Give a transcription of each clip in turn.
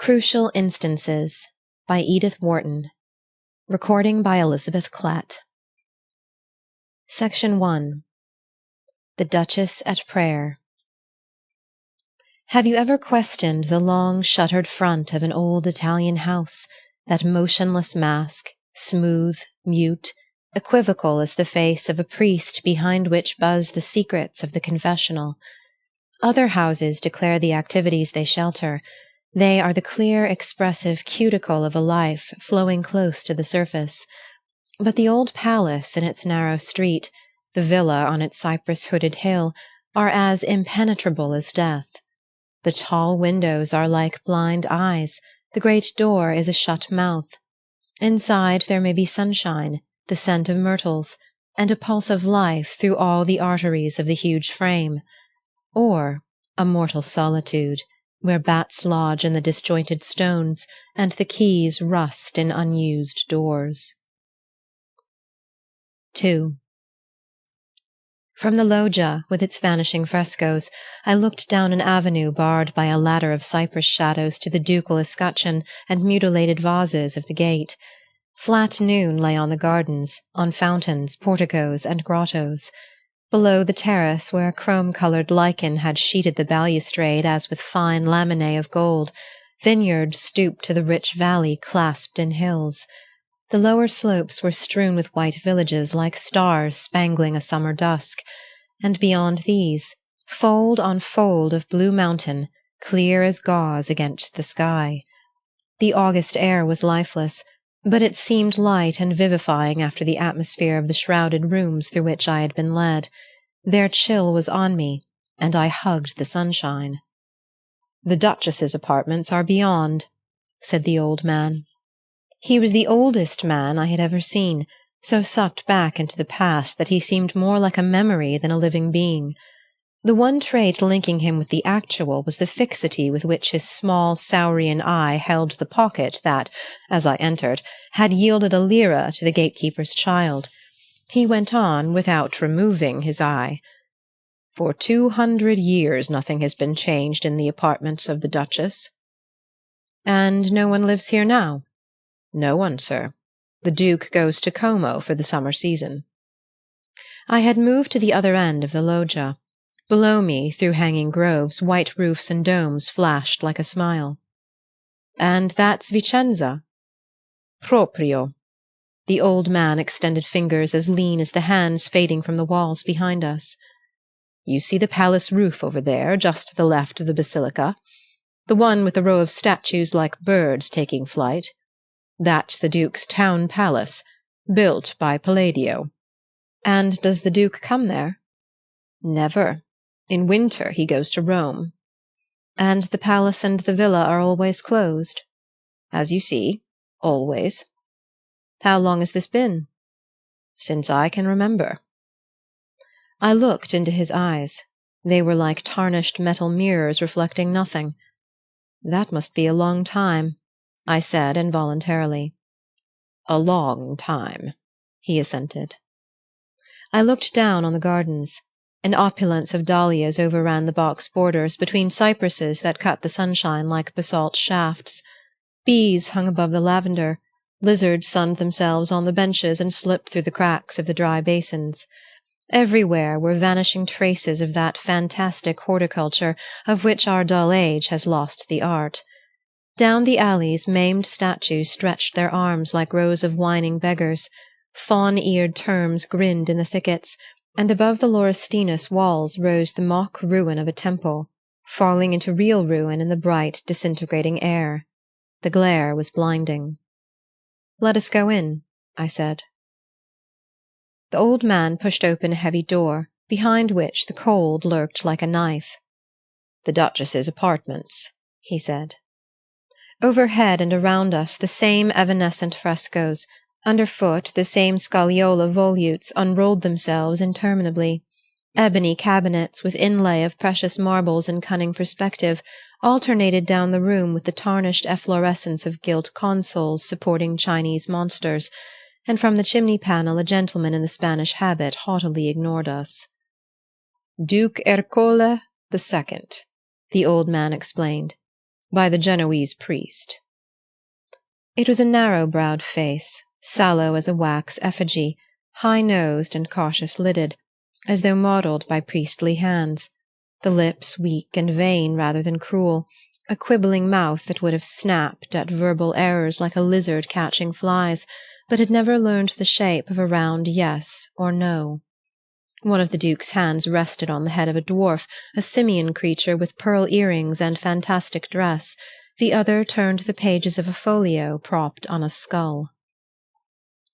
Crucial Instances by Edith Wharton. Recording by Elizabeth Klatt. Section 1. The Duchess at Prayer. Have you ever questioned the long shuttered front of an old Italian house, that motionless mask, smooth, mute, equivocal as the face of a priest behind which buzz the secrets of the confessional? Other houses declare the activities they shelter. They are the clear, expressive cuticle of a life flowing close to the surface. But the old palace in its narrow street, the villa on its cypress-hooded hill, are as impenetrable as death. The tall windows are like blind eyes, the great door is a shut mouth. Inside there may be sunshine, the scent of myrtles, and a pulse of life through all the arteries of the huge frame. Or a mortal solitude, where bats lodge in the disjointed stones, and the keys rust in unused doors. 2. From the loggia, with its vanishing frescoes, I looked down an avenue barred by a ladder of cypress shadows to the ducal escutcheon and mutilated vases of the gate. Flat noon lay on the gardens, on fountains, porticos, and grottos. Below the terrace, where a chrome-colored lichen had sheeted the balustrade as with fine laminae of gold, vineyards stooped to the rich valley clasped in hills. The lower slopes were strewn with white villages like stars spangling a summer dusk, and beyond these, fold on fold of blue mountain, clear as gauze against the sky. The August air was lifeless, but it seemed light and vivifying after the atmosphere of the shrouded rooms through which I had been led. Their chill was on me, and I hugged the sunshine. "The Duchess's apartments are beyond," said the old man. He was the oldest man I had ever seen, so sucked back into the past that he seemed more like a memory than a living being. The one trait linking him with the actual was the fixity with which his small saurian eye held the pocket that, as I entered, had yielded a lira to the gatekeeper's child. He went on without removing his eye. "For 200 years nothing has been changed in the apartments of the Duchess." "And no one lives here now?" "No one, sir. The Duke goes to Como for the summer season." I had moved to the other end of the loggia. Below me, through hanging groves, white roofs and domes flashed like a smile. "And that's Vicenza?" "Proprio." The old man extended fingers as lean as the hands fading from the walls behind us. "You see the palace roof over there, just to the left of the basilica? The one with the row of statues like birds taking flight? That's the Duke's town palace, built by Palladio." "And does the Duke come there?" "Never. In winter he goes to Rome." "And the palace and the villa are always closed?" "As you see, always." "How long has this been?" "Since I can remember." I looked into his eyes. They were like tarnished metal mirrors reflecting nothing. "That must be a long time," I said involuntarily. "A long time," he assented. I looked down on the gardens. An opulence of dahlias overran the box borders, between cypresses that cut the sunshine like basalt shafts. Bees hung above the lavender. Lizards sunned themselves on the benches and slipped through the cracks of the dry basins. Everywhere were vanishing traces of that fantastic horticulture of which our dull age has lost the art. Down the alleys maimed statues stretched their arms like rows of whining beggars. Fawn-eared terms grinned in the thickets, and above the laurustinus walls rose the mock ruin of a temple, falling into real ruin in the bright, disintegrating air. The glare was blinding. "Let us go in," I said. The old man pushed open a heavy door, behind which the cold lurked like a knife. "The Duchess's apartments," he said. Overhead and around us the same evanescent frescoes. Underfoot the same scagliola volutes unrolled themselves interminably. Ebony cabinets with inlay of precious marbles in cunning perspective alternated down the room with the tarnished efflorescence of gilt consoles supporting Chinese monsters, and from the chimney panel a gentleman in the Spanish habit haughtily ignored us. "Duke Ercole II," the old man explained. By the Genoese priest. It was a narrow-browed face, sallow as a wax effigy, high-nosed and cautious-lidded, as though modelled by priestly hands, the lips weak and vain rather than cruel, a quibbling mouth that would have snapped at verbal errors like a lizard catching flies, but had never learned the shape of a round yes or no. One of the Duke's hands rested on the head of a dwarf, a simian creature with pearl earrings and fantastic dress, the other turned the pages of a folio propped on a skull.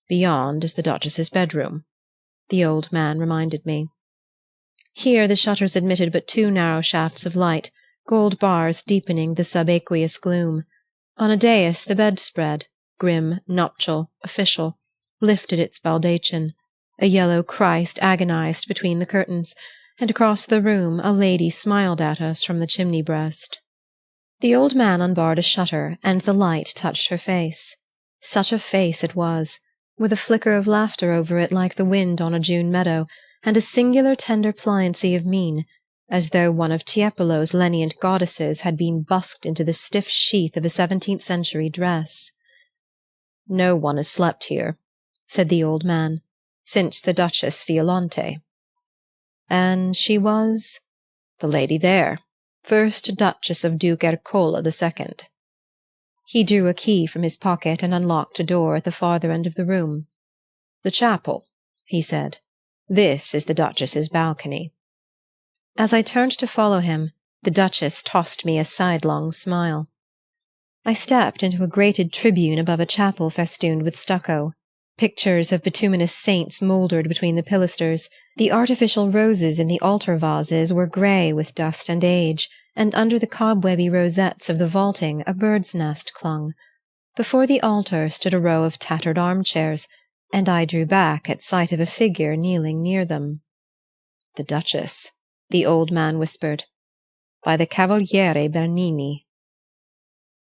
Beyond is the Duchess's bedroom, the old man reminded me. Here the shutters admitted but two narrow shafts of light, gold bars deepening the subaqueous gloom. On a dais the bedspread, grim, nuptial, official, lifted its baldachin. A yellow Christ agonized between the curtains, and across the room a lady smiled at us from the chimney-breast. The old man unbarred a shutter, and the light touched her face. Such a face it was, with a flicker of laughter over it like the wind on a June meadow, and a singular tender pliancy of mien, as though one of Tiepolo's lenient goddesses had been busked into the stiff sheath of a 17th-century dress. "No one has slept here," said the old man, "since the Duchess Violante." "And she was?" "The lady there, first Duchess of Duke Ercole II." He drew a key from his pocket and unlocked a door at the farther end of the room. "The chapel," he said. "This is the Duchess's balcony." As I turned to follow him, the Duchess tossed me a sidelong smile. I stepped into a grated tribune above a chapel festooned with stucco. Pictures of bituminous saints mouldered between the pilasters. The artificial roses in the altar vases were grey with dust and age, and under the cobwebby rosettes of the vaulting a bird's nest clung. Before the altar stood a row of tattered armchairs, and I drew back at sight of a figure kneeling near them. "The Duchess," the old man whispered, "by the Cavaliere Bernini."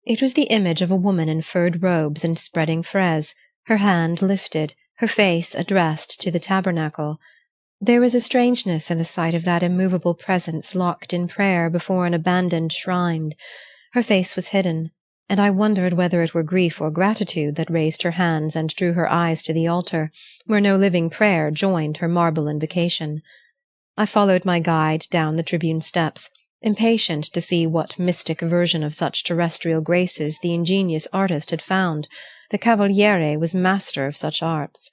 It was the image of a woman in furred robes and spreading fraise, her hand lifted, her face addressed to the tabernacle. There was a strangeness in the sight of that immovable presence locked in prayer before an abandoned shrine. Her face was hidden, and I wondered whether it were grief or gratitude that raised her hands and drew her eyes to the altar, where no living prayer joined her marble invocation. I followed my guide down the tribune steps, impatient to see what mystic version of such terrestrial graces the ingenious artist had found. The Cavaliere was master of such arts.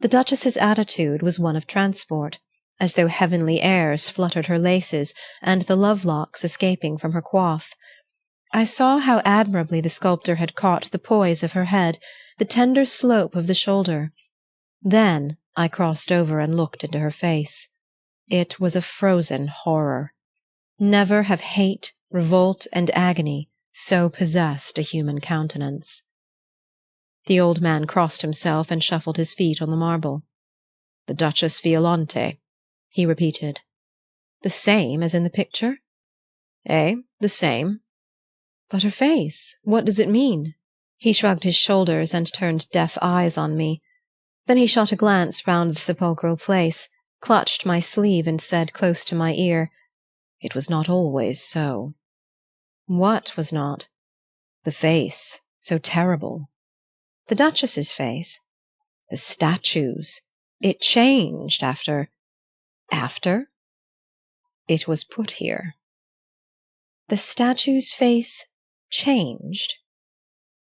The Duchess's attitude was one of transport, as though heavenly airs fluttered her laces and the love-locks escaping from her coif. I saw how admirably the sculptor had caught the poise of her head, the tender slope of the shoulder. Then I crossed over and looked into her face. It was a frozen horror. Never have hate, revolt, and agony so possessed a human countenance. The old man crossed himself and shuffled his feet on the marble. "The Duchess Violante," he repeated. "The same as in the picture?" "Eh, the same." "But her face, what does it mean?" He shrugged his shoulders and turned deaf eyes on me. Then he shot a glance round the sepulchral place, clutched my sleeve and said close to my ear, "It was not always so." "What was not?" "The face, so terrible." "The Duchess's face?" "The statues. It changed after—" "After?" "It was put here." "The statue's face changed?"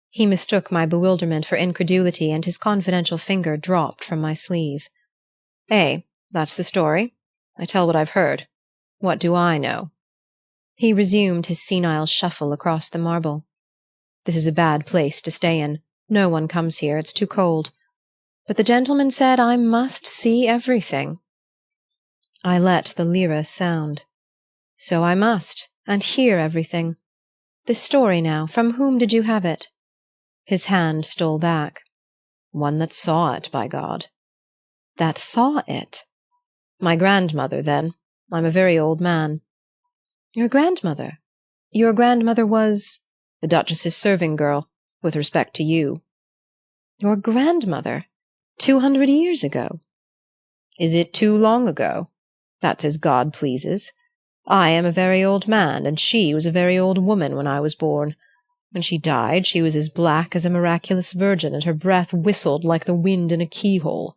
He mistook my bewilderment for incredulity, and his confidential finger dropped from my sleeve. "Eh, that's the story. I tell what I've heard. What do I know?" He resumed his senile shuffle across the marble. "This is a bad place to stay in. No one comes here. It's too cold. But the gentleman said I must see everything." I let the lira sound. "So I must, and hear everything. This story now, from whom did you have it?" His hand stole back. "One that saw it, by God." "That saw it?" "My grandmother, then. I'm a very old man." "Your grandmother? Your grandmother was—" "The Duchess's serving girl, with respect to you." "Your grandmother? 200 years ago?" "Is it too long ago? That's as God pleases. I am a very old man, and she was a very old woman when I was born. When she died, she was as black as a miraculous virgin, and her breath whistled like the wind in a keyhole.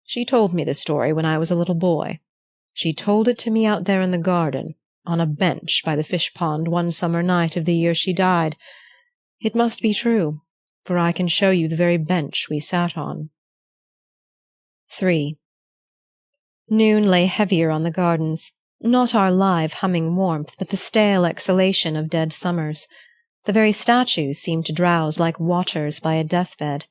She told me the story when I was a little boy. She told it to me out there in the garden, on a bench by the fish-pond one summer night of the year she died. It must be true, for I can show you the very bench we sat on. 3. Noon lay heavier on the gardens, not our live humming warmth, but the stale exhalation of dead summers. The very statues seemed to drowse like watchers by a death-bed.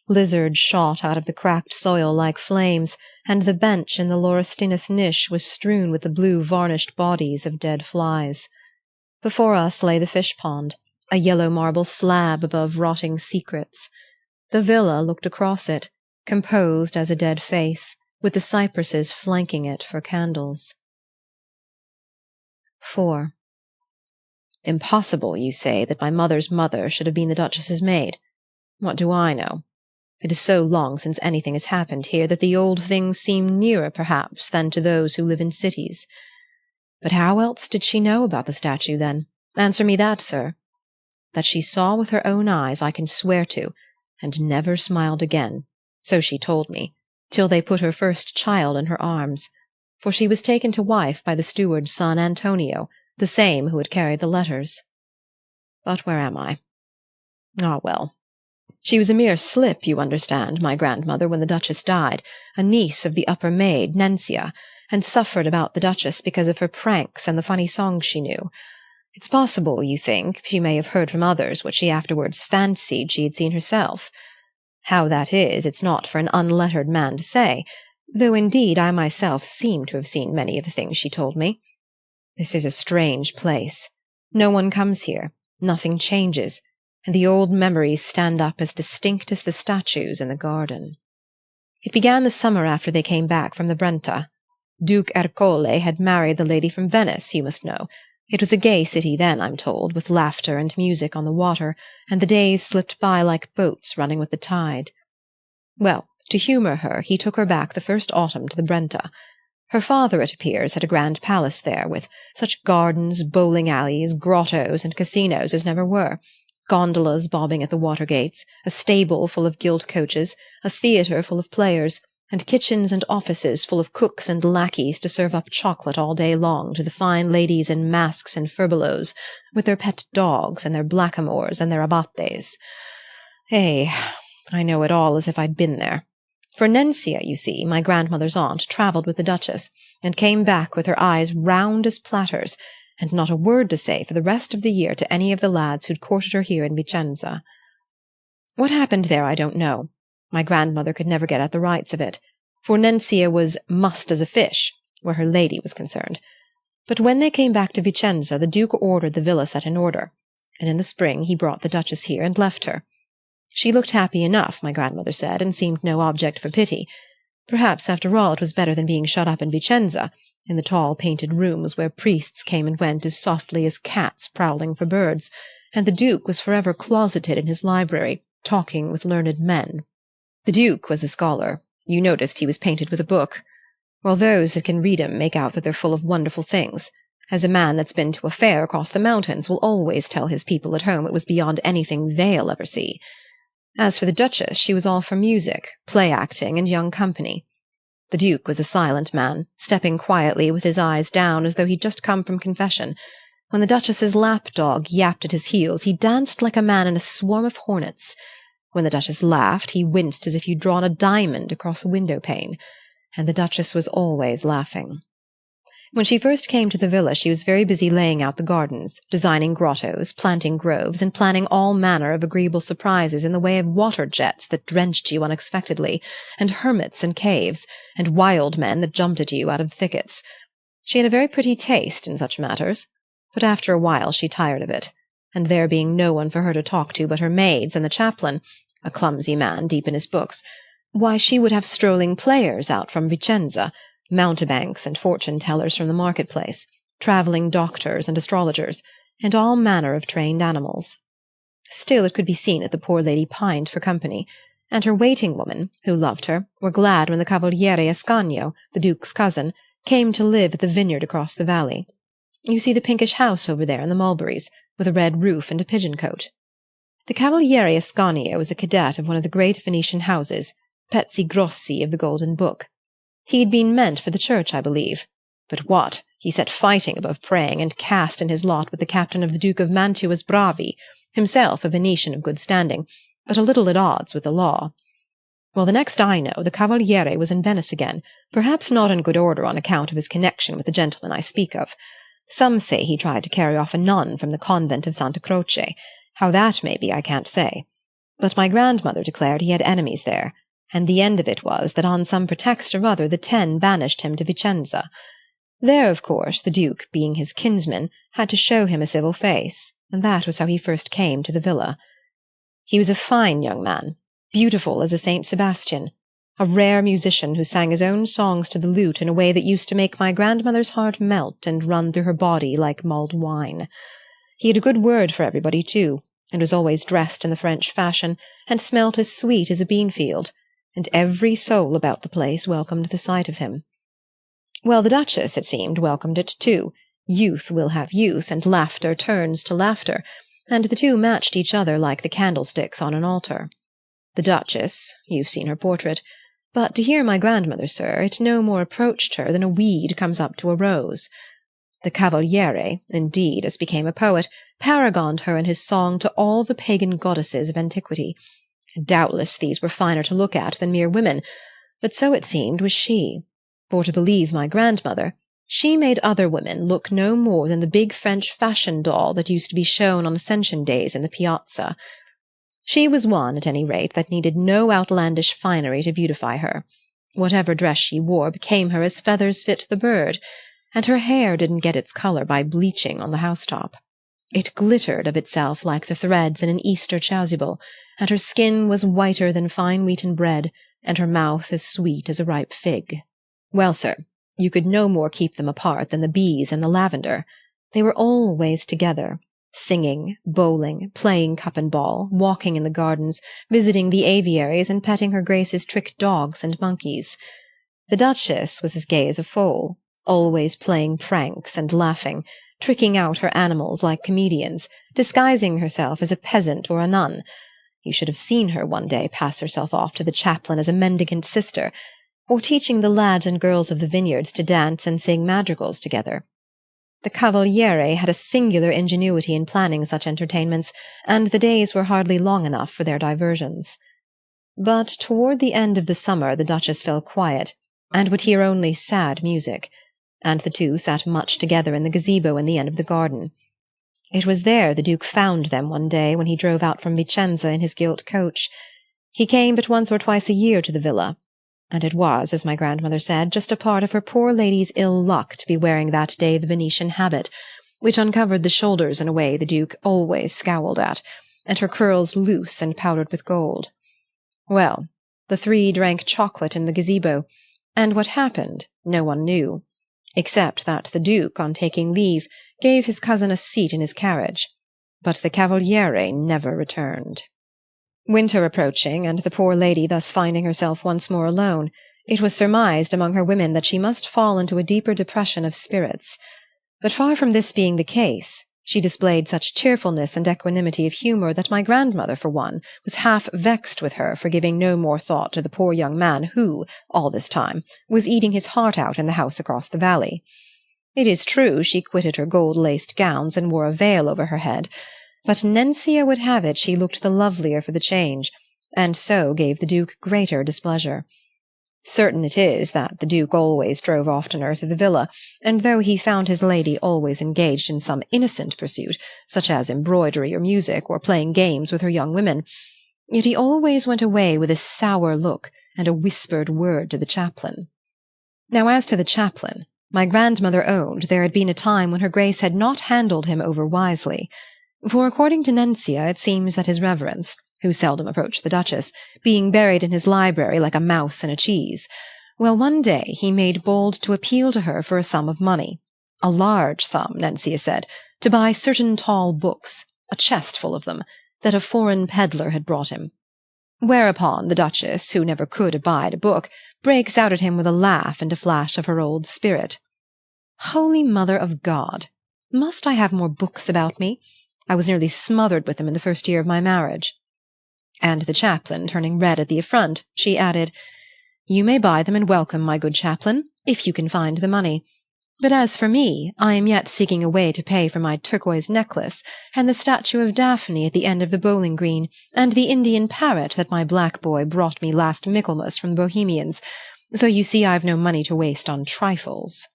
Lizards shot out of the cracked soil like flames, and the bench in the laurustinus niche was strewn with the blue varnished bodies of dead flies. Before us lay the fish-pond, a yellow marble slab above rotting secrets. The villa looked across it, composed as a dead face, with the cypresses flanking it for candles. 4. Impossible, you say, that my mother's mother should have been the Duchess's maid. What do I know? It is so long since anything has happened here that the old things seem nearer, perhaps, than to those who live in cities. But how else did she know about the statue, then? Answer me that, sir. That she saw with her own eyes I can swear to, and never smiled again, so she told me, till they put her first child in her arms, for she was taken to wife by the steward's son Antonio, the same who had carried the letters. But where am I? Ah, well. She was a mere slip, you understand, my grandmother, when the Duchess died, a niece of the upper maid, Nencia, and suffered about the Duchess because of her pranks and the funny songs she knew. It's possible, you think, she may have heard from others what she afterwards fancied she had seen herself. How that is, it's not for an unlettered man to say, though indeed I myself seem to have seen many of the things she told me. This is a strange place. No one comes here, nothing changes, and the old memories stand up as distinct as the statues in the garden. It began the summer after they came back from the Brenta. Duke Ercole had married the lady from Venice, you must know. It was a gay city then, I'm told, with laughter and music on the water, and the days slipped by like boats running with the tide. Well, to humour her, he took her back the first autumn to the Brenta. Her father, it appears, had a grand palace there, with such gardens, bowling alleys, grottos, and casinos as never were, gondolas bobbing at the water-gates, a stable full of gilt coaches, a theatre full of players, and kitchens and offices full of cooks and lackeys to serve up chocolate all day long to the fine ladies in masks and furbelows, with their pet dogs and their blackamoors and their abates. I know it all as if I'd been there. For Nencia, you see, my grandmother's aunt, travelled with the Duchess, and came back with her eyes round as platters, and not a word to say for the rest of the year to any of the lads who'd courted her here in Vicenza. What happened there I don't know. My grandmother could never get at the rights of it, for Nencia was mussed as a fish, where her lady was concerned. But when they came back to Vicenza, the Duke ordered the villa set in order, and in the spring he brought the Duchess here and left her. She looked happy enough, my grandmother said, and seemed no object for pity. Perhaps, after all, it was better than being shut up in Vicenza, in the tall painted rooms where priests came and went as softly as cats prowling for birds, and the Duke was forever closeted in his library, talking with learned men. The Duke was a scholar. You noticed he was painted with a book. Well, those that can read 'em make out that they're full of wonderful things, as a man that's been to a fair across the mountains will always tell his people at home it was beyond anything they'll ever see. As for the Duchess, she was all for music, play-acting, and young company. The Duke was a silent man, stepping quietly with his eyes down as though he'd just come from confession. When the Duchess's lap-dog yapped at his heels, he danced like a man in a swarm of hornets. When the Duchess laughed, he winced as if you'd drawn a diamond across a window-pane. And the Duchess was always laughing. When she first came to the villa, she was very busy laying out the gardens, designing grottos, planting groves, and planning all manner of agreeable surprises in the way of water-jets that drenched you unexpectedly, and hermits and caves, and wild men that jumped at you out of the thickets. She had a very pretty taste in such matters, but after a while she tired of it, and there being no one for her to talk to but her maids and the chaplain, a clumsy man deep in his books, why, she would have strolling players out from Vicenza, mountebanks and fortune-tellers from the market-place, travelling doctors and astrologers, and all manner of trained animals. Still it could be seen that the poor lady pined for company, and her waiting-women, who loved her, were glad when the Cavaliere Ascanio, the Duke's cousin, came to live at the vineyard across the valley. You see the pinkish house over there in the mulberries, with a red roof and a pigeon-cote. The Cavaliere Ascanio was a cadet of one of the great Venetian houses, Pezzi Grossi of the Golden Book. He had been meant for the church, I believe. But what! He set fighting above praying, and cast in his lot with the captain of the Duke of Mantua's bravi, himself a Venetian of good standing, but a little at odds with the law. Well, the next I know, the Cavaliere was in Venice again, perhaps not in good order on account of his connection with the gentleman I speak of. Some say he tried to carry off a nun from the convent of Santa Croce. How that may be, I can't say. But my grandmother declared he had enemies there, and the end of it was that on some pretext or other the 10 banished him to Vicenza. There, of course, the Duke, being his kinsman, had to show him a civil face, and that was how he first came to the villa. He was a fine young man, beautiful as a Saint Sebastian, a rare musician who sang his own songs to the lute in a way that used to make my grandmother's heart melt and run through her body like mulled wine. He had a good word for everybody, too, and was always dressed in the French fashion, and smelt as sweet as a bean-field, and every soul about the place welcomed the sight of him. Well, the Duchess, it seemed, welcomed it too. Youth will have youth, and laughter turns to laughter, and the two matched each other like the candlesticks on an altar. The Duchess, you've seen her portrait, but to hear my grandmother, sir, it no more approached her than a weed comes up to a rose. The Cavaliere, indeed, as became a poet, paragoned her in his song to all the pagan goddesses of antiquity. Doubtless these were finer to look at than mere women, but so it seemed was she. For to believe my grandmother, she made other women look no more than the big French fashion doll that used to be shown on Ascension days in the piazza. She was one, at any rate, that needed no outlandish finery to beautify her. Whatever dress she wore became her as feathers fit the bird, and her hair didn't get its colour by bleaching on the housetop. It glittered of itself like the threads in an Easter chasuble, and her skin was whiter than fine wheaten bread, and her mouth as sweet as a ripe fig. Well, sir, you could no more keep them apart than the bees and the lavender. They were always together, singing, bowling, playing cup and ball, walking in the gardens, visiting the aviaries, and petting her Grace's trick dogs and monkeys. The Duchess was as gay as a foal, always playing pranks and laughing, tricking out her animals like comedians, disguising herself as a peasant or a nun. You should have seen her one day pass herself off to the chaplain as a mendicant sister, or teaching the lads and girls of the vineyards to dance and sing madrigals together. The Cavaliere had a singular ingenuity in planning such entertainments, and the days were hardly long enough for their diversions. But toward the end of the summer the Duchess fell quiet, and would hear only sad music, and the two sat much together in the gazebo in the end of the garden. It was there the Duke found them one day when he drove out from Vicenza in his gilt coach. He came but once or twice a year to the villa, and it was, as my grandmother said, just a part of her poor lady's ill luck to be wearing that day the Venetian habit, which uncovered the shoulders in a way the Duke always scowled at, and her curls loose and powdered with gold. Well, the three drank chocolate in the gazebo, and what happened no one knew, except that the Duke, on taking leave, gave his cousin a seat in his carriage, but the Cavaliere never returned. Winter approaching, and the poor lady thus finding herself once more alone, it was surmised among her women that she must fall into a deeper depression of spirits. But far from this being the case, she displayed such cheerfulness and equanimity of humour that my grandmother, for one, was half vexed with her for giving no more thought to the poor young man who, all this time, was eating his heart out in the house across the valley. It is true she quitted her gold-laced gowns and wore a veil over her head, but Nencia would have it she looked the lovelier for the change, and so gave the Duke greater displeasure. Certain it is that the Duke always drove oftener to the villa, and though he found his lady always engaged in some innocent pursuit, such as embroidery or music, or playing games with her young women, yet he always went away with a sour look and a whispered word to the chaplain. Now as to the chaplain, my grandmother owned there had been a time when her Grace had not handled him over wisely. For according to Nencia, it seems that his reverence, who seldom approached the Duchess, being buried in his library like a mouse in a cheese, well, one day he made bold to appeal to her for a sum of money, a large sum, Nencia said, to buy certain tall books, a chest full of them, that a foreign pedlar had brought him. Whereupon the Duchess, who never could abide a book, breaks out at him with a laugh and a flash of her old spirit. Holy Mother of God! Must I have more books about me? I was nearly smothered with them in the first year of my marriage." And the chaplain, turning red at the affront, she added, "You may buy them and welcome, my good chaplain, if you can find the money. But as for me, I am yet seeking a way to pay for my turquoise necklace, and the statue of Daphne at the end of the bowling green, and the Indian parrot that my black boy brought me last Michaelmas from the Bohemians, so you see I've no money to waste on trifles."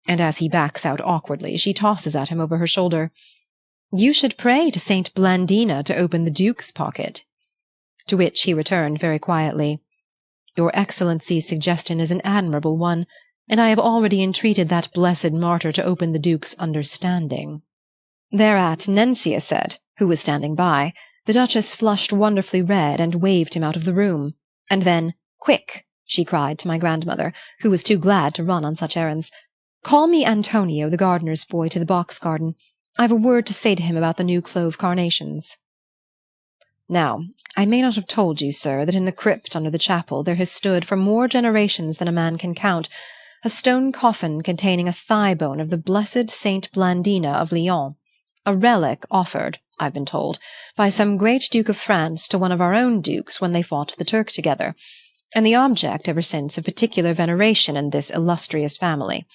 And as he backs out awkwardly, she tosses at him over her shoulder, "You should pray to Saint Blandina to open the Duke's pocket." To which he returned very quietly, "Your Excellency's suggestion is an admirable one, and I have already entreated that blessed martyr to open the Duke's understanding." Thereat Nencia said, who was standing by, the Duchess flushed wonderfully red and waved him out of the room, and then, "Quick," she cried to my grandmother, who was too glad to run on such errands, "call me Antonio, the gardener's boy, to the box garden. I've a word to say to him about the new clove carnations." Now, I may not have told you, sir, that in the crypt under the chapel there has stood, for more generations than a man can count, a stone coffin containing a thigh-bone of the blessed Saint Blandina of Lyons, a relic offered, I've been told, by some great Duke of France to one of our own dukes when they fought the Turk together, and the object ever since of particular veneration in this illustrious family.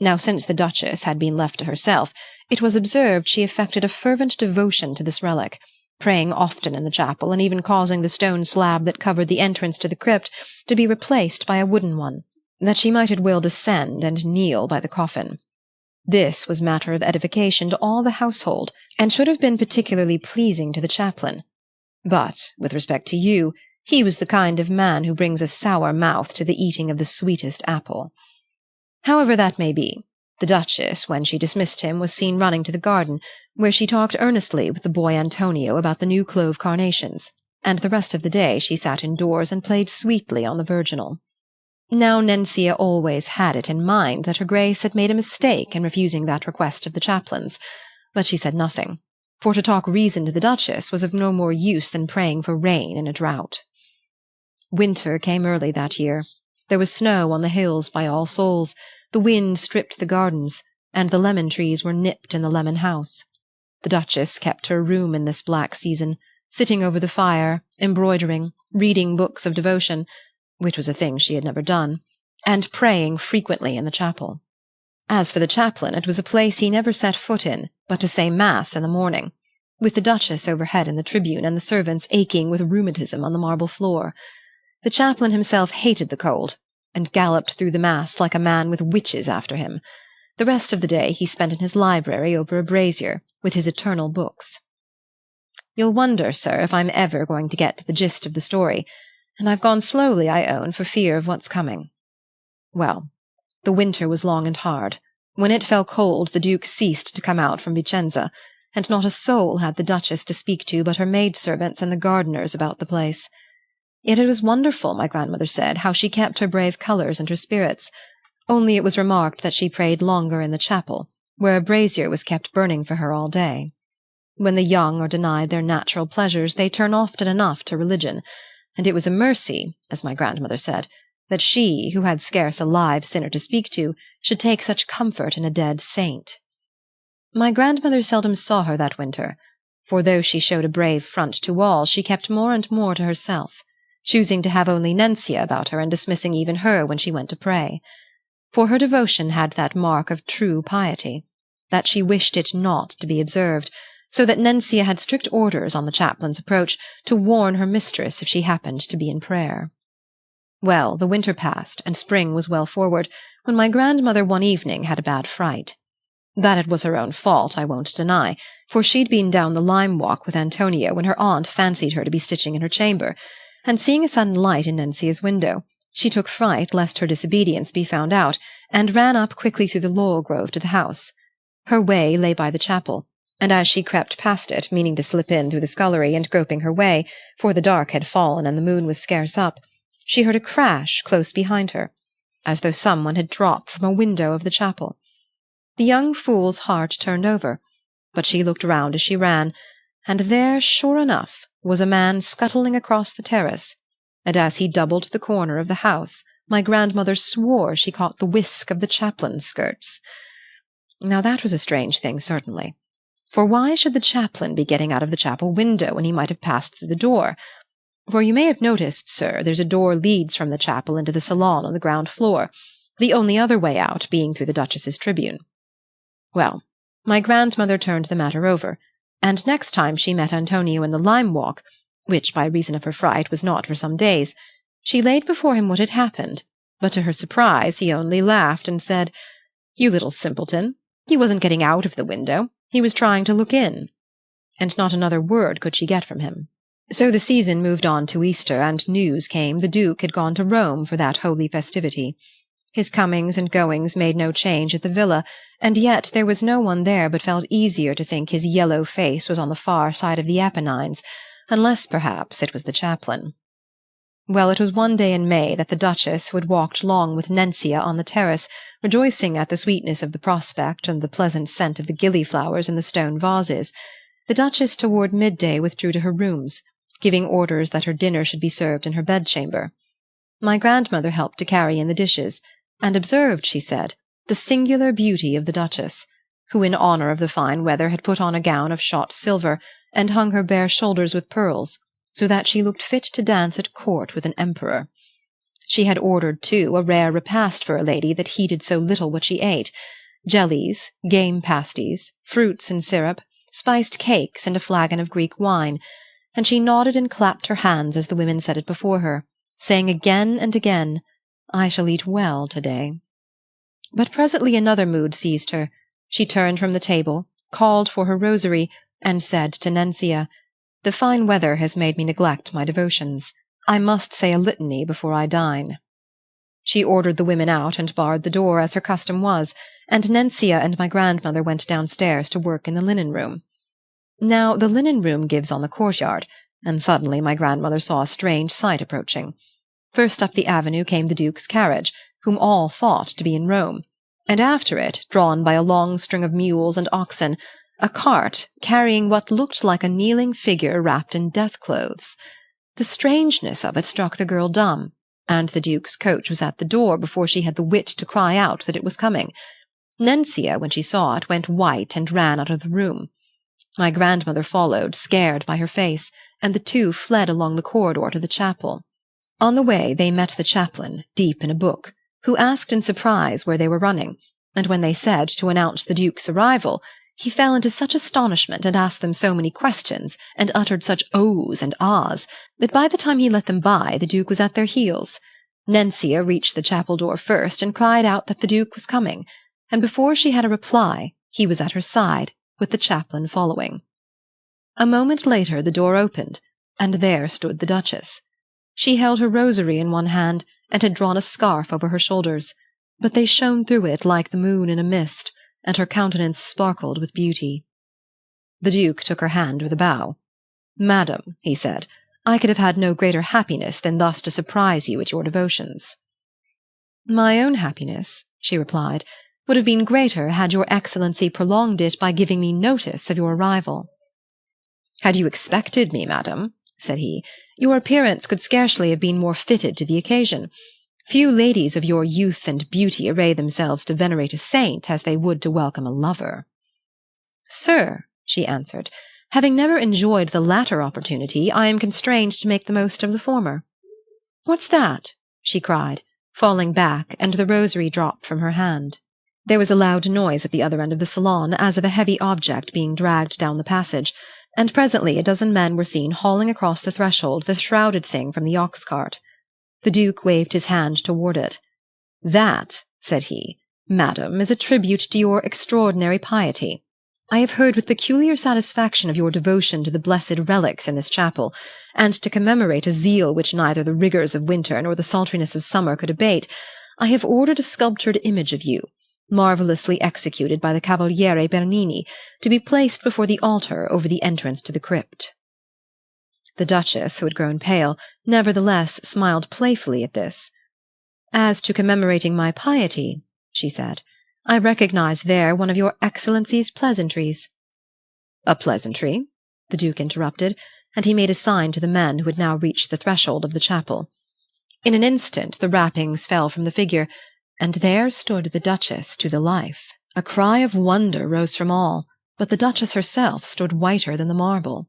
Now, since the Duchess had been left to herself, it was observed she affected a fervent devotion to this relic, praying often in the chapel, and even causing the stone slab that covered the entrance to the crypt to be replaced by a wooden one, that she might at will descend and kneel by the coffin. This was matter of edification to all the household, and should have been particularly pleasing to the chaplain. But, with respect to you, he was the kind of man who brings a sour mouth to the eating of the sweetest apple. However that may be, the Duchess, when she dismissed him, was seen running to the garden, where she talked earnestly with the boy Antonio about the new clove carnations, and the rest of the day she sat indoors and played sweetly on the virginal. Now Nencia always had it in mind that her Grace had made a mistake in refusing that request of the chaplain's, but she said nothing, for to talk reason to the Duchess was of no more use than praying for rain in a drought. Winter came early that year. There was snow on the hills by All Souls, the wind stripped the gardens, and the lemon trees were nipped in the lemon house. The Duchess kept her room in this black season, sitting over the fire, embroidering, reading books of devotion, which was a thing she had never done, and praying frequently in the chapel. As for the chaplain, it was a place he never set foot in, but to say mass in the morning, with the Duchess overhead in the tribune and the servants aching with rheumatism on the marble floor. The chaplain himself hated the cold, and galloped through the mass like a man with witches after him. The rest of the day he spent in his library over a brazier, with his eternal books. You'll wonder, sir, if I'm ever going to get to the gist of the story, and I've gone slowly, I own, for fear of what's coming. Well, the winter was long and hard. When it fell cold, the Duke ceased to come out from Vicenza, and not a soul had the Duchess to speak to but her maidservants and the gardeners about the place. Yet it was wonderful, my grandmother said, how she kept her brave colours and her spirits, only it was remarked that she prayed longer in the chapel, where a brazier was kept burning for her all day. When the young are denied their natural pleasures, they turn often enough to religion, and it was a mercy, as my grandmother said, that she, who had scarce a live sinner to speak to, should take such comfort in a dead saint. My grandmother seldom saw her that winter, for though she showed a brave front to all, she kept more and more to herself, choosing to have only Nencia about her and dismissing even her when she went to pray. For her devotion had that mark of true piety, that she wished it not to be observed, so that Nencia had strict orders on the chaplain's approach to warn her mistress if she happened to be in prayer. Well, the winter passed, and spring was well forward, when my grandmother one evening had a bad fright. That it was her own fault I won't deny, for she'd been down the lime walk with Antonio when her aunt fancied her to be stitching in her chamber, and seeing a sudden light in Nencia's window, she took fright lest her disobedience be found out, and ran up quickly through the laurel grove to the house. Her way lay by the chapel, and as she crept past it, meaning to slip in through the scullery and groping her way, for the dark had fallen and the moon was scarce up, she heard a crash close behind her, as though someone had dropped from a window of the chapel. The young fool's heart turned over, but she looked round as she ran, and there, sure enough, was a man scuttling across the terrace, and as he doubled the corner of the house, my grandmother swore she caught the whisk of the chaplain's skirts. Now that was a strange thing, certainly. For why should the chaplain be getting out of the chapel window when he might have passed through the door? For you may have noticed, sir, there's a door leads from the chapel into the salon on the ground floor, the only other way out being through the Duchess's tribune. Well, my grandmother turned the matter over, and next time she met Antonio in the lime walk, which by reason of her fright was not for some days, she laid before him what had happened, but to her surprise he only laughed and said, "You little simpleton, he wasn't getting out of the window, he was trying to look in." And not another word could she get from him. So the season moved on to Easter, and news came the Duke had gone to Rome for that holy festivity. His comings and goings made no change at the villa, and yet there was no one there but felt easier to think his yellow face was on the far side of the Apennines, unless perhaps it was the chaplain. Well, it was one day in May that the Duchess, who had walked long with Nencia on the terrace, rejoicing at the sweetness of the prospect and the pleasant scent of the gillyflowers in the stone vases, the Duchess toward midday withdrew to her rooms, giving orders that her dinner should be served in her bedchamber. My grandmother helped to carry in the dishes, and observed, she said, the singular beauty of the Duchess, who in honour of the fine weather had put on a gown of shot silver, and hung her bare shoulders with pearls, so that she looked fit to dance at court with an emperor. She had ordered, too, a rare repast for a lady that heeded so little what she ate, jellies, game pasties, fruits and syrup, spiced cakes, and a flagon of Greek wine, and she nodded and clapped her hands as the women set it before her, saying again and again, "I shall eat well to-day." But presently another mood seized her. She turned from the table, called for her rosary, and said to Nencia, "The fine weather has made me neglect my devotions. I must say a litany before I dine." She ordered the women out and barred the door, as her custom was, and Nencia and my grandmother went downstairs to work in the linen-room. Now the linen-room gives on the courtyard, and suddenly my grandmother saw a strange sight approaching. First up the avenue came the Duke's carriage, whom all thought to be in Rome, and after it, drawn by a long string of mules and oxen, a cart carrying what looked like a kneeling figure wrapped in death-clothes. The strangeness of it struck the girl dumb, and the Duke's coach was at the door before she had the wit to cry out that it was coming. Nencia, when she saw it, went white and ran out of the room. My grandmother followed, scared by her face, and the two fled along the corridor to the chapel. On the way they met the chaplain, deep in a book, who asked in surprise where they were running, and when they said to announce the Duke's arrival, he fell into such astonishment and asked them so many questions, and uttered such ohs and ahs, that by the time he let them by, the Duke was at their heels. Nencia reached the chapel door first, and cried out that the Duke was coming, and before she had a reply, he was at her side, with the chaplain following. A moment later the door opened, and there stood the Duchess. She held her rosary in one hand, and had drawn a scarf over her shoulders, but they shone through it like the moon in a mist, and her countenance sparkled with beauty. The Duke took her hand with a bow. "Madam," he said, "I could have had no greater happiness than thus to surprise you at your devotions." "My own happiness," she replied, "would have been greater had your Excellency prolonged it by giving me notice of your arrival." "Had you expected me, madam," said he, "your appearance could scarcely have been more fitted to the occasion. Few ladies of your youth and beauty array themselves to venerate a saint as they would to welcome a lover." "Sir," she answered, "having never enjoyed the latter opportunity, I am constrained to make the most of the former." "What's that?" she cried, falling back, and the rosary dropped from her hand. There was a loud noise at the other end of the salon, as of a heavy object being dragged down the passage, and presently a dozen men were seen hauling across the threshold the shrouded thing from the ox-cart. The Duke waved his hand toward it. "That," said he, "madam, is a tribute to your extraordinary piety. I have heard with peculiar satisfaction of your devotion to the blessed relics in this chapel, and to commemorate a zeal which neither the rigours of winter nor the sultriness of summer could abate, I have ordered a sculptured image of you, marvellously executed by the Cavaliere Bernini, to be placed before the altar over the entrance to the crypt." The Duchess, who had grown pale, nevertheless smiled playfully at this. "As to commemorating my piety," she said, "I recognize there one of your Excellency's pleasantries." "A pleasantry?" the Duke interrupted, and he made a sign to the men who had now reached the threshold of the chapel. In an instant the wrappings fell from the figure, and there stood the Duchess to the life. A cry of wonder rose from all, but the Duchess herself stood whiter than the marble.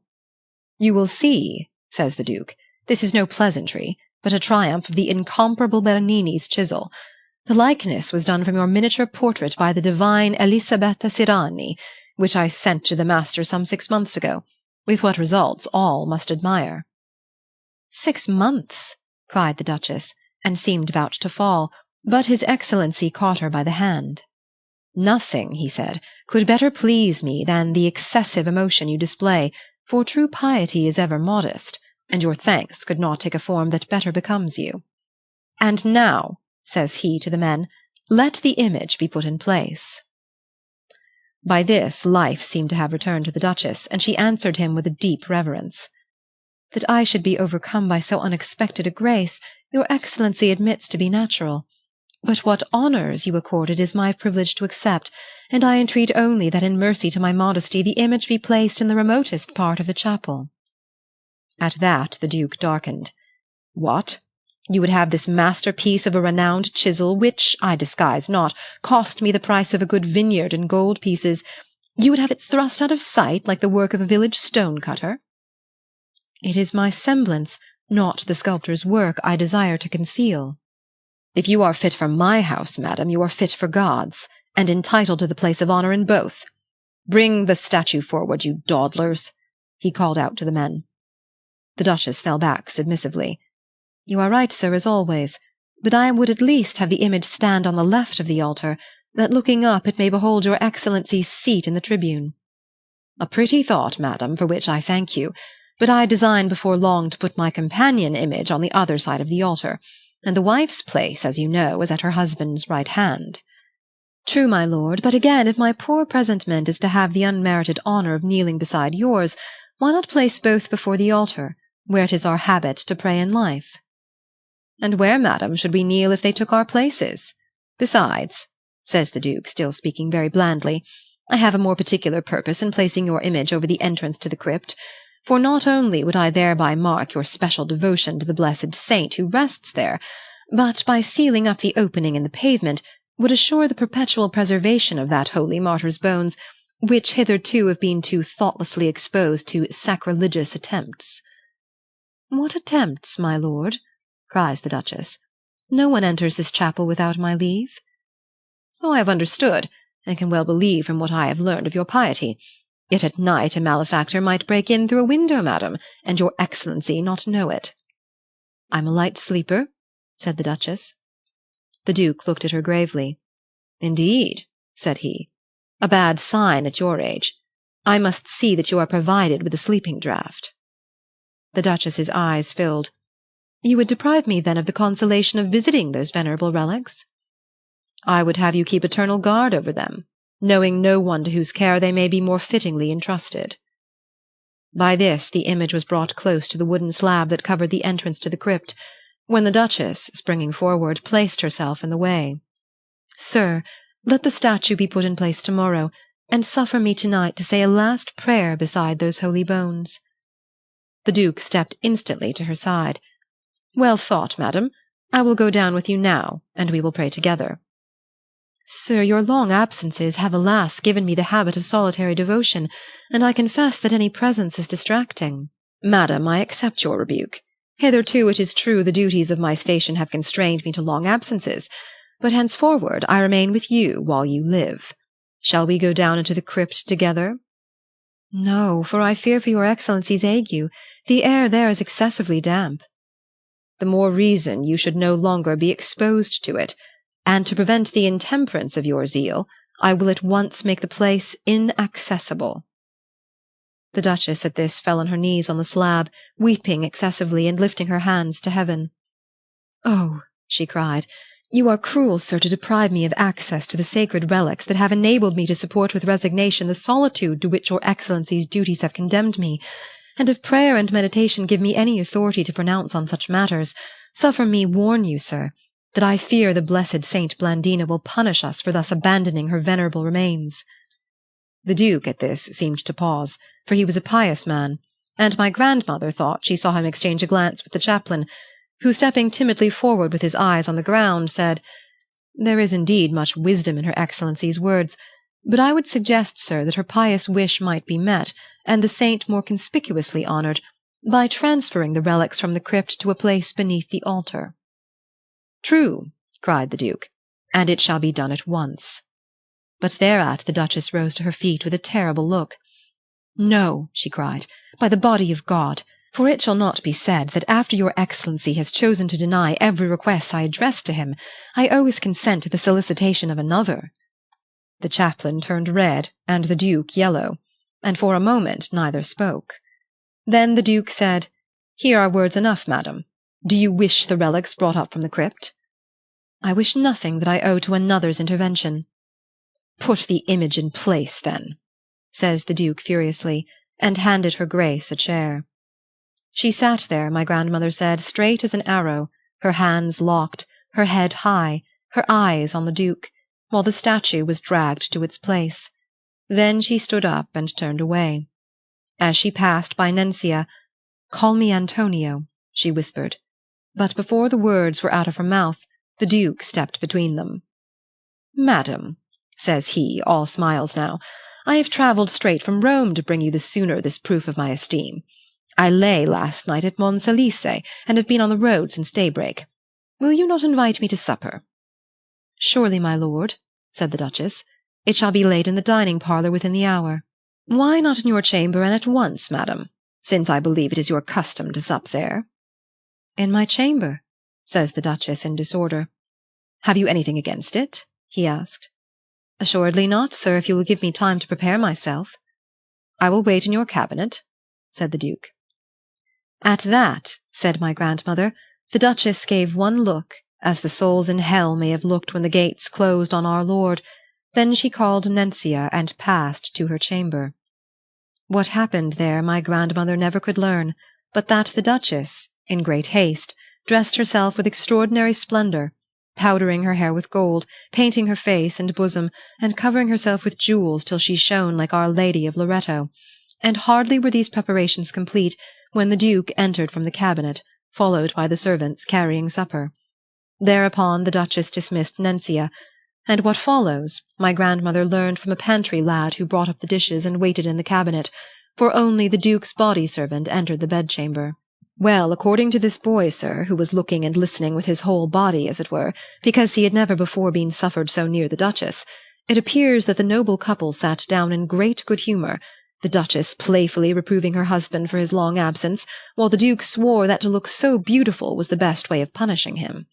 "You will see," says the Duke, "this is no pleasantry, but a triumph of the incomparable Bernini's chisel. The likeness was done from your miniature portrait by the divine Elisabetta Sirani, which I sent to the master some 6 months ago, with what results all must admire." "6 months!" cried the Duchess, and seemed about to fall, but his Excellency caught her by the hand. "Nothing," he said, "could better please me than the excessive emotion you display, for true piety is ever modest, and your thanks could not take a form that better becomes you. And now," says he to the men, "let the image be put in place." By this life seemed to have returned to the Duchess, and she answered him with a deep reverence. "That I should be overcome by so unexpected a grace, your Excellency admits to be natural. But what honours you accord it is my privilege to accept, and I entreat only that in mercy to my modesty the image be placed in the remotest part of the chapel." At that the Duke darkened. "What? You would have this masterpiece of a renowned chisel, which, I disguise not, cost me the price of a good vineyard in gold pieces, you would have it thrust out of sight like the work of a village stone-cutter?" "It is my semblance, not the sculptor's work, I desire to conceal." "If you are fit for my house, madam, you are fit for God's, and entitled to the place of honour in both. Bring the statue forward, you dawdlers," he called out to the men. The Duchess fell back submissively. "You are right, sir, as always, but I would at least have the image stand on the left of the altar, that looking up it may behold your Excellency's seat in the tribune." "A pretty thought, madam, for which I thank you, but I design before long to put my companion image on the other side of the altar, and the wife's place, as you know, is at her husband's right hand." "True, my lord, but again, if my poor presentment is to have the unmerited honour of kneeling beside yours, why not place both before the altar, where it is our habit to pray in life?" "And where, madam, should we kneel if they took our places? Besides," says the Duke, still speaking very blandly, "I have a more particular purpose in placing your image over the entrance to the crypt, for not only would I thereby mark your special devotion to the blessed saint who rests there, but by sealing up the opening in the pavement would assure the perpetual preservation of that holy martyr's bones, which hitherto have been too thoughtlessly exposed to sacrilegious attempts." "What attempts, my lord?" cries the Duchess. "No one enters this chapel without my leave." "So I have understood, and can well believe from what I have learned of your piety. Yet at night a malefactor might break in through a window, madam, and your Excellency not know it." "I'm a light sleeper," said the Duchess. The Duke looked at her gravely. "Indeed," said he, "a bad sign at your age. I must see that you are provided with a sleeping draught." The Duchess's eyes filled. "You would deprive me, then, of the consolation of visiting those venerable relics?" "I would have you keep eternal guard over them, knowing no one to whose care they may be more fittingly entrusted." By this the image was brought close to the wooden slab that covered the entrance to the crypt, when the Duchess, springing forward, placed herself in the way. "Sir, let the statue be put in place tomorrow, and suffer me tonight to say a last prayer beside those holy bones." The Duke stepped instantly to her side. "Well thought, madam. I will go down with you now, and we will pray together." "Sir, your long absences have, alas, given me the habit of solitary devotion, and I confess that any presence is distracting." "Madam, I accept your rebuke. Hitherto, it is true, the duties of my station have constrained me to long absences, but henceforward I remain with you while you live. Shall we go down into the crypt together?" "No, for I fear for your Excellency's ague. The air there is excessively damp." "The more reason you should no longer be exposed to it, and to prevent the intemperance of your zeal, I will at once make the place inaccessible." The Duchess at this fell on her knees on the slab, weeping excessively and lifting her hands to heaven. "Oh," she cried, "you are cruel, sir, to deprive me of access to the sacred relics that have enabled me to support with resignation the solitude to which your Excellency's duties have condemned me, and if prayer and meditation give me any authority to pronounce on such matters, suffer me warn you, sir, that I fear the blessed Saint Blandina will punish us for thus abandoning her venerable remains." The Duke at this seemed to pause, for he was a pious man, and my grandmother thought she saw him exchange a glance with the chaplain, who, stepping timidly forward with his eyes on the ground, said, "There is indeed much wisdom in her Excellency's words, But I would suggest, sir, that her pious wish might be met, and the saint more conspicuously honoured, by transferring the relics from the crypt to a place beneath the altar." "True," cried the Duke, "and it shall be done at once." But thereat the Duchess rose to her feet with a terrible look. "No," she cried, "by the body of God, for it shall not be said that after your Excellency has chosen to deny every request I addressed to him, I owe his consent to the solicitation of another." The chaplain turned red and the Duke yellow, and for a moment neither spoke. Then the Duke said, "Here are words enough, madam. Do you wish the relics brought up from the crypt?" "I wish nothing that I owe to another's intervention." "Put the image in place, then," says the Duke furiously, and handed her Grace a chair. She sat there, my grandmother said, straight as an arrow, her hands locked, her head high, her eyes on the Duke, while the statue was dragged to its place. Then she stood up and turned away. As she passed by Nencia, "Call me Antonio," she whispered, but before the words were out of her mouth, the Duke stepped between them. "Madam," says he, all smiles now, "I have travelled straight from Rome to bring you the sooner this proof of my esteem. I lay last night at Monselice, and have been on the road since daybreak. Will you not invite me to supper?" "Surely, my lord," said the Duchess. "It shall be laid in the dining-parlour within the hour." "Why not in your chamber and at once, madam, since I believe it is your custom to sup there?" "In my chamber," says the Duchess in disorder. "Have you anything against it?" he asked. "Assuredly not, sir, if you will give me time to prepare myself." "I will wait in your cabinet," said the Duke. At that, said my grandmother, the Duchess gave one look, as the souls in hell may have looked when the gates closed on our Lord. Then she called Nencia and passed to her chamber. What happened there my grandmother never could learn, but that the Duchess, in great haste, dressed herself with extraordinary splendour, powdering her hair with gold, painting her face and bosom, and covering herself with jewels till she shone like Our Lady of Loretto. And hardly were these preparations complete when the Duke entered from the cabinet, followed by the servants carrying supper. Thereupon the Duchess dismissed Nencia, and what follows my grandmother learned from a pantry lad who brought up the dishes and waited in the cabinet, for only the Duke's body-servant entered the bedchamber. Well, according to this boy, sir, who was looking and listening with his whole body, as it were, because he had never before been suffered so near the Duchess, it appears that the noble couple sat down in great good humour, the Duchess playfully reproving her husband for his long absence, while the Duke swore that to look so beautiful was the best way of punishing him.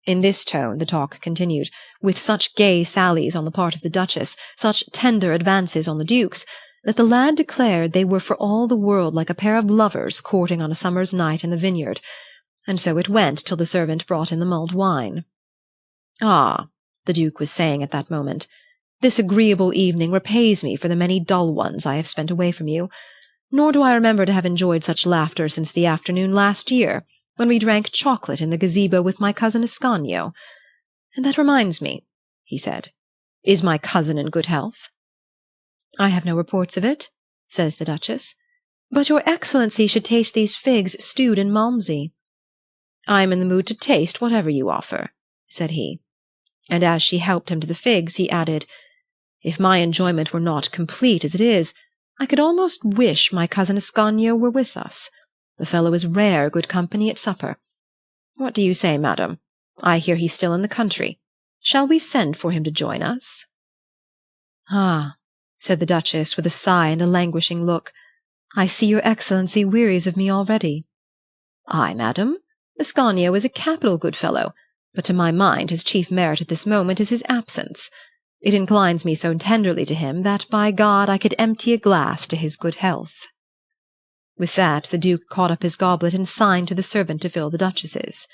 In this tone the talk continued, with such gay sallies on the part of the Duchess, such tender advances on the Duke's, that the lad declared they were for all the world like a pair of lovers courting on a summer's night in the vineyard, and so it went till the servant brought in the mulled wine. "Ah," the Duke was saying at that moment, "this agreeable evening repays me for the many dull ones I have spent away from you, nor do I remember to have enjoyed such laughter since the afternoon last year, when we drank chocolate in the gazebo with my cousin Ascanio. And that reminds me," he said, "is my cousin in good health?" "I have no reports of it," says the Duchess, "but your Excellency should taste these figs stewed in Malmsey." "I am in the mood to taste whatever you offer," said he. And as she helped him to the figs, he added, "If my enjoyment were not complete as it is, I could almost wish my cousin Ascanio were with us. The fellow is rare good company at supper. What do you say, madam? I hear he's still in the country. Shall we send for him to join us?" "Ah," said the Duchess with a sigh and a languishing look, "I see your Excellency wearies of me already." "Ay, madam, Ascanio is a capital good fellow, but to my mind his chief merit at this moment is his absence. It inclines me so tenderly to him that, by God, I could empty a glass to his good health." With that the Duke caught up his goblet and signed to the servant to fill the Duchess's.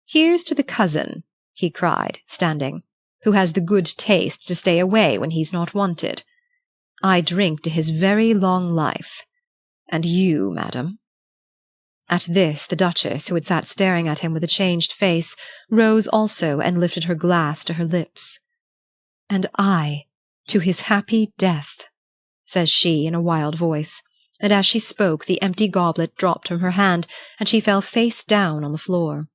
"Here's to the cousin," he cried, standing, "who has the good taste to stay away when he's not wanted. I drink to his very long life. And you, madam?" At this the Duchess, who had sat staring at him with a changed face, rose also and lifted her glass to her lips. "And I, to his happy death," says she in a wild voice, and as she spoke the empty goblet dropped from her hand, and she fell face down on the floor.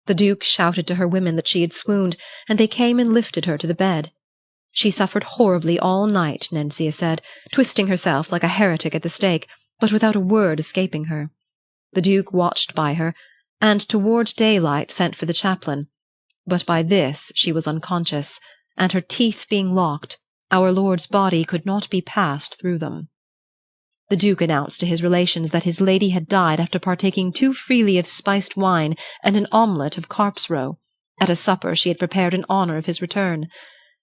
The Duke shouted to her women that she had swooned, and they came and lifted her to the bed. She suffered horribly all night, Nencia said, twisting herself like a heretic at the stake, but without a word escaping her. The Duke watched by her, and toward daylight sent for the chaplain, but by this she was unconscious, and her teeth being locked, our Lord's body could not be passed through them. The Duke announced to his relations that his lady had died after partaking too freely of spiced wine and an omelette of carp's roe, at a supper she had prepared in honour of his return,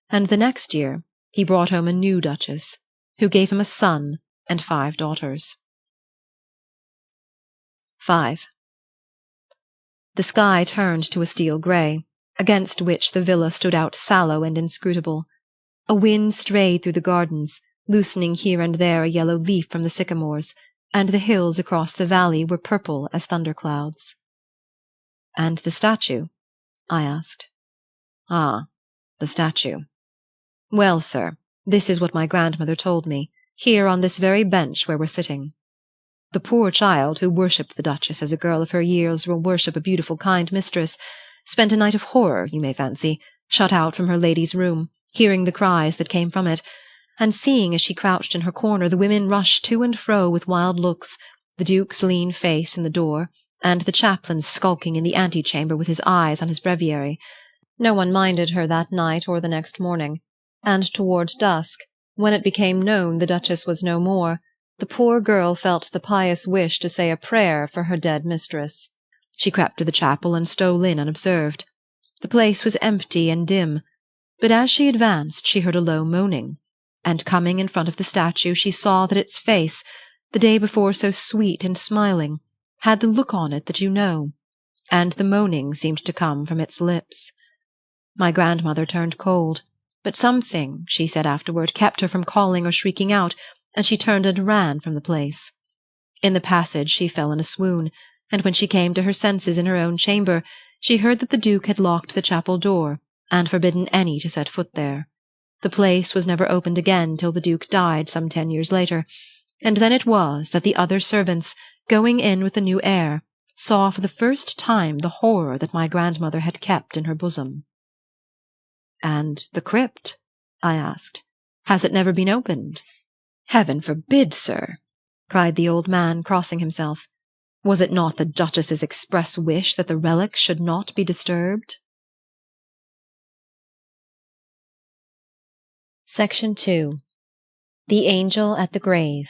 and the next year he brought home a new Duchess, who gave him a son and 5 daughters. 5. The sky turned to a steel grey, against which the villa stood out sallow and inscrutable. A wind strayed through the gardens, loosening here and there a yellow leaf from the sycamores, and the hills across the valley were purple as thunderclouds. "And the statue?" I asked. "Ah, the statue. Well, sir, this is what my grandmother told me, here on this very bench where we're sitting. The poor child, who worshipped the Duchess as a girl of her years will worship a beautiful kind mistress, spent a night of horror, you may fancy, shut out from her lady's room, hearing the cries that came from it, and seeing as she crouched in her corner the women rush to and fro with wild looks, the Duke's lean face in the door, and the chaplain skulking in the antechamber with his eyes on his breviary. No one minded her that night or the next morning, and toward dusk, when it became known the Duchess was no more, the poor girl felt the pious wish to say a prayer for her dead mistress. She crept to the chapel and stole in unobserved. The place was empty and dim, but as she advanced she heard a low moaning, and coming in front of the statue she saw that its face, the day before so sweet and smiling, had the look on it that you know, and the moaning seemed to come from its lips. My grandmother turned cold, but something, she said afterward, kept her from calling or shrieking out, and she turned and ran from the place. In the passage she fell in a swoon, and when she came to her senses in her own chamber, she heard that the Duke had locked the chapel door, and forbidden any to set foot there. The place was never opened again till the Duke died some 10 years later, and then it was that the other servants, going in with the new heir, saw for the first time the horror that my grandmother had kept in her bosom. "And the crypt?" I asked. "Has it never been opened?" "Heaven forbid, sir!" cried the old man, crossing himself. "Was it not the Duchess's express wish that the relics should not be disturbed?" Section 2. The Angel at the Grave.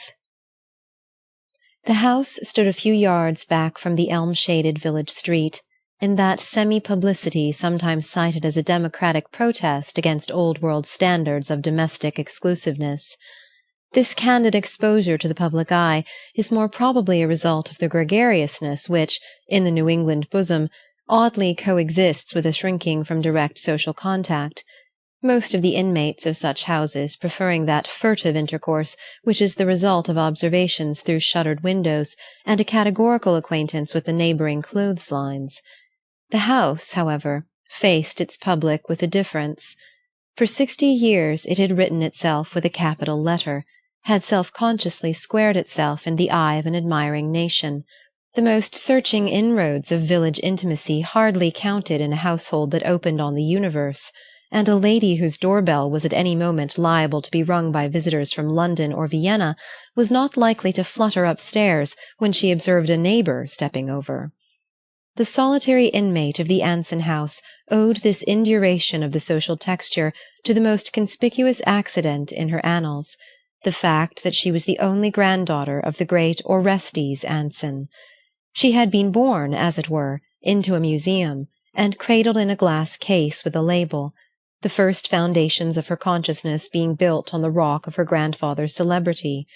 The house stood a few yards back from the elm-shaded village street, in that semi-publicity sometimes cited as a democratic protest against old-world standards of domestic exclusiveness. This candid exposure to the public eye is more probably a result of the gregariousness which, in the New England bosom, oddly coexists with a shrinking from direct social contact, most of the inmates of such houses preferring that furtive intercourse which is the result of observations through shuttered windows and a categorical acquaintance with the neighbouring clothes-lines. The house, however, faced its public with a difference. For 60 years it had written itself with a capital letter, had self-consciously squared itself in the eye of an admiring nation. The most searching inroads of village intimacy hardly counted in a household that opened on the universe, and a lady whose doorbell was at any moment liable to be rung by visitors from London or Vienna was not likely to flutter upstairs when she observed a neighbour stepping over. The solitary inmate of the Anson house owed this induration of the social texture to the most conspicuous accident in her annals, the fact that she was the only granddaughter of the great Orestes Anson. She had been born, as it were, into a museum, and cradled in a glass case with a label, the first foundations of her consciousness being built on the rock of her grandfather's celebrity.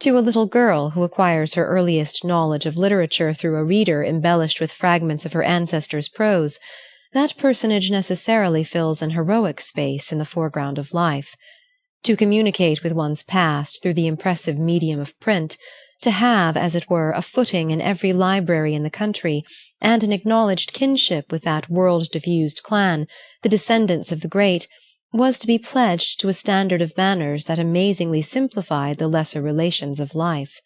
To a little girl who acquires her earliest knowledge of literature through a reader embellished with fragments of her ancestors' prose, that personage necessarily fills an heroic space in the foreground of life. To communicate with one's past through the impressive medium of print, to have, as it were, a footing in every library in the country, and an acknowledged kinship with that world-diffused clan, the descendants of the great, was to be pledged to a standard of manners that amazingly simplified the lesser relations of life.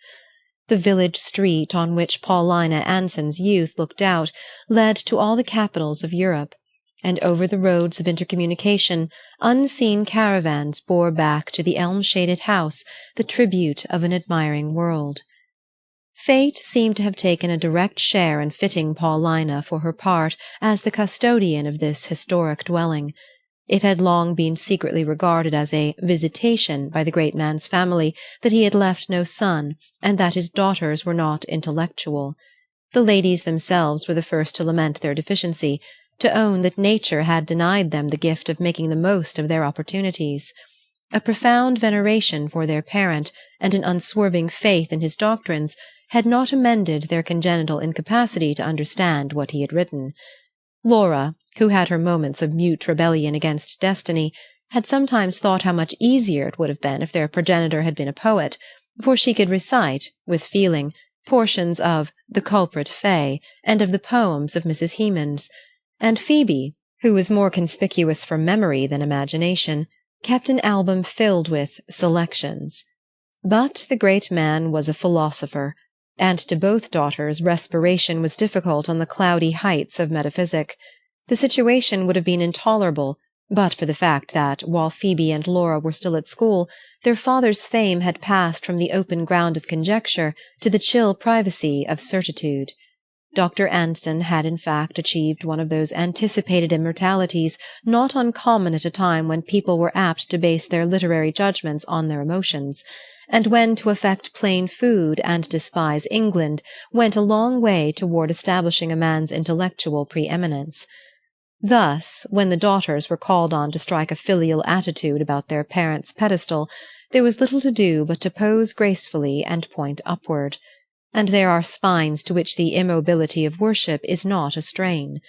The village street on which Paulina Anson's youth looked out led to all the capitals of Europe, and over the roads of intercommunication unseen caravans bore back to the elm-shaded house the tribute of an admiring world. Fate seemed to have taken a direct share in fitting Paulina for her part as the custodian of this historic dwelling. It had long been secretly regarded as a visitation by the great man's family that he had left no son, and that his daughters were not intellectual. The ladies themselves were the first to lament their deficiency, to own that nature had denied them the gift of making the most of their opportunities. A profound veneration for their parent, and an unswerving faith in his doctrines, had not amended their congenital incapacity to understand what he had written. Laura, who had her moments of mute rebellion against destiny, had sometimes thought how much easier it would have been if their progenitor had been a poet, for she could recite, with feeling, portions of The Culprit Fay and of the poems of Mrs. Hemans, and Phoebe, who was more conspicuous for memory than imagination, kept an album filled with selections. But the great man was a philosopher, and to both daughters respiration was difficult on the cloudy heights of metaphysic. The situation would have been intolerable but for the fact that, while Phoebe and Laura were still at school, their father's fame had passed from the open ground of conjecture to the chill privacy of certitude. Dr. Anson had in fact achieved one of those anticipated immortalities not uncommon at a time when people were apt to base their literary judgments on their emotions, and when to affect plain food and despise England went a long way toward establishing a man's intellectual preeminence. Thus, when the daughters were called on to strike a filial attitude about their parents' pedestal, there was little to do but to pose gracefully and point upward. And there are spines to which the immobility of worship is not a strain.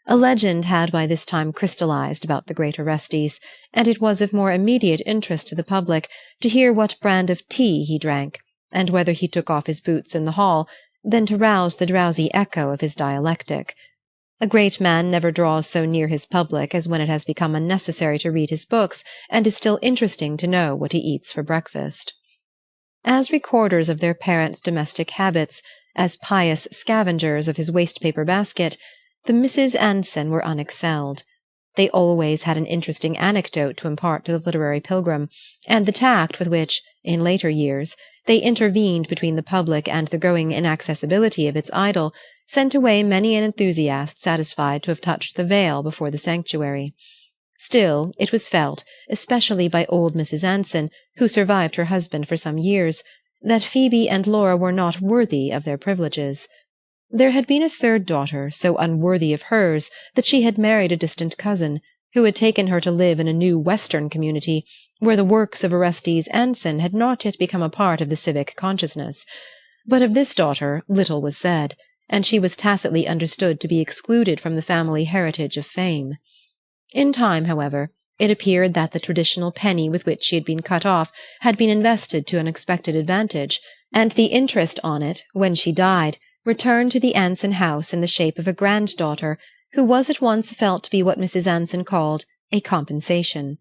A legend had by this time crystallized about the great Orestes, and it was of more immediate interest to the public to hear what brand of tea he drank, and whether he took off his boots in the hall, than to rouse the drowsy echo of his dialectic. A great man never draws so near his public as when it has become unnecessary to read his books, and is still interesting to know what he eats for breakfast. As recorders of their parents' domestic habits, as pious scavengers of his waste-paper basket, the Misses Anson were unexcelled. They always had an interesting anecdote to impart to the literary pilgrim, and the tact with which, in later years, they intervened between the public and the growing inaccessibility of its idol sent away many an enthusiast satisfied to have touched the veil before the sanctuary. Still, it was felt, especially by old Mrs. Anson, who survived her husband for some years, that Phoebe and Laura were not worthy of their privileges. There had been a third daughter so unworthy of hers that she had married a distant cousin, who had taken her to live in a new Western community, where the works of Orestes Anson had not yet become a part of the civic consciousness. But of this daughter little was said, and she was tacitly understood to be excluded from the family heritage of fame. In time, however, it appeared that the traditional penny with which she had been cut off had been invested to unexpected advantage, and the interest on it, when she died, returned to the Anson house in the shape of a granddaughter, who was at once felt to be what Mrs. Anson called a compensation.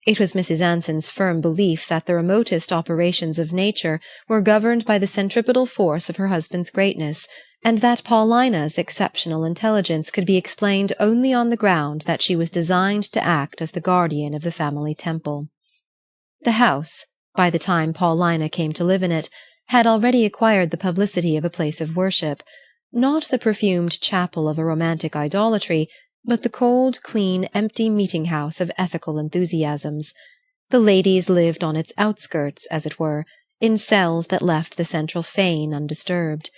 It was Mrs. Anson's firm belief that the remotest operations of nature were governed by the centripetal force of her husband's greatness, and that Paulina's exceptional intelligence could be explained only on the ground that she was designed to act as the guardian of the family temple. The house, by the time Paulina came to live in it, had already acquired the publicity of a place of worship, not the perfumed chapel of a romantic idolatry, but the cold, clean, empty meeting-house of ethical enthusiasms. The ladies lived on its outskirts, as it were, in cells that left the central fane undisturbed.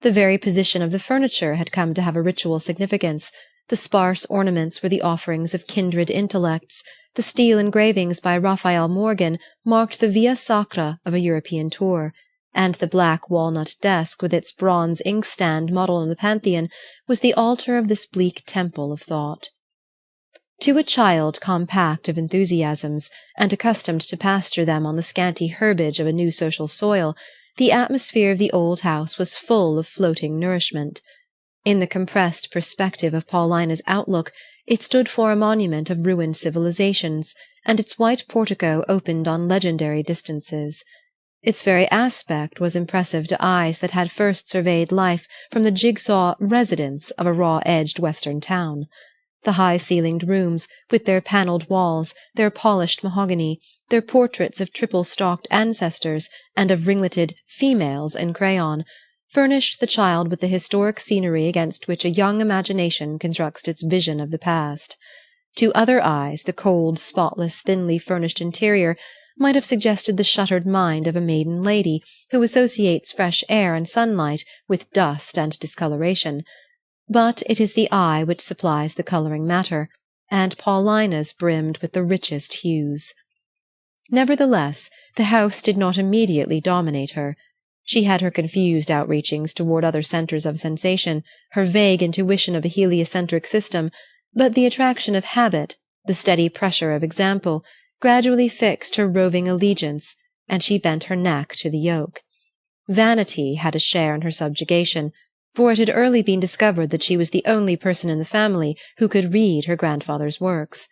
The very position of the furniture had come to have a ritual significance. The sparse ornaments were the offerings of kindred intellects. The steel engravings by Raphael Morgan marked the via sacra of a European tour, and the black walnut desk with its bronze inkstand model in the Pantheon was the altar of this bleak temple of thought. To a child compact of enthusiasms, and accustomed to pasture them on the scanty herbage of a new social soil, the atmosphere of the old house was full of floating nourishment. In the compressed perspective of Paulina's outlook, it stood for a monument of ruined civilizations, and its white portico opened on legendary distances. Its very aspect was impressive to eyes that had first surveyed life from the jigsaw residence of a raw-edged Western town. The high-ceilinged rooms, with their panelled walls, their polished mahogany, their portraits of triple-stalked ancestors and of ringleted "females" in crayon, furnished the child with the historic scenery against which a young imagination constructs its vision of the past. To other eyes the cold, spotless, thinly furnished interior might have suggested the shuttered mind of a maiden lady who associates fresh air and sunlight with dust and discoloration. But it is the eye which supplies the coloring matter, and Paulina's brimmed with the richest hues. Nevertheless, the house did not immediately dominate her. She had her confused outreachings toward other centres of sensation, her vague intuition of a heliocentric system, but the attraction of habit, the steady pressure of example, gradually fixed her roving allegiance, and she bent her neck to the yoke. Vanity had a share in her subjugation, for it had early been discovered that she was the only person in the family who could read her grandfather's works.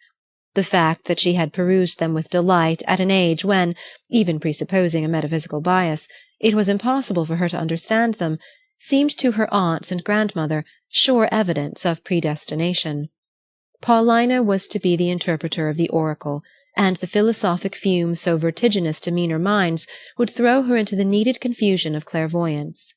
The fact that she had perused them with delight at an age when, even presupposing a metaphysical bias, it was impossible for her to understand them, seemed to her aunts and grandmother sure evidence of predestination. Paulina was to be the interpreter of the oracle, and the philosophic fumes so vertiginous to meaner minds would throw her into the needed confusion of clairvoyance.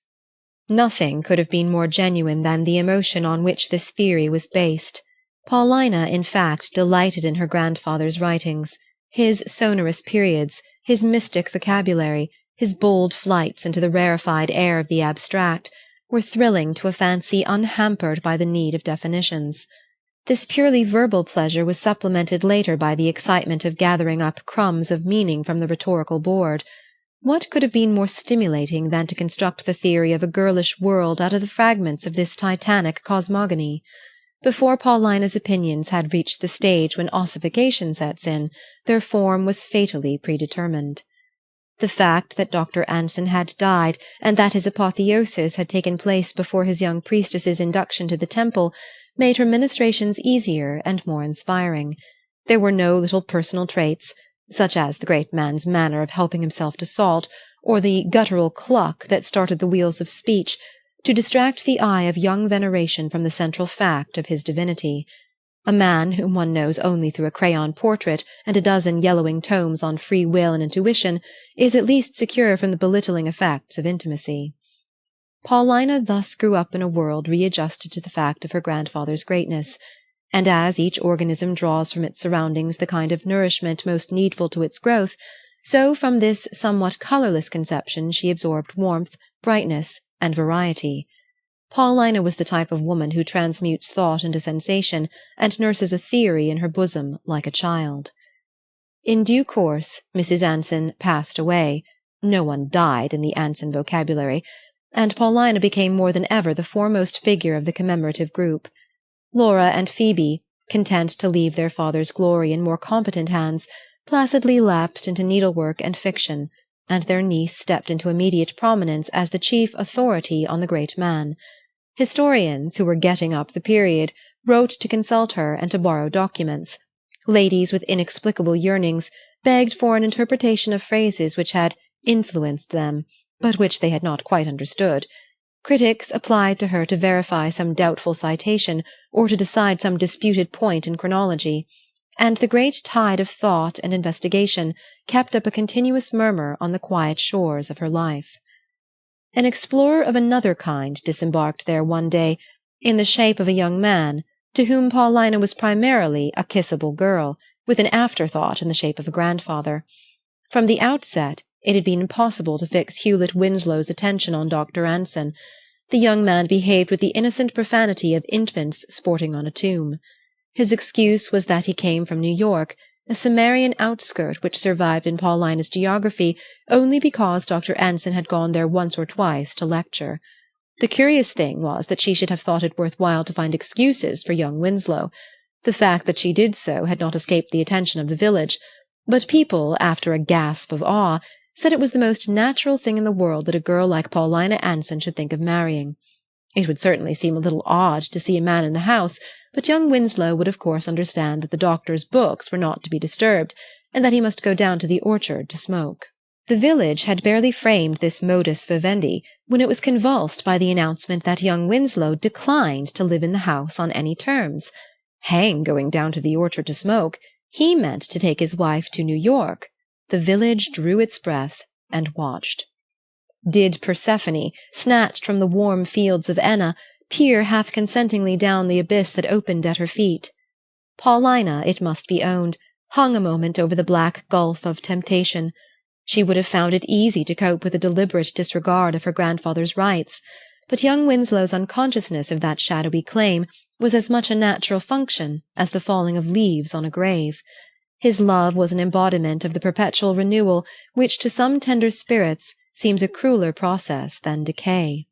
Nothing could have been more genuine than the emotion on which this theory was based. Paulina, in fact, delighted in her grandfather's writings. His sonorous periods, his mystic vocabulary, his bold flights into the rarefied air of the abstract, were thrilling to a fancy unhampered by the need of definitions. This purely verbal pleasure was supplemented later by the excitement of gathering up crumbs of meaning from the rhetorical board. What could have been more stimulating than to construct the theory of a girlish world out of the fragments of this titanic cosmogony? Before Paulina's opinions had reached the stage when ossification sets in, their form was fatally predetermined. The fact that Dr. Anson had died, and that his apotheosis had taken place before his young priestess's induction to the temple, made her ministrations easier and more inspiring. There were no little personal traits, such as the great man's manner of helping himself to salt, or the guttural cluck that started the wheels of speech, to distract the eye of young veneration from the central fact of his divinity. A man whom one knows only through a crayon portrait and a dozen yellowing tomes on free will and intuition is at least secure from the belittling effects of intimacy. Paulina thus grew up in a world readjusted to the fact of her grandfather's greatness, and as each organism draws from its surroundings the kind of nourishment most needful to its growth, so from this somewhat colourless conception she absorbed warmth, brightness, and variety. Paulina was the type of woman who transmutes thought into sensation and nurses a theory in her bosom like a child. In due course, Mrs. Anson passed away. No one died in the Anson vocabulary, and Paulina became more than ever the foremost figure of the commemorative group. Laura and Phoebe, content to leave their father's glory in more competent hands, placidly lapsed into needlework and fiction, and their niece stepped into immediate prominence as the chief authority on the great man. Historians who were getting up the period wrote to consult her and to borrow documents. Ladies with inexplicable yearnings begged for an interpretation of phrases which had influenced them, but which they had not quite understood. Critics applied to her to verify some doubtful citation or to decide some disputed point in chronology, and the great tide of thought and investigation kept up a continuous murmur on the quiet shores of her life. An explorer of another kind disembarked there one day, in the shape of a young man, to whom Paulina was primarily a kissable girl, with an afterthought in the shape of a grandfather. From the outset, it had been impossible to fix Hewlett Winslow's attention on Dr. Anson. The young man behaved with the innocent profanity of infants sporting on a tomb. His excuse was that he came from New York, a Cimmerian outskirt which survived in Paulina's geography only because Dr. Anson had gone there once or twice to lecture. The curious thing was that she should have thought it worth while to find excuses for young Winslow. The fact that she did so had not escaped the attention of the village, but people, after a gasp of awe, said it was the most natural thing in the world that a girl like Paulina Anson should think of marrying. It would certainly seem a little odd to see a man in the house, but young Winslow would of course understand that the doctor's books were not to be disturbed, and that he must go down to the orchard to smoke. The village had barely framed this modus vivendi when it was convulsed by the announcement that young Winslow declined to live in the house on any terms. Hang going down to the orchard to smoke. He meant to take his wife to New York. The village drew its breath and watched. Did Persephone, snatched from the warm fields of Enna, peer half-consentingly down the abyss that opened at her feet? Paulina, it must be owned, hung a moment over the black gulf of temptation. She would have found it easy to cope with a deliberate disregard of her grandfather's rights, but young Winslow's unconsciousness of that shadowy claim was as much a natural function as the falling of leaves on a grave. His love was an embodiment of the perpetual renewal which to some tender spirits seems a crueler process than decay.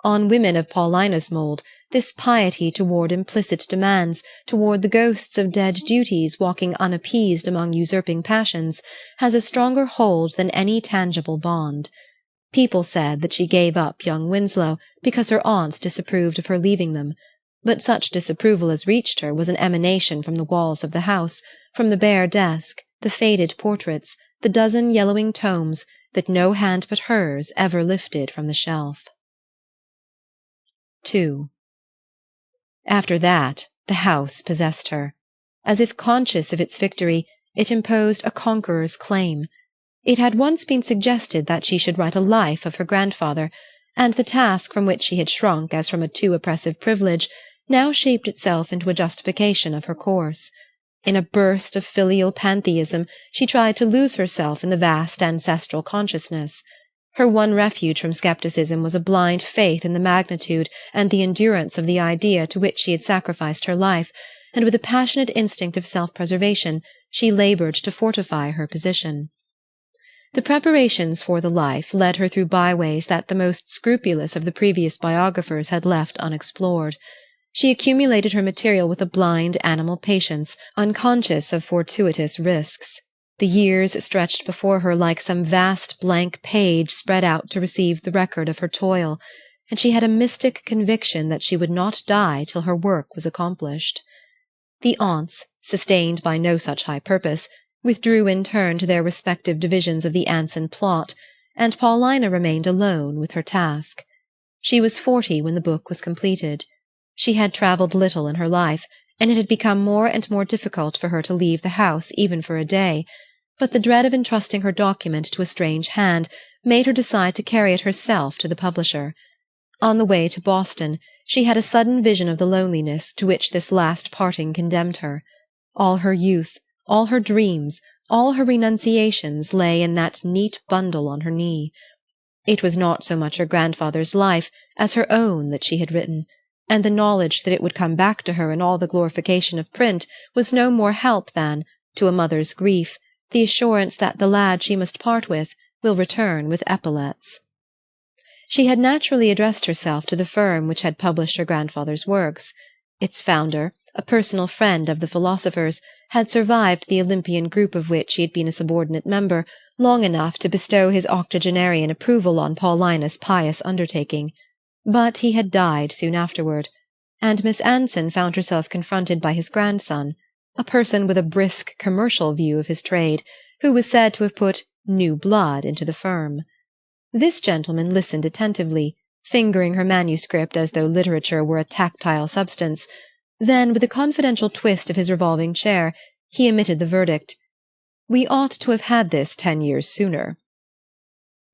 On women of Paulina's mould, this piety toward implicit demands, toward the ghosts of dead duties walking unappeased among usurping passions, has a stronger hold than any tangible bond. People said that she gave up young Winslow because her aunts disapproved of her leaving them, but such disapproval as reached her was an emanation from the walls of the house, from the bare desk, the faded portraits, the dozen yellowing tomes that no hand but hers ever lifted from the shelf. 2. After that, the house possessed her. As if conscious of its victory, it imposed a conqueror's claim. It had once been suggested that she should write a life of her grandfather, and the task from which she had shrunk as from a too oppressive privilege now shaped itself into a justification of her course. In a burst of filial pantheism, she tried to lose herself in the vast ancestral consciousness. Her one refuge from skepticism was a blind faith in the magnitude and the endurance of the idea to which she had sacrificed her life, and with a passionate instinct of self-preservation she labored to fortify her position. The preparations for the life led her through byways that the most scrupulous of the previous biographers had left unexplored. She accumulated her material with a blind animal patience, unconscious of fortuitous risks. The years stretched before her like some vast blank page spread out to receive the record of her toil, and she had a mystic conviction that she would not die till her work was accomplished. The aunts, sustained by no such high purpose, withdrew in turn to their respective divisions of the Anson plot, and Paulina remained alone with her task. She was 40 when the book was completed. She had travelled little in her life, and it had become more and more difficult for her to leave the house even for a day, but the dread of entrusting her document to a strange hand made her decide to carry it herself to the publisher. On the way to Boston, she had a sudden vision of the loneliness to which this last parting condemned her. All her youth, all her dreams, all her renunciations lay in that neat bundle on her knee. It was not so much her grandfather's life as her own that she had written, and the knowledge that it would come back to her in all the glorification of print was no more help than, to a mother's grief, the assurance that the lad she must part with will return with epaulets. She had naturally addressed herself to the firm which had published her grandfather's works. Its founder, a personal friend of the philosopher's, had survived the Olympian group of which she had been a subordinate member long enough to bestow his octogenarian approval on Paulina's pious undertaking. But he had died soon afterward, and Miss Anson found herself confronted by his grandson, a person with a brisk commercial view of his trade, who was said to have put new blood into the firm. This gentleman listened attentively, fingering her manuscript as though literature were a tactile substance. Then, with a confidential twist of his revolving chair, he emitted the verdict: "We ought to have had this 10 years sooner."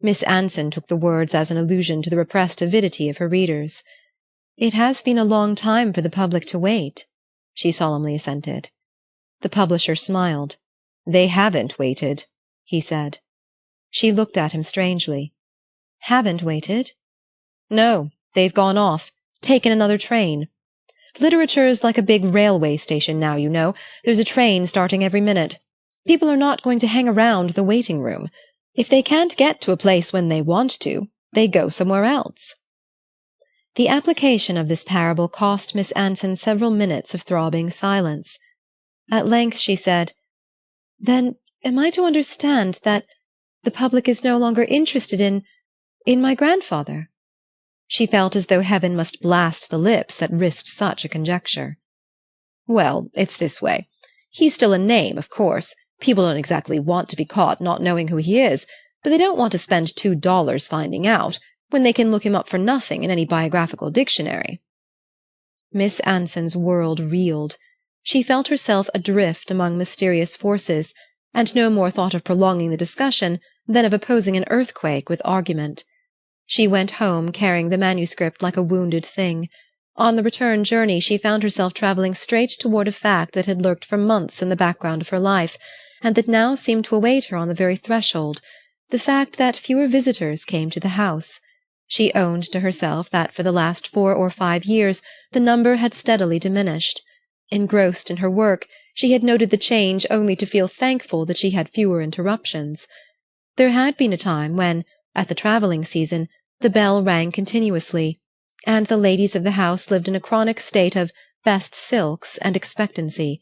Miss Anson took the words as an allusion to the repressed avidity of her readers. "It has been a long time for the public to wait," she solemnly assented. The publisher smiled. "They haven't waited," he said. She looked at him strangely. "Haven't waited?" "No, they've gone off, taken another train. Literature's like a big railway station now, you know. There's a train starting every minute. People are not going to hang around the waiting room. If they can't get to a place when they want to, they go somewhere else." The application of this parable cost Miss Anson several minutes of throbbing silence. At length she said, "Then am I to understand that the public is no longer interested in my grandfather?" She felt as though heaven must blast the lips that risked such a conjecture. "Well, it's this way. He's still a name, of course. People don't exactly want to be caught not knowing who he is, but they don't want to spend $2 finding out, when they can look him up for nothing in any biographical dictionary." Miss Anson's world reeled. She felt herself adrift among mysterious forces, and no more thought of prolonging the discussion than of opposing an earthquake with argument. She went home carrying the manuscript like a wounded thing. On the return journey she found herself travelling straight toward a fact that had lurked for months in the background of her life, and that now seemed to await her on the very threshold, the fact that fewer visitors came to the house. She owned to herself that for the last 4 or 5 years the number had steadily diminished. Engrossed in her work, she had noted the change only to feel thankful that she had fewer interruptions. There had been a time when, at the travelling season, the bell rang continuously, and the ladies of the house lived in a chronic state of best silks and expectancy.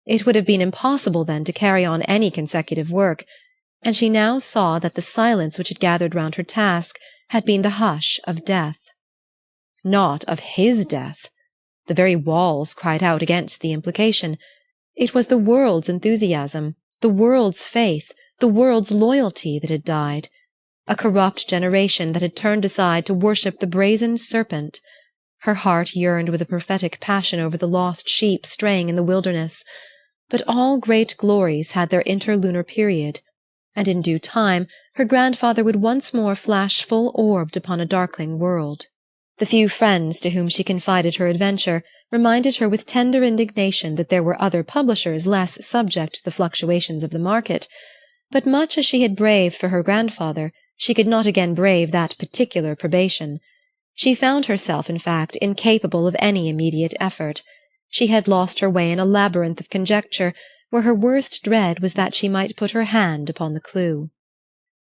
It would have been impossible then to carry on any consecutive work, and she now saw that the silence which had gathered round her task had been the hush of death. Not of his death. The very walls cried out against the implication. It was the world's enthusiasm, the world's faith, the world's loyalty that had died. A corrupt generation that had turned aside to worship the brazen serpent. Her heart yearned with a prophetic passion over the lost sheep straying in the wilderness. But all great glories had their interlunar period, and in due time her grandfather would once more flash full-orbed upon a darkling world. The few friends to whom she confided her adventure reminded her with tender indignation that there were other publishers less subject to the fluctuations of the market, but much as she had braved for her grandfather, she could not again brave that particular probation. She found herself, in fact, incapable of any immediate effort. She had lost her way in a labyrinth of conjecture, where her worst dread was that she might put her hand upon the clue.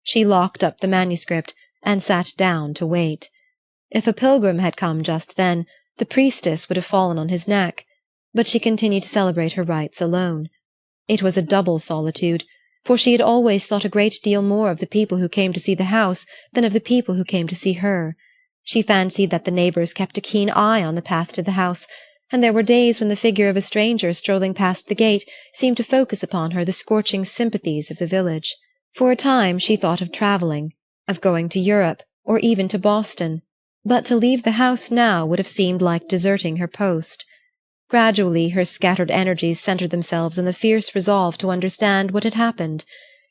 She locked up the manuscript and sat down to wait. If a pilgrim had come just then, the priestess would have fallen on his neck, but she continued to celebrate her rites alone. It was a double solitude, for she had always thought a great deal more of the people who came to see the house than of the people who came to see her. She fancied that the neighbours kept a keen eye on the path to the house, and there were days when the figure of a stranger strolling past the gate seemed to focus upon her the scorching sympathies of the village. For a time she thought of travelling, of going to Europe, or even to Boston, but to leave the house now would have seemed like deserting her post. Gradually her scattered energies centred themselves in the fierce resolve to understand what had happened.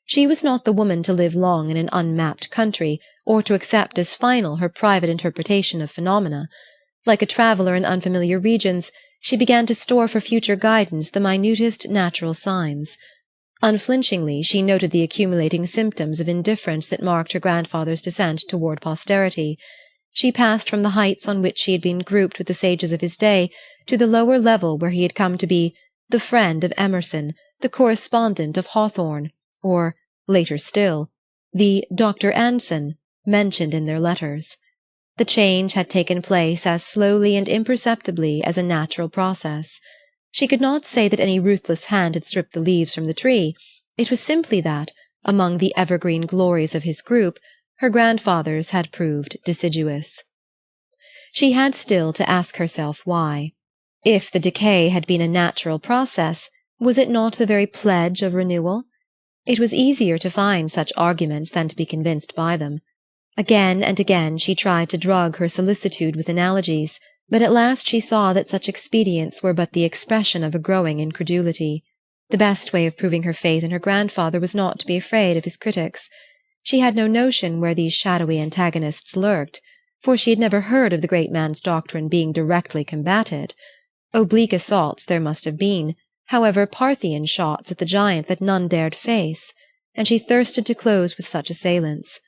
She was not the woman to live long in an unmapped country, or to accept as final her private interpretation of phenomena. Like a traveller in unfamiliar regions, she began to store for future guidance the minutest natural signs. Unflinchingly she noted the accumulating symptoms of indifference that marked her grandfather's descent toward posterity. She passed from the heights on which she had been grouped with the sages of his day to the lower level where he had come to be the friend of Emerson, the correspondent of Hawthorne, or, later still, the Dr. Anson mentioned in their letters. The change had taken place as slowly and imperceptibly as a natural process. She could not say that any ruthless hand had stripped the leaves from the tree. It was simply that, among the evergreen glories of his group, her grandfather's had proved deciduous. She had still to ask herself why. If the decay had been a natural process, was it not the very pledge of renewal? It was easier to find such arguments than to be convinced by them. Again and again she tried to drug her solicitude with analogies, but at last she saw that such expedients were but the expression of a growing incredulity. The best way of proving her faith in her grandfather was not to be afraid of his critics. She had no notion where these shadowy antagonists lurked, for she had never heard of the great man's doctrine being directly combated. Oblique assaults there must have been, however Parthian shots at the giant that none dared face, and she thirsted to close with such assailants.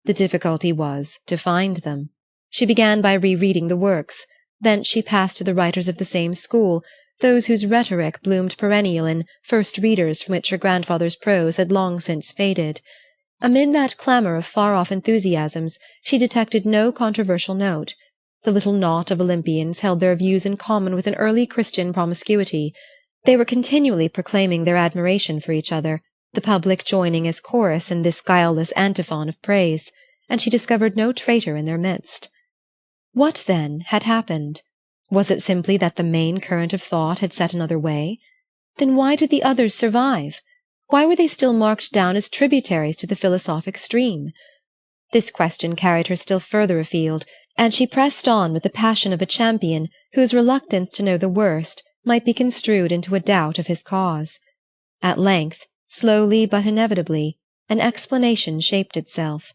The difficulty was to find them. She began by rereading the works, thence she passed to the writers of the same school, those whose rhetoric bloomed perennial in first readers from which her grandfather's prose had long since faded. Amid that clamour of far-off enthusiasms she detected no controversial note. The little knot of Olympians held their views in common with an early Christian promiscuity. They were continually proclaiming their admiration for each other, the public joining as chorus in this guileless antiphon of praise, and she discovered no traitor in their midst. What, then, had happened? Was it simply that the main current of thought had set another way? Then why did the others survive? Why were they still marked down as tributaries to the philosophic stream? This question carried her still further afield, and she pressed on with the passion of a champion whose reluctance to know the worst might be construed into a doubt of his cause. At length, slowly but inevitably, an explanation shaped itself.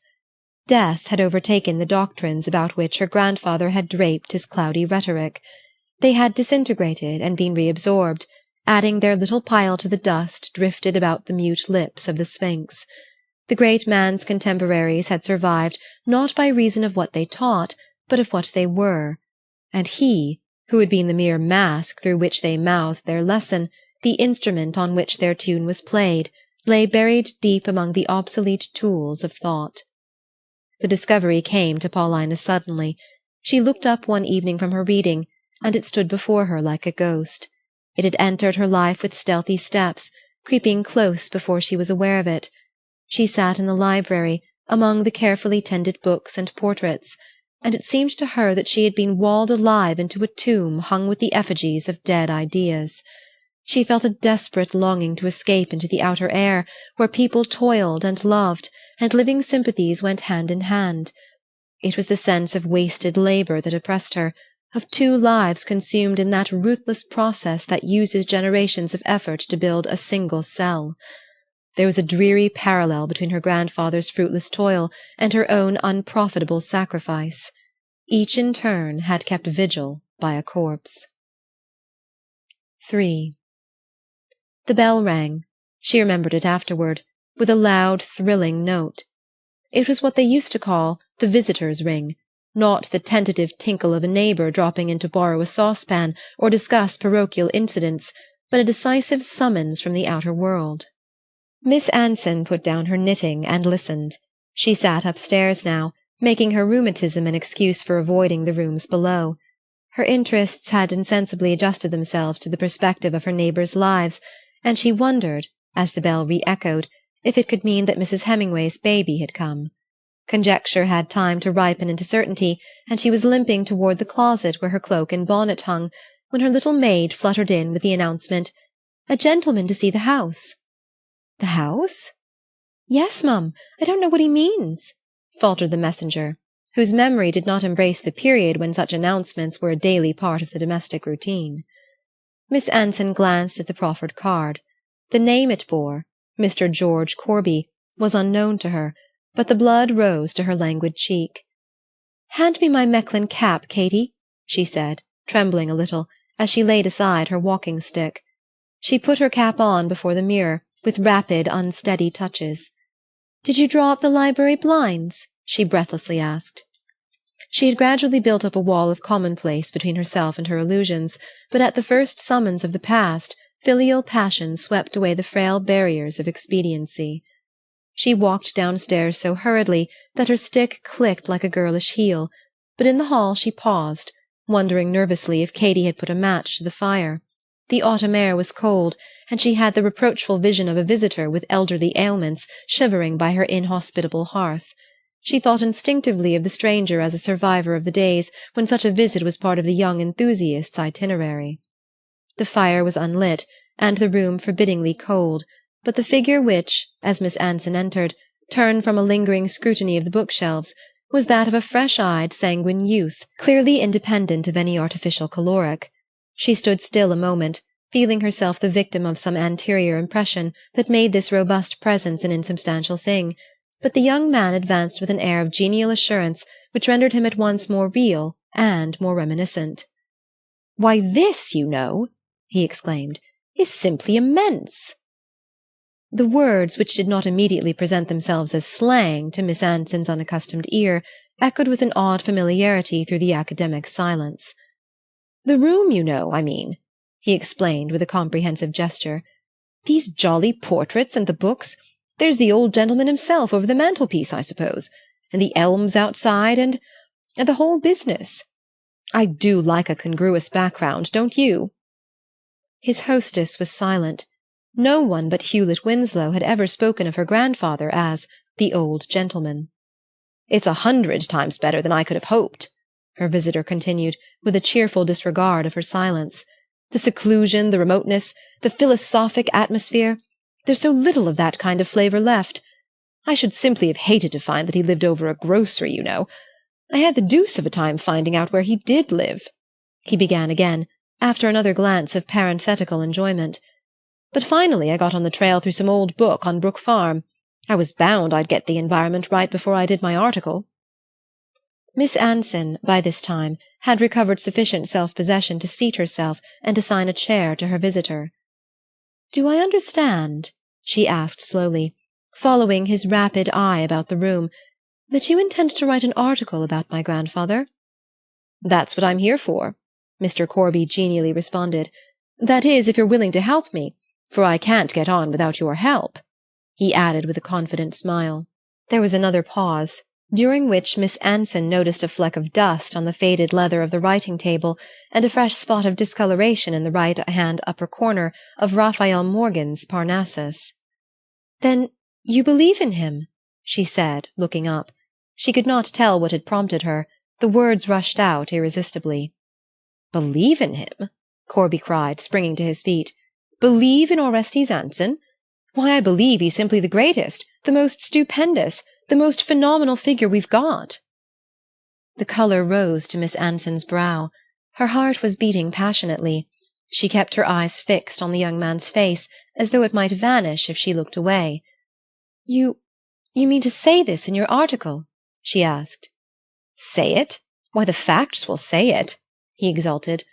Death had overtaken the doctrines about which her grandfather had draped his cloudy rhetoric. They had disintegrated and been reabsorbed, adding their little pile to the dust drifted about the mute lips of the Sphinx. The great man's contemporaries had survived not by reason of what they taught, but of what they were, and he, who had been the mere mask through which they mouthed their lesson, the instrument on which their tune was played, lay buried deep among the obsolete tools of thought. The discovery came to Paulina suddenly. She looked up one evening from her reading, and it stood before her like a ghost. It had entered her life with stealthy steps, creeping close before she was aware of it. She sat in the library, among the carefully tended books and portraits, and it seemed to her that she had been walled alive into a tomb hung with the effigies of dead ideas. She felt a desperate longing to escape into the outer air, where people toiled and loved, and living sympathies went hand in hand. It was the sense of wasted labor that oppressed her, of two lives consumed in that ruthless process that uses generations of effort to build a single cell. There was a dreary parallel between her grandfather's fruitless toil and her own unprofitable sacrifice. Each in turn had kept vigil by a corpse. 3. The bell rang. She remembered it afterward, with a loud, thrilling note. It was what they used to call the visitor's ring, not the tentative tinkle of a neighbor dropping in to borrow a saucepan or discuss parochial incidents, but a decisive summons from the outer world. Miss Anson put down her knitting and listened. She sat upstairs now, making her rheumatism an excuse for avoiding the rooms below. Her interests had insensibly adjusted themselves to the perspective of her neighbors' lives, and she wondered, as the bell re-echoed, if it could mean that Mrs. Hemingway's baby had come. Conjecture had time to ripen into certainty, and she was limping toward the closet where her cloak and bonnet hung, when her little maid fluttered in with the announcement, "A gentleman to see the house." "The house?" "Yes, mum. I don't know what he means," faltered the messenger, whose memory did not embrace the period when such announcements were a daily part of the domestic routine. Miss Anson glanced at the proffered card. The name it bore, Mr. George Corby, was unknown to her, but the blood rose to her languid cheek. "Hand me my Mechlin cap, Katy," she said, trembling a little, as she laid aside her walking-stick. She put her cap on before the mirror, with rapid, unsteady touches. "Did you draw up the library blinds?" she breathlessly asked. She had gradually built up a wall of commonplace between herself and her illusions, but at the first summons of the past, filial passion swept away the frail barriers of expediency. She walked downstairs so hurriedly that her stick clicked like a girlish heel, but in the hall she paused, wondering nervously if Katy had put a match to the fire. The autumn air was cold, and she had the reproachful vision of a visitor with elderly ailments shivering by her inhospitable hearth. She thought instinctively of the stranger as a survivor of the days when such a visit was part of the young enthusiast's itinerary. The fire was unlit, and the room forbiddingly cold, but the figure which, as Miss Anson entered, turned from a lingering scrutiny of the bookshelves, was that of a fresh-eyed, sanguine youth, clearly independent of any artificial caloric. She stood still a moment, feeling herself the victim of some anterior impression that made this robust presence an insubstantial thing, but the young man advanced with an air of genial assurance which rendered him at once more real and more reminiscent. "Why, this, you know," he exclaimed, "is simply immense." The words, which did not immediately present themselves as slang to Miss Anson's unaccustomed ear, echoed with an odd familiarity through the academic silence. "The room, you know, I mean," he explained with a comprehensive gesture. "These jolly portraits and the books. There's the old gentleman himself over the mantelpiece, I suppose, and the elms outside, and the whole business. I do like a congruous background, don't you?" His hostess was silent. No one but Hewlett Winslow had ever spoken of her grandfather as the old gentleman. "It's 100 times better than I could have hoped," her visitor continued, with a cheerful disregard of her silence. "The seclusion, the remoteness, the philosophic atmosphere, there's so little of that kind of flavor left. I should simply have hated to find that he lived over a grocery, you know. I had the deuce of a time finding out where he did live," he began again, after another glance of parenthetical enjoyment. But finally I got on the trail through some old book on Brook Farm. I was bound I'd get the environment right before I did my article." Miss Anson, by this time, had recovered sufficient self-possession to seat herself and assign a chair to her visitor. "Do I understand," she asked slowly, following his rapid eye about the room, "that you intend to write an article about my grandfather?" "That's what I'm here for," Mr. Corby genially responded. "That is, if you're willing to help me, for I can't get on without your help," he added with a confident smile. There was another pause, during which Miss Anson noticed a fleck of dust on the faded leather of the writing-table and a fresh spot of discoloration in the right-hand upper corner of Raphael Morgan's Parnassus. "Then you believe in him?" she said, looking up. She could not tell what had prompted her. The words rushed out irresistibly. "Believe in him?" Corby cried, springing to his feet. "Believe in Orestes Anson? Why, I believe he's simply the greatest, the most stupendous, the most phenomenal figure we've got." The colour rose to Miss Anson's brow. Her heart was beating passionately. She kept her eyes fixed on the young man's face, as though it might vanish if she looked away. You mean to say this in your article?" she asked. "Say it? Why, the facts will say it," he exulted.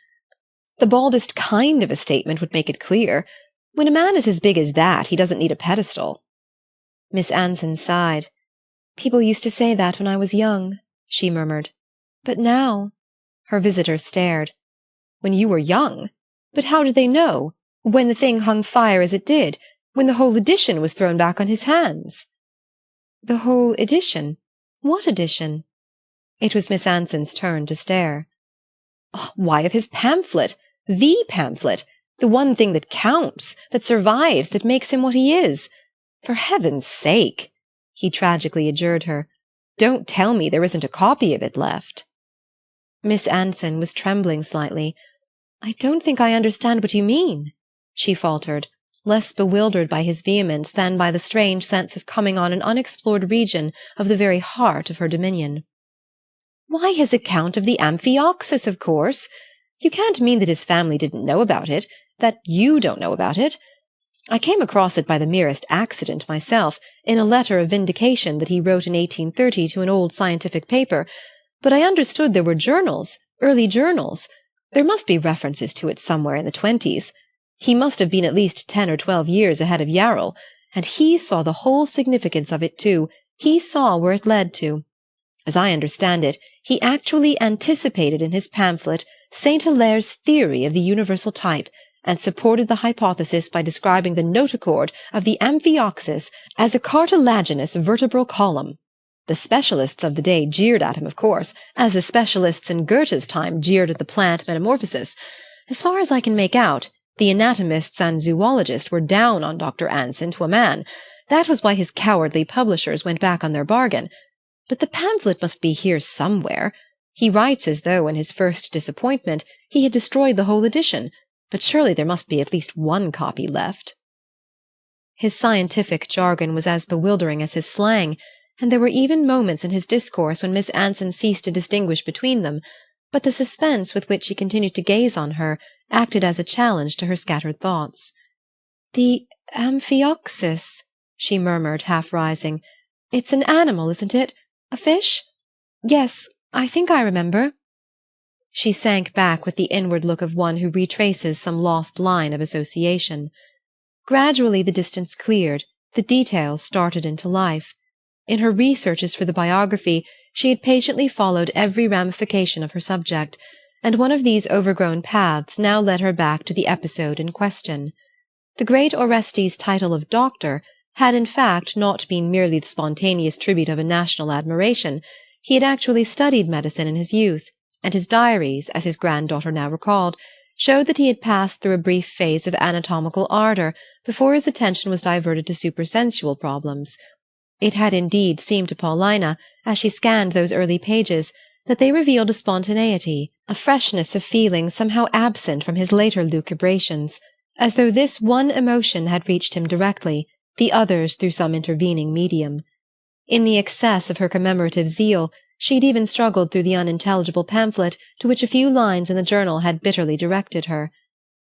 "The baldest kind of a statement would make it clear. When a man is as big as that, he doesn't need a pedestal." Miss Anson sighed. "People used to say that when I was young," she murmured. "But now—" Her visitor stared. "When you were young? But how did they know? When the thing hung fire as it did? When the whole edition was thrown back on his hands?" "The whole edition? What edition?" It was Miss Anson's turn to stare. "Why, of his pamphlet. The pamphlet. The one thing that counts, that survives, that makes him what he is. For heaven's sake," he tragically adjured her, "don't tell me there isn't a copy of it left." Miss Anson was trembling slightly. "I don't think I understand what you mean," she faltered, less bewildered by his vehemence than by the strange sense of coming on an unexplored region of the very heart of her dominion. "Why, his account of the Amphioxus, of course. You can't mean that his family didn't know about it, that you don't know about it. I came across it by the merest accident myself, in a letter of vindication that he wrote in 1830 to an old scientific paper, but I understood there were journals, early journals. There must be references to it somewhere in the 20s. He must have been at least 10 or 12 years ahead of Yarrell, and he saw the whole significance of it too. He saw where it led to. As I understand it, he actually anticipated in his pamphlet Saint Hilaire's theory of the universal type, and supported the hypothesis by describing the notochord of the Amphioxus as a cartilaginous vertebral column. The specialists of the day jeered at him, of course, as the specialists in Goethe's time jeered at the plant metamorphosis. As far as I can make out, the anatomists and zoologists were down on Dr. Anson to a man. That was why his cowardly publishers went back on their bargain. But the pamphlet must be here somewhere. He writes as though, in his first disappointment, he had destroyed the whole edition, but surely there must be at least one copy left. His scientific jargon was as bewildering as his slang, and there were even moments in his discourse when Miss Anson ceased to distinguish between them, but the suspense with which he continued to gaze on her acted as a challenge to her scattered thoughts. "The Amphioxus," she murmured, half rising. "It's an animal, isn't it? A fish? Yes, I think I remember." She sank back with the inward look of one who retraces some lost line of association. Gradually the distance cleared, the details started into life. In her researches for the biography, she had patiently followed every ramification of her subject, and one of these overgrown paths now led her back to the episode in question. The great Orestes' title of doctor had in fact not been merely the spontaneous tribute of a national admiration. He had actually studied medicine in his youth, and his diaries, as his granddaughter now recalled, showed that he had passed through a brief phase of anatomical ardour before his attention was diverted to supersensual problems. It had indeed seemed to Paulina, as she scanned those early pages, that they revealed a spontaneity, a freshness of feeling somehow absent from his later lucubrations, as though this one emotion had reached him directly, the others through some intervening medium. In the excess of her commemorative zeal, She had even struggled through the unintelligible pamphlet to which a few lines in the journal had bitterly directed her.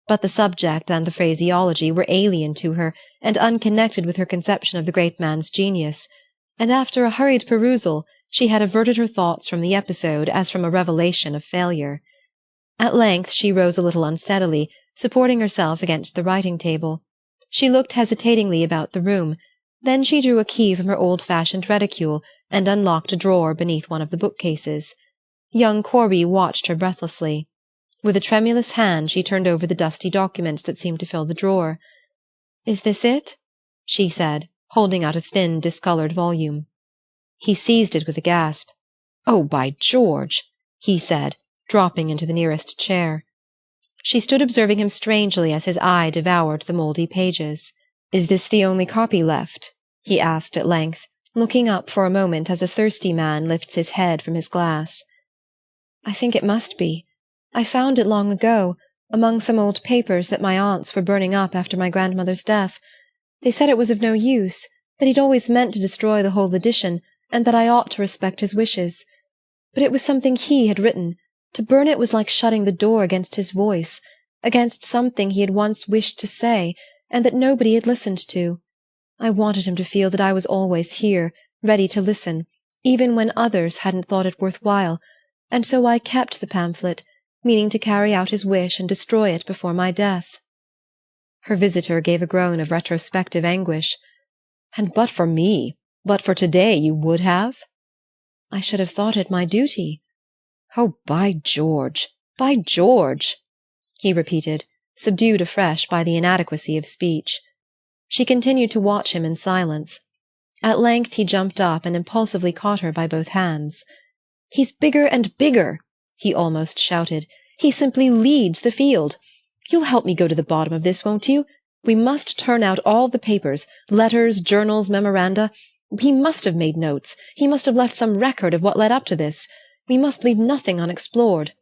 But the subject and the phraseology were alien to her and unconnected with her conception of the great man's genius, and after a hurried perusal she had averted her thoughts from the episode as from a revelation of failure. At length she rose a little unsteadily, supporting herself against the writing-table. She looked hesitatingly about the room. Then she drew a key from her old-fashioned reticule and unlocked a drawer beneath one of the bookcases. Young Corby watched her breathlessly. With a tremulous hand she turned over the dusty documents that seemed to fill the drawer. "Is this it?" she said, holding out a thin, discolored volume. He seized it with a gasp. "Oh, by George!" he said, dropping into the nearest chair. She stood observing him strangely as his eye devoured the mouldy pages. "Is this the only copy left?" he asked at length, looking up for a moment as a thirsty man lifts his head from his glass. "I think it must be. I found it long ago, among some old papers that my aunts were burning up after my grandmother's death. They said it was of no use, that he'd always meant to destroy the whole edition, and that I ought to respect his wishes. But it was something he had written. To burn it was like shutting the door against his voice, against something he had once wished to say, and that nobody had listened to. I wanted him to feel that I was always here, ready to listen, even when others hadn't thought it worth while, and so I kept the pamphlet, meaning to carry out his wish and destroy it before my death." Her visitor gave a groan of retrospective anguish. "And but for me, but for today, you would have?" "I should have thought it my duty." "Oh, by George, by George!" he repeated, subdued afresh by the inadequacy of speech. She continued to watch him in silence. At length he jumped up and impulsively caught her by both hands. "He's bigger and bigger!" he almost shouted. "He simply leads the field. You'll help me go to the bottom of this, won't you? We must turn out all the papers, letters, journals, memoranda. He must have made notes. He must have left some record of what led up to this. We must leave nothing unexplored.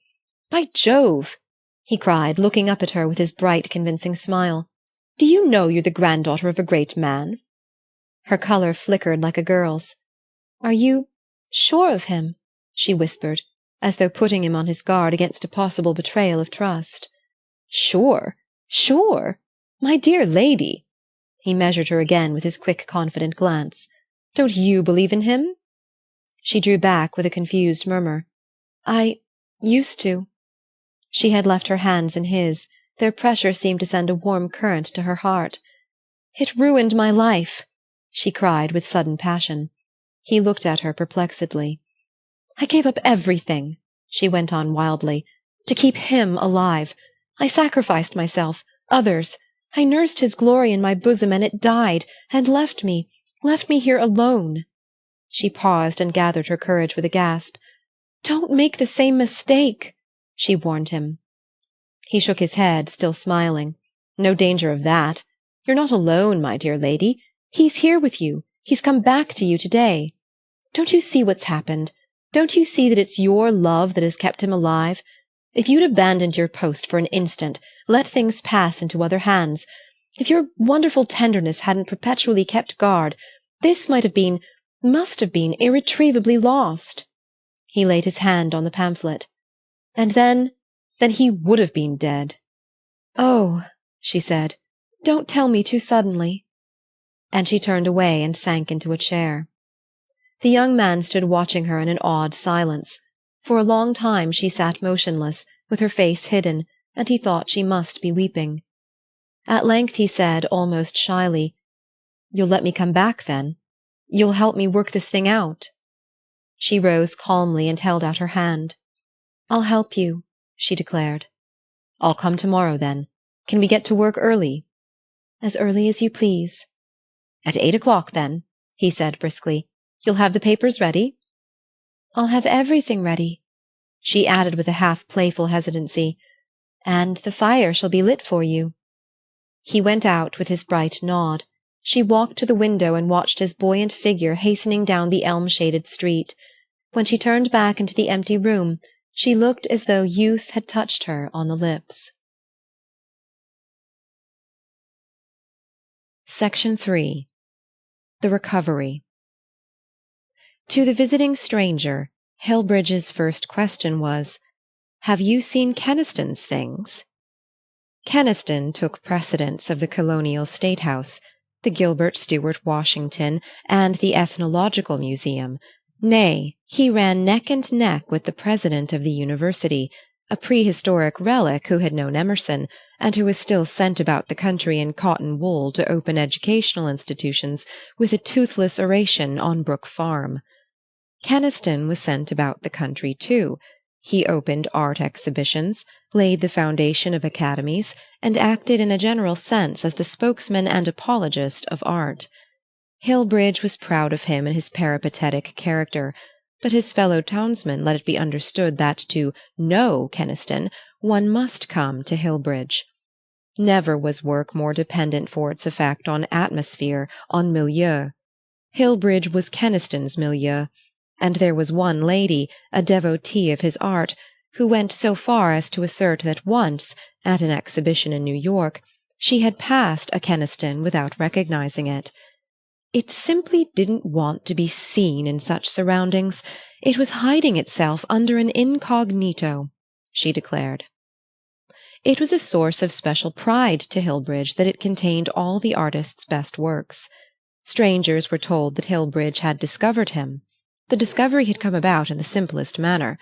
By Jove!" he cried, looking up at her with his bright, convincing smile. "Do you know you're the granddaughter of a great man?" Her color flickered like a girl's. "Are you sure of him?" she whispered, as though putting him on his guard against a possible betrayal of trust. "Sure? Sure? My dear lady!" He measured her again with his quick, confident glance. "Don't you believe in him?" She drew back with a confused murmur. "I used to." She had left her hands in his. Their pressure seemed to send a warm current to her heart. "It ruined my life!" she cried with sudden passion. He looked at her perplexedly. "I gave up everything," she went on wildly, "to keep him alive. I sacrificed myself, others. I nursed his glory in my bosom, and it died, and left me here alone." She paused and gathered her courage with a gasp. "Don't make the same mistake," she warned him. He shook his head, still smiling. "No danger of that. You're not alone, my dear lady. He's here with you. He's come back to you today. Don't you see what's happened? Don't you see that it's your love that has kept him alive? If you'd abandoned your post for an instant, let things pass into other hands, if your wonderful tenderness hadn't perpetually kept guard, this must have been irretrievably lost." He laid his hand on the pamphlet. "And then he would have been dead." "Oh," she said, "don't tell me too suddenly." And she turned away and sank into a chair. The young man stood watching her in an awed silence. For a long time she sat motionless, with her face hidden, and he thought she must be weeping. At length he said, almost shyly, "You'll let me come back, then? You'll help me work this thing out?" She rose calmly and held out her hand. "I'll help you," she declared. "I'll come tomorrow, then. Can we get to work early?" "As early as you please." "At 8 o'clock, then," he said briskly. "You'll have the papers ready?" "I'll have everything ready," she added with a half-playful hesitancy. "And the fire shall be lit for you." He went out with his bright nod. She walked to the window and watched his buoyant figure hastening down the elm-shaded street. When she turned back into the empty room, she looked as though youth had touched her on the lips. Section 3. The Recovery. To the visiting stranger, Hillbridge's first question was, "Have you seen Keniston's things?" Keniston took precedence of the Colonial State House, the Gilbert Stuart Washington, and the Ethnological Museum. Nay, he ran neck and neck with the president of the university, a prehistoric relic who had known Emerson, and who was still sent about the country in cotton wool to open educational institutions with a toothless oration on Brook Farm. Keniston was sent about the country too. He opened art exhibitions, laid the foundation of academies, and acted in a general sense as the spokesman and apologist of art. Hillbridge was proud of him in his peripatetic character, but his fellow townsmen let it be understood that to know Keniston one must come to Hillbridge. Never was work more dependent for its effect on atmosphere, on milieu. Hillbridge was Keniston's milieu, and there was one lady, a devotee of his art, who went so far as to assert that once, at an exhibition in New York, she had passed a Keniston without recognizing it. It simply didn't want to be seen in such surroundings. It was hiding itself under an incognito, she declared. It was a source of special pride to Hillbridge that it contained all the artist's best works. Strangers were told that Hillbridge had discovered him. The discovery had come about in the simplest manner.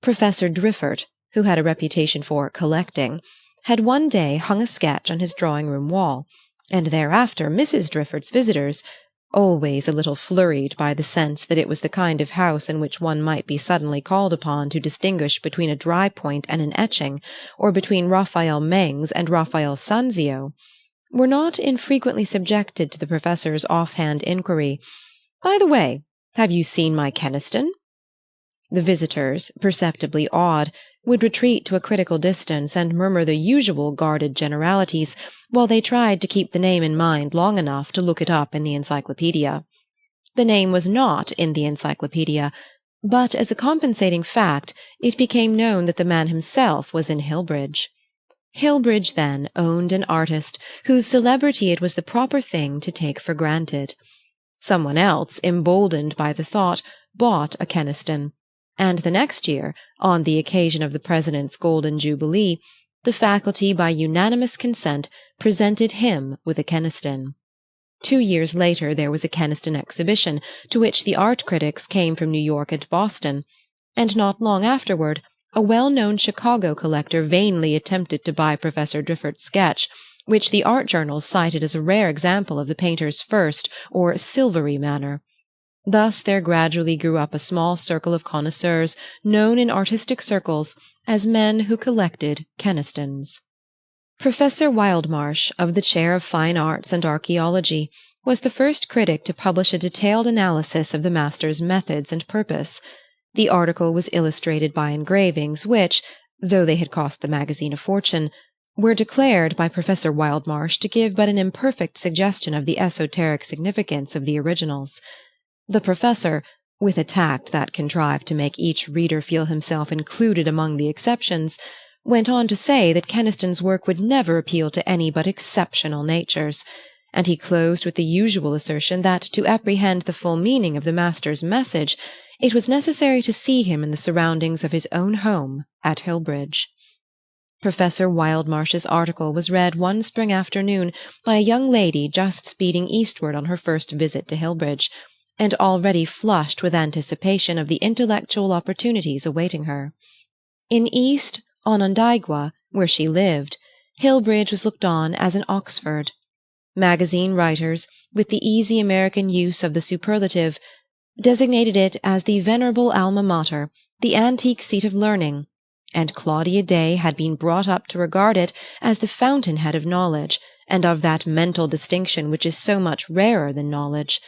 Professor Driffert, who had a reputation for collecting, had one day hung a sketch on his drawing-room wall, and thereafter Mrs. Driffert's visitors, always a little flurried by the sense that it was the kind of house in which one might be suddenly called upon to distinguish between a dry point and an etching, or between Raphael Mengs and Raphael Sanzio, were not infrequently subjected to the professor's off-hand inquiry, "By the way, have you seen my Keniston?" The visitors, perceptibly awed, would retreat to a critical distance and murmur the usual guarded generalities while they tried to keep the name in mind long enough to look it up in the encyclopedia. The name was not in the encyclopedia, but as a compensating fact it became known that the man himself was in Hillbridge. Hillbridge, then, owned an artist whose celebrity it was the proper thing to take for granted. Someone else, emboldened by the thought, bought a Keniston, and the next year, on the occasion of the President's Golden Jubilee, the faculty by unanimous consent presented him with a Keniston. 2 years later there was a Keniston exhibition, to which the art critics came from New York and Boston, and not long afterward a well-known Chicago collector vainly attempted to buy Professor Driffert's sketch, which the art journals cited as a rare example of the painter's first or silvery manner. Thus there gradually grew up a small circle of connoisseurs known in artistic circles as men who collected Kenistons. Professor Wildmarsh, of the chair of Fine Arts and Archaeology, was the first critic to publish a detailed analysis of the master's methods and purpose. The article was illustrated by engravings which, though they had cost the magazine a fortune, were declared by Professor Wildmarsh to give but an imperfect suggestion of the esoteric significance of the originals. The professor, with a tact that contrived to make each reader feel himself included among the exceptions, went on to say that Keniston's work would never appeal to any but exceptional natures, and he closed with the usual assertion that to apprehend the full meaning of the master's message it was necessary to see him in the surroundings of his own home at Hillbridge. Professor Wildmarsh's article was read one spring afternoon by a young lady just speeding eastward on her first visit to Hillbridge, and already flushed with anticipation of the intellectual opportunities awaiting her. In East Onondaigua, where she lived, Hillbridge was looked on as an Oxford. Magazine writers, with the easy American use of the superlative, designated it as the venerable alma mater, the antique seat of learning, and Claudia Day had been brought up to regard it as the fountainhead of knowledge, and of that mental distinction which is so much rarer than knowledge.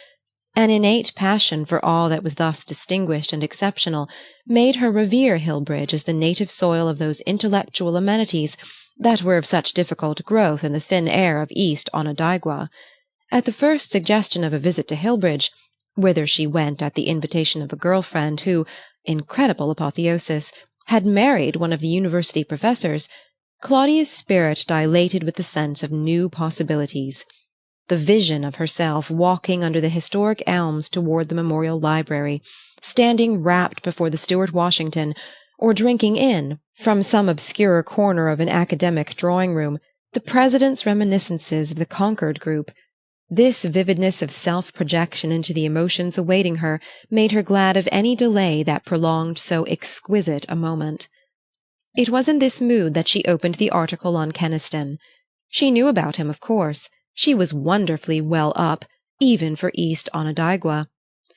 An innate passion for all that was thus distinguished and exceptional made her revere Hillbridge as the native soil of those intellectual amenities that were of such difficult growth in the thin air of East Onondaigua. At the first suggestion of a visit to Hillbridge, whither she went at the invitation of a girl-friend who, incredible apotheosis, had married one of the university professors, Claudia's spirit dilated with the sense of new possibilities. The vision of herself walking under the historic elms toward the Memorial Library, standing rapt before the Stuart Washington, or drinking in, from some obscure corner of an academic drawing-room, the President's reminiscences of the Concord group. This vividness of self-projection into the emotions awaiting her made her glad of any delay that prolonged so exquisite a moment. It was in this mood that she opened the article on Keniston. She knew about him, of course. She was wonderfully well up, even for East Onondaigua.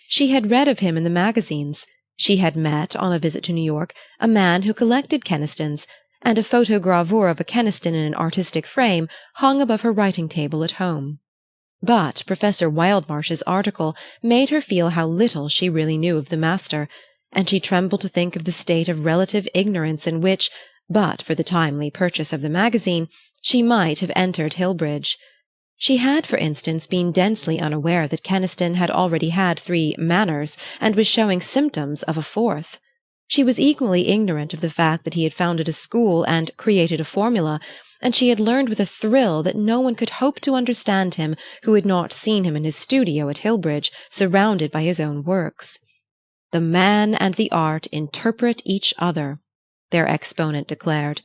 She had read of him in the magazines. She had met, on a visit to New York, a man who collected Kenistons, and a photogravure of a Keniston in an artistic frame hung above her writing-table at home. But Professor Wildmarsh's article made her feel how little she really knew of the master, and she trembled to think of the state of relative ignorance in which, but for the timely purchase of the magazine, she might have entered Hillbridge. She had, for instance, been densely unaware that Keniston had already had 3 manners and was showing symptoms of a 4th. She was equally ignorant of the fact that he had founded a school and created a formula, and she had learned with a thrill that no one could hope to understand him who had not seen him in his studio at Hillbridge, surrounded by his own works. The man and the art interpret each other, their exponent declared,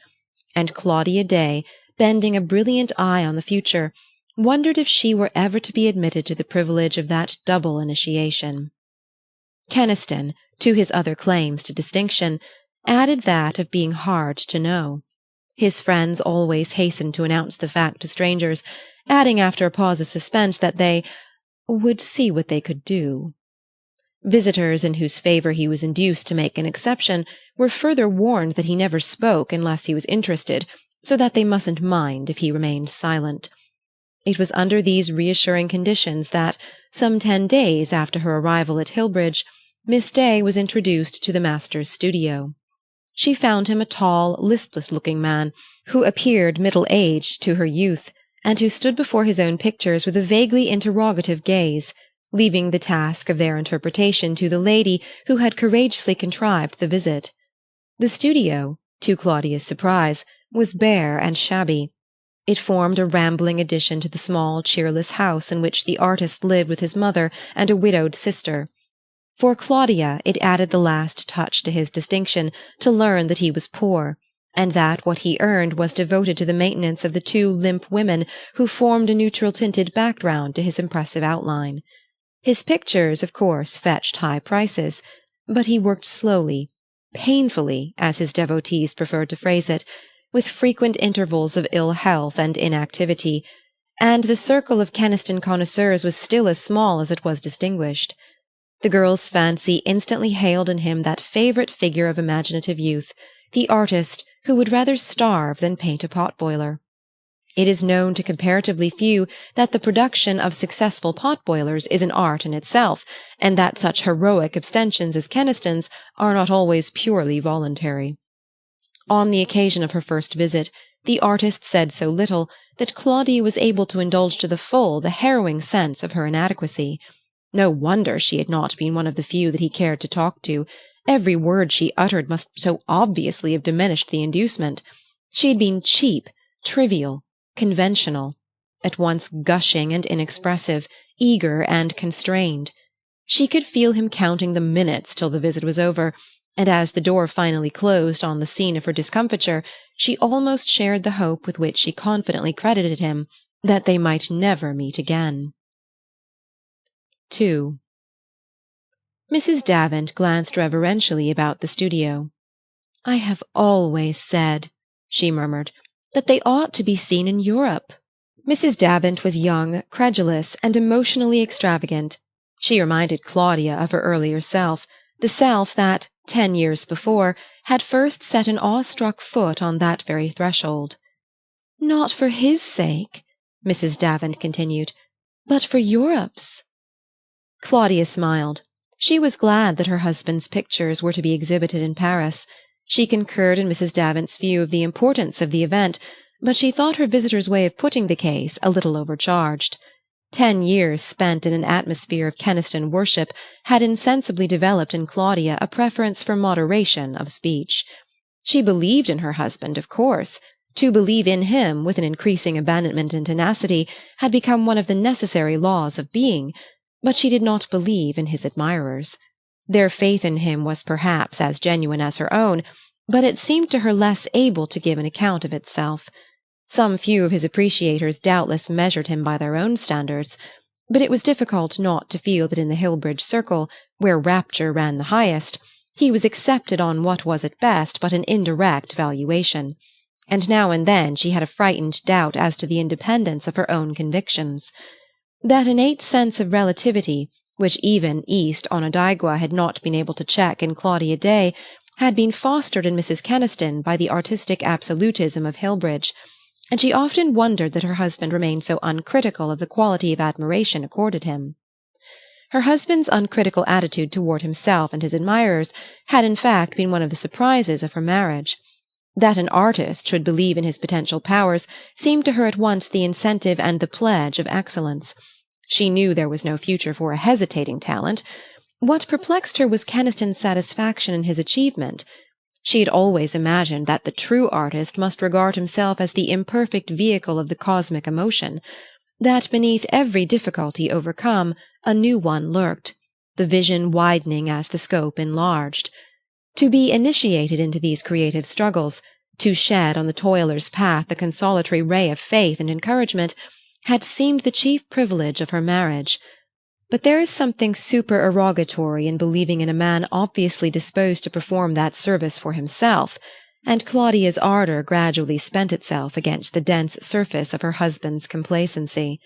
and Claudia Day, bending a brilliant eye on the future, wondered if she were ever to be admitted to the privilege of that double initiation. Keniston, to his other claims to distinction, added that of being hard to know. His friends always hastened to announce the fact to strangers, adding after a pause of suspense that they would see what they could do. Visitors in whose favor he was induced to make an exception were further warned that he never spoke unless he was interested, so that they mustn't mind if he remained silent. It was under these reassuring conditions that, some 10 days after her arrival at Hillbridge, Miss Day was introduced to the master's studio. She found him a tall, listless-looking man, who appeared middle-aged to her youth, and who stood before his own pictures with a vaguely interrogative gaze, leaving the task of their interpretation to the lady who had courageously contrived the visit. The studio, to Claudia's surprise, was bare and shabby. It formed a rambling addition to the small, cheerless house in which the artist lived with his mother and a widowed sister. For Claudia it added the last touch to his distinction to learn that he was poor, and that what he earned was devoted to the maintenance of the 2 limp women who formed a neutral-tinted background to his impressive outline. His pictures, of course, fetched high prices, but he worked slowly, painfully, as his devotees preferred to phrase it, with frequent intervals of ill health and inactivity, and the circle of Keniston connoisseurs was still as small as it was distinguished. The girl's fancy instantly hailed in him that favourite figure of imaginative youth, the artist who would rather starve than paint a pot-boiler. It is known to comparatively few that the production of successful pot-boilers is an art in itself, and that such heroic abstentions as Keniston's are not always purely voluntary. On the occasion of her first visit, the artist said so little that Claudia was able to indulge to the full the harrowing sense of her inadequacy. No wonder she had not been one of the few that he cared to talk to. Every word she uttered must so obviously have diminished the inducement. She had been cheap, trivial, conventional, at once gushing and inexpressive, eager and constrained. She could feel him counting the minutes till the visit was over, and as the door finally closed on the scene of her discomfiture, she almost shared the hope with which she confidently credited him that they might never meet again. 2. Mrs. Davant glanced reverentially about the studio. "I have always said," she murmured, "that they ought to be seen in Europe." Mrs. Davant was young, credulous, and emotionally extravagant. She reminded Claudia of her earlier self, the self that, 10 years before, had first set an awe-struck foot on that very threshold. "Not for his sake," Mrs. Davant continued, "but for Europe's." Claudia smiled. She was glad that her husband's pictures were to be exhibited in Paris. She concurred in Mrs. Davant's view of the importance of the event, but she thought her visitor's way of putting the case a little overcharged. 10 years spent in an atmosphere of Keniston worship had insensibly developed in Claudia a preference for moderation of speech. She believed in her husband, of course. To believe in him, with an increasing abandonment and tenacity, had become one of the necessary laws of being, but she did not believe in his admirers. Their faith in him was perhaps as genuine as her own, but it seemed to her less able to give an account of itself. Some few of his appreciators doubtless measured him by their own standards, but it was difficult not to feel that in the Hillbridge circle, where rapture ran the highest, he was accepted on what was at best but an indirect valuation, and now and then she had a frightened doubt as to the independence of her own convictions. That innate sense of relativity, which even East Onondaigua had not been able to check in Claudia Day, had been fostered in Mrs. Keniston by the artistic absolutism of Hillbridge, and she often wondered that her husband remained so uncritical of the quality of admiration accorded him. Her husband's uncritical attitude toward himself and his admirers had in fact been one of the surprises of her marriage. That an artist should believe in his potential powers seemed to her at once the incentive and the pledge of excellence. She knew there was no future for a hesitating talent. What perplexed her was Keniston's satisfaction in his achievement. She had always imagined that the true artist must regard himself as the imperfect vehicle of the cosmic emotion, that beneath every difficulty overcome a new one lurked, the vision widening as the scope enlarged. To be initiated into these creative struggles, to shed on the toiler's path the consolatory ray of faith and encouragement, had seemed the chief privilege of her marriage. But there is something supererogatory in believing in a man obviously disposed to perform that service for himself, and Claudia's ardor gradually spent itself against the dense surface of her husband's complacency.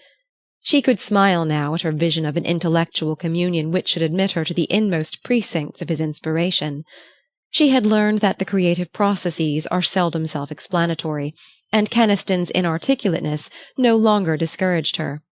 She could smile now at her vision of an intellectual communion which should admit her to the inmost precincts of his inspiration. She had learned that the creative processes are seldom self-explanatory, and Keniston's inarticulateness no longer discouraged her.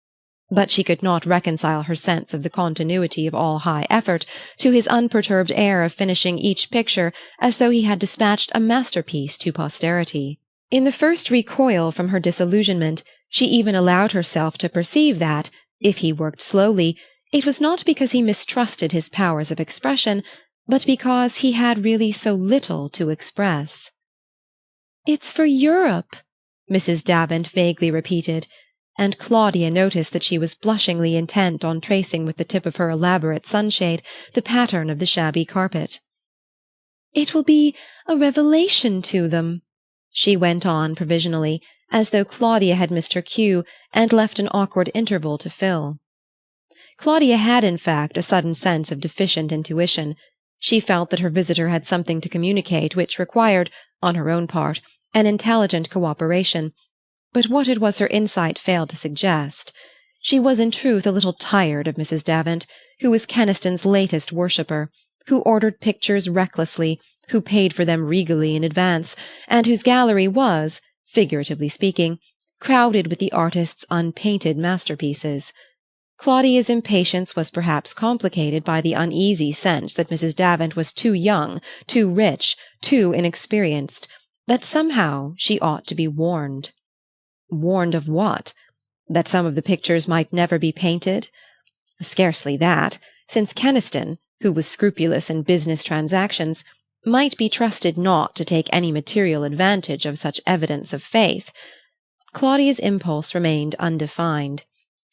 But she could not reconcile her sense of the continuity of all high effort to his unperturbed air of finishing each picture as though he had dispatched a masterpiece to posterity. In the first recoil from her disillusionment, she even allowed herself to perceive that, if he worked slowly, it was not because he mistrusted his powers of expression, but because he had really so little to express. "It's for Europe," Mrs. Davant vaguely repeated, and Claudia noticed that she was blushingly intent on tracing with the tip of her elaborate sunshade the pattern of the shabby carpet. "It will be a revelation to them," she went on provisionally, as though Claudia had missed her cue and left an awkward interval to fill. Claudia had, in fact, a sudden sense of deficient intuition. She felt that her visitor had something to communicate which required, on her own part, an intelligent cooperation, but what it was her insight failed to suggest. She was in truth a little tired of Mrs. Davant, who was Keniston's latest worshipper, who ordered pictures recklessly, who paid for them regally in advance, and whose gallery was, figuratively speaking, crowded with the artist's unpainted masterpieces. Claudia's impatience was perhaps complicated by the uneasy sense that Mrs. Davant was too young, too rich, too inexperienced, that somehow she ought to be warned. Warned of what? That some of the pictures might never be painted? Scarcely that, since Keniston, who was scrupulous in business transactions, might be trusted not to take any material advantage of such evidence of faith. Claudia's impulse remained undefined.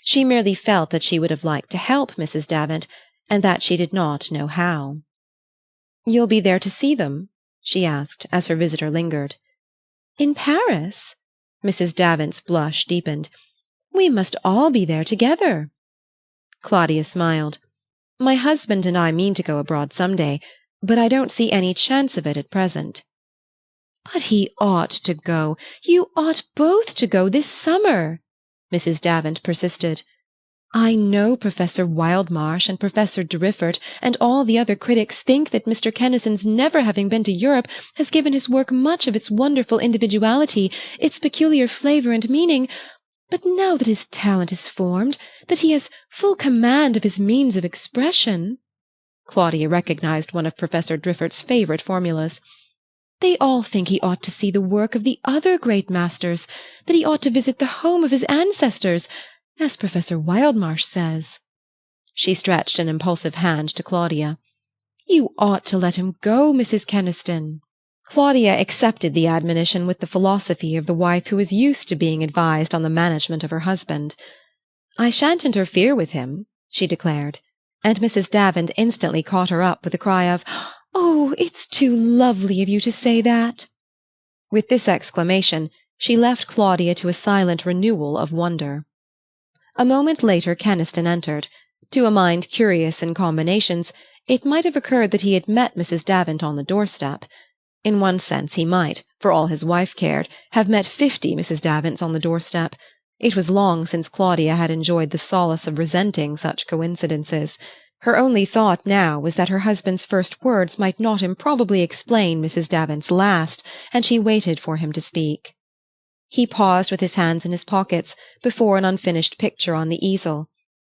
She merely felt that she would have liked to help Mrs. Davant, and that she did not know how. "You'll be there to see them?" she asked, as her visitor lingered. "In Paris?" Mrs. Davant's blush deepened. "We must all be there together." Claudia smiled. "My husband and I mean to go abroad some day, but I don't see any chance of it at present." "But he ought to go. You ought both to go this summer," Mrs. Davant persisted. "I know Professor Wildmarsh and Professor Driffert and all the other critics think that Mr. Keniston's never having been to Europe has given his work much of its wonderful individuality, its peculiar flavor and meaning, but now that his talent is formed, that he has full command of his means of expression—" Claudia recognized one of Professor Driffert's favorite formulas. "They all think he ought to see the work of the other great masters, that he ought to visit the home of his ancestors, as Professor Wildmarsh says." She stretched an impulsive hand to Claudia. "You ought to let him go, Mrs. Keniston." Claudia accepted the admonition with the philosophy of the wife who is used to being advised on the management of her husband. "I shan't interfere with him," she declared. and Mrs. Davant instantly caught her up with a cry of, "Oh, it's too lovely of you to say that!" With this exclamation, she left Claudia to a silent renewal of wonder. A moment later Keniston entered. To a mind curious in combinations, it might have occurred that he had met Mrs. Davant on the doorstep. In one sense he might, for all his wife cared, have met 50 Mrs. Davants on the doorstep. It was long since Claudia had enjoyed the solace of resenting such coincidences. Her only thought now was that her husband's first words might not improbably explain Mrs. Davant's last, and she waited for him to speak. He paused with his hands in his pockets before an unfinished picture on the easel.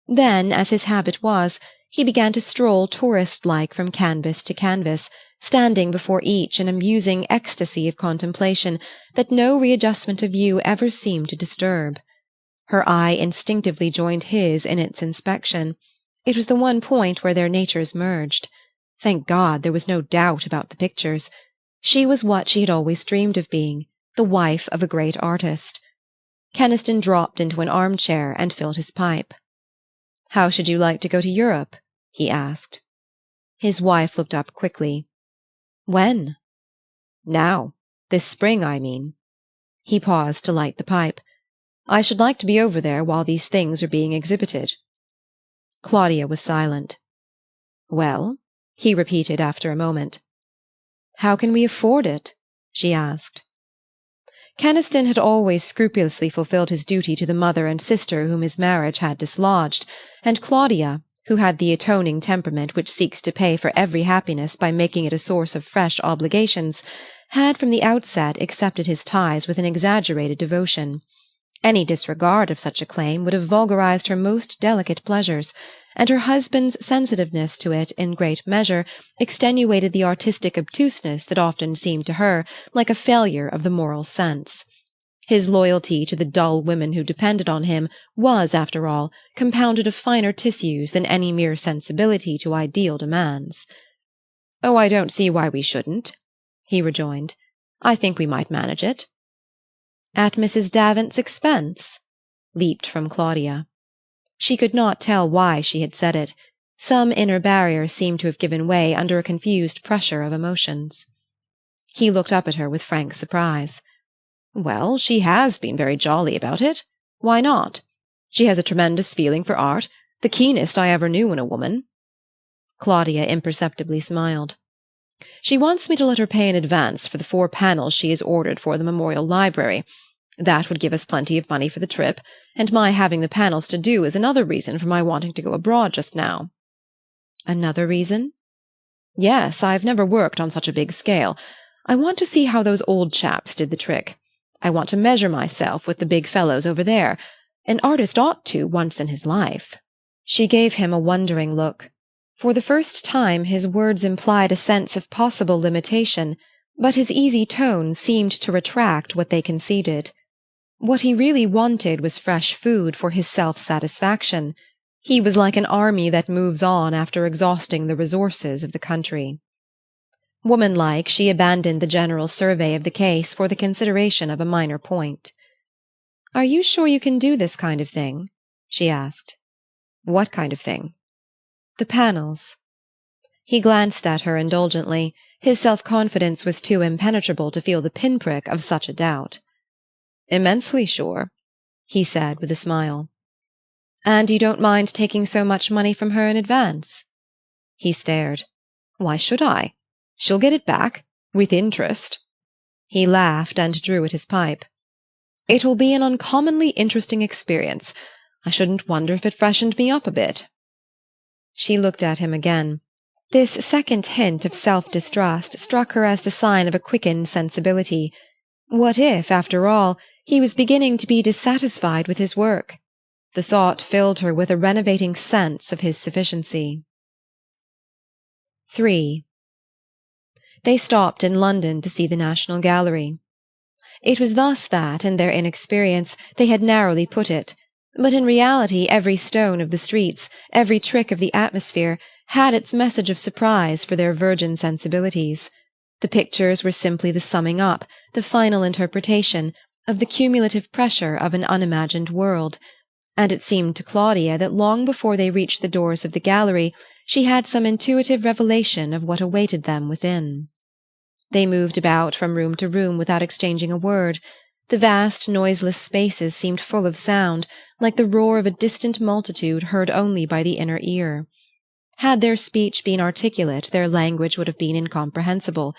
Then, as his habit was, he began to stroll tourist-like from canvas to canvas, standing before each in a musing ecstasy of contemplation that no readjustment of view ever seemed to disturb. Her eye instinctively joined his in its inspection. It was the one point where their natures merged. Thank God there was no doubt about the pictures. She was what she had always dreamed of being, the wife of a great artist. Keniston dropped into an armchair and filled his pipe. "How should you like to go to Europe?" he asked. His wife looked up quickly. "When?" "Now. This spring, I mean." He paused to light the pipe. "I should like to be over there while these things are being exhibited." Claudia was silent. "Well?" he repeated after a moment. "How can we afford it?" she asked. Keniston had always scrupulously fulfilled his duty to the mother and sister whom his marriage had dislodged, and Claudia, who had the atoning temperament which seeks to pay for every happiness by making it a source of fresh obligations, had from the outset accepted his ties with an exaggerated devotion. Any disregard of such a claim would have vulgarized her most delicate pleasures, and her husband's sensitiveness to it in great measure extenuated the artistic obtuseness that often seemed to her like a failure of the moral sense. His loyalty to the dull women who depended on him was, after all, compounded of finer tissues than any mere sensibility to ideal demands. "Oh, I don't see why we shouldn't," he rejoined. "I think we might manage it." "At Mrs. Davant's expense?" leaped from Claudia. She could not tell why she had said it. Some inner barrier seemed to have given way under a confused pressure of emotions. He looked up at her with frank surprise. "Well, she has been very jolly about it. Why not? She has a tremendous feeling for art, the keenest I ever knew in a woman." Claudia imperceptibly smiled. "She wants me to let her pay in advance for the 4 panels she has ordered for the Memorial Library. That would give us plenty of money for the trip, and my having the panels to do is another reason for my wanting to go abroad just now." "Another reason?" "Yes, I've never worked on such a big scale. I want to see how those old chaps did the trick. I want to measure myself with the big fellows over there. An artist ought to, once in his life." She gave him a wondering look. For the first time his words implied a sense of possible limitation, but his easy tone seemed to retract what they conceded. What he really wanted was fresh food for his self-satisfaction. He was like an army that moves on after exhausting the resources of the country. Womanlike, she abandoned the general survey of the case for the consideration of a minor point. "Are you sure you can do this kind of thing?" she asked. "What kind of thing?" "The panels." He glanced at her indulgently. His self-confidence was too impenetrable to feel the pinprick of such a doubt. "Immensely sure," he said with a smile. "And you don't mind taking so much money from her in advance?" He stared. "Why should I? She'll get it back, with interest." He laughed and drew at his pipe. "It will be an uncommonly interesting experience. I shouldn't wonder if it freshened me up a bit." She looked at him again. This second hint of self-distrust struck her as the sign of a quickened sensibility. What if, after all, he was beginning to be dissatisfied with his work? The thought filled her with a renovating sense of his sufficiency. 3. They stopped in London to see the National Gallery. It was thus that, in their inexperience, they had narrowly put it, but in reality every stone of the streets, every trick of the atmosphere, had its message of surprise for their virgin sensibilities. The pictures were simply the summing up, the final interpretation, of the cumulative pressure of an unimagined world. and it seemed to Claudia that long before they reached the doors of the gallery she had some intuitive revelation of what awaited them within. They moved about from room to room without exchanging a word. The vast, noiseless spaces seemed full of sound, like the roar of a distant multitude heard only by the inner ear. Had their speech been articulate, their language would have been incomprehensible,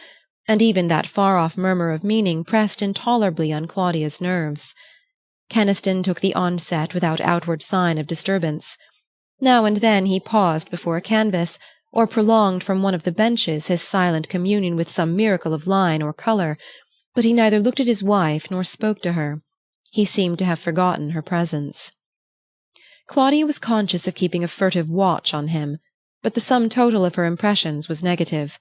and even that far-off murmur of meaning pressed intolerably on Claudia's nerves. Keniston took the onset without outward sign of disturbance. Now and then he paused before a canvas, or prolonged from one of the benches his silent communion with some miracle of line or colour, but he neither looked at his wife nor spoke to her. He seemed to have forgotten her presence. Claudia was conscious of keeping a furtive watch on him, but the sum total of her impressions was negative.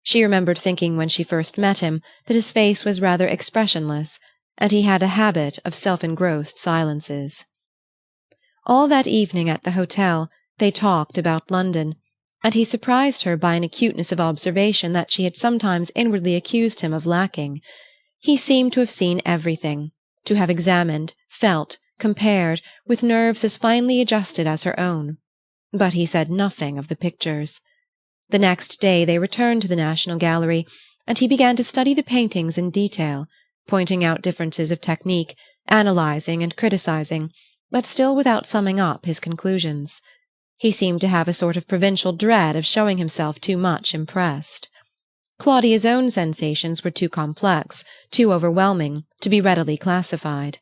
She remembered thinking when she first met him that his face was rather expressionless, and he had a habit of self-engrossed silences. All that evening at the hotel they talked about London, and he surprised her by an acuteness of observation that she had sometimes inwardly accused him of lacking. He seemed to have seen everything, to have examined, felt, compared, with nerves as finely adjusted as her own. But he said nothing of the pictures. The next day they returned to the National Gallery, and he began to study the paintings in detail, pointing out differences of technique, analyzing and criticizing, but still without summing up his conclusions. He seemed to have a sort of provincial dread of showing himself too much impressed. Claudia's own sensations were too complex, too overwhelming, to be readily classified.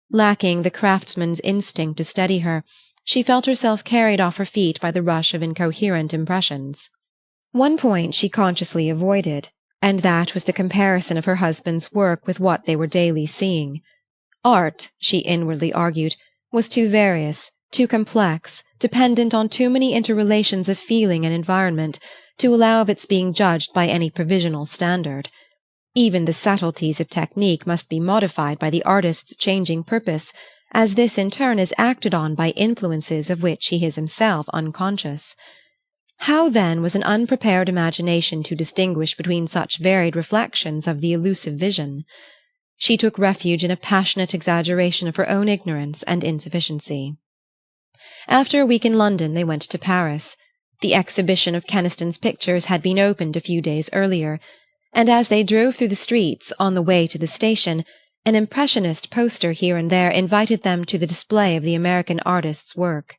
Lacking the craftsman's instinct to steady her, she felt herself carried off her feet by the rush of incoherent impressions. One point she consciously avoided, and that was the comparison of her husband's work with what they were daily seeing. Art, she inwardly argued, was too various, too complex, dependent on too many interrelations of feeling and environment, to allow of its being judged by any provisional standard. Even the subtleties of technique must be modified by the artist's changing purpose, as this in turn is acted on by influences of which he is himself unconscious. How, then, was an unprepared imagination to distinguish between such varied reflections of the elusive vision? She took refuge in a passionate exaggeration of her own ignorance and insufficiency. After a week in London they went to Paris. The exhibition of Keniston's pictures had been opened a few days earlier, and as they drove through the streets on the way to the station, an impressionist poster here and there invited them to the display of the American artist's work.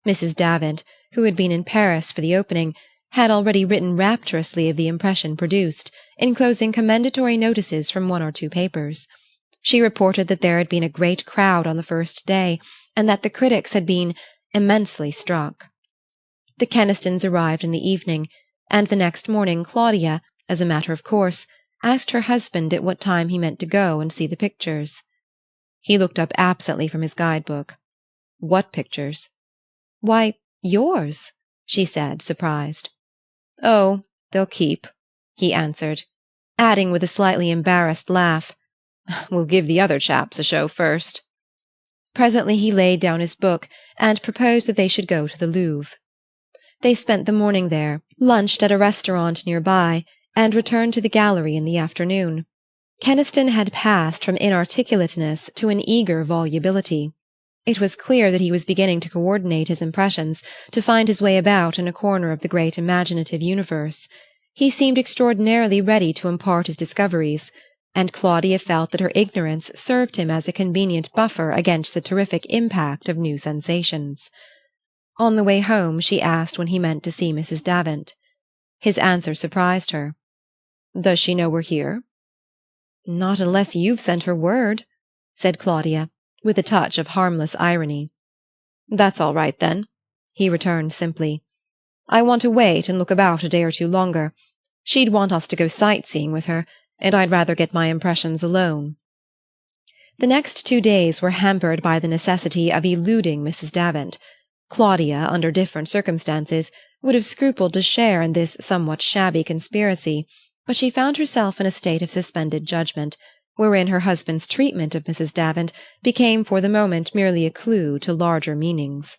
Mrs. Davant, who had been in Paris for the opening, had already written rapturously of the impression produced, enclosing commendatory notices from one or two papers. She reported that there had been a great crowd on the first day, and that the critics had been immensely struck. The Kenistons arrived in the evening, and the next morning Claudia, as a matter of course, asked her husband at what time he meant to go and see the pictures. He looked up absently from his guide-book. "What pictures?" "Why, yours," she said, surprised. "Oh, they'll keep," he answered, adding with a slightly embarrassed laugh, "We'll give the other chaps a show first." Presently he laid down his book and proposed that they should go to the Louvre. They spent the morning there, lunched at a restaurant near by, and returned to the gallery in the afternoon. Keniston had passed from inarticulateness to an eager volubility. It was clear that he was beginning to coordinate his impressions, to find his way about in a corner of the great imaginative universe. He seemed extraordinarily ready to impart his discoveries, and Claudia felt that her ignorance served him as a convenient buffer against the terrific impact of new sensations. On the way home she asked when he meant to see Mrs. Davant. His answer surprised her. "Does she know we're here?" "Not unless you've sent her word," said Claudia, with a touch of harmless irony. "That's all right, then," he returned simply. "I want to wait and look about a day or two longer. She'd want us to go sightseeing with her, and I'd rather get my impressions alone." The next 2 days were hampered by the necessity of eluding Mrs. Davant. Claudia, under different circumstances, would have scrupled to share in this somewhat shabby conspiracy, but she found herself in a state of suspended judgment, wherein her husband's treatment of Mrs. Davant became for the moment merely a clue to larger meanings.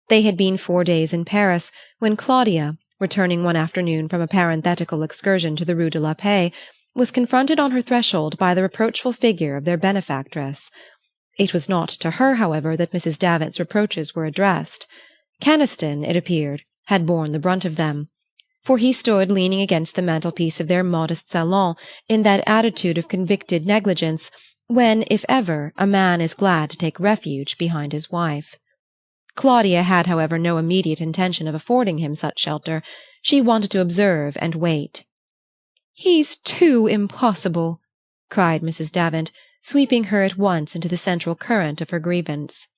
They had been 4 days in Paris when Claudia, returning one afternoon from a parenthetical excursion to the Rue de la Paix, was confronted on her threshold by the reproachful figure of their benefactress. It was not to her, however, that Mrs. Davant's reproaches were addressed. Keniston, it appeared, had borne the brunt of them, for he stood leaning against the mantelpiece of their modest salon in that attitude of convicted negligence when, if ever, a man is glad to take refuge behind his wife. Claudia had, however, no immediate intention of affording him such shelter. She wanted to observe and wait. "He's too impossible!" cried Mrs. Davant, sweeping her at once into the central current of her grievance.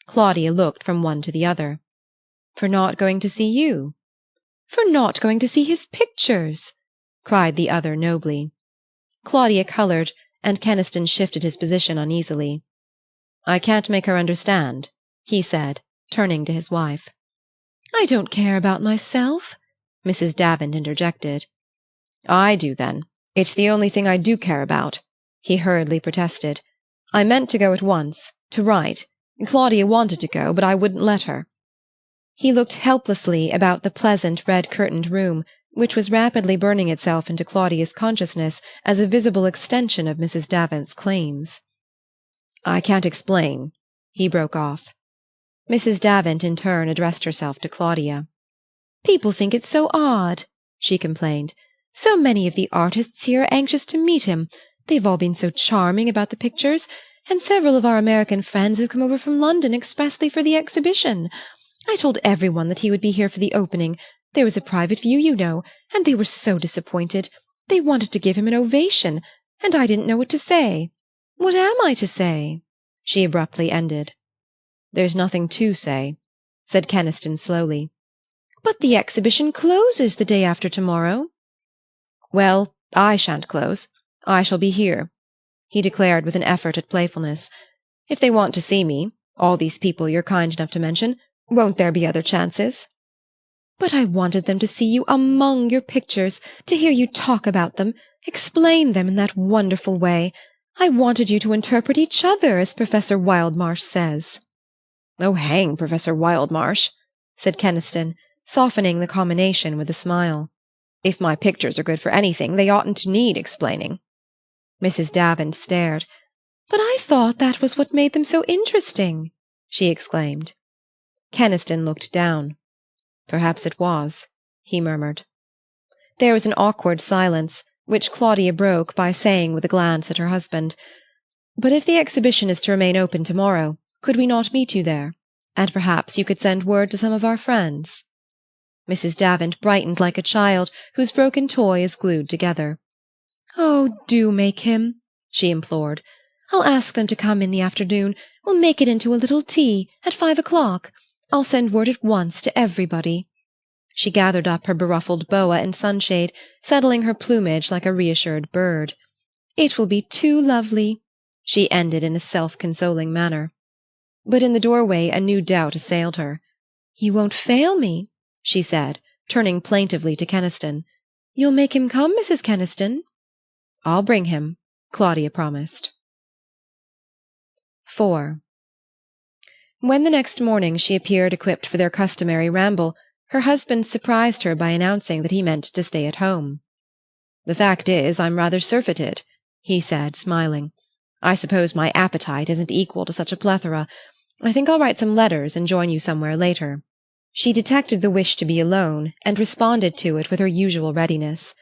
Claudia looked from one to the other. "For not going to see you?" "For not going to see his pictures!" cried the other nobly. Claudia colored, and Keniston shifted his position uneasily. "I can't make her understand," he said, turning to his wife. "I don't care about myself," Mrs. Davant interjected. "I do, then. It's the only thing I do care about," he hurriedly protested. "I meant to go at once, to write. Claudia wanted to go, but I wouldn't let her." He looked helplessly about the pleasant red-curtained room, which was rapidly burning itself into Claudia's consciousness as a visible extension of Mrs. Davant's claims. "I can't explain," he broke off. Mrs. Davant in turn addressed herself to Claudia. "People think it's so odd," she complained. "So many of the artists here are anxious to meet him. They've all been so charming about the pictures, and several of our American friends have come over from London expressly for the exhibition. I told everyone that he would be here for the opening. There was a private view, you know, and they were so disappointed. They wanted to give him an ovation, and I didn't know what to say. What am I to say?" she abruptly ended. "There's nothing to say," said Keniston slowly. "But the exhibition closes the day after tomorrow." "Well, I shan't close. I shall be here," he declared with an effort at playfulness. "If they want to see me, all these people you're kind enough to mention, won't there be other chances?" "But I wanted them to see you among your pictures, to hear you talk about them, explain them in that wonderful way. I wanted you to interpret each other, as Professor Wildmarsh says." "Oh, hang Professor Wildmarsh," said Keniston, softening the commination with a smile. "If my pictures are good for anything, they oughtn't to need explaining." Mrs. Davant stared. "But I thought that was what made them so interesting!" she exclaimed. Keniston looked down. "Perhaps it was," he murmured. There was an awkward silence, which Claudia broke by saying with a glance at her husband, "But if the exhibition is to remain open tomorrow, could we not meet you there? And perhaps you could send word to some of our friends." Mrs. Davant brightened like a child whose broken toy is glued together. "Oh, do make him," she implored. "I'll ask them to come in the afternoon. We'll make it into a little tea, at 5 o'clock. I'll send word at once to everybody." She gathered up her beruffled boa and sunshade, settling her plumage like a reassured bird. "It will be too lovely," she ended in a self-consoling manner. But in the doorway a new doubt assailed her. "You won't fail me?" she said, turning plaintively to Keniston. "You'll make him come, Mrs. Keniston?" "I'll bring him," Claudia promised. 4. When the next morning she appeared equipped for their customary ramble, her husband surprised her by announcing that he meant to stay at home. "The fact is, I'm rather surfeited," he said, smiling. "I suppose my appetite isn't equal to such a plethora. I think I'll write some letters and join you somewhere later." She detected the wish to be alone, and responded to it with her usual readiness.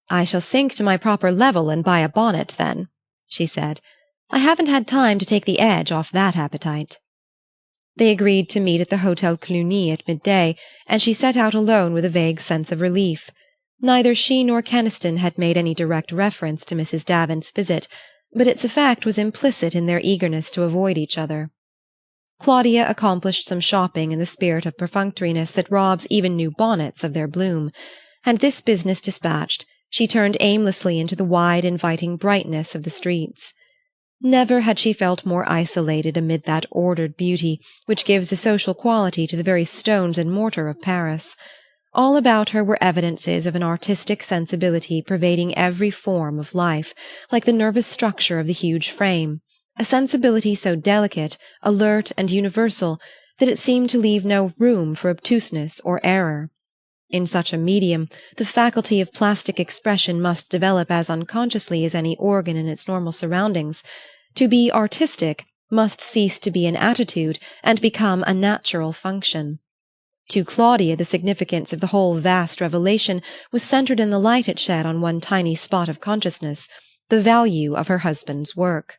"I shall sink to my proper level and buy a bonnet, then," she said. "I haven't had time to take the edge off that appetite." They agreed to meet at the Hotel Cluny at midday, and she set out alone with a vague sense of relief. Neither she nor Keniston had made any direct reference to Mrs. Davant's visit, but its effect was implicit in their eagerness to avoid each other. Claudia accomplished some shopping in the spirit of perfunctoriness that robs even new bonnets of their bloom, and this business dispatched, she turned aimlessly into the wide, inviting brightness of the streets. Never had she felt more isolated amid that ordered beauty which gives a social quality to the very stones and mortar of Paris. All about her were evidences of an artistic sensibility pervading every form of life, like the nervous structure of the huge frame, a sensibility so delicate, alert, and universal that it seemed to leave no room for obtuseness or error. In such a medium, the faculty of plastic expression must develop as unconsciously as any organ in its normal surroundings. To be artistic must cease to be an attitude and become a natural function. To Claudia the significance of the whole vast revelation was centred in the light it shed on one tiny spot of consciousness, the value of her husband's work.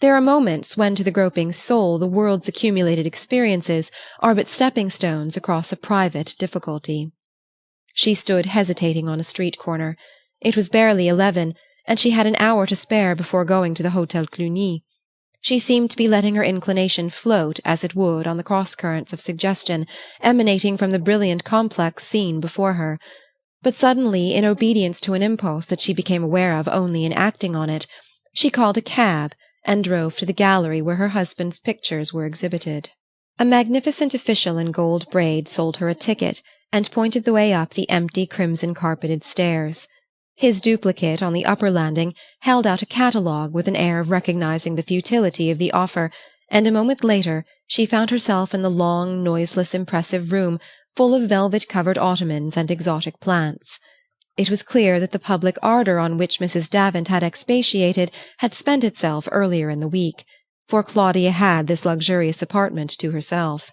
There are moments when to the groping soul the world's accumulated experiences are but stepping-stones across a private difficulty. She stood hesitating on a street corner. It was barely 11, and she had an hour to spare before going to the Hotel Cluny. She seemed to be letting her inclination float as it would on the cross-currents of suggestion emanating from the brilliant complex scene before her. But suddenly, in obedience to an impulse that she became aware of only in acting on it, she called a cab and drove to the gallery where her husband's pictures were exhibited. A magnificent official in gold braid sold her a ticket and pointed the way up the empty crimson-carpeted stairs. His duplicate on the upper landing held out a catalogue with an air of recognizing the futility of the offer, and a moment later she found herself in the long, noiseless, impressive room full of velvet-covered ottomans and exotic plants. It was clear that the public ardour on which Mrs. Davant had expatiated had spent itself earlier in the week, for Claudia had this luxurious apartment to herself.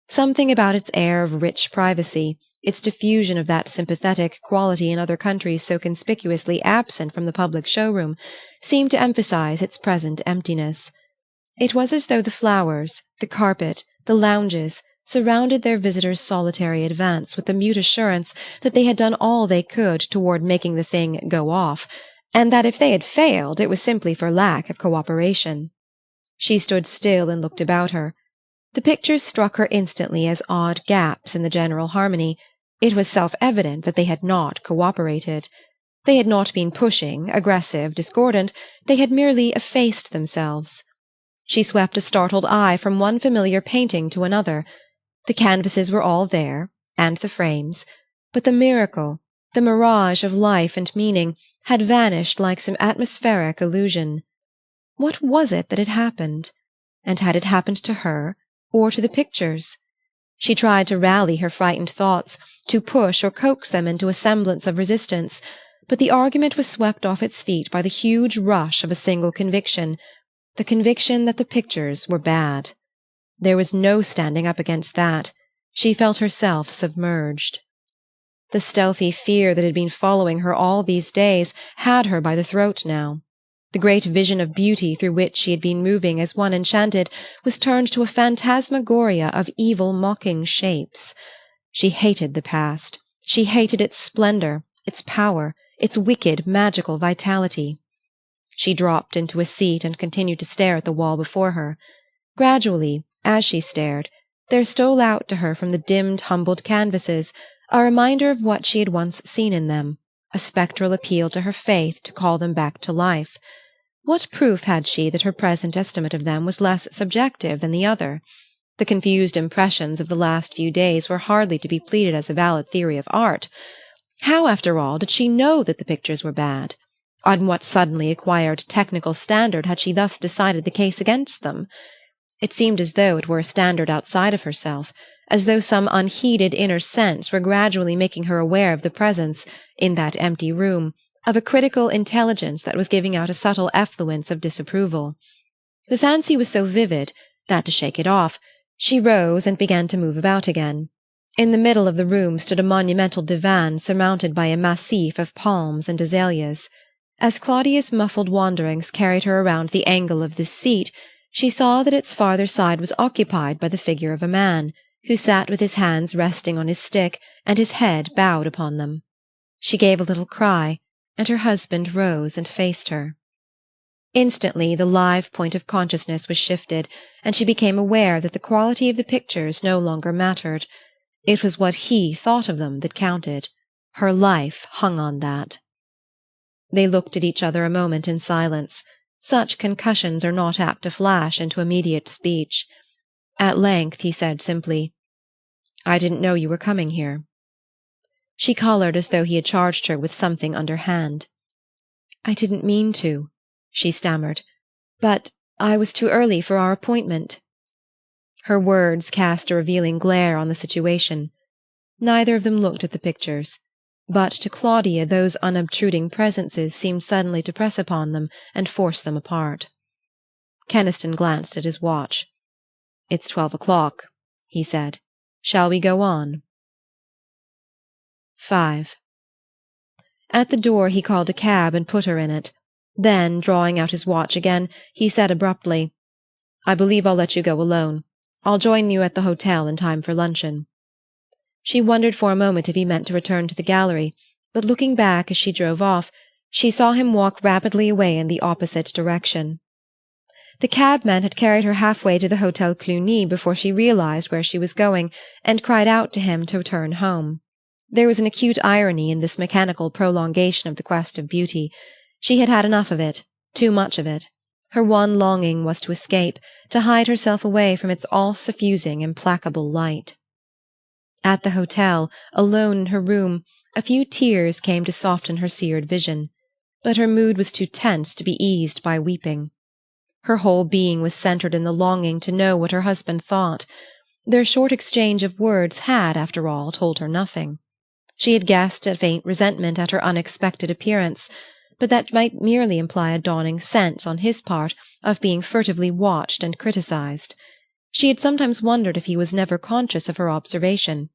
Something about its air of rich privacy, its diffusion of that sympathetic quality in other countries so conspicuously absent from the public showroom, seemed to emphasize its present emptiness. It was as though the flowers, the carpet, the lounges, surrounded their visitor's solitary advance with the mute assurance that they had done all they could toward making the thing go off, and that if they had failed it was simply for lack of cooperation. She stood still and looked about her. The pictures struck her instantly as odd gaps in the general harmony. It was self-evident that they had not cooperated. They had not been pushing, aggressive, discordant. They had merely effaced themselves. She swept a startled eye from one familiar painting to another. The canvases were all there, and the frames, but the miracle, the mirage of life and meaning, had vanished like some atmospheric illusion. What was it that had happened? And had it happened to her, or to the pictures? She tried to rally her frightened thoughts, to push or coax them into a semblance of resistance, but the argument was swept off its feet by the huge rush of a single conviction, the conviction that the pictures were bad. There was no standing up against that. She felt herself submerged. The stealthy fear that had been following her all these days had her by the throat now. The great vision of beauty through which she had been moving as one enchanted was turned to a phantasmagoria of evil mocking shapes. She hated the past. She hated its splendor, its power, its wicked, magical vitality. She dropped into a seat and continued to stare at the wall before her. Gradually, as she stared, there stole out to her from the dimmed, humbled canvases a reminder of what she had once seen in them, a spectral appeal to her faith to call them back to life. What proof had she that her present estimate of them was less subjective than the other? The confused impressions of the last few days were hardly to be pleaded as a valid theory of art. How, after all, did she know that the pictures were bad? On what suddenly acquired technical standard had she thus decided the case against them? It seemed as though it were a standard outside of herself, as though some unheeded inner sense were gradually making her aware of the presence, in that empty room, of a critical intelligence that was giving out a subtle effluence of disapproval. The fancy was so vivid that, to shake it off, she rose and began to move about again. In the middle of the room stood a monumental divan surmounted by a massif of palms and azaleas. As Claudia's muffled wanderings carried her around the angle of this seat, she saw that its farther side was occupied by the figure of a man, who sat with his hands resting on his stick and his head bowed upon them. She gave a little cry, and her husband rose and faced her. Instantly the live point of consciousness was shifted, and she became aware that the quality of the pictures no longer mattered. It was what he thought of them that counted. Her life hung on that. They looked at each other a moment in silence. Such concussions are not apt to flash into immediate speech. At length he said simply, "I didn't know you were coming here." She coloured as though he had charged her with something underhand. "I didn't mean to," she stammered, "but I was too early for our appointment." Her words cast a revealing glare on the situation. Neither of them looked at the pictures, but to Claudia those unobtruding presences seemed suddenly to press upon them and force them apart. Keniston glanced at his watch. "It's 12 o'clock," he said. "Shall we go on?" 5. At the door he called a cab and put her in it. Then, drawing out his watch again, he said abruptly, "I believe I'll let you go alone. I'll join you at the hotel in time for luncheon." She wondered for a moment if he meant to return to the gallery, but looking back as she drove off, she saw him walk rapidly away in the opposite direction. The cabman had carried her halfway to the Hotel Cluny before she realized where she was going, and cried out to him to turn home. There was an acute irony in this mechanical prolongation of the quest of beauty. She had had enough of it, too much of it. Her one longing was to escape, to hide herself away from its all-suffusing, implacable light. At the hotel, alone in her room, a few tears came to soften her seared vision, but her mood was too tense to be eased by weeping. Her whole being was centred in the longing to know what her husband thought. Their short exchange of words had, after all, told her nothing. She had guessed a faint resentment at her unexpected appearance, but that might merely imply a dawning sense on his part of being furtively watched and criticized. She had sometimes wondered if he was never conscious of her observation.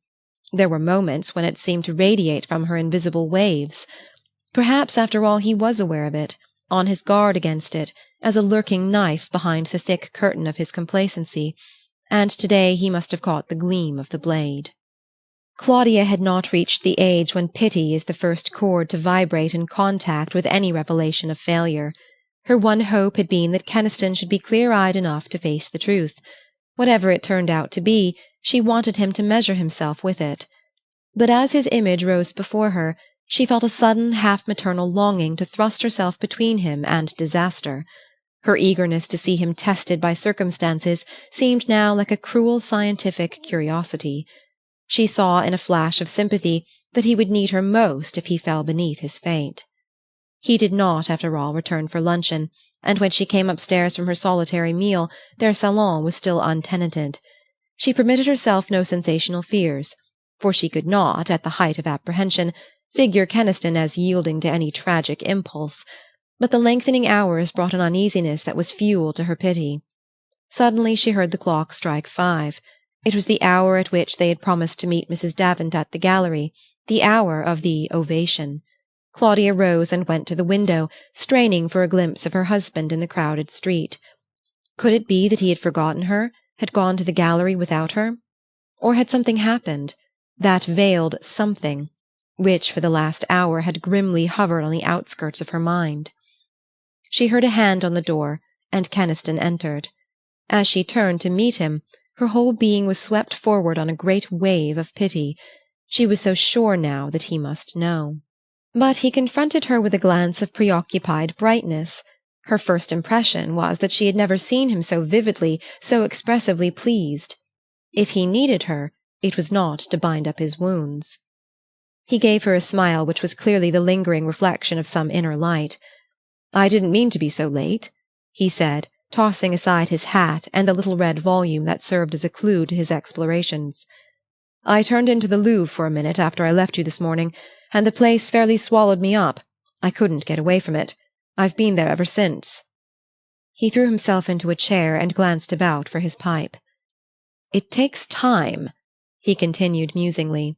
There were moments when it seemed to radiate from her in visible waves. Perhaps, after all, he was aware of it, on his guard against it, as a lurking knife behind the thick curtain of his complacency, and today he must have caught the gleam of the blade. Claudia had not reached the age when pity is the first chord to vibrate in contact with any revelation of failure. Her one hope had been that Keniston should be clear-eyed enough to face the truth. Whatever it turned out to be, she wanted him to measure himself with it. But as his image rose before her, she felt a sudden half-maternal longing to thrust herself between him and disaster. Her eagerness to see him tested by circumstances seemed now like a cruel scientific curiosity. She saw in a flash of sympathy that he would need her most if he fell beneath his fate. He did not, after all, return for luncheon, and when she came upstairs from her solitary meal, their salon was still untenanted. She permitted herself no sensational fears, for she could not, at the height of apprehension, figure Keniston as yielding to any tragic impulse, but the lengthening hours brought an uneasiness that was fuel to her pity. Suddenly she heard the clock strike 5. It was the hour at which they had promised to meet Mrs. Davant at the gallery, the hour of the ovation. Claudia rose and went to the window, straining for a glimpse of her husband in the crowded street. Could it be that he had forgotten her, had gone to the gallery without her? Or had something happened, that veiled something, which for the last hour had grimly hovered on the outskirts of her mind? She heard a hand on the door, and Keniston entered. As she turned to meet him, her whole being was swept forward on a great wave of pity. She was so sure now that he must know. But he confronted her with a glance of preoccupied brightness. Her first impression was that she had never seen him so vividly, so expressively pleased. If he needed her, it was not to bind up his wounds. He gave her a smile which was clearly the lingering reflection of some inner light. "I didn't mean to be so late," he said, tossing aside his hat and the little red volume that served as a clue to his explorations. "I turned into the Louvre for a minute after I left you this morning, and the place fairly swallowed me up. I couldn't get away from it. I've been there ever since." He threw himself into a chair and glanced about for his pipe. "It takes time," he continued musingly,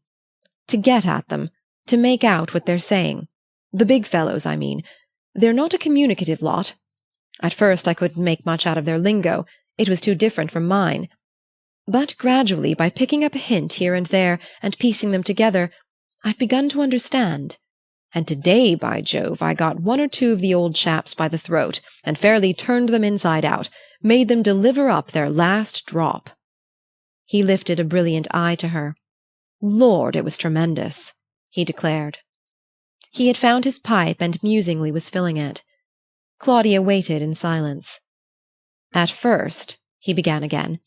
"to get at them, to make out what they're saying. The big fellows, I mean. They're not a communicative lot. At first I couldn't make much out of their lingo, it was too different from mine. But gradually, by picking up a hint here and there, and piecing them together, I've begun to understand. And today, by Jove, I got one or two of the old chaps by the throat, and fairly turned them inside out, made them deliver up their last drop." He lifted a brilliant eye to her. "Lord, it was tremendous," he declared. He had found his pipe and musingly was filling it. Claudia waited in silence. "At first," he began again,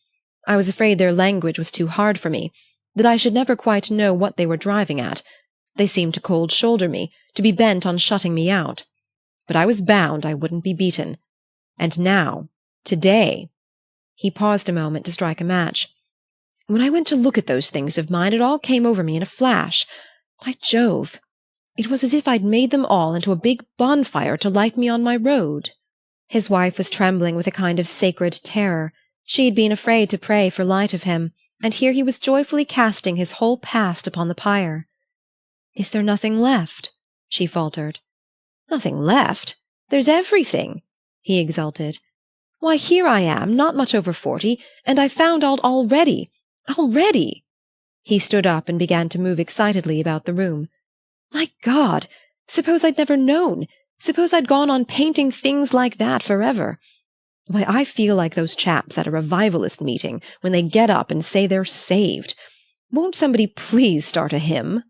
"I was afraid their language was too hard for me, that I should never quite know what they were driving at. They seemed to cold-shoulder me, to be bent on shutting me out. But I was bound I wouldn't be beaten. And now, today—" He paused a moment to strike a match. "When I went to look at those things of mine, it all came over me in a flash. By Jove! It was as if I'd made them all into a big bonfire to light me on my road." His wife was trembling with a kind of sacred terror. She had been afraid to pray for light of him, and here he was joyfully casting his whole past upon the pyre. "Is there nothing left?" she faltered. "Nothing left? There's everything," he exulted. "Why, here I am, not much over 40, and I've found out already. Already!" He stood up and began to move excitedly about the room. "My God! Suppose I'd never known! Suppose I'd gone on painting things like that forever! Why, I feel like those chaps at a revivalist meeting when they get up and say they're saved. Won't somebody please start a hymn?"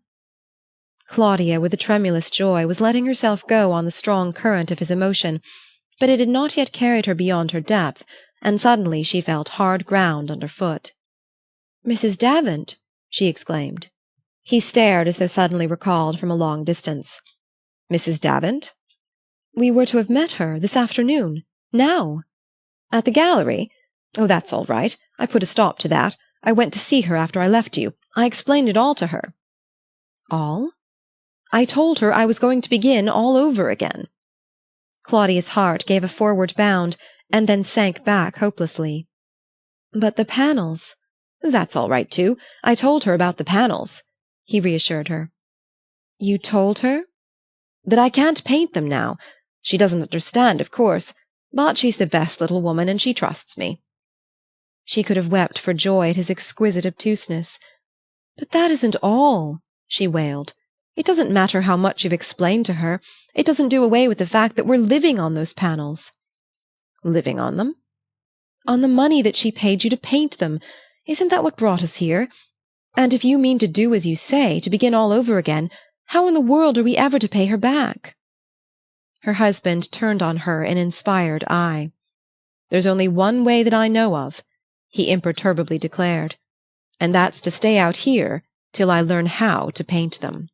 Claudia, with a tremulous joy, was letting herself go on the strong current of his emotion, but it had not yet carried her beyond her depth, and suddenly she felt hard ground underfoot. "Mrs. Davant!" she exclaimed. He stared as though suddenly recalled from a long distance. "Mrs. Davant?" "We were to have met her this afternoon. Now." "At the gallery? Oh, that's all right. I put a stop to that. I went to see her after I left you. I explained it all to her." "All?" "I told her I was going to begin all over again." Claudia's heart gave a forward bound, and then sank back hopelessly. "But the panels—" "That's all right, too. I told her about the panels," he reassured her. "You told her?" "That I can't paint them now. She doesn't understand, of course, but she's the best little woman, and she trusts me." She could have wept for joy at his exquisite obtuseness. "But that isn't all," she wailed. "It doesn't matter how much you've explained to her. It doesn't do away with the fact that we're living on those panels." "Living on them?" "On the money that she paid you to paint them. Isn't that what brought us here? And if you mean to do as you say, to begin all over again, how in the world are we ever to pay her back?" Her husband turned on her an inspired eye. "There's only one way that I know of," he imperturbably declared, "and that's to stay out here till I learn how to paint them."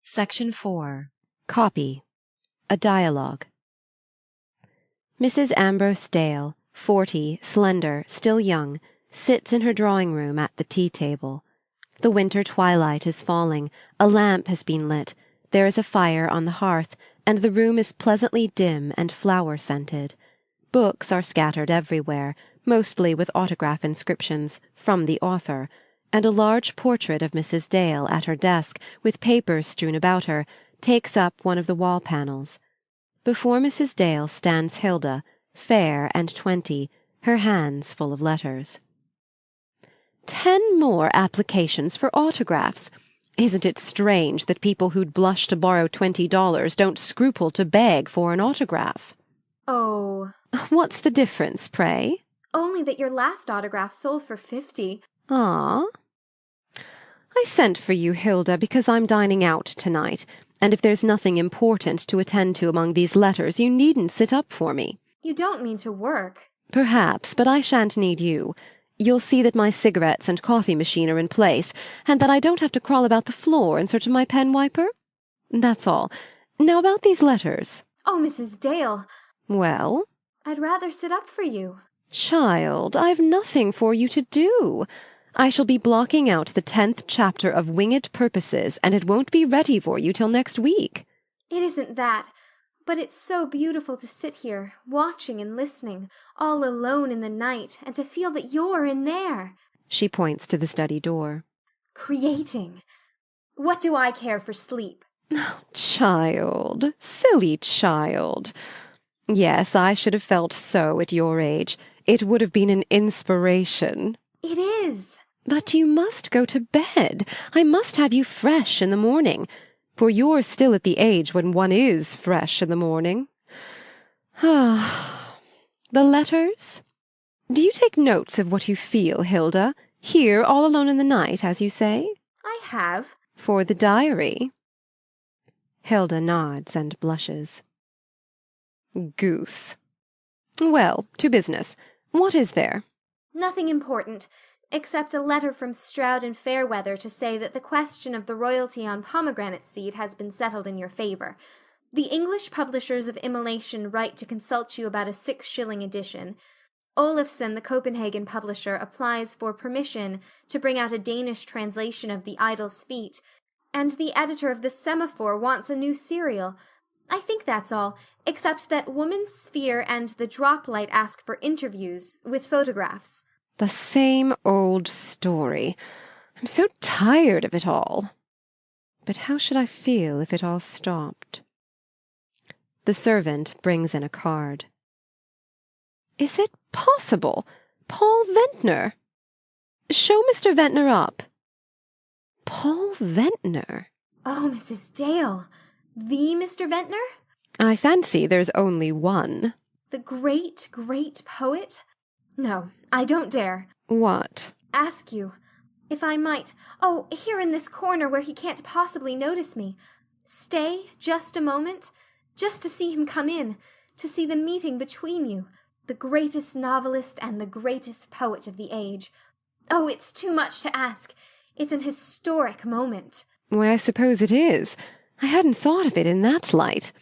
Section 4. Copy. A Dialogue. Mrs. Ambrose Dale, 40, slender, still young, sits in her drawing-room at the tea-table. The winter twilight is falling, a lamp has been lit, there is a fire on the hearth, and the room is pleasantly dim and flower-scented. Books are scattered everywhere, mostly with autograph inscriptions, "From the author," and a large portrait of Mrs. Dale at her desk, with papers strewn about her, takes up one of the wall panels. Before Mrs. Dale stands Hilda, fair and 20, her hands full of letters. 10 more applications for autographs! Isn't it strange that people who'd blush to borrow $20 don't scruple to beg for an autograph? Oh. What's the difference, pray? Only that your last autograph sold for 50. Ah? I sent for you, Hilda, because I'm dining out tonight, and if there's nothing important to attend to among these letters, you needn't sit up for me. You don't mean to work. Perhaps, but I shan't need you. You'll see that my cigarettes and coffee machine are in place, and that I don't have to crawl about the floor in search of my pen wiper. That's all. Now about these letters. Oh, Mrs. Dale. Well? I'd rather sit up for you. Child, I've nothing for you to do. I shall be blocking out the 10th chapter of Winged Purposes, and it won't be ready for you till next week. It isn't that, but it's so beautiful to sit here, watching and listening, all alone in the night, and to feel that you're in there. She points to the study door. Creating. What do I care for sleep? Oh, child, silly child. Yes, I should have felt so at your age. It would have been an inspiration. It is. But you must go to bed. I must have you fresh in the morning, for you're still at the age when one is fresh in the morning. Ah, the letters? Do you take notes of what you feel, Hilda? Here, all alone in the night, as you say? I have. For the diary? Hilda nods and blushes. Goose. Well, to business. What is there? Nothing important, except a letter from Stroud and Fairweather to say that the question of the royalty on pomegranate seed has been settled in your favor. The English publishers of Immolation write to consult you about a 6-shilling edition. Olufsen, the Copenhagen publisher, applies for permission to bring out a Danish translation of The Idol's Feet, and the editor of the Semaphore wants a new serial. I think that's all, except that Woman's Sphere and the Droplight ask for interviews with photographs. The same old story. I'm so tired of it all. But how should I feel if it all stopped? The servant brings in a card. Is it possible? Paul Ventnor? Show Mr. Ventnor up. Paul Ventnor? Oh, Mrs. Dale. The Mr. Ventnor? I fancy there's only one. The great, great poet? No, I don't dare. What? Ask you, if I might, oh, here in this corner where he can't possibly notice me, stay just a moment, just to see him come in, to see the meeting between you, the greatest novelist and the greatest poet of the age. Oh, it's too much to ask. It's an historic moment. Why, I suppose it is. I hadn't thought of it in that light.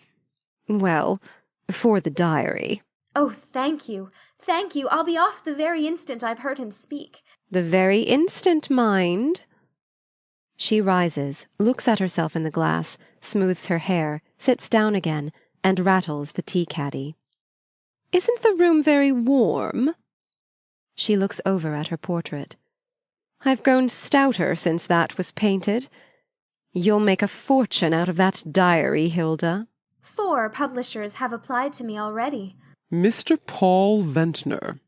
Well, for the diary. Oh, thank you. Thank you. I'll be off the very instant I've heard him speak. The very instant, mind. She rises, looks at herself in the glass, smooths her hair, sits down again, and rattles the tea-caddy. Isn't the room very warm? She looks over at her portrait. I've grown stouter since that was painted. You'll make a fortune out of that diary, Hilda. 4 publishers have applied to me already. Mr. Paul Ventnor.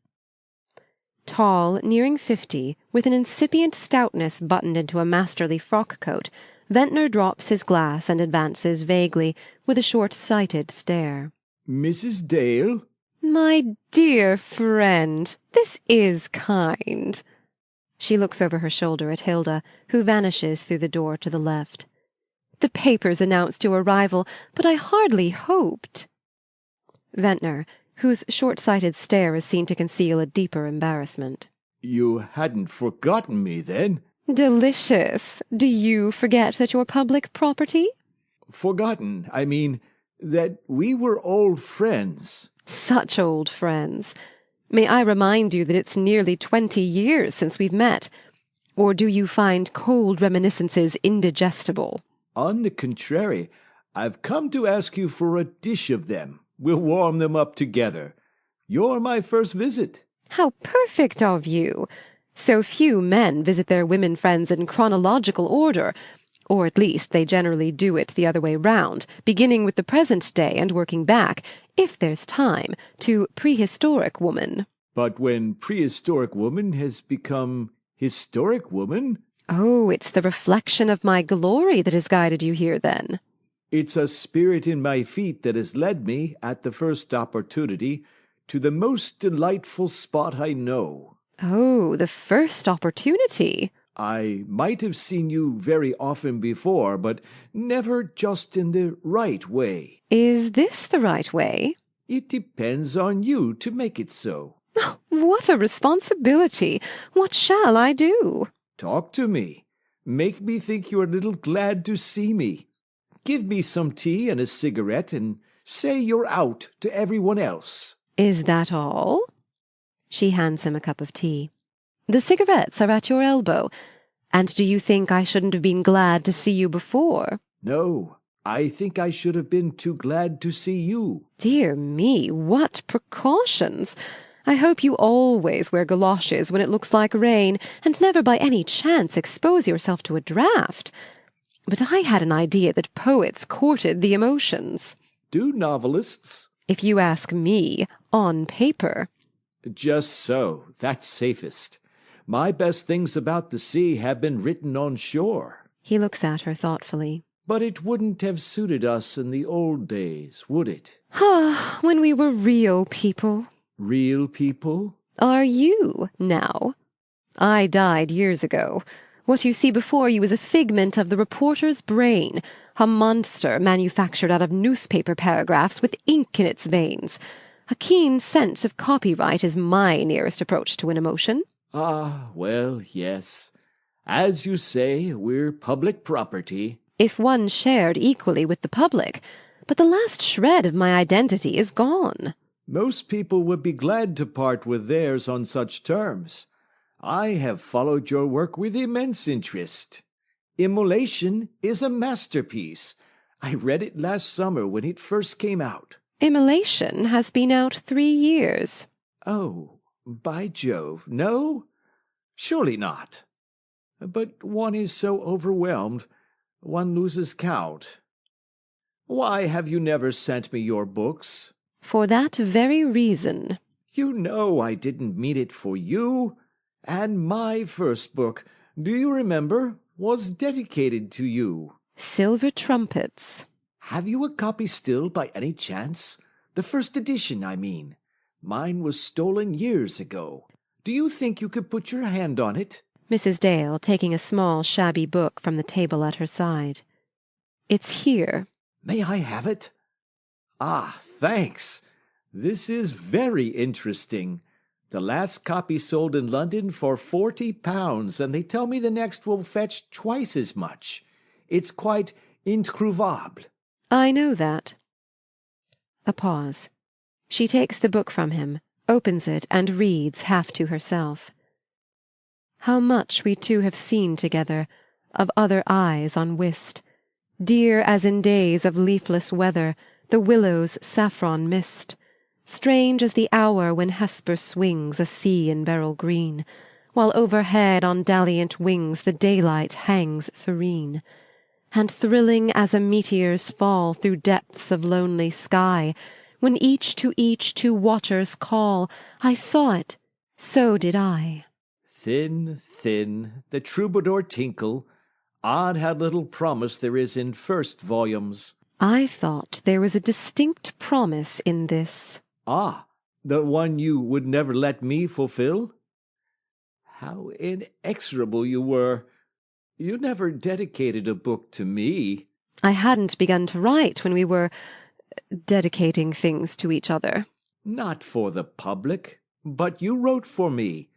Tall, nearing 50, with an incipient stoutness buttoned into a masterly frock-coat, Ventnor drops his glass and advances vaguely, with a short-sighted stare. Mrs. Dale? My dear friend, this is kind. She looks over her shoulder at Hilda, who vanishes through the door to the left. The papers announced your arrival, but I hardly hoped. Ventnor, whose short-sighted stare is seen to conceal a deeper embarrassment. You hadn't forgotten me, then? Delicious. Do you forget that you're public property? Forgotten, I mean, that we were old friends. Such old friends. May I remind you that it's nearly 20 years since we've met? Or do you find cold reminiscences indigestible? On the contrary, I've come to ask you for a dish of them. We'll warm them up together. You're my first visit. How perfect of you! So few men visit their women friends in chronological order, or at least they generally do it the other way round, beginning with the present day and working back, if there's time, to prehistoric woman. But when prehistoric woman has become historic woman? Oh, it's the reflection of my glory that has guided you here, then. It's a spirit in my feet that has led me, at the first opportunity, to the most delightful spot I know. Oh, the first opportunity. I might have seen you very often before, but never just in the right way. Is this the right way? It depends on you to make it so. Oh, what a responsibility! What shall I do? Talk to me. Make me think you're a little glad to see me. Give me some tea and a cigarette, and say you're out to everyone else. Is that all? She hands him a cup of tea. The cigarettes are at your elbow. And do you think I shouldn't have been glad to see you before? No, I think I should have been too glad to see you. Dear me, what precautions! I hope you always wear galoshes when it looks like rain, and never by any chance expose yourself to a draught. But I had an idea that poets courted the emotions. Do novelists? If you ask me, on paper. Just so. That's safest. My best things about the sea have been written on shore. He looks at her thoughtfully. But it wouldn't have suited us in the old days, would it? Ah, when we were real people. Real people? Are you, now? I died years ago. What you see before you is a figment of the reporter's brain, a monster manufactured out of newspaper paragraphs with ink in its veins. A keen sense of copyright is my nearest approach to an emotion. Ah, well, yes. As you say, we're public property. If one shared equally with the public, but the last shred of my identity is gone. Most people would be glad to part with theirs on such terms. I have followed your work with immense interest. Immolation is a masterpiece. I read it last summer when it first came out. Immolation has been out 3 years. Oh, by Jove, no? Surely not. But one is so overwhelmed, one loses count. Why have you never sent me your books? For that very reason. You know I didn't mean it for you. And my first book, do you remember, was dedicated to you. Silver Trumpets. Have you a copy still, by any chance? The first edition, I mean. Mine was stolen years ago. Do you think you could put your hand on it? Mrs. Dale, taking a small, shabby book from the table at her side. It's here. May I have it? Ah, thanks. This is very interesting. The last copy sold in London for £40, and they tell me the next will fetch twice as much. It's quite introuvable. I know that. A pause. She takes the book from him, opens it, and reads half to herself. How much we two have seen together, of other eyes on whist, dear as in days of leafless weather, the willow's saffron mist, strange as the hour when Hesper swings a sea in beryl green, while overhead on dalliant wings the daylight hangs serene, and thrilling as a meteor's fall through depths of lonely sky, when each to each two watchers call, I saw it, so did I. Thin, thin, the troubadour tinkle. Odd how little promise there is in first volumes. I thought there was a distinct promise in this. Ah, the one you would never let me fulfill? How inexorable you were. You never dedicated a book to me. I hadn't begun to write when we were dedicating things to each other. Not for the public, but you wrote for me.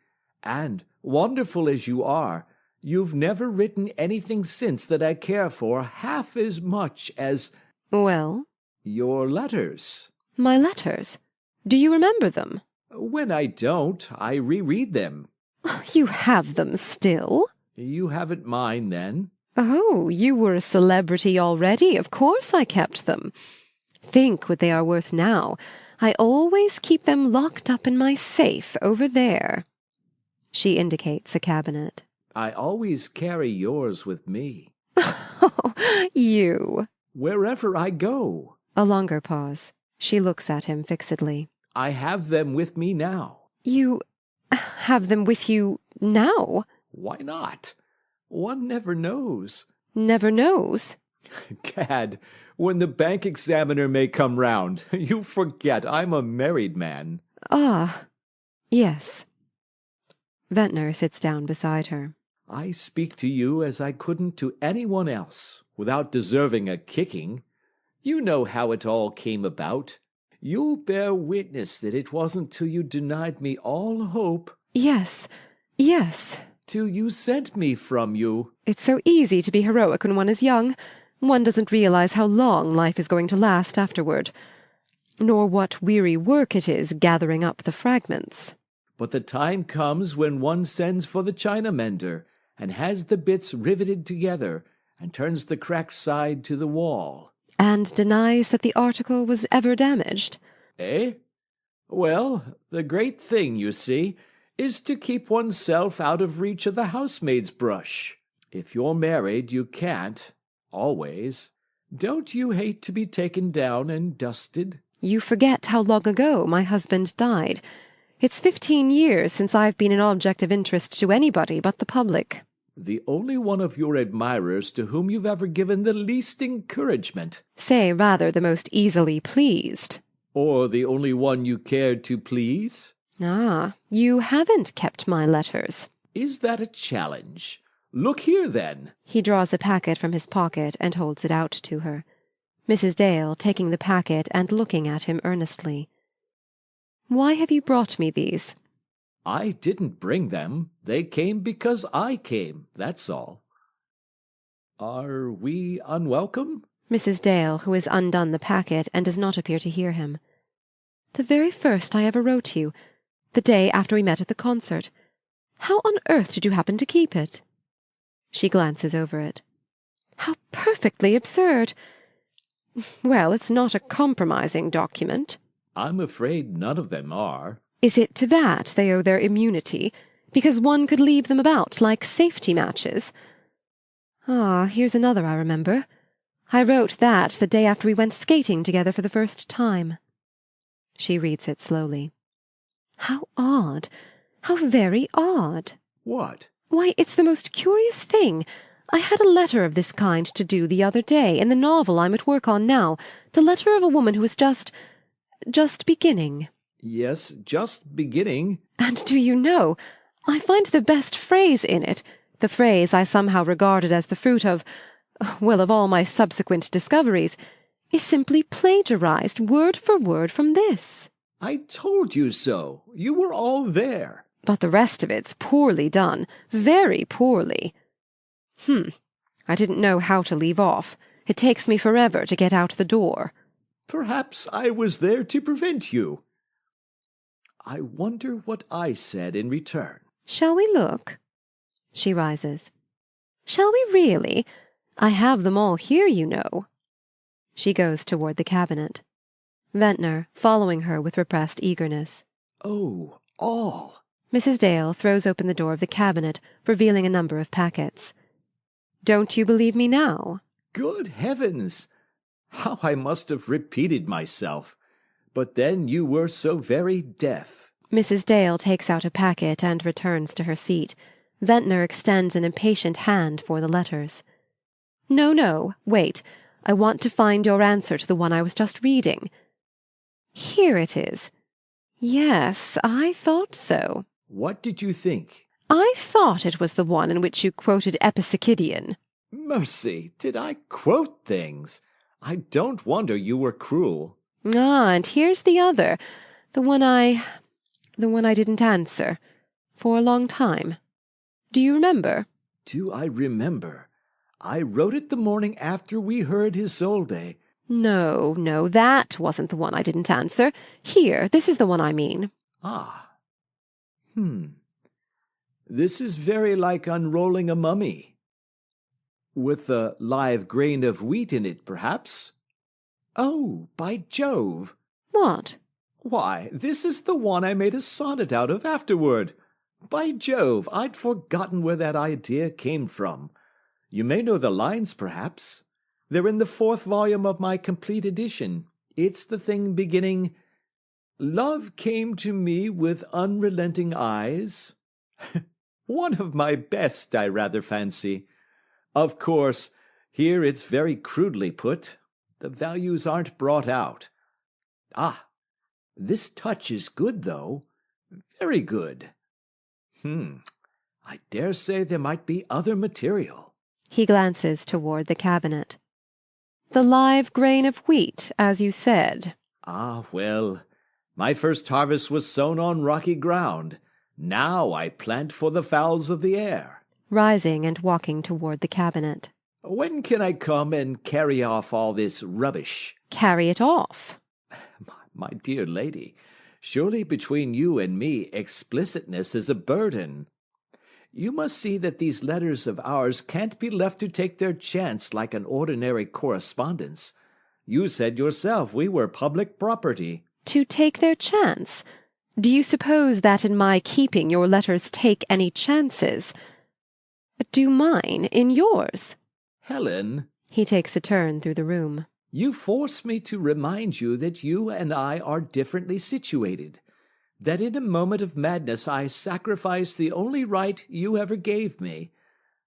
And, wonderful as you are, you've never written anything since that I care for half as much as— Well? Your letters. My letters? Do you remember them? When I don't, I reread them. You have them still? You haven't mine, then? Oh, you were a celebrity already. Of course I kept them. Think what they are worth now. I always keep them locked up in my safe over there. She indicates a cabinet. I always carry yours with me. Oh, you. Wherever I go. A longer pause. She looks at him fixedly. I have them with me now. You have them with you now? Why not? One never knows. Never knows? Gad, when the bank examiner may come round, you forget I'm a married man. Ah, yes. Ventnor sits down beside her. I speak to you as I couldn't to anyone else, without deserving a kicking. You know how it all came about. You'll bear witness that it wasn't till you denied me all hope— Yes, yes. till you sent me from you. It's so easy to be heroic when one is young. One doesn't realize how long life is going to last afterward, nor what weary work it is gathering up the fragments. But the time comes when one sends for the china mender, and has the bits riveted together, and turns the cracked side to the wall. And denies that the article was ever damaged? Eh? Well, the great thing, you see, is to keep oneself out of reach of the housemaid's brush. If you're married, you can't, always. Don't you hate to be taken down and dusted? You forget how long ago my husband died. It's 15 years since I've been an object of interest to anybody but the public. The only one of your admirers to whom you've ever given the least encouragement. Say rather the most easily pleased. Or the only one you cared to please? Ah, you haven't kept my letters. Is that a challenge? Look here, then. He draws a packet from his pocket and holds it out to her. Mrs. Dale, taking the packet and looking at him earnestly. Why have you brought me these? I didn't bring them. They came because I came, that's all. Are we unwelcome? Mrs. Dale, who has undone the packet and does not appear to hear him. The very first I ever wrote you, the day after we met at the concert. How on earth did you happen to keep it? She glances over it. How perfectly absurd! Well, it's not a compromising document. I'm afraid none of them are. Is it to that they owe their immunity? Because one could leave them about like safety matches? Ah, here's another I remember. I wrote that the day after we went skating together for the first time. She reads it slowly. How odd! How very odd! What? Why, it's the most curious thing. I had a letter of this kind to do the other day, in the novel I'm at work on now, the letter of a woman who is just beginning. Yes, just beginning. And do you know, I find the best phrase in it, the phrase I somehow regarded as the fruit of, well, of all my subsequent discoveries, is simply plagiarized word for word from this. I told you so. You were all there. But the rest of it's poorly done, very poorly. I didn't know how to leave off. It takes me forever to get out the door. Perhaps I was there to prevent you. I wonder what I said in return. Shall we look? She rises. Shall we really? I have them all here, you know. She goes toward the cabinet. Ventnor, following her with repressed eagerness. Oh, all. Mrs. Dale throws open the door of the cabinet, revealing a number of packets. Don't you believe me now? Good heavens! How I must have repeated myself. But then you were so very deaf. Mrs. Dale takes out a packet and returns to her seat. Ventnor extends an impatient hand for the letters. No, wait. I want to find your answer to the one I was just reading. Here it is. Yes, I thought so. What did you think? I thought it was the one in which you quoted Epipsychidion. Mercy, did I quote things? I don't wonder you were cruel. Ah, and here's the other, the one I didn't answer, for a long time. Do you remember? Do I remember? I wrote it the morning after we heard Isolde. No, that wasn't the one I didn't answer. Here, this is the one I mean. Ah. This is very like unrolling a mummy. With a live grain of wheat in it, perhaps? Oh, by Jove! What? Why, this is the one I made a sonnet out of afterward. By Jove, I'd forgotten where that idea came from. You may know the lines, perhaps. They're in the 4th volume of my complete edition. It's the thing beginning, "Love came to me with unrelenting eyes." One of my best, I rather fancy. Of course, here it's very crudely put. The values aren't brought out. Ah, this touch is good, though. Very good. I dare say there might be other material. He glances toward the cabinet. The live grain of wheat, as you said. Ah, well, my first harvest was sown on rocky ground. Now I plant for the fowls of the air. Rising and walking toward the cabinet. When can I come and carry off all this rubbish? Carry it off. My dear lady, surely between you and me explicitness is a burden. You must see that these letters of ours can't be left to take their chance like an ordinary correspondence. You said yourself we were public property. To take their chance? Do you suppose that in my keeping your letters take any chances? Do mine in yours? Helen. He takes a turn through the room. You force me to remind you that you and I are differently situated. That in a moment of madness I sacrificed the only right you ever gave me,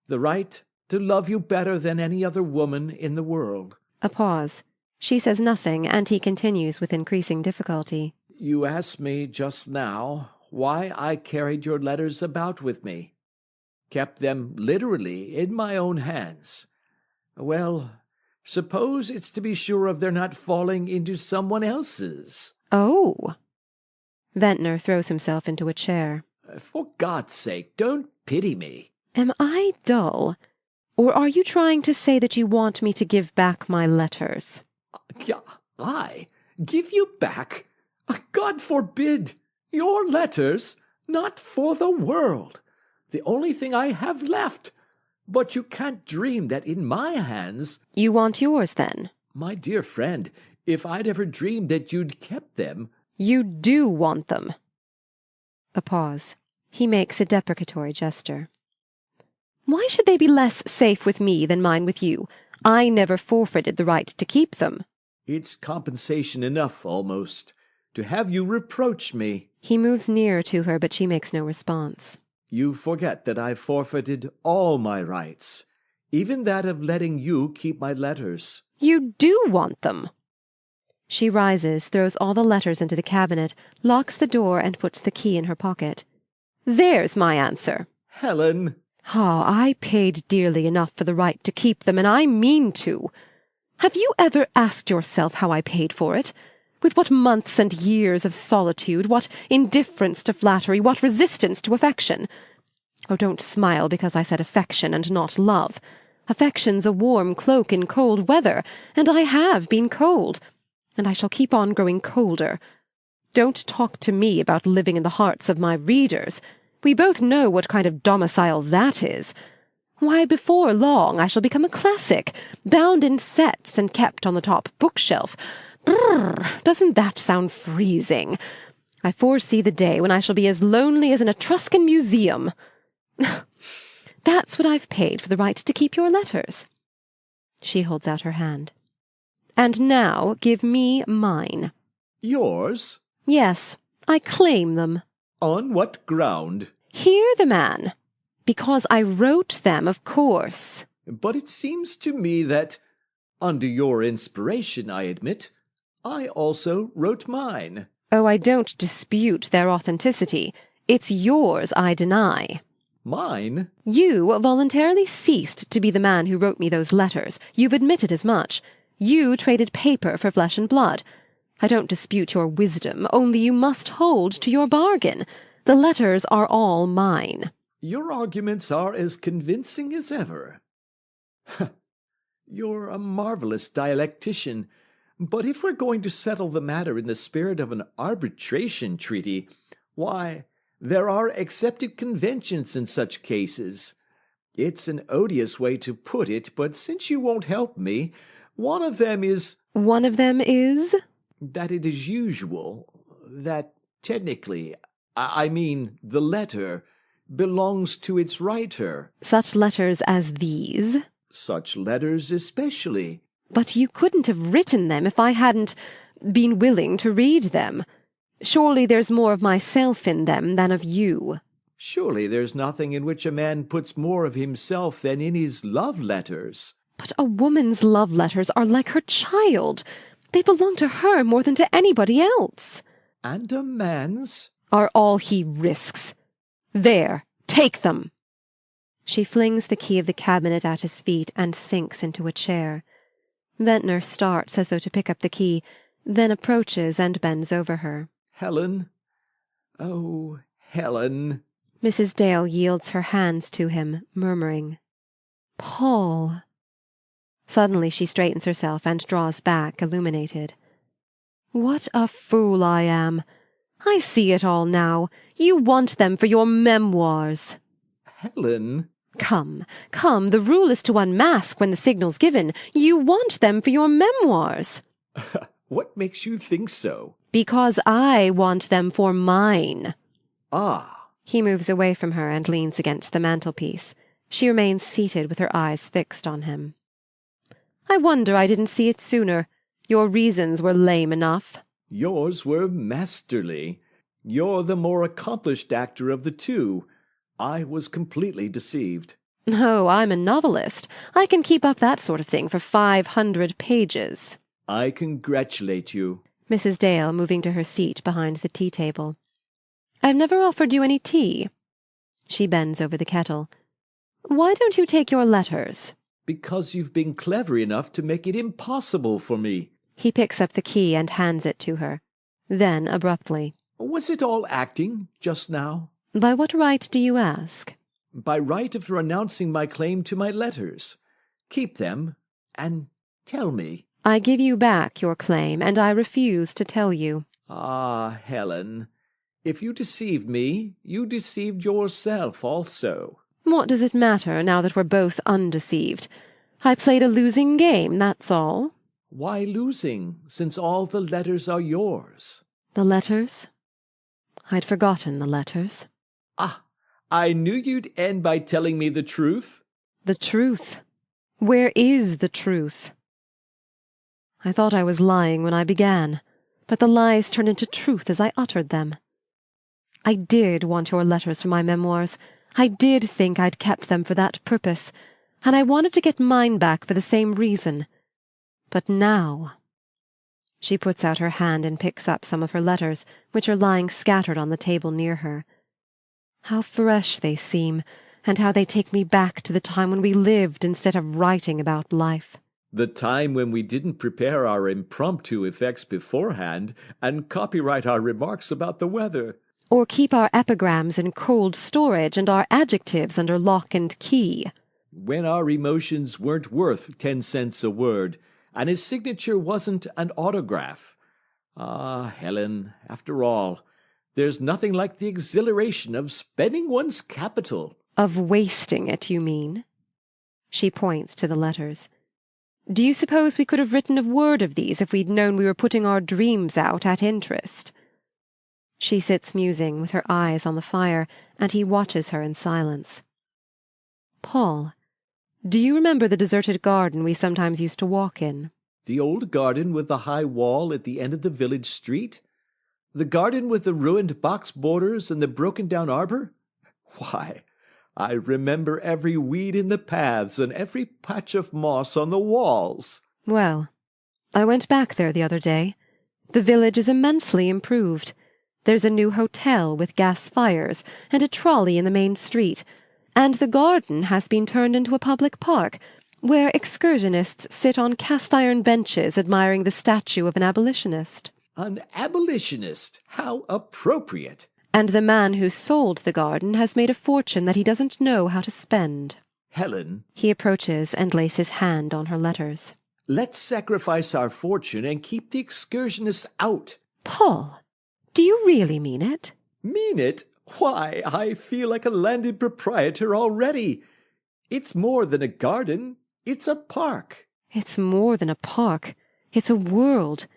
the right to love you better than any other woman in the world. A pause. She says nothing, and he continues with increasing difficulty. You asked me just now why I carried your letters about with me, kept them literally in my own hands. Well, suppose it's to be sure of their not falling into someone else's. Oh! Ventnor throws himself into a chair. For God's sake, don't pity me. Am I dull? Or are you trying to say that you want me to give back my letters? I? Give you back? God forbid! Your letters? Not for the world! The only thing I have left! But you can't dream that in my hands— You want yours, then? My dear friend, if I'd ever dreamed that you'd kept them— You do want them. A pause. He makes a deprecatory gesture. Why should they be less safe with me than mine with you? I never forfeited the right to keep them. It's compensation enough, almost, to have you reproach me. He moves nearer to her, but she makes no response. You forget that I've forfeited all my rights, even that of letting you keep my letters. You do want them. She rises, throws all the letters into the cabinet, locks the door, and puts the key in her pocket. There's my answer. Helen! I paid dearly enough for the right to keep them, and I mean to. Have you ever asked yourself how I paid for it? With what months and years of solitude, what indifference to flattery, what resistance to affection? Oh, don't smile because I said affection and not love. Affection's a warm cloak in cold weather, and I have been cold, and I shall keep on growing colder. Don't talk to me about living in the hearts of my readers. We both know what kind of domicile that is. Why, before long I shall become a classic, bound in sets and kept on the top bookshelf. Brrr, doesn't that sound freezing? I foresee the day when I shall be as lonely as an Etruscan museum. That's what I've paid for the right to keep your letters. She holds out her hand. And now give me mine. Yours? Yes, I claim them. On what ground? Hear the man. Because I wrote them, of course. But it seems to me that, under your inspiration, I admit, I also wrote mine. Oh, I don't dispute their authenticity. It's yours I deny. Mine? You voluntarily ceased to be the man who wrote me those letters. You've admitted as much. You traded paper for flesh and blood. I don't dispute your wisdom, only you must hold to your bargain. The letters are all mine. Your arguments are as convincing as ever. You're a marvelous dialectician, but if we're going to settle the matter in the spirit of an arbitration treaty, why, there are accepted conventions in such cases. It's an odious way to put it, but since you won't help me, one of them is— One of them is? That it is usual, that technically, I mean the letter, belongs to its writer. Such letters as these? Such letters especially. But you couldn't have written them if I hadn't been willing to read them. Surely there's more of myself in them than of you. Surely there's nothing in which a man puts more of himself than in his love letters. But a woman's love letters are like her child. They belong to her more than to anybody else. And a man's? Are all he risks. There, take them. She flings the key of the cabinet at his feet and sinks into a chair. Ventnor starts as though to pick up the key, then approaches and bends over her. Helen. Oh, Helen. Mrs. Dale yields her hands to him, murmuring, Paul. Suddenly she straightens herself and draws back, illuminated. What a fool I am! I see it all now. You want them for your memoirs. Helen. Come, come, the rule is to unmask when the signal's given. You want them for your memoirs. What makes you think so? Because I want them for mine. Ah. He moves away from her and leans against the mantelpiece. She remains seated with her eyes fixed on him. I wonder I didn't see it sooner. Your reasons were lame enough. Yours were masterly. You're the more accomplished actor of the two. I was completely deceived. Oh, I'm a novelist. I can keep up that sort of thing for 500 pages. I congratulate you. Mrs. Dale, moving to her seat behind the tea-table. I've never offered you any tea. She bends over the kettle. Why don't you take your letters? Because you've been clever enough to make it impossible for me. He picks up the key and hands it to her. Then, abruptly, Was it all acting, just now? By what right do you ask? By right of renouncing my claim to my letters. Keep them, and tell me. I give you back your claim, and I refuse to tell you. Ah, Helen, if you deceived me, you deceived yourself also. What does it matter, now that we're both undeceived? I played a losing game, that's all. Why losing, since all the letters are yours? The letters? I'd forgotten the letters. Ah, I knew you'd end by telling me the truth. The truth? Where is the truth? I thought I was lying when I began, but the lies turned into truth as I uttered them. I did want your letters for my memoirs. I did think I'd kept them for that purpose, and I wanted to get mine back for the same reason. But now— She puts out her hand and picks up some of her letters, which are lying scattered on the table near her. How fresh they seem, and how they take me back to the time when we lived instead of writing about life. The time when we didn't prepare our impromptu effects beforehand and copyright our remarks about the weather. Or keep our epigrams in cold storage and our adjectives under lock and key. When our emotions weren't worth 10 cents a word, and his signature wasn't an autograph. Ah, Helen, after all, there's nothing like the exhilaration of spending one's capital. Of wasting it, you mean? She points to the letters. Do you suppose we could have written a word of these if we'd known we were putting our dreams out at interest? She sits musing, with her eyes on the fire, and he watches her in silence. Paul, do you remember the deserted garden we sometimes used to walk in? The old garden with the high wall at the end of the village street? The garden with the ruined box borders and the broken-down arbor? Why, I remember every weed in the paths and every patch of moss on the walls. Well, I went back there the other day. The village is immensely improved. There's a new hotel with gas fires and a trolley in the main street, and the garden has been turned into a public park, where excursionists sit on cast-iron benches admiring the statue of an abolitionist. An abolitionist? How appropriate! And the man who sold the garden has made a fortune that he doesn't know how to spend. Helen. He approaches and lays his hand on her letters. Let's sacrifice our fortune and keep the excursionists out. Paul, do you really mean it? Mean it? Why, I feel like a landed proprietor already. It's more than a garden. It's a park. It's more than a park. It's a world,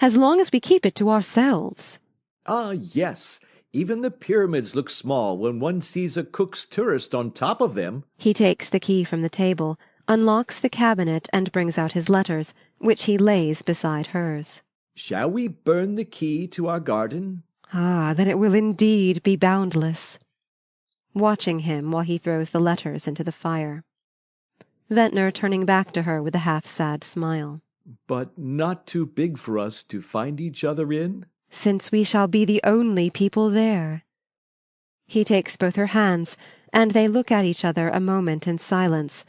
as long as we keep it to ourselves. Ah, yes. Even the pyramids look small when one sees a Cook's tourist on top of them. He takes the key from the table, unlocks the cabinet, and brings out his letters, which he lays beside hers. Shall we burn the key to our garden? Ah, then it will indeed be boundless. Watching him while he throws the letters into the fire. Ventnor turning back to her with a half-sad smile. But not too big for us to find each other in? Since we shall be the only people there. He takes both her hands, and they look at each other a moment in silence.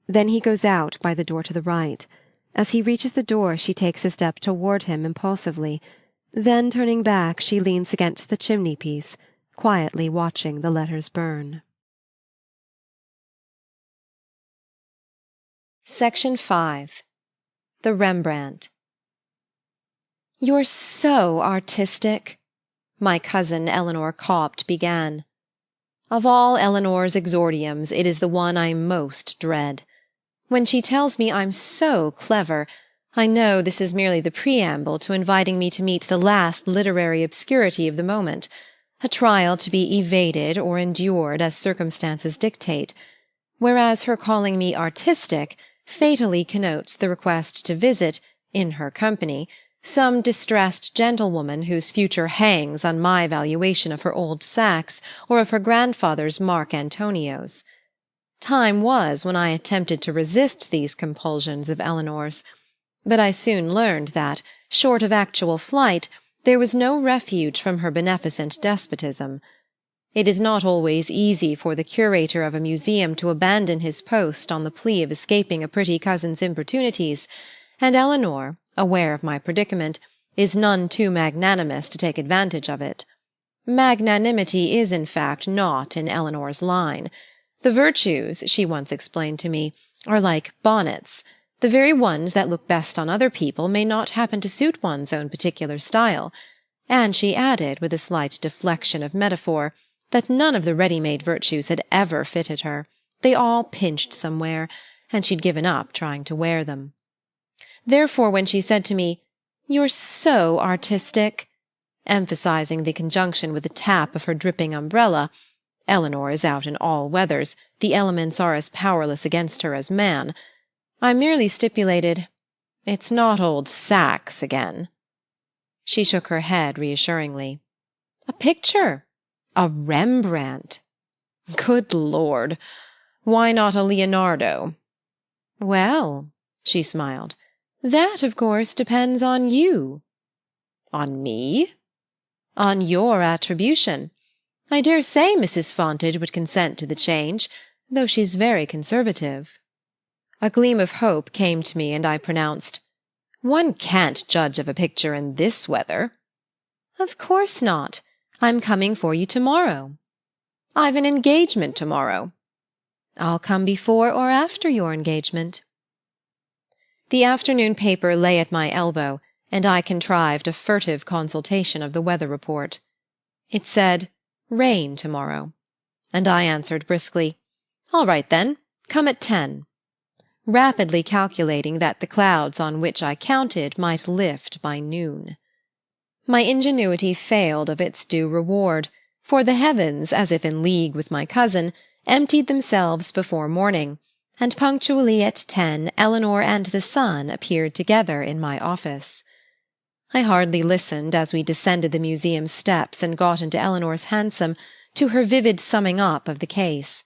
Then he goes out by the door to the right. As he reaches the door, she takes a step toward him impulsively. Then, turning back, she leans against the chimney-piece, quietly watching the letters burn. Section 5. The Rembrandt. "You're so artistic," my cousin Eleanor Copt began. Of all Eleanor's exordiums, it is the one I most dread. When she tells me I'm so clever, I know this is merely the preamble to inviting me to meet the last literary obscurity of the moment, a trial to be evaded or endured as circumstances dictate, whereas her calling me artistic fatally connotes the request to visit, in her company, some distressed gentlewoman whose future hangs on my valuation of her old Saxe or of her grandfather's Marc Antonios. Time was when I attempted to resist these compulsions of Eleanor's, but I soon learned that, short of actual flight, there was no refuge from her beneficent despotism. It is not always easy for the curator of a museum to abandon his post on the plea of escaping a pretty cousin's importunities, and Eleanor, aware of my predicament, is none too magnanimous to take advantage of it. Magnanimity is, in fact, not in Eleanor's line. The virtues, she once explained to me, are like bonnets. The very ones that look best on other people may not happen to suit one's own particular style. And she added, with a slight deflection of metaphor, that none of the ready-made virtues had ever fitted her. They all pinched somewhere, and she'd given up trying to wear them. Therefore, when she said to me, "You're so artistic," emphasizing the conjunction with a tap of her dripping umbrella, Eleanor is out in all weathers, the elements are as powerless against her as man, I merely stipulated, "It's not old Saxe again." She shook her head reassuringly. "A picture. A Rembrandt." "Good Lord! Why not a Leonardo?" "Well," she smiled, "that, of course, depends on you." "On me?" "On your attribution. I dare say Mrs. Fontage would consent to the change, though she's very conservative." A gleam of hope came to me, and I pronounced, "One can't judge of a picture in this weather." "Of course not. I'm coming for you tomorrow." "I've an engagement tomorrow." "I'll come before or after your engagement." The afternoon paper lay at my elbow, and I contrived a furtive consultation of the weather report. It said, "Rain tomorrow," and I answered briskly, "All right, then. Come at 10." Rapidly calculating that the clouds on which I counted might lift by noon. My ingenuity failed of its due reward, for the heavens, as if in league with my cousin, emptied themselves before morning, and punctually at 10 Eleanor and the sun appeared together in my office. I hardly listened as we descended the museum steps and got into Eleanor's hansom to her vivid summing up of the case.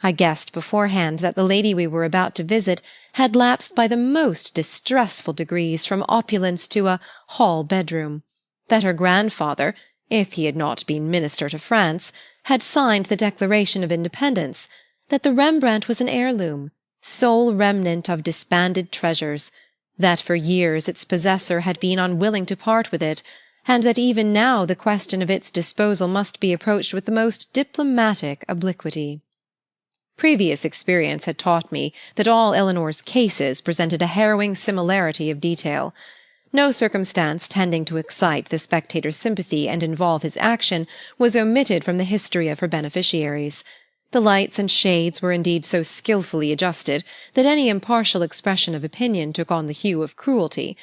I guessed beforehand that the lady we were about to visit had lapsed by the most distressful degrees from opulence to a hall bedroom, that her grandfather, if he had not been Minister to France, had signed the Declaration of Independence, that the Rembrandt was an heirloom, sole remnant of disbanded treasures, that for years its possessor had been unwilling to part with it, and that even now the question of its disposal must be approached with the most diplomatic obliquity. Previous experience had taught me that all Eleanor's cases presented a harrowing similarity of detail. No circumstance tending to excite the spectator's sympathy and involve his action was omitted from the history of her beneficiaries. The lights and shades were indeed so skilfully adjusted that any impartial expression of opinion took on the hue of cruelty.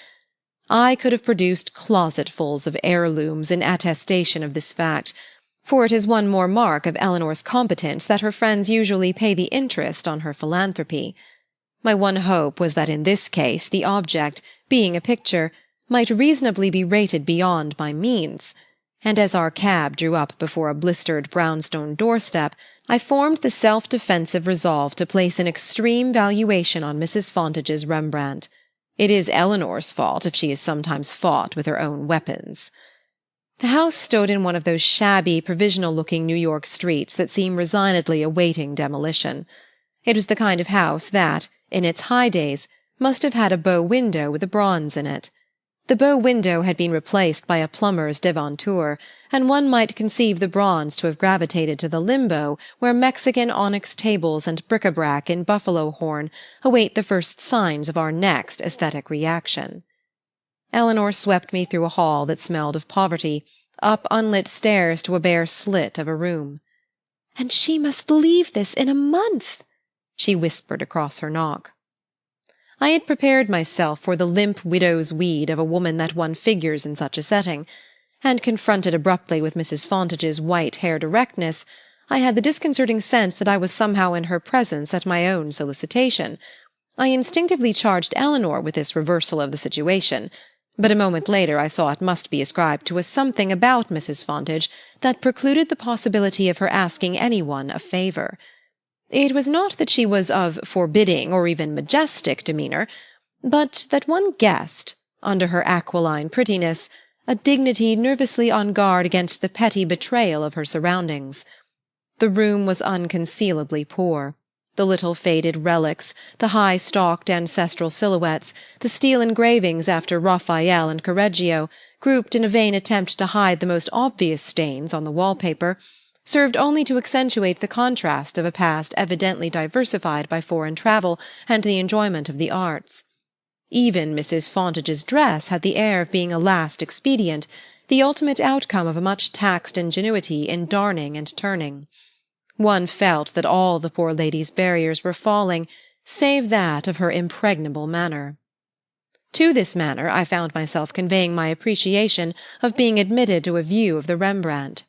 I could have produced closetfuls of heirlooms in attestation of this fact, for it is one more mark of Eleanor's competence that her friends usually pay the interest on her philanthropy. My one hope was that in this case the object, being a picture, might reasonably be rated beyond my means, and as our cab drew up before a blistered brownstone doorstep, I formed the self-defensive resolve to place an extreme valuation on Mrs. Fontage's Rembrandt. It is Eleanor's fault if she is sometimes fought with her own weapons. The house stood in one of those shabby, provisional-looking New York streets that seem resignedly awaiting demolition. It was the kind of house that, in its high days, must have had a bow window with a bronze in it. The bow window had been replaced by a plumber's devanture, and one might conceive the bronze to have gravitated to the limbo where Mexican onyx tables and bric-a-brac in buffalo horn await the first signs of our next aesthetic reaction. Eleanor swept me through a hall that smelled of poverty, up unlit stairs to a bare slit of a room. "And she must leave this in a month," she whispered across her knock. I had prepared myself for the limp widow's weed of a woman that one figures in such a setting, and confronted abruptly with Mrs. Fontage's white-haired erectness, I had the disconcerting sense that I was somehow in her presence at my own solicitation. I instinctively charged Eleanor with this reversal of the situation, but a moment later I saw it must be ascribed to a something about Mrs. Fontage that precluded the possibility of her asking anyone a favour. It was not that she was of forbidding or even majestic demeanour, but that one guessed, under her aquiline prettiness, a dignity nervously on guard against the petty betrayal of her surroundings. The room was unconcealably poor. The little faded relics, the high-stalked ancestral silhouettes, the steel engravings after Raphael and Correggio, grouped in a vain attempt to hide the most obvious stains on the wall-paper, served only to accentuate the contrast of a past evidently diversified by foreign travel and the enjoyment of the arts. Even Mrs. Fontage's dress had the air of being a last expedient, the ultimate outcome of a much taxed ingenuity in darning and turning. One felt that all the poor lady's barriers were falling, save that of her impregnable manner. To this manner I found myself conveying my appreciation of being admitted to a view of the Rembrandt.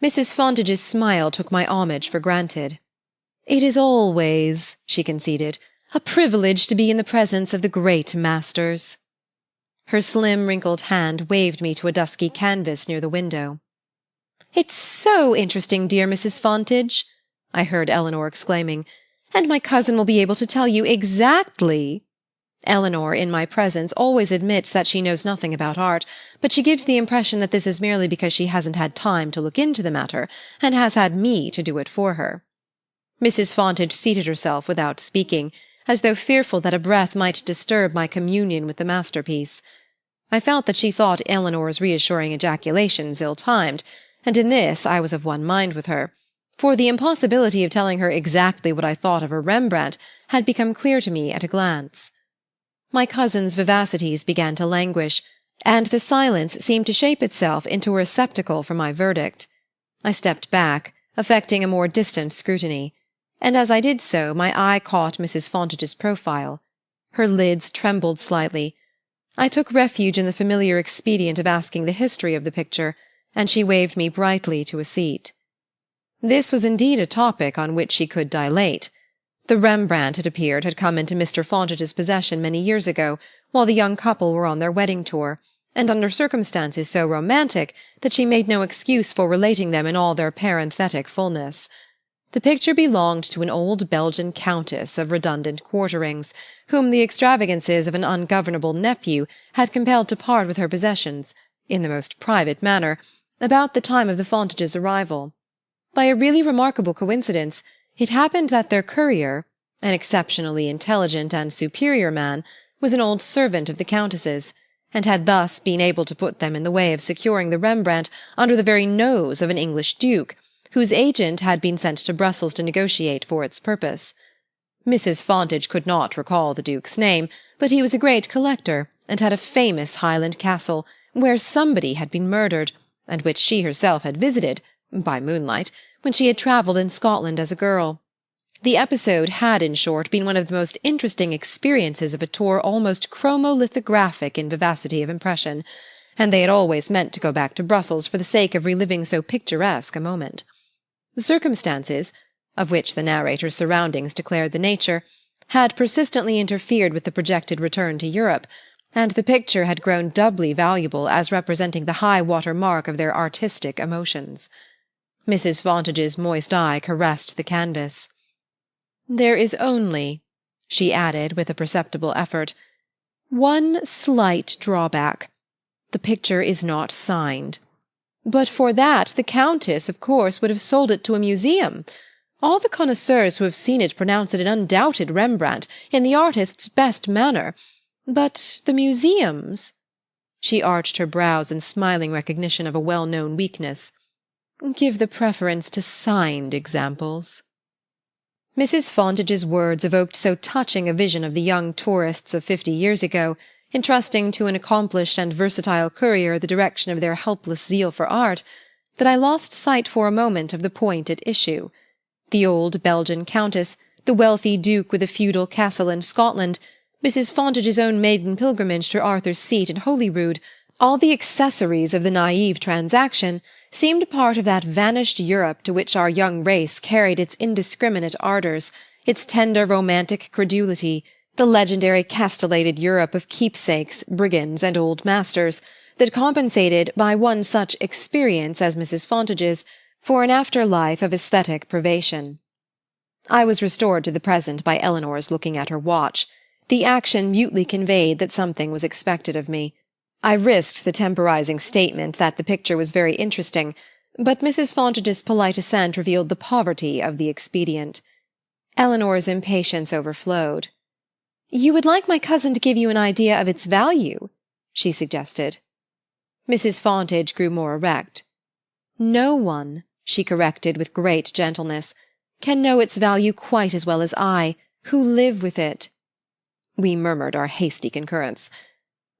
Mrs. Fontage's smile took my homage for granted. "It is always," she conceded, "a privilege to be in the presence of the great masters." Her slim, wrinkled hand waved me to a dusky canvas near the window. "It's so interesting, dear Mrs. Fontage," I heard Eleanor exclaiming, "and my cousin will be able to tell you exactly—" Eleanor, in my presence, always admits that she knows nothing about art, but she gives the impression that this is merely because she hasn't had time to look into the matter, and has had me to do it for her. Mrs. Fontage seated herself without speaking, as though fearful that a breath might disturb my communion with the masterpiece. I felt that she thought Eleanor's reassuring ejaculations ill-timed, and in this I was of one mind with her, for the impossibility of telling her exactly what I thought of her Rembrandt had become clear to me at a glance. My cousin's vivacities began to languish, and the silence seemed to shape itself into a receptacle for my verdict. I stepped back, affecting a more distant scrutiny, and as I did so my eye caught Mrs. Fontage's profile. Her lids trembled slightly. I took refuge in the familiar expedient of asking the history of the picture, and she waved me brightly to a seat. This was indeed a topic on which she could dilate. The Rembrandt, it appeared, had come into Mr. Fontage's possession many years ago, while the young couple were on their wedding tour, and under circumstances so romantic that she made no excuse for relating them in all their parenthetic fullness. The picture belonged to an old Belgian countess of redundant quarterings, whom the extravagances of an ungovernable nephew had compelled to part with her possessions, in the most private manner, about the time of the Fontages' arrival. By a really remarkable coincidence, it happened that their courier, an exceptionally intelligent and superior man, was an old servant of the Countess's, and had thus been able to put them in the way of securing the Rembrandt under the very nose of an English duke, whose agent had been sent to Brussels to negotiate for its purpose. Mrs. Fontage could not recall the duke's name, but he was a great collector, and had a famous Highland castle, where somebody had been murdered, and which she herself had visited, by moonlight, when she had travelled in Scotland as a girl. The episode had, in short, been one of the most interesting experiences of a tour almost chromolithographic in vivacity of impression, and they had always meant to go back to Brussels for the sake of reliving so picturesque a moment. The circumstances, of which the narrator's surroundings declared the nature, had persistently interfered with the projected return to Europe, and the picture had grown doubly valuable as representing the high-water mark of their artistic emotions. Mrs. Fontage's moist eye caressed the canvas. "There is only," she added with a perceptible effort, "one slight drawback. The picture is not signed. But for that the Countess, of course, would have sold it to a museum. All the connoisseurs who have seen it pronounce it an undoubted Rembrandt, in the artist's best manner. But the museums—" She arched her brows in smiling recognition of a well-known weakness. "Give the preference to signed examples." Mrs. Fontage's words evoked so touching a vision of the young tourists of 50 years ago, entrusting to an accomplished and versatile courier the direction of their helpless zeal for art, that I lost sight for a moment of the point at issue. The old Belgian countess, the wealthy duke with a feudal castle in Scotland, Mrs. Fontage's own maiden pilgrimage to Arthur's Seat in Holyrood, all the accessories of the naive transaction, seemed part of that vanished Europe to which our young race carried its indiscriminate ardours, its tender romantic credulity, the legendary castellated Europe of keepsakes, brigands, and old masters, that compensated, by one such experience as Mrs. Fontage's, for an after-life of aesthetic privation. I was restored to the present by Eleanor's looking at her watch. The action mutely conveyed that something was expected of me. I risked the temporizing statement that the picture was very interesting, but Mrs. Fontage's polite assent revealed the poverty of the expedient. Eleanor's impatience overflowed. "You would like my cousin to give you an idea of its value?" she suggested. Mrs. Fontage grew more erect. "No one," she corrected with great gentleness, "can know its value quite as well as I, who live with it." We murmured our hasty concurrence.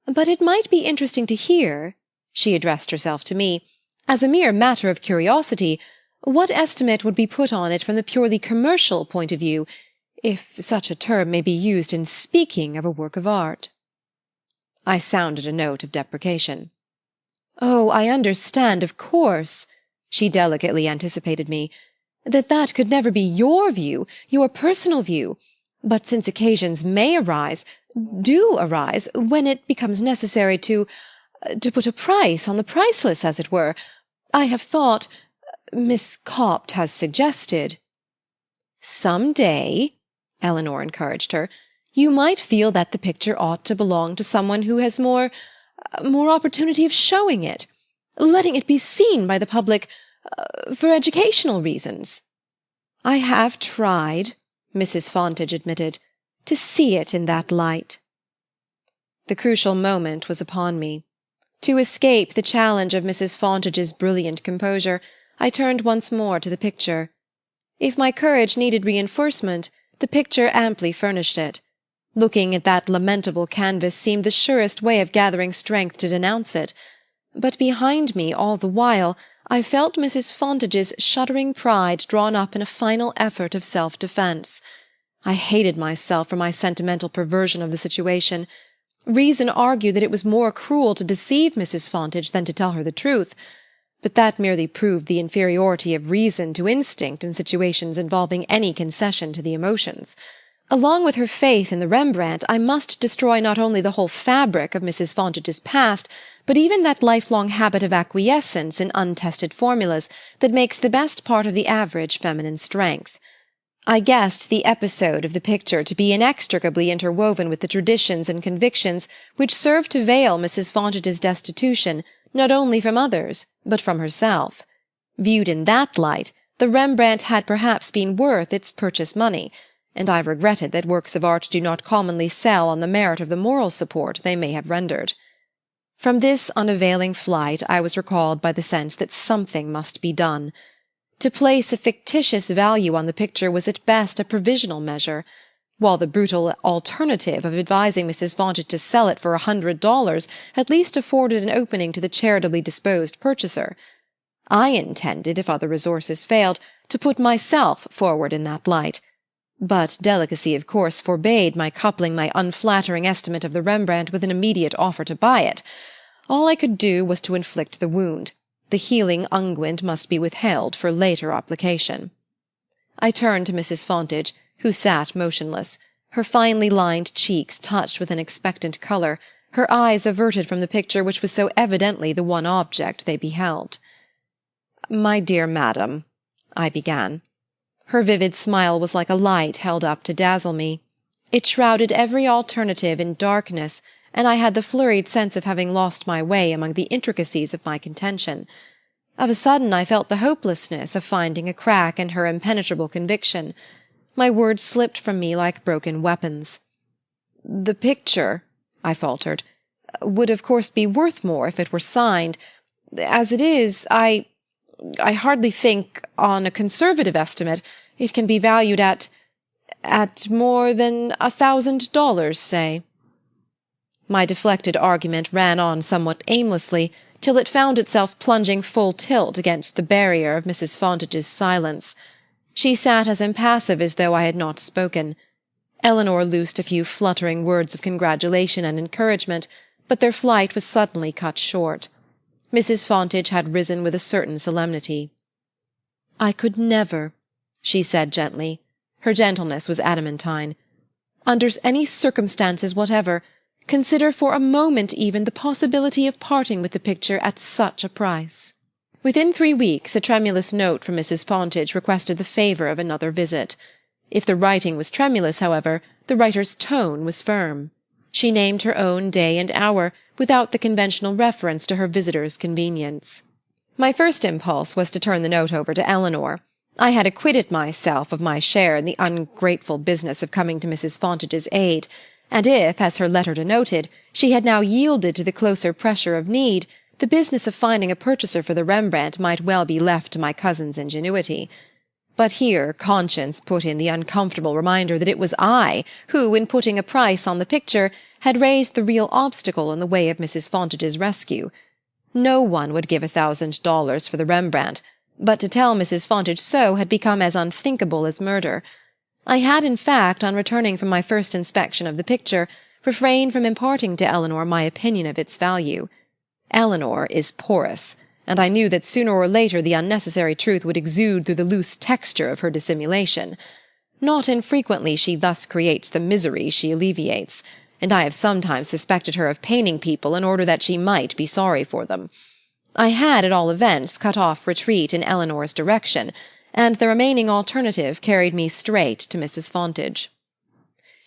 "But it might be interesting to hear," she addressed herself to me, "as a mere matter of curiosity, What estimate would be put on it from the purely commercial point of view, if such a term may be used in speaking of a work of art?" I sounded a note of deprecation. "Oh, I understand, of course," she delicately anticipated me, that could never be your view, your personal view. But since occasions may arise, do arise, when it becomes necessary to put a price on the priceless, as it were, I have thought, Miss Copt has suggested—" "Some day," Eleanor encouraged her, "you might feel that the picture ought to belong to someone who has more opportunity of showing it, letting it be seen by the public, for educational reasons." "I have tried," Mrs. Fontage admitted, "to see it in that light." The crucial moment was upon me. To escape the challenge of Mrs. Fontage's brilliant composure, I turned once more to the picture. If my courage needed reinforcement, the picture amply furnished it. Looking at that lamentable canvas seemed the surest way of gathering strength to denounce it. But behind me, all the while, I felt Mrs. Fontage's shuddering pride drawn up in a final effort of self-defence. I hated myself for my sentimental perversion of the situation. Reason argued that it was more cruel to deceive Mrs. Fontage than to tell her the truth, but that merely proved the inferiority of reason to instinct in situations involving any concession to the emotions. Along with her faith in the Rembrandt, I must destroy not only the whole fabric of Mrs. Fontage's past, but even that lifelong habit of acquiescence in untested formulas that makes the best part of the average feminine strength. I guessed the episode of the picture to be inextricably interwoven with the traditions and convictions which served to veil Mrs. Fontage's destitution not only from others but from herself. Viewed in that light, the Rembrandt had perhaps been worth its purchase money, and I regretted that works of art do not commonly sell on the merit of the moral support they may have rendered. From this unavailing flight I was recalled by the sense that something must be done. To place a fictitious value on the picture was at best a provisional measure, while the brutal alternative of advising Mrs. Fontage to sell it for $100 at least afforded an opening to the charitably disposed purchaser. I intended, if other resources failed, to put myself forward in that light, but delicacy of course forbade my coupling my unflattering estimate of the Rembrandt with an immediate offer to buy it. All I could do was to inflict the wound. The healing unguent must be withheld for later application. I turned to Mrs. Fontage, who sat motionless, her finely lined cheeks touched with an expectant colour, her eyes averted from the picture which was so evidently the one object they beheld. "My dear madam," I began. Her vivid smile was like a light held up to dazzle me. It shrouded every alternative in darkness, and I had the flurried sense of having lost my way among the intricacies of my contention. Of a sudden I felt the hopelessness of finding a crack in her impenetrable conviction. My words slipped from me like broken weapons. "The picture," I faltered, "would of course be worth more if it were signed. As it is, I hardly think, on a conservative estimate, it can be valued at more than $1,000, say." My deflected argument ran on somewhat aimlessly, till it found itself plunging full tilt against the barrier of Mrs. Fontage's silence. She sat as impassive as though I had not spoken. Eleanor loosed a few fluttering words of congratulation and encouragement, but their flight was suddenly cut short. Mrs. Fontage had risen with a certain solemnity. "I could never," she said gently. Her gentleness was adamantine. "Under any circumstances whatever, consider for a moment even the possibility of parting with the picture at such a price." Within 3 weeks a tremulous note from Mrs. Fontage requested the favour of another visit. If the writing was tremulous, however, the writer's tone was firm. She named her own day and hour, without the conventional reference to her visitor's convenience. My first impulse was to turn the note over to Eleanor. I had acquitted myself of my share in the ungrateful business of coming to Mrs. Fontage's aid, and if, as her letter denoted, she had now yielded to the closer pressure of need, the business of finding a purchaser for the Rembrandt might well be left to my cousin's ingenuity. But here conscience put in the uncomfortable reminder that it was I who, in putting a price on the picture, had raised the real obstacle in the way of Mrs. Fontage's rescue. No one would give $1,000 for the Rembrandt, but to tell Mrs. Fontage so had become as unthinkable as murder. I had, in fact, on returning from my first inspection of the picture, refrained from imparting to Eleanor my opinion of its value. Eleanor is porous, and I knew that sooner or later the unnecessary truth would exude through the loose texture of her dissimulation. Not infrequently she thus creates the misery she alleviates, and I have sometimes suspected her of paining people in order that she might be sorry for them. I had, at all events, cut off retreat in Eleanor's direction, and the remaining alternative carried me straight to Mrs. Fontage.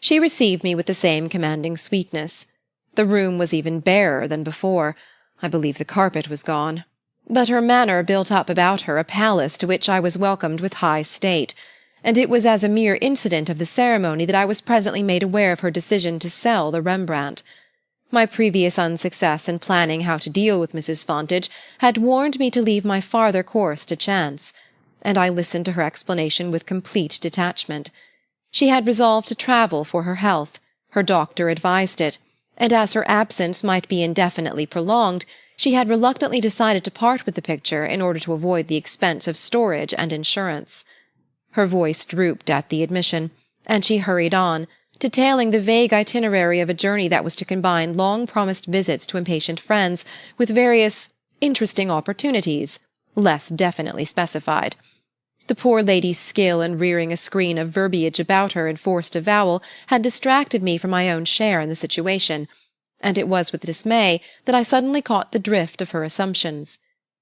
She received me with the same commanding sweetness. The room was even barer than before. I believe the carpet was gone. But her manner built up about her a palace to which I was welcomed with high state, and it was as a mere incident of the ceremony that I was presently made aware of her decision to sell the Rembrandt. My previous unsuccess in planning how to deal with Mrs. Fontage had warned me to leave my farther course to chance, and I listened to her explanation with complete detachment. She had resolved to travel for her health, her doctor advised it, and as her absence might be indefinitely prolonged, she had reluctantly decided to part with the picture in order to avoid the expense of storage and insurance. Her voice drooped at the admission, and she hurried on, detailing the vague itinerary of a journey that was to combine long-promised visits to impatient friends with various interesting opportunities, less definitely specified. The poor lady's skill in rearing a screen of verbiage about her enforced avowal had distracted me from my own share in the situation, and it was with dismay that I suddenly caught the drift of her assumptions.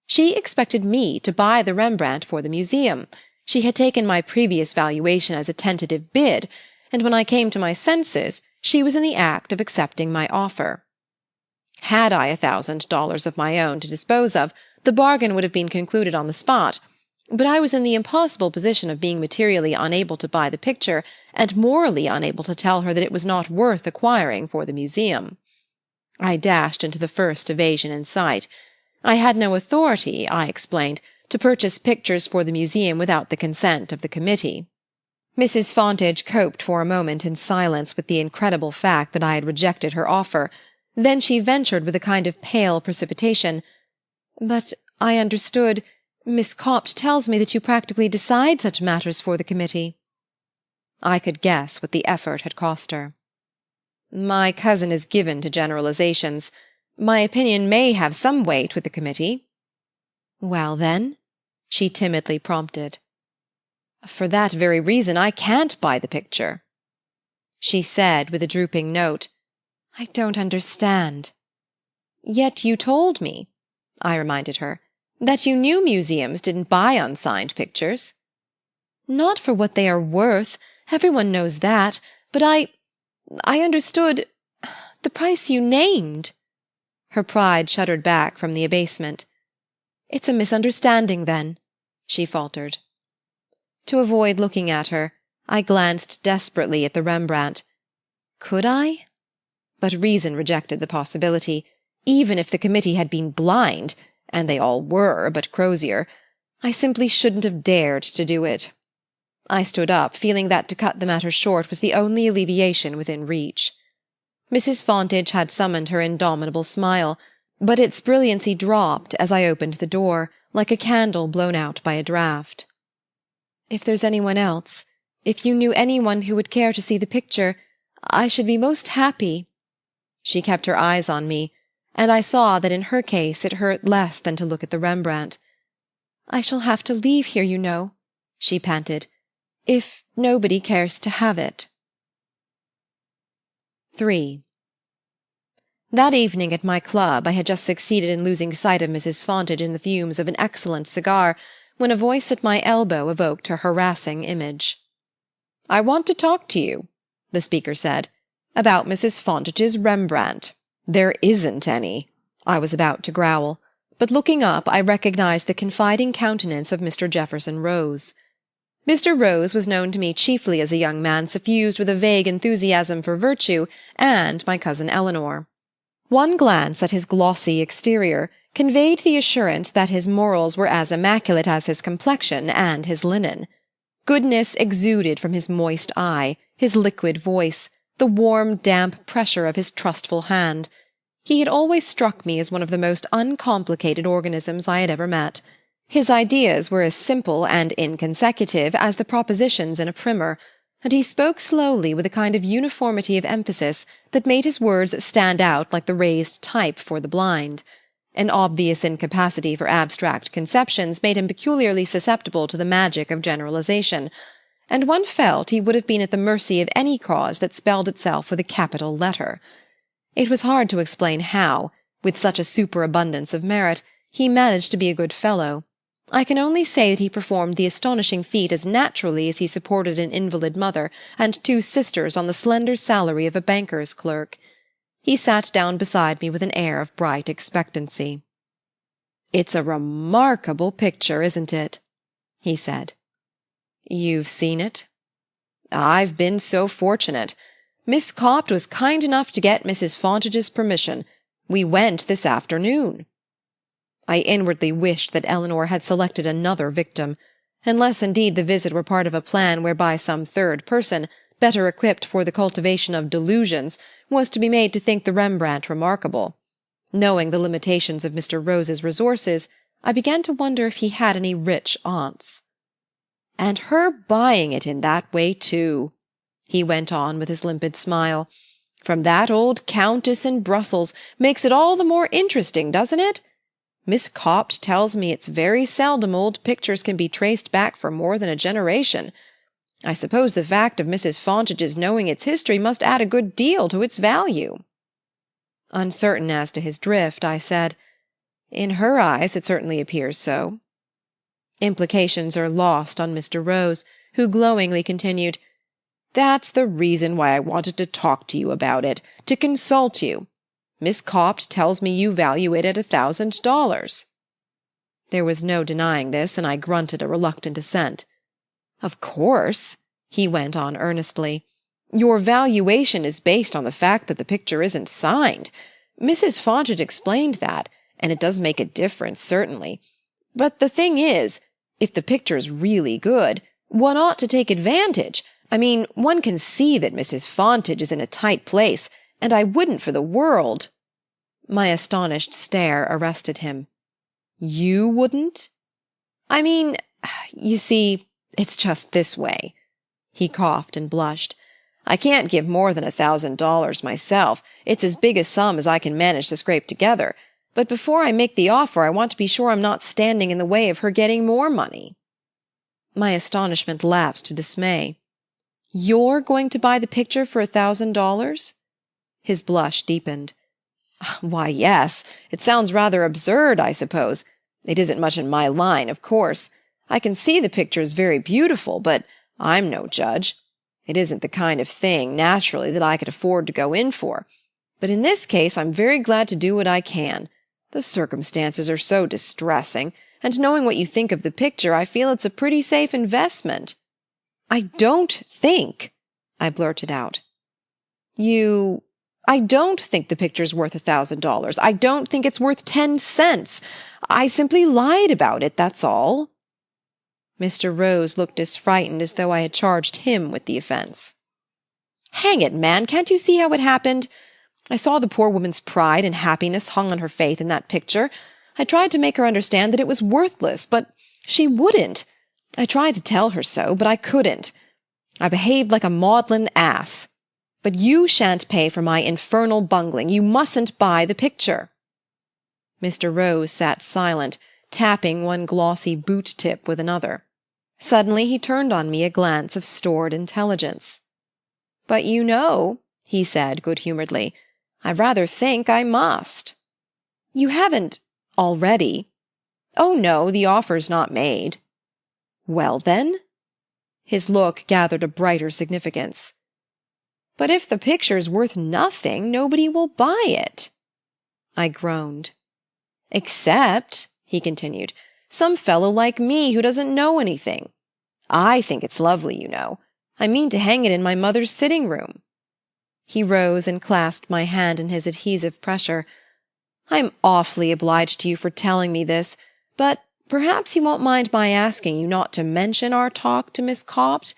She expected me to buy the Rembrandt for the museum. She had taken my previous valuation as a tentative bid, and when I came to my senses, she was in the act of accepting my offer. Had I $1,000 of my own to dispose of, the bargain would have been concluded on the spot, but I was in the impossible position of being materially unable to buy the picture, and morally unable to tell her that it was not worth acquiring for the museum. I dashed into the first evasion in sight. I had no authority, I explained, to purchase pictures for the museum without the consent of the committee. Mrs. Fontage coped for a moment in silence with the incredible fact that I had rejected her offer. Then she ventured with a kind of pale precipitation, "But I understood— Miss Copt tells me that you practically decide such matters for the committee." I could guess what the effort had cost her. "My cousin is given to generalizations. My opinion may have some weight with the committee." "Well, then?" she timidly prompted. "For that very reason I can't buy the picture." She said with a drooping note, "I don't understand." "Yet you told me," I reminded her, "that you knew museums didn't buy unsigned pictures." "Not for what they are worth. Everyone knows that. But I understood the price you named." Her pride shuddered back from the abasement. "It's a misunderstanding, then," she faltered. To avoid looking at her, I glanced desperately at the Rembrandt. Could I? But reason rejected the possibility. Even if the committee had been blind, and they all were but Crozier, I simply shouldn't have dared to do it. I stood up, feeling that to cut the matter short was the only alleviation within reach. Mrs. Fontage had summoned her indomitable smile, but its brilliancy dropped as I opened the door, like a candle blown out by a draught. "If there's anyone else, if you knew anyone who would care to see the picture, I should be most happy." She kept her eyes on me, and I saw that in her case it hurt less than to look at the Rembrandt. "I shall have to leave here, you know," she panted, "if nobody cares to have it." 3. That evening at my club I had just succeeded in losing sight of Mrs. Fontage in the fumes of an excellent cigar, when a voice at my elbow evoked her harassing image. "I want to talk to you," the speaker said, "about Mrs. Fontage's Rembrandt." "There isn't any," I was about to growl, but looking up I recognized the confiding countenance of Mr. Jefferson Rose. Mr. Rose was known to me chiefly as a young man suffused with a vague enthusiasm for virtue and my cousin Eleanor. One glance at his glossy exterior conveyed the assurance that his morals were as immaculate as his complexion and his linen. Goodness exuded from his moist eye, his liquid voice, the warm, damp pressure of his trustful hand. He had always struck me as one of the most uncomplicated organisms I had ever met. His ideas were as simple and inconsecutive as the propositions in a primer, and he spoke slowly with a kind of uniformity of emphasis that made his words stand out like the raised type for the blind. An obvious incapacity for abstract conceptions made him peculiarly susceptible to the magic of generalization, and one felt he would have been at the mercy of any cause that spelled itself with a capital letter. It was hard to explain how, with such a superabundance of merit, he managed to be a good fellow. I can only say that he performed the astonishing feat as naturally as he supported an invalid mother and 2 sisters on the slender salary of a banker's clerk. He sat down beside me with an air of bright expectancy. "It's a remarkable picture, isn't it?" he said. "You've seen it?" "I've been so fortunate. Miss Copt was kind enough to get Mrs. Fontage's permission. We went this afternoon." I inwardly wished that Eleanor had selected another victim, unless indeed the visit were part of a plan whereby some third person, better equipped for the cultivation of delusions, was to be made to think the Rembrandt remarkable. Knowing the limitations of Mr. Rose's resources, I began to wonder if he had any rich aunts. "And her buying it in that way, too," he went on with his limpid smile. "From that old countess in Brussels makes it all the more interesting, doesn't it? Miss Copt tells me it's very seldom old pictures can be traced back for more than a generation. I suppose the fact of Mrs. Fontage's knowing its history must add a good deal to its value." Uncertain as to his drift, I said, "In her eyes it certainly appears so." Implications are lost on Mr. Rose, who glowingly continued, "That's the reason why I wanted to talk to you about it, to consult you. Miss Copt tells me you value it at $1,000. There was no denying this, and I grunted a reluctant assent. "Of course," he went on earnestly, "your valuation is based on the fact that the picture isn't signed. Mrs. Fontage explained that, and it does make a difference, certainly. But the thing is, if the picture's really good, one ought to take advantage. I mean, one can see that Mrs. Fontage is in a tight place, and I wouldn't for the world—" My astonished stare arrested him. "You wouldn't?" "I mean, you see, it's just this way." He coughed and blushed. "I can't give more than $1,000 myself. It's as big a sum as I can manage to scrape together. But before I make the offer I want to be sure I'm not standing in the way of her getting more money." My astonishment lapsed to dismay. "You're going to buy the picture for $1,000? His blush deepened. "Why, yes. It sounds rather absurd, I suppose. It isn't much in my line, of course. I can see the picture's very beautiful, but I'm no judge. It isn't the kind of thing, naturally, that I could afford to go in for. But in this case I'm very glad to do what I can. The circumstances are so distressing, and knowing what you think of the picture, I feel it's a pretty safe investment." "I don't think," I blurted out. I don't think the picture's worth $1,000. I don't think it's worth 10 cents. I simply lied about it, that's all." Mr. Rose looked as frightened as though I had charged him with the offence. "Hang it, man, can't you see how it happened? I saw the poor woman's pride and happiness hung on her faith in that picture. I tried to make her understand that it was worthless, but she wouldn't. I tried to tell her so, but I couldn't. I behaved like a maudlin ass. But you shan't pay for my infernal bungling. You mustn't buy the picture." Mr. Rose sat silent, tapping one glossy boot-tip with another. Suddenly he turned on me a glance of stored intelligence. "But you know," he said good-humouredly, "I rather think I must." "You haven't already?" "Oh, no, the offer's not made." "Well, then?" His look gathered a brighter significance. "But if the picture's worth nothing, nobody will buy it." I groaned. "Except," he continued, "some fellow like me who doesn't know anything. I think it's lovely, you know. I mean to hang it in my mother's sitting-room." He rose and clasped my hand in his adhesive pressure. "I'm awfully obliged to you for telling me this, but perhaps you won't mind my asking you not to mention our talk to Miss Copt?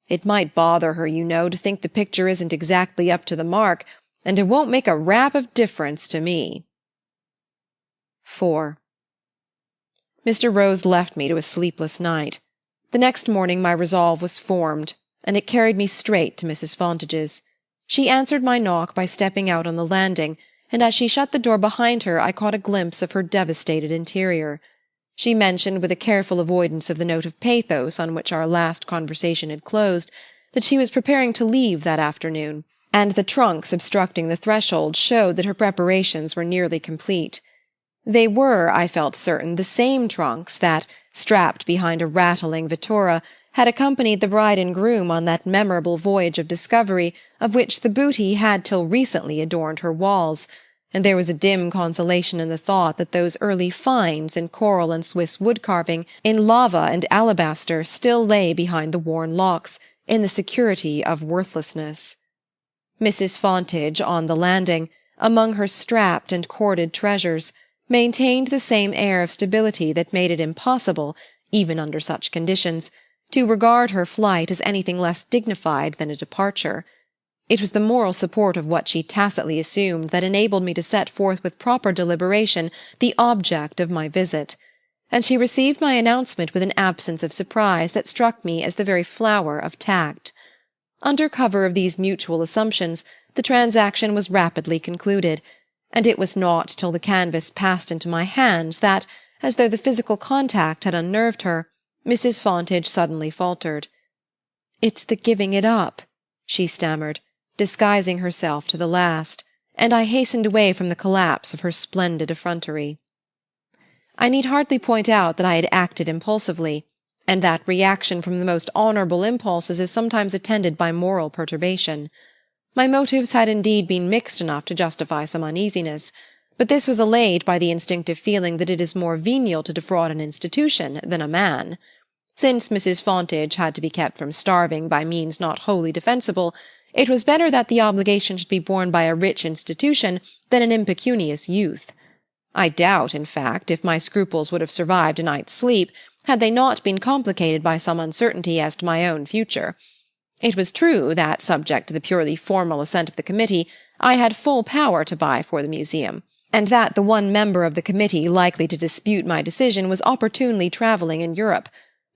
It might bother her, you know, to think the picture isn't exactly up to the mark, and it won't make a rap of difference to me." 4. Mr. Rose left me to a sleepless night. The next morning my resolve was formed, and it carried me straight to Mrs. Fontage's. She answered my knock by stepping out on the landing, and as she shut the door behind her I caught a glimpse of her devastated interior. She mentioned, with a careful avoidance of the note of pathos on which our last conversation had closed, that she was preparing to leave that afternoon, and the trunks obstructing the threshold showed that her preparations were nearly complete. They were, I felt certain, the same trunks that, strapped behind a rattling Vittora, had accompanied the bride and groom on that memorable voyage of discovery of which the booty had till recently adorned her walls, and there was a dim consolation in the thought that those early finds in coral and Swiss wood-carving, in lava and alabaster, still lay behind the worn locks, in the security of worthlessness. Mrs. Fontage, on the landing, among her strapped and corded treasures, maintained the same air of stability that made it impossible, even under such conditions, to regard her flight as anything less dignified than a departure. It was the moral support of what she tacitly assumed that enabled me to set forth with proper deliberation the object of my visit, and she received my announcement with an absence of surprise that struck me as the very flower of tact. Under cover of these mutual assumptions, the transaction was rapidly concluded, and it was not till the canvas passed into my hands that, as though the physical contact had unnerved her, Mrs. Fontage suddenly faltered. "It's the giving it up," she stammered, disguising herself to the last, and I hastened away from the collapse of her splendid effrontery. I need hardly point out that I had acted impulsively, and that reaction from the most honourable impulses is sometimes attended by moral perturbation. My motives had indeed been mixed enough to justify some uneasiness, but this was allayed by the instinctive feeling that it is more venial to defraud an institution than a man. Since Mrs. Fontage had to be kept from starving by means not wholly defensible, it was better that the obligation should be borne by a rich institution than an impecunious youth. I doubt, in fact, if my scruples would have survived a night's sleep, had they not been complicated by some uncertainty as to my own future. It was true that, subject to the purely formal assent of the committee, I had full power to buy for the museum, and that the one member of the committee likely to dispute my decision was opportunely travelling in Europe.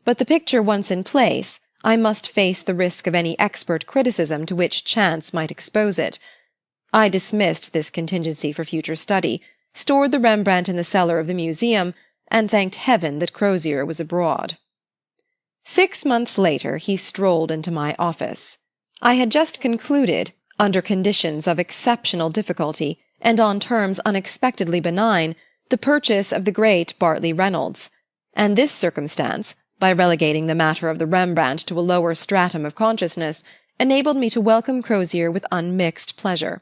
But the picture once in place, I must face the risk of any expert criticism to which chance might expose it. I dismissed this contingency for future study, stored the Rembrandt in the cellar of the museum, and thanked heaven that Crozier was abroad. 6 months later he strolled into my office. I had just concluded, under conditions of exceptional difficulty, and on terms unexpectedly benign, the purchase of the great Bartley Reynolds, and this circumstance, by relegating the matter of the Rembrandt to a lower stratum of consciousness, enabled me to welcome Crozier with unmixed pleasure.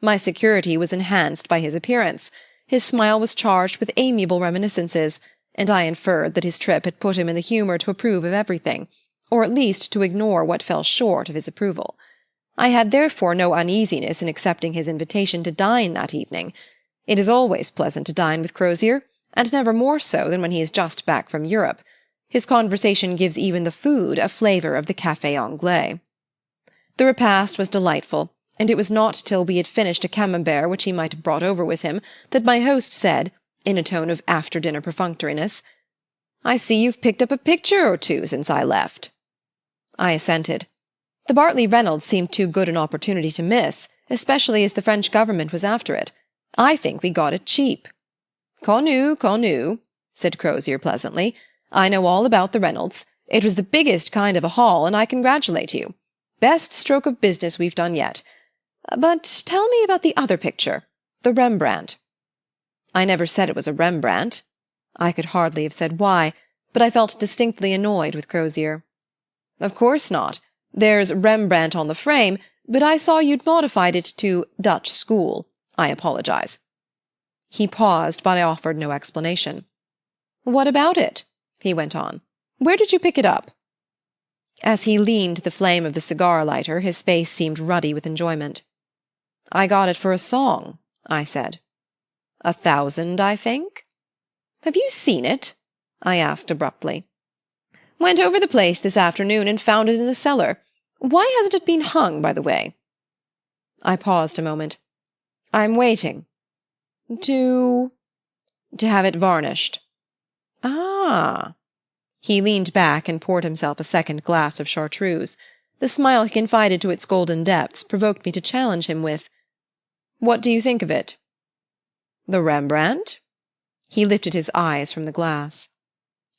My security was enhanced by his appearance. His smile was charged with amiable reminiscences, and I inferred that his trip had put him in the humour to approve of everything, or at least to ignore what fell short of his approval. I had therefore no uneasiness in accepting his invitation to dine that evening. It is always pleasant to dine with Crozier, and never more so than when he is just back from Europe. His conversation gives even the food a flavour of the café anglais. The repast was delightful, and it was not till we had finished a camembert which he might have brought over with him that my host said, in a tone of after-dinner perfunctoriness, "I see you've picked up a picture or two since I left." I assented. The Bartley Reynolds seemed too good an opportunity to miss, especially as the French government was after it. I think we got it cheap. Connu, said Crozier pleasantly. I know all about the Reynolds. It was the biggest kind of a haul, and I congratulate you. Best stroke of business we've done yet. But tell me about the other picture, the Rembrandt. I never said it was a Rembrandt. I could hardly have said why, but I felt distinctly annoyed with Crozier. Of course not. There's Rembrandt on the frame, but I saw you'd modified it to Dutch school. I apologize. He paused, but I offered no explanation. What about it? He went on. Where did you pick it up? As he leaned to the flame of the cigar-lighter, his face seemed ruddy with enjoyment. I got it for a song, I said. 1,000, I think? Have you seen it? I asked abruptly. Went over the place this afternoon and found it in the cellar. Why hasn't it been hung, by the way? I paused a moment. I'm waiting. To have it varnished. Ah!" He leaned back and poured himself a second glass of chartreuse. The smile he confided to its golden depths provoked me to challenge him with, "What do you think of it?" "The Rembrandt?" He lifted his eyes from the glass.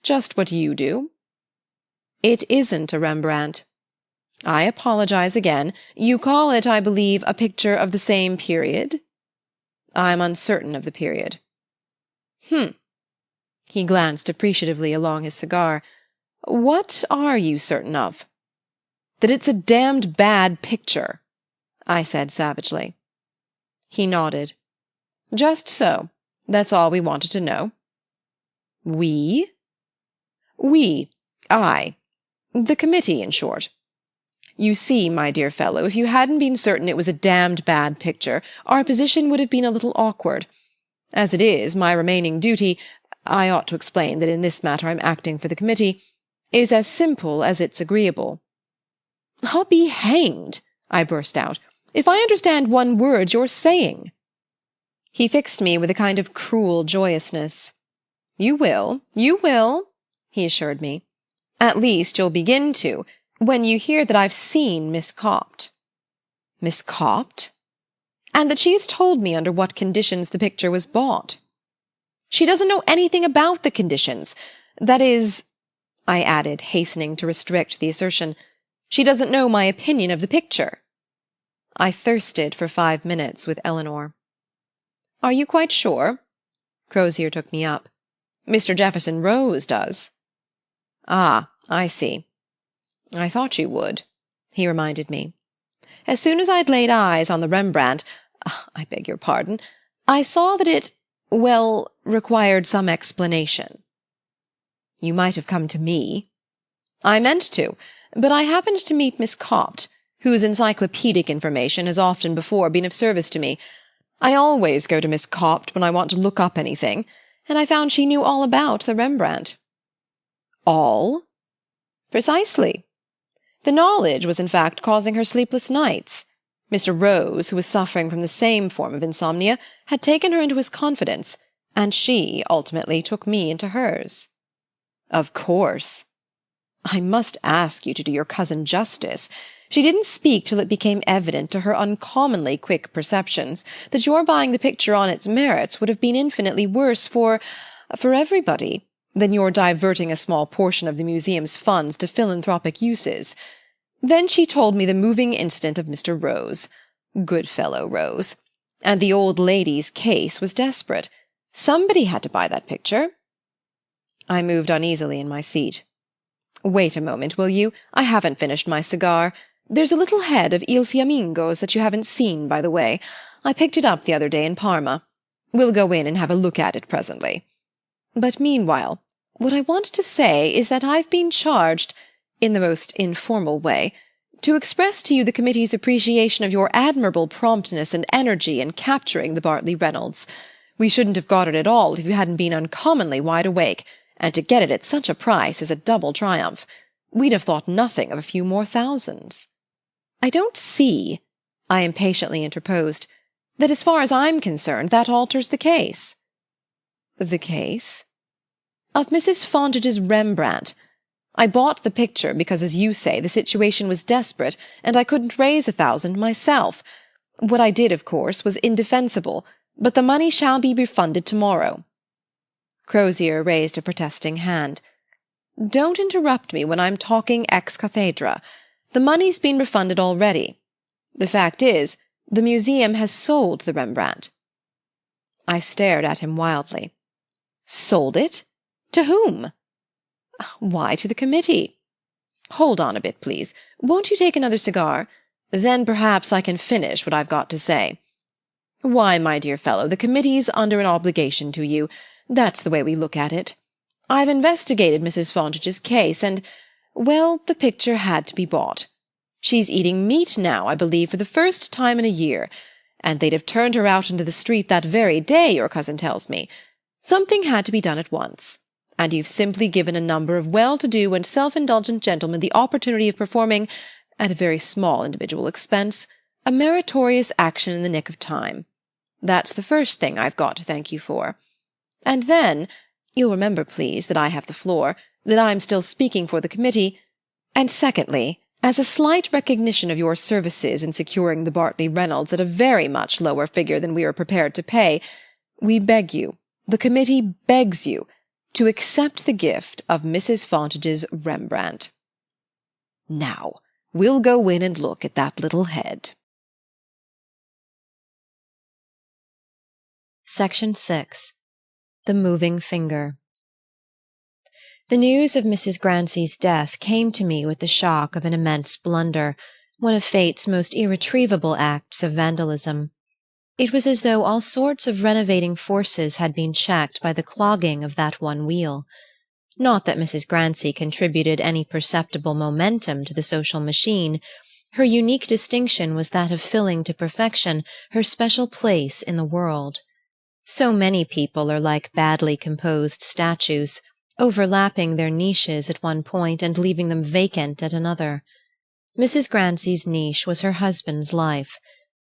"Just what you do." "It isn't a Rembrandt." "I apologize again. You call it, I believe, a picture of the same period?" "I'm uncertain of the period." "Hm." He glanced appreciatively along his cigar. "What are you certain of?" "That it's a damned bad picture," I said savagely. He nodded. "Just so. That's all we wanted to know." "We?" "We. I. The committee, in short. You see, my dear fellow, if you hadn't been certain it was a damned bad picture, our position would have been a little awkward. As it is, my remaining duty—I ought to explain that in this matter I'm acting for the committee—is as simple as it's agreeable." "I'll be hanged," I burst out, "if I understand one word you're saying." He fixed me with a kind of cruel joyousness. "You will, he assured me. "At least you'll begin to, when you hear that I've seen Miss Copt." "Miss Copt?" "And that she has told me under what conditions the picture was bought." "She doesn't know anything about the conditions. That is," I added, hastening to restrict the assertion, "she doesn't know my opinion of the picture." I thirsted for 5 minutes with Eleanor. "Are you quite sure?" Crozier took me up. "Mr. Jefferson Rose does." "Ah, I see. I thought you would," he reminded me. "As soon as I'd laid eyes on the Rembrandt—I beg your pardon—I saw that it, required some explanation." "You might have come to me." "I meant to, but I happened to meet Miss Copt, whose encyclopedic information has often before been of service to me. I always go to Miss Copt when I want to look up anything, and I found she knew all about the Rembrandt." "All?" "Precisely. The knowledge was in fact causing her sleepless nights. Mr. Rose, who was suffering from the same form of insomnia, had taken her into his confidence, and she ultimately took me into hers." "Of course." "I must ask you to do your cousin justice. She didn't speak till it became evident to her uncommonly quick perceptions that your buying the picture on its merits would have been infinitely worse for everybody than your diverting a small portion of the museum's funds to philanthropic uses. Then she told me the moving incident of Mr. Rose. Good fellow, Rose. And the old lady's case was desperate. Somebody had to buy that picture." I moved uneasily in my seat. "Wait a moment, will you? I haven't finished my cigar. There's a little head of Il Fiammingo's that you haven't seen, by the way. I picked it up the other day in Parma. We'll go in and have a look at it presently. But meanwhile, what I want to say is that I've been charged, in the most informal way, to express to you the committee's appreciation of your admirable promptness and energy in capturing the Bartley Reynolds. We shouldn't have got it at all if you hadn't been uncommonly wide awake, and to get it at such a price is a double triumph. We'd have thought nothing of a few more thousands." "I don't see," I impatiently interposed, "that as far as I'm concerned that alters the case." "The case?" "Of Mrs. Fontage's Rembrandt. I bought the picture because, as you say, the situation was desperate, and I couldn't raise 1,000 myself. What I did, of course, was indefensible, but the money shall be refunded to-morrow." Crozier raised a protesting hand. "Don't interrupt me when I'm talking ex cathedra. The money's been refunded already. The fact is, the museum has sold the Rembrandt." I stared at him wildly. "Sold it? To whom?" "Why, to the committee. Hold on a bit, please. Won't you take another cigar? Then perhaps I can finish what I've got to say. Why, my dear fellow, the committee's under an obligation to you. That's the way we look at it. I've investigated Mrs. Fontage's case, and the picture had to be bought. She's eating meat now, I believe, for the first time in a year, and they'd have turned her out into the street that very day, your cousin tells me. Something had to be done at once, and you've simply given a number of well-to-do and self-indulgent gentlemen the opportunity of performing, at a very small individual expense, a meritorious action in the nick of time. That's the first thing I've got to thank you for. And then, You'll remember, please, that I have the floor, that I am still speaking for the committee, and secondly, as a slight recognition of your services in securing the Bartley Reynolds at a very much lower figure than we are prepared to pay, we beg you, the committee begs you, to accept the gift of Mrs. Fontage's Rembrandt. Now, we'll go in and look at that little head." Section 6. The Moving Finger. The news of Mrs. Grancy's death came to me with the shock of an immense blunder, one of fate's most irretrievable acts of vandalism. It was as though all sorts of renovating forces had been checked by the clogging of that one wheel. Not that Mrs. Grancy contributed any perceptible momentum to the social machine. Her unique distinction was that of filling to perfection her special place in the world. So many people are like badly composed statues, overlapping their niches at one point and leaving them vacant at another. Mrs. Grancy's niche was her husband's life,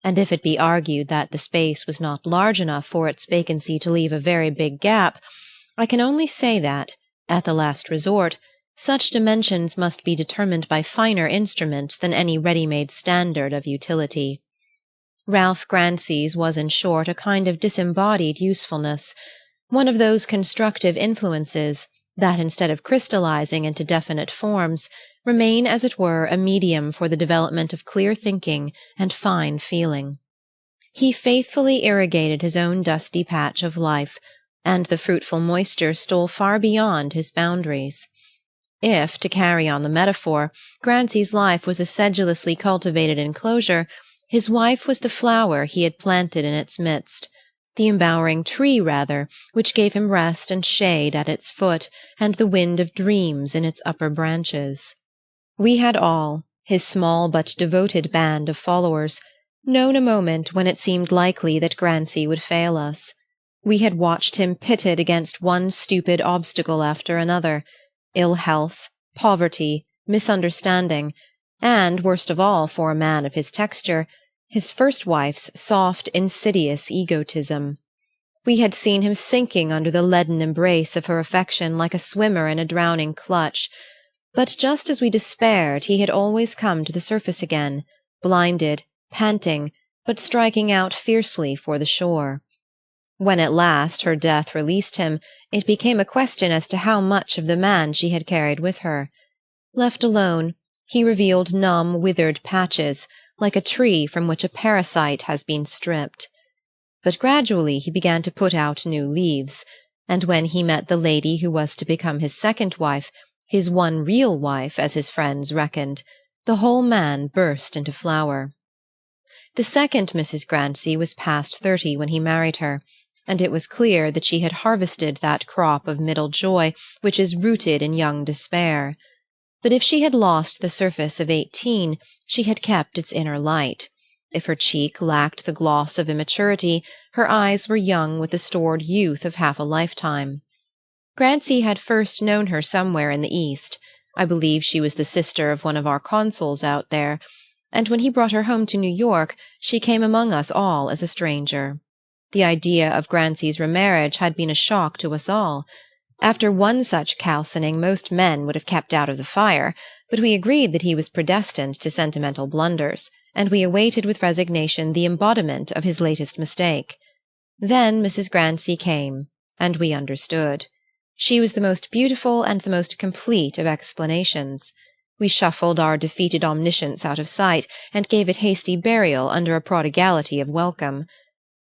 and if it be argued that the space was not large enough for its vacancy to leave a very big gap, I can only say that, at the last resort, such dimensions must be determined by finer instruments than any ready-made standard of utility. Ralph Grancy's was in short a kind of disembodied usefulness, one of those constructive influences that, instead of crystallizing into definite forms, remain as it were a medium for the development of clear thinking and fine feeling. He faithfully irrigated his own dusty patch of life, and the fruitful moisture stole far beyond his boundaries. If, to carry on the metaphor, Grancy's life was a sedulously cultivated enclosure, his wife was the flower he had planted in its midst, the embowering tree, rather, which gave him rest and shade at its foot, and the wind of dreams in its upper branches. We had all, his small but devoted band of followers, known a moment when it seemed likely that Grancy would fail us. We had watched him pitted against one stupid obstacle after another, ill health, poverty, misunderstanding, and, worst of all for a man of his texture, his first wife's soft, insidious egotism. We had seen him sinking under the leaden embrace of her affection like a swimmer in a drowning clutch, but just as we despaired he had always come to the surface again, blinded, panting, but striking out fiercely for the shore. When at last her death released him, it became a question as to how much of the man she had carried with her. Left alone, he revealed numb, withered patches, like a tree from which a parasite has been stripped. But gradually he began to put out new leaves, and when he met the lady who was to become his second wife, his one real wife, as his friends reckoned, the whole man burst into flower. The second Mrs. Grancy was past 30 when he married her, and it was clear that she had harvested that crop of middle joy which is rooted in young despair. But if she had lost the surface of 18, she had kept its inner light. If her cheek lacked the gloss of immaturity, her eyes were young with the stored youth of half a lifetime. Grancy had first known her somewhere in the East. I believe she was the sister of one of our consuls out there, and when he brought her home to New York, she came among us all as a stranger. The idea of Grancy's remarriage had been a shock to us all. After one such calcining, most men would have kept out of the fire, but we agreed that he was predestined to sentimental blunders, and we awaited with resignation the embodiment of his latest mistake. Then Mrs. Grancy came, and we understood. She was the most beautiful and the most complete of explanations. We shuffled our defeated omniscience out of sight, and gave it hasty burial under a prodigality of welcome.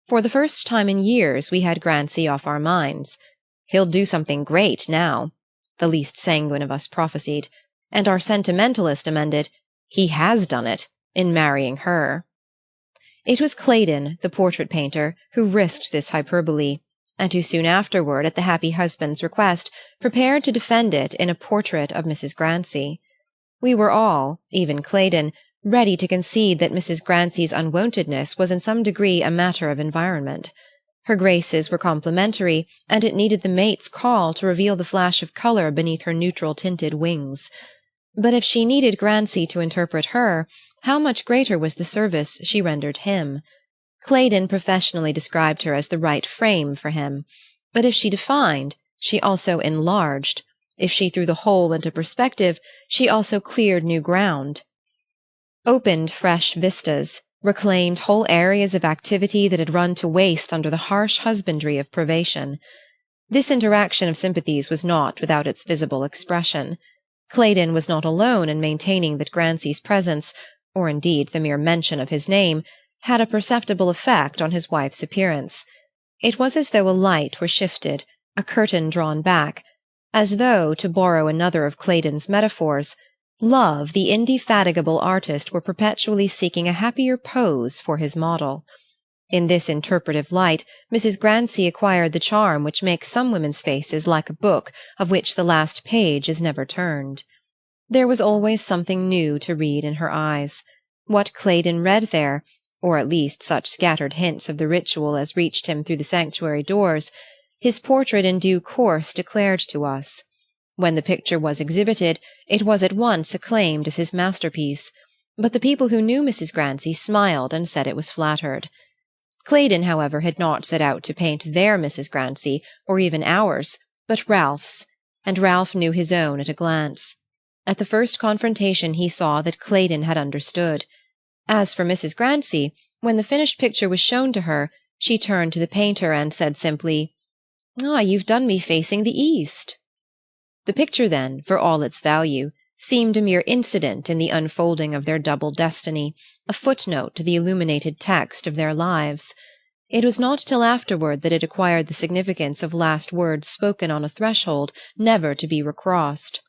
For the first time in years we had Grancy off our minds. "He'll do something great now," the least sanguine of us prophesied, and our sentimentalist amended, "He has done it, in marrying her." It was Claydon, the portrait painter, who risked this hyperbole, and who soon afterward, at the happy husband's request, prepared to defend it in a portrait of Mrs. Grancy. We were all, even Claydon, ready to concede that Mrs. Grancy's unwontedness was in some degree a matter of environment. Her graces were complementary, and it needed the mate's call to reveal the flash of color beneath her neutral-tinted wings. But if she needed Grancy to interpret her, how much greater was the service she rendered him. Claydon professionally described her as the right frame for him, but if she defined, She also enlarged. If she threw the whole into perspective, she also cleared new ground, opened fresh vistas, reclaimed whole areas of activity that had run to waste under the harsh husbandry of privation. This interaction of sympathies was not without its visible expression. Claydon was not alone in maintaining that Grancy's presence, or indeed the mere mention of his name, had a perceptible effect on his wife's appearance. It was as though a light were shifted, a curtain drawn back, as though, to borrow another of Claydon's metaphors, Love, the indefatigable artist, were perpetually seeking a happier pose for his model. In this interpretive light, Mrs. Grancy acquired the charm which makes some women's faces like a book of which the last page is never turned. There was always something new to read in her eyes. What Claydon read there, or at least such scattered hints of the ritual as reached him through the sanctuary doors, his portrait in due course declared to us. When the picture was exhibited, it was at once acclaimed as his masterpiece, but the people who knew Mrs. Grancy smiled and said it was flattered. Claydon, however, had not set out to paint their Mrs. Grancy, or even ours, but Ralph's, and Ralph knew his own at a glance. At the first confrontation he saw that Claydon had understood. As for Mrs. Grancy, when the finished picture was shown to her, she turned to the painter and said simply, "Ah, you've done me facing the east." The picture, then, for all its value, seemed a mere incident in the unfolding of their double destiny, a footnote to the illuminated text of their lives. It was not till afterward that it acquired the significance of last words spoken on a threshold never to be recrossed.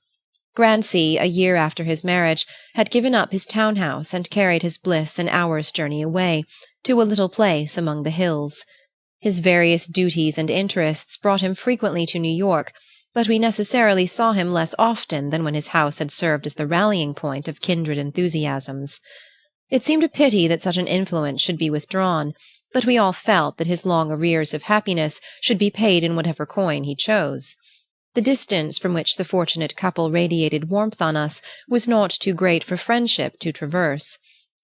Grancy, a year after his marriage, had given up his town-house and carried his bliss an hour's journey away, to a little place among the hills. His various duties and interests brought him frequently to New York, but we necessarily saw him less often than when his house had served as the rallying point of kindred enthusiasms. It seemed a pity that such an influence should be withdrawn, but we all felt that his long arrears of happiness should be paid in whatever coin he chose. The distance from which the fortunate couple radiated warmth on us was not too great for friendship to traverse,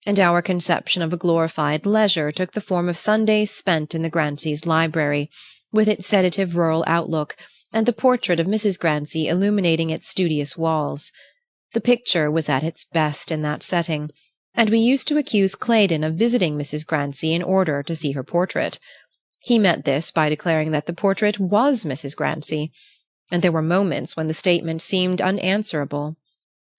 and our conception of a glorified leisure took the form of Sundays spent in the Grancys' library, with its sedative rural outlook, and the portrait of Mrs. Grancy illuminating its studious walls. The picture was at its best in that setting, and we used to accuse Claydon of visiting Mrs. Grancy in order to see her portrait. He met this by declaring that the portrait was Mrs. Grancy, and there were moments when the statement seemed unanswerable.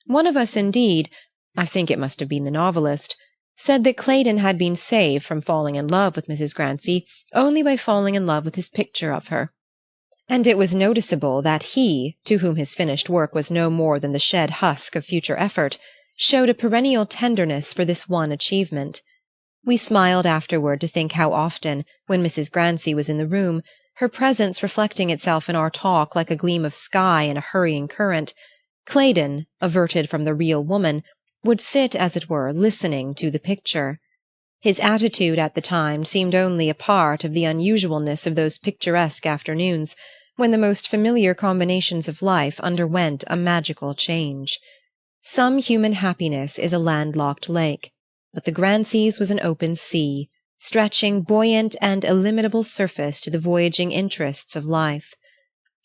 One of us, indeed, I think it must have been the novelist, said that Claydon had been saved from falling in love with Mrs. Grancy only by falling in love with his picture of her. And it was noticeable that he, to whom his finished work was no more than the shed husk of future effort, showed a perennial tenderness for this one achievement. We smiled afterward to think how often, when Mrs. Grancy was in the room, her presence reflecting itself in our talk like a gleam of sky in a hurrying current, Claydon, averted from the real woman, would sit, as it were, listening to the picture. His attitude at the time seemed only a part of the unusualness of those picturesque afternoons, when the most familiar combinations of life underwent a magical change. Some human happiness is a landlocked lake, but the Grancys' was an open sea, stretching buoyant and illimitable surface to the voyaging interests of life.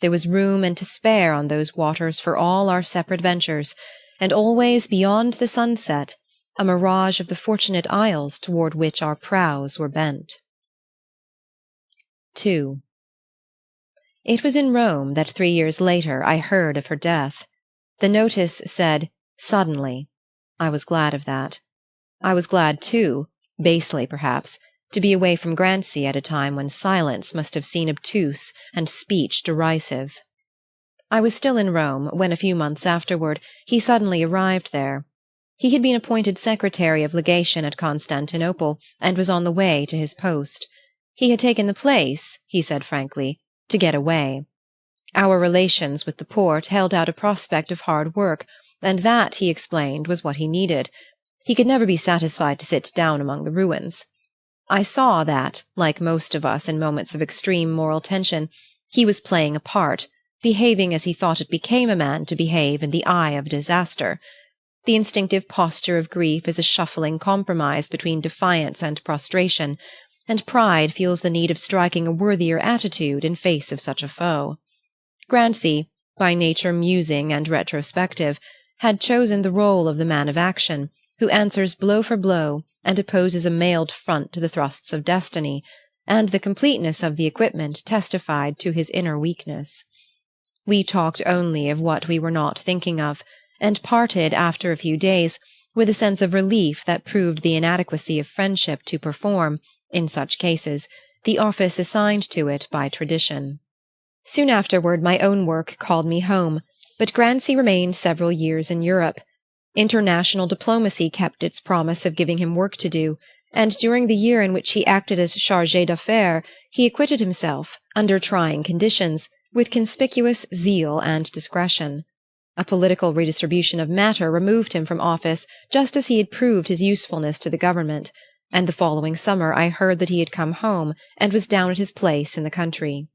There was room and to spare on those waters for all our separate ventures, and always beyond the sunset a mirage of the fortunate isles toward which our prows were bent. 2. It was in Rome that 3 years later I heard of her death. The notice said, "Suddenly." I was glad of that. I was glad, too, basely perhaps, to be away from Grancy at a time when silence must have seemed obtuse and speech derisive. I was still in Rome when, a few months afterward, he suddenly arrived there. He had been appointed secretary of legation at Constantinople, and was on the way to his post. He had taken the place, he said frankly, to get away. Our relations with the Porte held out a prospect of hard work, and that, he explained, was what he needed. He could never be satisfied to sit down among the ruins. I saw that, like most of us in moments of extreme moral tension, he was playing a part, behaving as he thought it became a man to behave in the eye of disaster. The instinctive posture of grief is a shuffling compromise between defiance and prostration, and pride feels the need of striking a worthier attitude in face of such a foe. Grancy, by nature musing and retrospective, had chosen the role of the man of action, who answers blow for blow and opposes a mailed front to the thrusts of destiny, and the completeness of the equipment testified to his inner weakness. We talked only of what we were not thinking of, and parted after a few days with a sense of relief that proved the inadequacy of friendship to perform, in such cases, the office assigned to it by tradition. Soon afterward my own work called me home, but Grancy remained several years in Europe. International diplomacy kept its promise of giving him work to do, and during the year in which he acted as chargé d'affaires he acquitted himself, under trying conditions, with conspicuous zeal and discretion. A political redistribution of matter removed him from office just as he had proved his usefulness to the government, and the following summer I heard that he had come home and was down at his place in the country.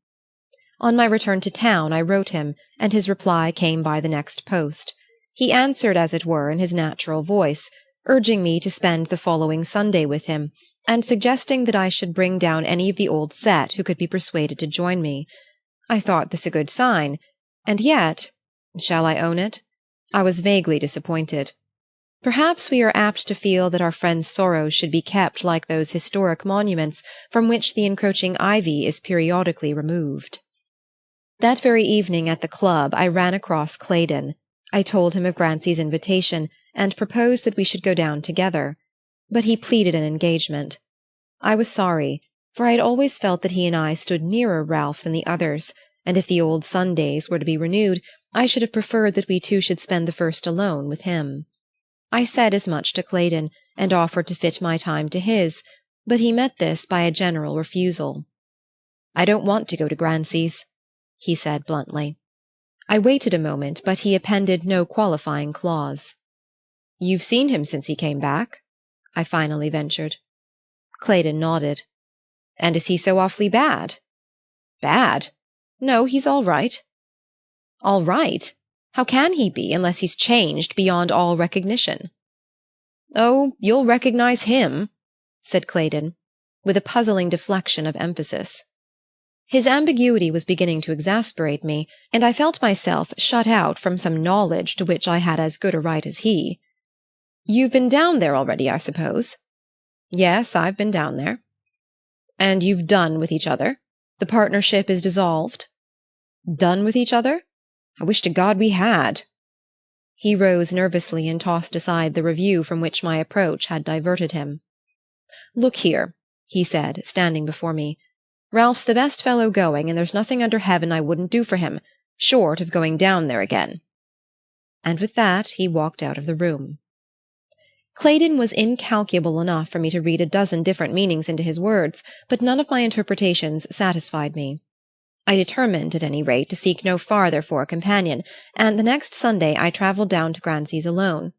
On my return to town I wrote him, and his reply came by the next post. He answered, as it were, in his natural voice, urging me to spend the following Sunday with him, and suggesting that I should bring down any of the old set who could be persuaded to join me. I thought this a good sign, and yet, shall I own it? I was vaguely disappointed. Perhaps we are apt to feel that our friends' sorrows should be kept like those historic monuments from which the encroaching ivy is periodically removed. That very evening at the club I ran across Claydon. I told him of Grancy's invitation, and proposed that we should go down together. But he pleaded an engagement. I was sorry, for I had always felt that he and I stood nearer Ralph than the others, and if the old Sundays were to be renewed, I should have preferred that we two should spend the first alone with him. I said as much to Claydon, and offered to fit my time to his, but he met this by a general refusal. "I don't want to go to Grancy's," he said bluntly. I waited a moment, but he appended no qualifying clause. "You've seen him since he came back?" I finally ventured. Claydon nodded. "And is he so awfully bad?" "Bad? No, he's all right." "All right? How can he be, unless he's changed beyond all recognition?" "Oh, you'll recognize him," said Claydon, with a puzzling deflection of emphasis. His ambiguity was beginning to exasperate me, and I felt myself shut out from some knowledge to which I had as good a right as he. "You've been down there already, I suppose?" "Yes, I've been down there." "And you've done with each other? The partnership is dissolved?" "Done with each other? I wish to God we had." He rose nervously and tossed aside the review from which my approach had diverted him. "Look here," he said, standing before me. "Ralph's the best fellow going, and there's nothing under heaven I wouldn't do for him, short of going down there again." And with that he walked out of the room. Claydon was incalculable enough for me to read a dozen different meanings into his words, but none of my interpretations satisfied me. I determined, at any rate, to seek no farther for a companion, and the next Sunday I travelled down to Grancy's alone.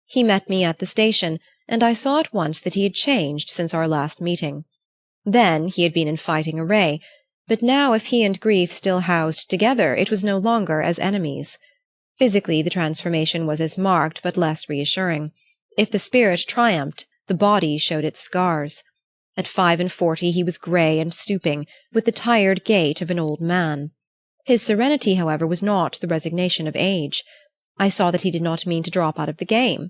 He met me at the station, and I saw at once that he had changed since our last meeting. Then he had been in fighting array, but now if he and Grief still housed together it was no longer as enemies. Physically the transformation was as marked but less reassuring. If the spirit triumphed, the body showed its scars. At 45 he was grey and stooping, with the tired gait of an old man. His serenity, however, was not the resignation of age. I saw that he did not mean to drop out of the game.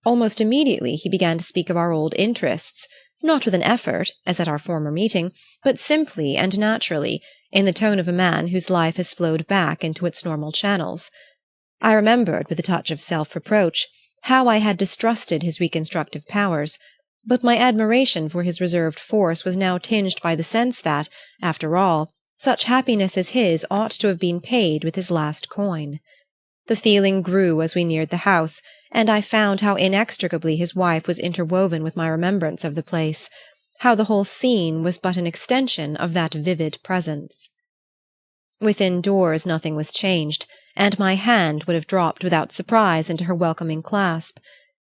Almost immediately he began to speak of our old interests, not with an effort, as at our former meeting, but simply and naturally, in the tone of a man whose life has flowed back into its normal channels. I remembered, with a touch of self-reproach, how I had distrusted his reconstructive powers, but my admiration for his reserved force was now tinged by the sense that, after all, such happiness as his ought to have been paid with his last coin. The feeling grew as we neared the house, and I found how inextricably his wife was interwoven with my remembrance of the place, how the whole scene was but an extension of that vivid presence. Within doors nothing was changed, and my hand would have dropped without surprise into her welcoming clasp.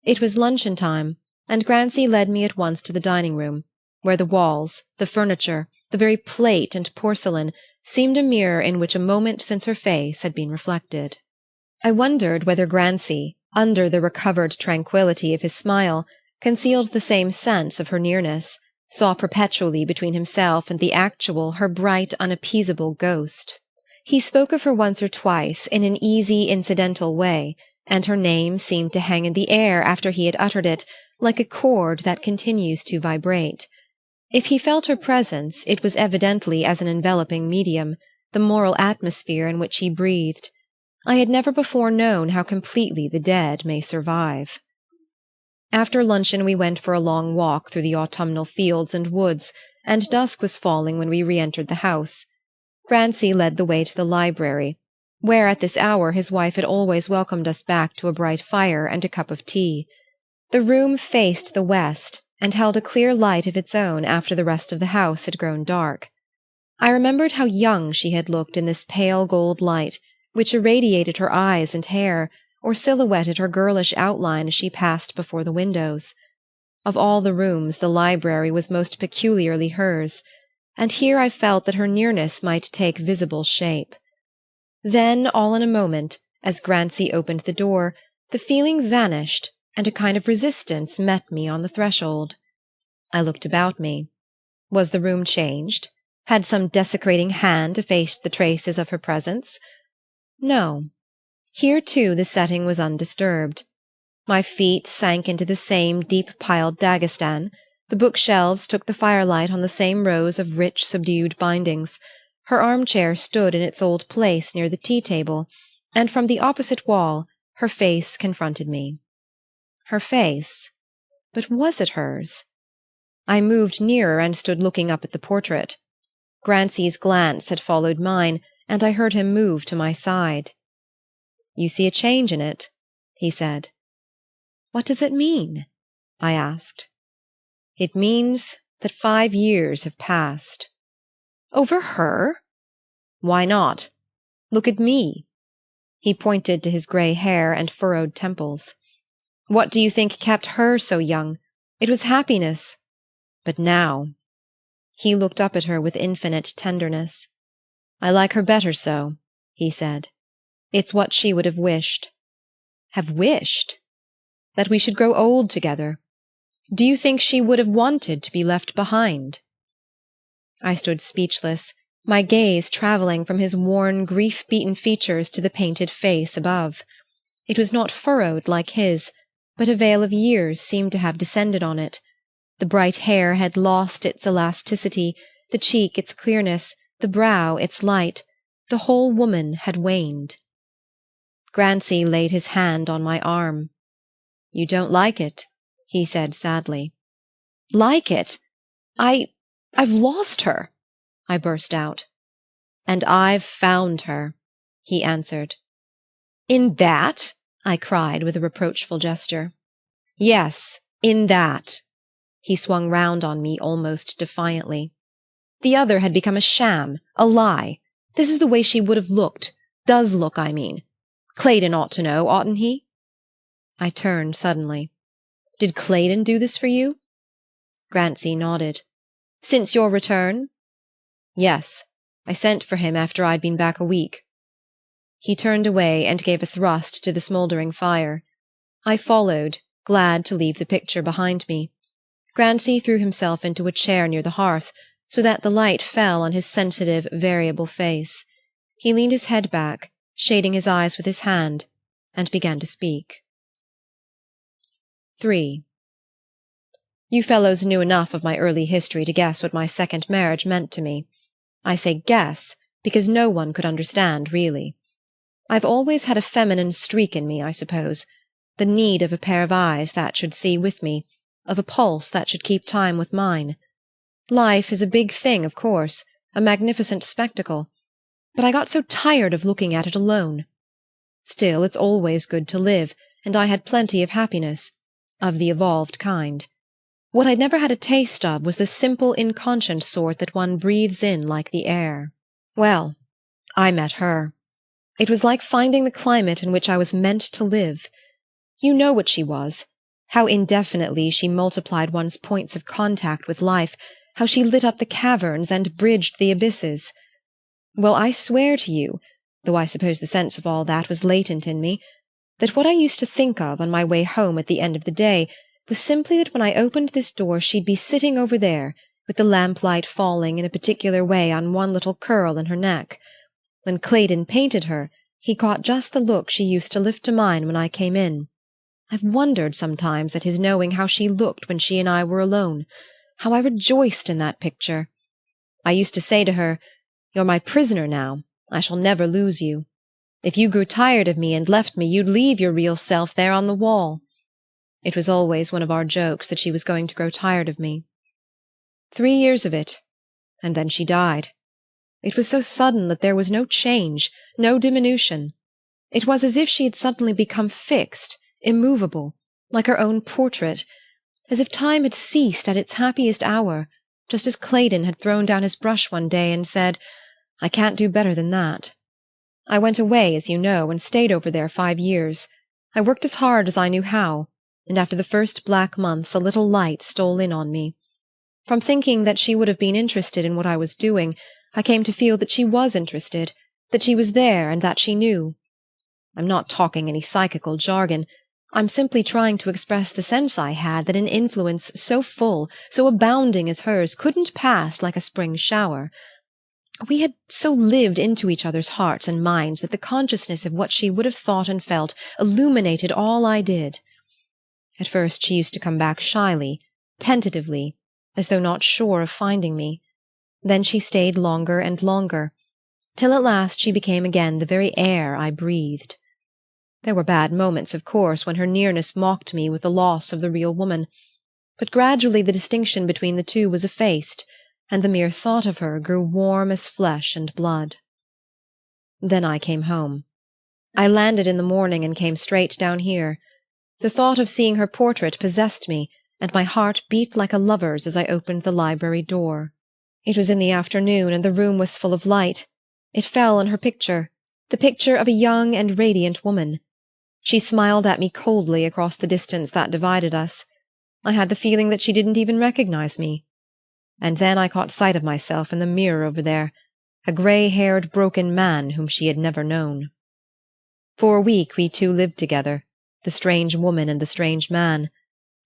It was luncheon time, and Grancy led me at once to the dining-room, where the walls, the furniture, the very plate and porcelain, seemed a mirror in which a moment since her face had been reflected. I wondered whether Grancy, under the recovered tranquillity of his smile, concealed the same sense of her nearness, saw perpetually between himself and the actual her bright unappeasable ghost. He spoke of her once or twice in an easy, incidental way, and her name seemed to hang in the air after he had uttered it, like a chord that continues to vibrate. If he felt her presence, it was evidently as an enveloping medium, the moral atmosphere in which he breathed. I had never before known how completely the dead may survive. After luncheon we went for a long walk through the autumnal fields and woods, and dusk was falling when we re-entered the house. Grancy led the way to the library, where at this hour his wife had always welcomed us back to a bright fire and a cup of tea. The room faced the west, and held a clear light of its own after the rest of the house had grown dark. I remembered how young she had looked in this pale gold light, which irradiated her eyes and hair, or silhouetted her girlish outline as she passed before the windows. Of all the rooms, the library was most peculiarly hers, and here I felt that her nearness might take visible shape. Then, all in a moment, as Grancy opened the door, the feeling vanished, and a kind of resistance met me on the threshold. I looked about me. Was the room changed? Had some desecrating hand effaced the traces of her presence? No. Here, too, the setting was undisturbed. My feet sank into the same deep-piled Daghestan. The bookshelves took the firelight on the same rows of rich, subdued bindings. Her armchair stood in its old place near the tea-table, and from the opposite wall her face confronted me. Her face? But was it hers? I moved nearer and stood looking up at the portrait. Grancy's glance had followed mine, and I heard him move to my side. "You see a change in it," he said. "What does it mean?" I asked. "It means that 5 years have passed." "Over her?" "Why not? Look at me." He pointed to his gray hair and furrowed temples. "What do you think kept her so young? It was happiness. But now—" He looked up at her with infinite tenderness. "I like her better so," he said. "It's what she would have wished." "Have wished?" "That we should grow old together. Do you think she would have wanted to be left behind?" I stood speechless, my gaze travelling from his worn, grief-beaten features to the painted face above. It was not furrowed like his, but a veil of years seemed to have descended on it. The bright hair had lost its elasticity, the cheek its clearness, the brow its light. The whole woman had waned. Grancy laid his hand on my arm. "You don't like it," he said sadly. "Like it? I've lost her!" I burst out. "And I've found her," he answered. "In that?" I cried with a reproachful gesture. "Yes, in that." He swung round on me almost defiantly. "The other had become a sham, a lie. This is the way she would have looked, does look, I mean. Claydon ought to know, oughtn't he?" I turned suddenly. "Did Claydon do this for you?" Grancy nodded. "Since your return?" "Yes. I sent for him after I'd been back a week." He turned away and gave a thrust to the smouldering fire. I followed, glad to leave the picture behind me. Grancy threw himself into a chair near the hearth, so that the light fell on his sensitive, variable face. He leaned his head back, shading his eyes with his hand, and began to speak. 3. You fellows knew enough of my early history to guess what my second marriage meant to me. I say guess, because no one could understand, really. I've always had a feminine streak in me, I suppose, the need of a pair of eyes that should see with me, of a pulse that should keep time with mine. Life is a big thing, of course, a magnificent spectacle, but I got so tired of looking at it alone. Still, it's always good to live, and I had plenty of happiness, of the evolved kind. What I'd never had a taste of was the simple, inconscient sort that one breathes in like the air. Well, I met her. It was like finding the climate in which I was meant to live. You know what she was, how indefinitely she multiplied one's points of contact with life, how she lit up the caverns and bridged the abysses. Well, I swear to you, though I suppose the sense of all that was latent in me, that what I used to think of on my way home at the end of the day was simply that when I opened this door she'd be sitting over there, with the lamplight falling in a particular way on one little curl in her neck. When Claydon painted her, he caught just the look she used to lift to mine when I came in. I've wondered sometimes at his knowing how she looked when she and I were alone, how I rejoiced in that picture. I used to say to her, 'You're my prisoner now. I shall never lose you. If you grew tired of me and left me, you'd leave your real self there on the wall.' It was always one of our jokes that she was going to grow tired of me. 3 years of it, and then she died. It was so sudden that there was no change, no diminution. It was as if she had suddenly become fixed, immovable, like her own portrait, as if time had ceased at its happiest hour, just as Claydon had thrown down his brush one day and said, 'I can't do better than that.' I went away, as you know, and stayed over there 5 years. I worked as hard as I knew how, and after the first black months a little light stole in on me. From thinking that she would have been interested in what I was doing, I came to feel that she was interested, that she was there and that she knew. I'm not talking any psychical jargon. I'm simply trying to express the sense I had that an influence so full, so abounding as hers couldn't pass like a spring shower. We had so lived into each other's hearts and minds that the consciousness of what she would have thought and felt illuminated all I did. At first she used to come back shyly, tentatively, as though not sure of finding me. Then she stayed longer and longer, till at last she became again the very air I breathed. There were bad moments, of course, when her nearness mocked me with the loss of the real woman, but gradually the distinction between the two was effaced, and the mere thought of her grew warm as flesh and blood. Then I came home. I landed in the morning and came straight down here. The thought of seeing her portrait possessed me, and my heart beat like a lover's as I opened the library door. It was in the afternoon, and the room was full of light. It fell on her picture, the picture of a young and radiant woman. She smiled at me coldly across the distance that divided us. I had the feeling that she didn't even recognize me. And then I caught sight of myself in the mirror over there, a gray-haired, broken man whom she had never known. For a week we two lived together, the strange woman and the strange man.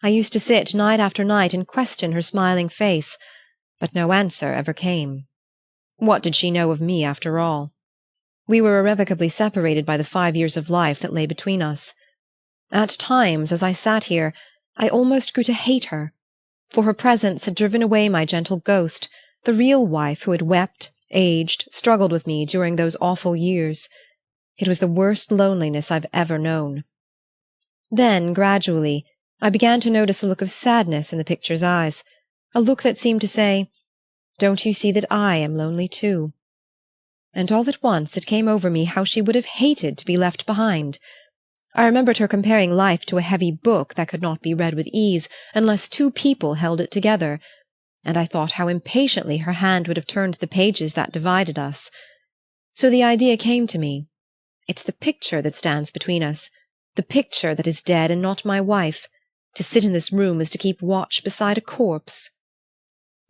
I used to sit night after night and question her smiling face, but no answer ever came. What did she know of me, after all? We were irrevocably separated by the 5 years of life that lay between us. At times, as I sat here, I almost grew to hate her, for her presence had driven away my gentle ghost, the real wife who had wept, aged, struggled with me during those awful years. It was the worst loneliness I've ever known. Then, gradually, I began to notice a look of sadness in the picture's eyes, a look that seemed to say, "Don't you see that I am lonely too?" And all at once it came over me how she would have hated to be left behind. I remembered her comparing life to a heavy book that could not be read with ease unless two people held it together, and I thought how impatiently her hand would have turned the pages that divided us. So the idea came to me. It's the picture that stands between us, the picture that is dead and not my wife. To sit in this room is to keep watch beside a corpse.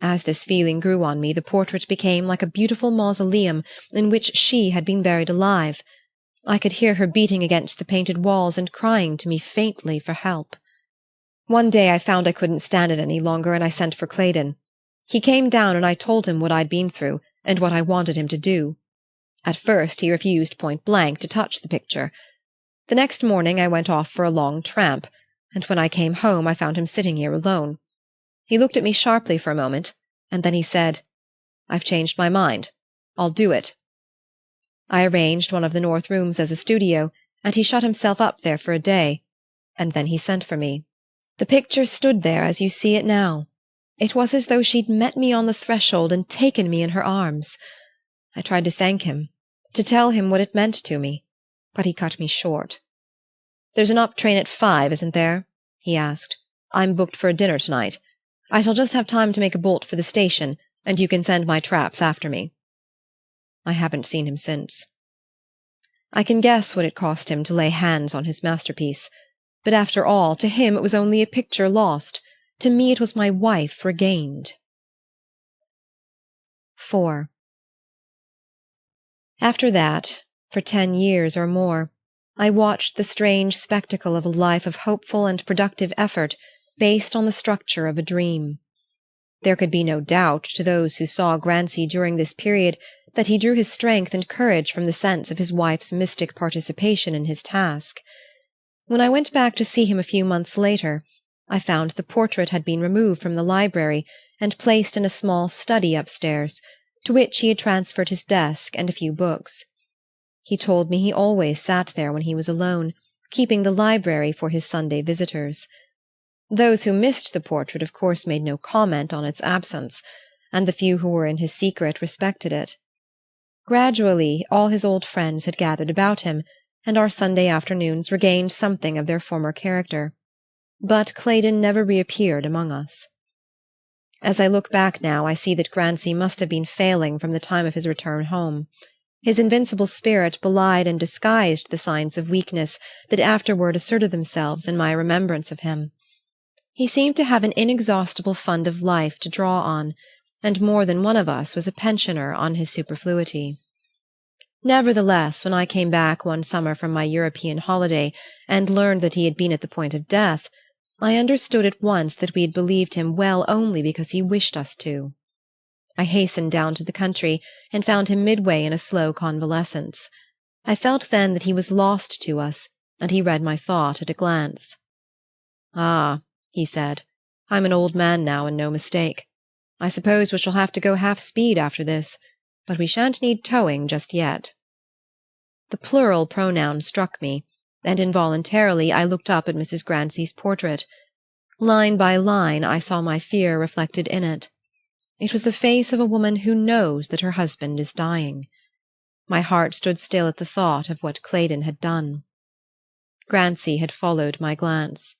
As this feeling grew on me, the portrait became like a beautiful mausoleum in which she had been buried alive. I could hear her beating against the painted walls and crying to me faintly for help. One day I found I couldn't stand it any longer, and I sent for Claydon. He came down, and I told him what I'd been through, and what I wanted him to do. At first he refused point blank to touch the picture. The next morning I went off for a long tramp, and when I came home I found him sitting here alone. He looked at me sharply for a moment, and then he said, "I've changed my mind. I'll do it." I arranged one of the north rooms as a studio, and he shut himself up there for a day, and then he sent for me. The picture stood there as you see it now. It was as though she'd met me on the threshold and taken me in her arms. I tried to thank him, to tell him what it meant to me, but he cut me short. "There's an up train at 5, isn't there?" he asked. "I'm booked for a dinner tonight. I shall just have time to make a bolt for the station, and you can send my traps after me." I haven't seen him since. I can guess what it cost him to lay hands on his masterpiece, but after all, to him it was only a picture lost. To me it was my wife regained. 4. After that, for 10 years or more, I watched the strange spectacle of a life of hopeful and productive effort based on the structure of a dream. There could be no doubt to those who saw Grancy during this period that he drew his strength and courage from the sense of his wife's mystic participation in his task. When I went back to see him a few months later, I found the portrait had been removed from the library and placed in a small study upstairs, to which he had transferred his desk and a few books. He told me he always sat there when he was alone, keeping the library for his Sunday visitors. Those who missed the portrait of course made no comment on its absence, and the few who were in his secret respected it. Gradually all his old friends had gathered about him, and our Sunday afternoons regained something of their former character. But Claydon never reappeared among us. As I look back now, I see that Grancy must have been failing from the time of his return home. His invincible spirit belied and disguised the signs of weakness that afterward asserted themselves in my remembrance of him. He seemed to have an inexhaustible fund of life to draw on, and more than one of us was a pensioner on his superfluity. Nevertheless, when I came back one summer from my European holiday and learned that he had been at the point of death, I understood at once that we had believed him well only because he wished us to. I hastened down to the country and found him midway in a slow convalescence. I felt then that he was lost to us, and he read my thought at a glance. "Ah," he said, "I'm an old man now and no mistake. I suppose we shall have to go half speed after this, but we shan't need towing just yet." The plural pronoun struck me, and involuntarily I looked up at Mrs. Grancy's portrait. Line by line I saw my fear reflected in it. It was the face of a woman who knows that her husband is dying. My heart stood still at the thought of what Claydon had done. Grancy had followed my glance.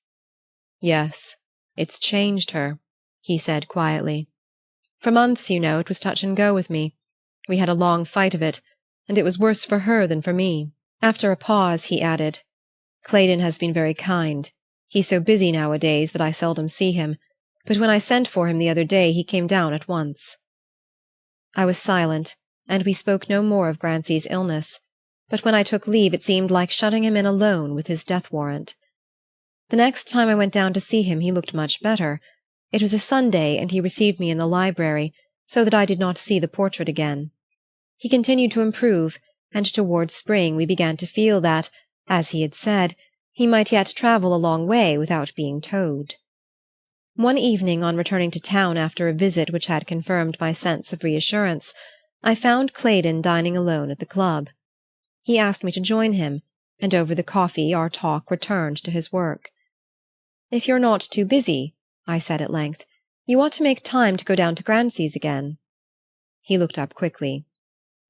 "Yes, it's changed her," he said quietly. "For months, you know, it was touch and go with me. We had a long fight of it, and it was worse for her than for me." After a pause he added, "Claydon has been very kind. He's so busy nowadays that I seldom see him, but when I sent for him the other day he came down at once." I was silent, and we spoke no more of Grancy's illness, but when I took leave it seemed like shutting him in alone with his death warrant. The next time I went down to see him he looked much better. It was a Sunday, and he received me in the library, so that I did not see the portrait again. He continued to improve, and towards spring we began to feel that, as he had said, he might yet travel a long way without being towed. One evening, on returning to town after a visit which had confirmed my sense of reassurance, I found Claydon dining alone at the club. He asked me to join him, and over the coffee our talk returned to his work. "If you're not too busy," I said at length, "you ought to make time to go down to Grancy's again." He looked up quickly.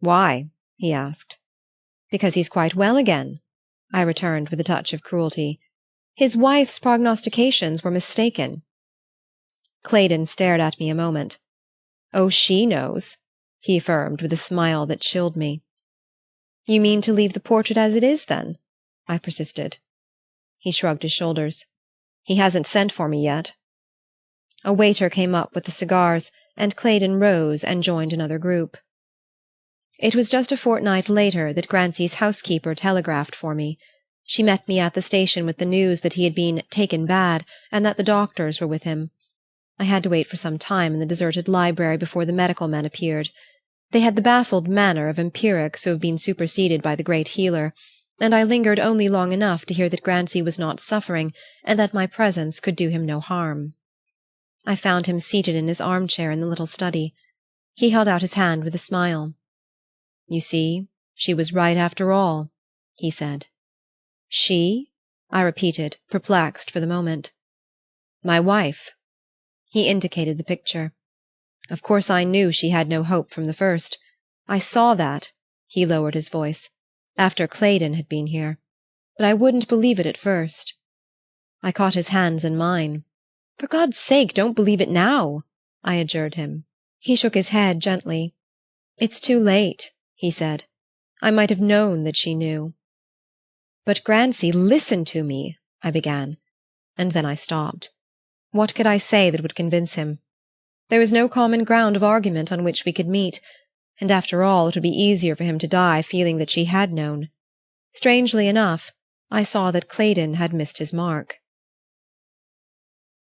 "Why?" he asked. "Because he's quite well again," I returned with a touch of cruelty. "His wife's prognostications were mistaken." Claydon stared at me a moment. "Oh, she knows," he affirmed with a smile that chilled me. "You mean to leave the portrait as it is, then?" I persisted. He shrugged his shoulders. "He hasn't sent for me yet." A waiter came up with the cigars, and Claydon rose and joined another group. It was just a fortnight later that Grancy's housekeeper telegraphed for me. She met me at the station with the news that he had been taken bad and that the doctors were with him. I had to wait for some time in the deserted library before the medical men appeared. They had the baffled manner of empirics who have been superseded by the great healer, and I lingered only long enough to hear that Grancy was not suffering and that my presence could do him no harm. I found him seated in his armchair in the little study. He held out his hand with a smile. "You see, she was right after all," he said. "She?" I repeated, perplexed for the moment. "My wife." He indicated the picture. "Of course I knew she had no hope from the first. I saw that," he lowered his voice, "after Claydon had been here. But I wouldn't believe it at first." I caught his hands in mine. "For God's sake, don't believe it now," I adjured him. He shook his head gently. "It's too late," he said. "I might have known that she knew." "But Grancy, listen to me," I began, and then I stopped. What could I say that would convince him? There was no common ground of argument on which we could meet, and after all it would be easier for him to die feeling that she had known. Strangely enough, I saw that Claydon had missed his mark.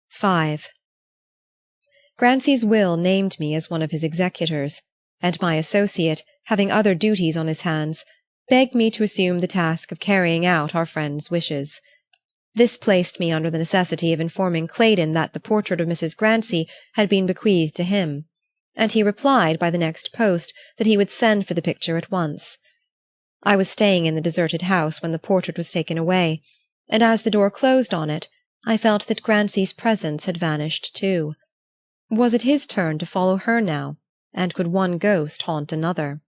5. Grancy's will named me as one of his executors, and my associate, having other duties on his hands, begged me to assume the task of carrying out our friend's wishes. This placed me under the necessity of informing Claydon that the portrait of Mrs. Grancy had been bequeathed to him, and he replied by the next post that he would send for the picture at once. I was staying in the deserted house when the portrait was taken away, and as the door closed on it, I felt that Grancy's presence had vanished too. Was it his turn to follow her now, and could one ghost haunt another?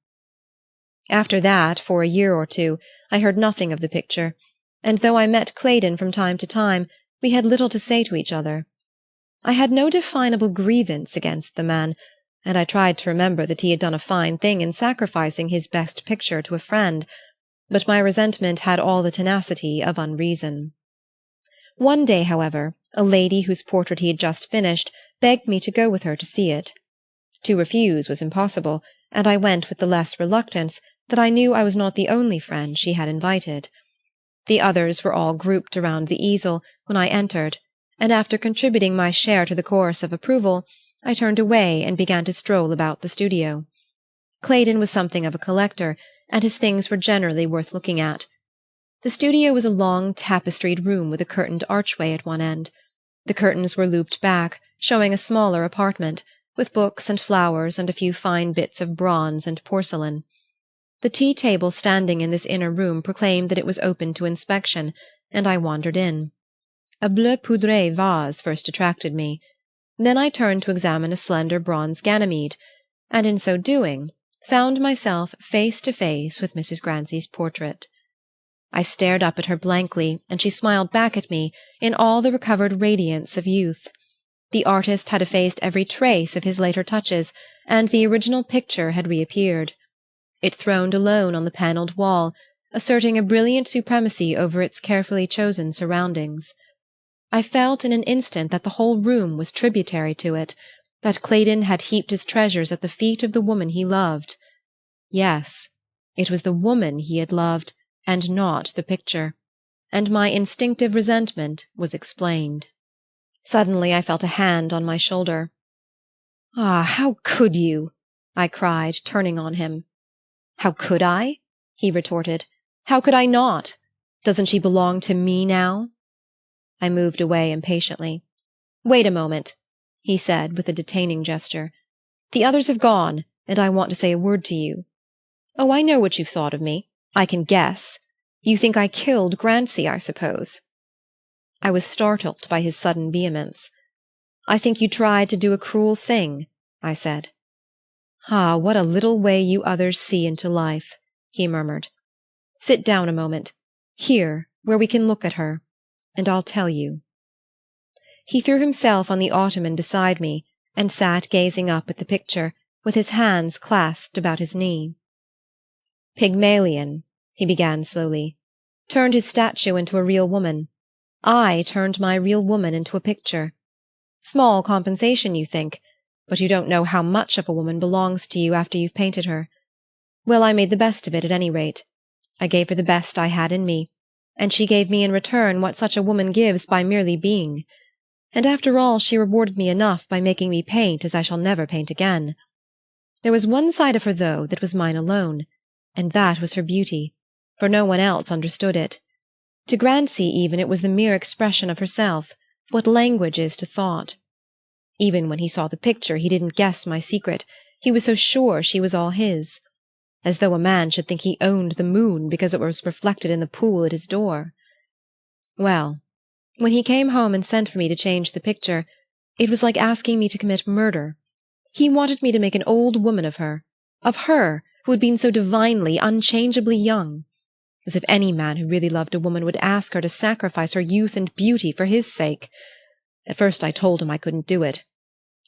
After that, for a year or two, I heard nothing of the picture, and though I met Claydon from time to time, we had little to say to each other. I had no definable grievance against the man, and I tried to remember that he had done a fine thing in sacrificing his best picture to a friend, but my resentment had all the tenacity of unreason. One day, however, a lady whose portrait he had just finished begged me to go with her to see it. To refuse was impossible, and I went with the less reluctance that I knew I was not the only friend she had invited. The others were all grouped around the easel when I entered, and after contributing my share to the chorus of approval, I turned away and began to stroll about the studio. Claydon was something of a collector, and his things were generally worth looking at. The studio was a long tapestried room with a curtained archway at one end. The curtains were looped back, showing a smaller apartment, with books and flowers and a few fine bits of bronze and porcelain. The tea-table standing in this inner room proclaimed that it was open to inspection, and I wandered in. A bleu poudré vase first attracted me. Then I turned to examine a slender bronze Ganymede, and in so doing found myself face to face with Mrs. Grancy's portrait. I stared up at her blankly, and she smiled back at me in all the recovered radiance of youth. The artist had effaced every trace of his later touches, and the original picture had reappeared. It throned alone on the panelled wall, asserting a brilliant supremacy over its carefully chosen surroundings. I felt in an instant that the whole room was tributary to it, that Claydon had heaped his treasures at the feet of the woman he loved. Yes, it was the woman he had loved, and not the picture, and my instinctive resentment was explained. Suddenly I felt a hand on my shoulder. "Ah, how could you?" I cried, turning on him. "How could I?" he retorted. "How could I not? Doesn't she belong to me now?" I moved away impatiently. "Wait a moment," he said with a detaining gesture. "The others have gone, and I want to say a word to you. Oh, I know what you've thought of me. I can guess. You think I killed Grancy, I suppose." I was startled by his sudden vehemence. "I think you tried to do a cruel thing," I said. "Ah, what a little way you others see into life," he murmured. "Sit down a moment, here, where we can look at her, and I'll tell you." He threw himself on the ottoman beside me, and sat gazing up at the picture, with his hands clasped about his knee. "Pygmalion," he began slowly, "turned his statue into a real woman. I turned my real woman into a picture. Small compensation, you think, but you don't know how much of a woman belongs to you after you've painted her. Well, I made the best of it, at any rate. I gave her the best I had in me, and she gave me in return what such a woman gives by merely being. And after all, she rewarded me enough by making me paint as I shall never paint again. There was one side of her, though, that was mine alone, and that was her beauty, for no one else understood it. To Grancy even it was the mere expression of herself, what language is to thought. Even when he saw the picture he didn't guess my secret, he was so sure she was all his. As though a man should think he owned the moon because it was reflected in the pool at his door. Well, when he came home and sent for me to change the picture, it was like asking me to commit murder. He wanted me to make an old woman of her who had been so divinely, unchangeably young. As if any man who really loved a woman would ask her to sacrifice her youth and beauty for his sake. At first I told him I couldn't do it.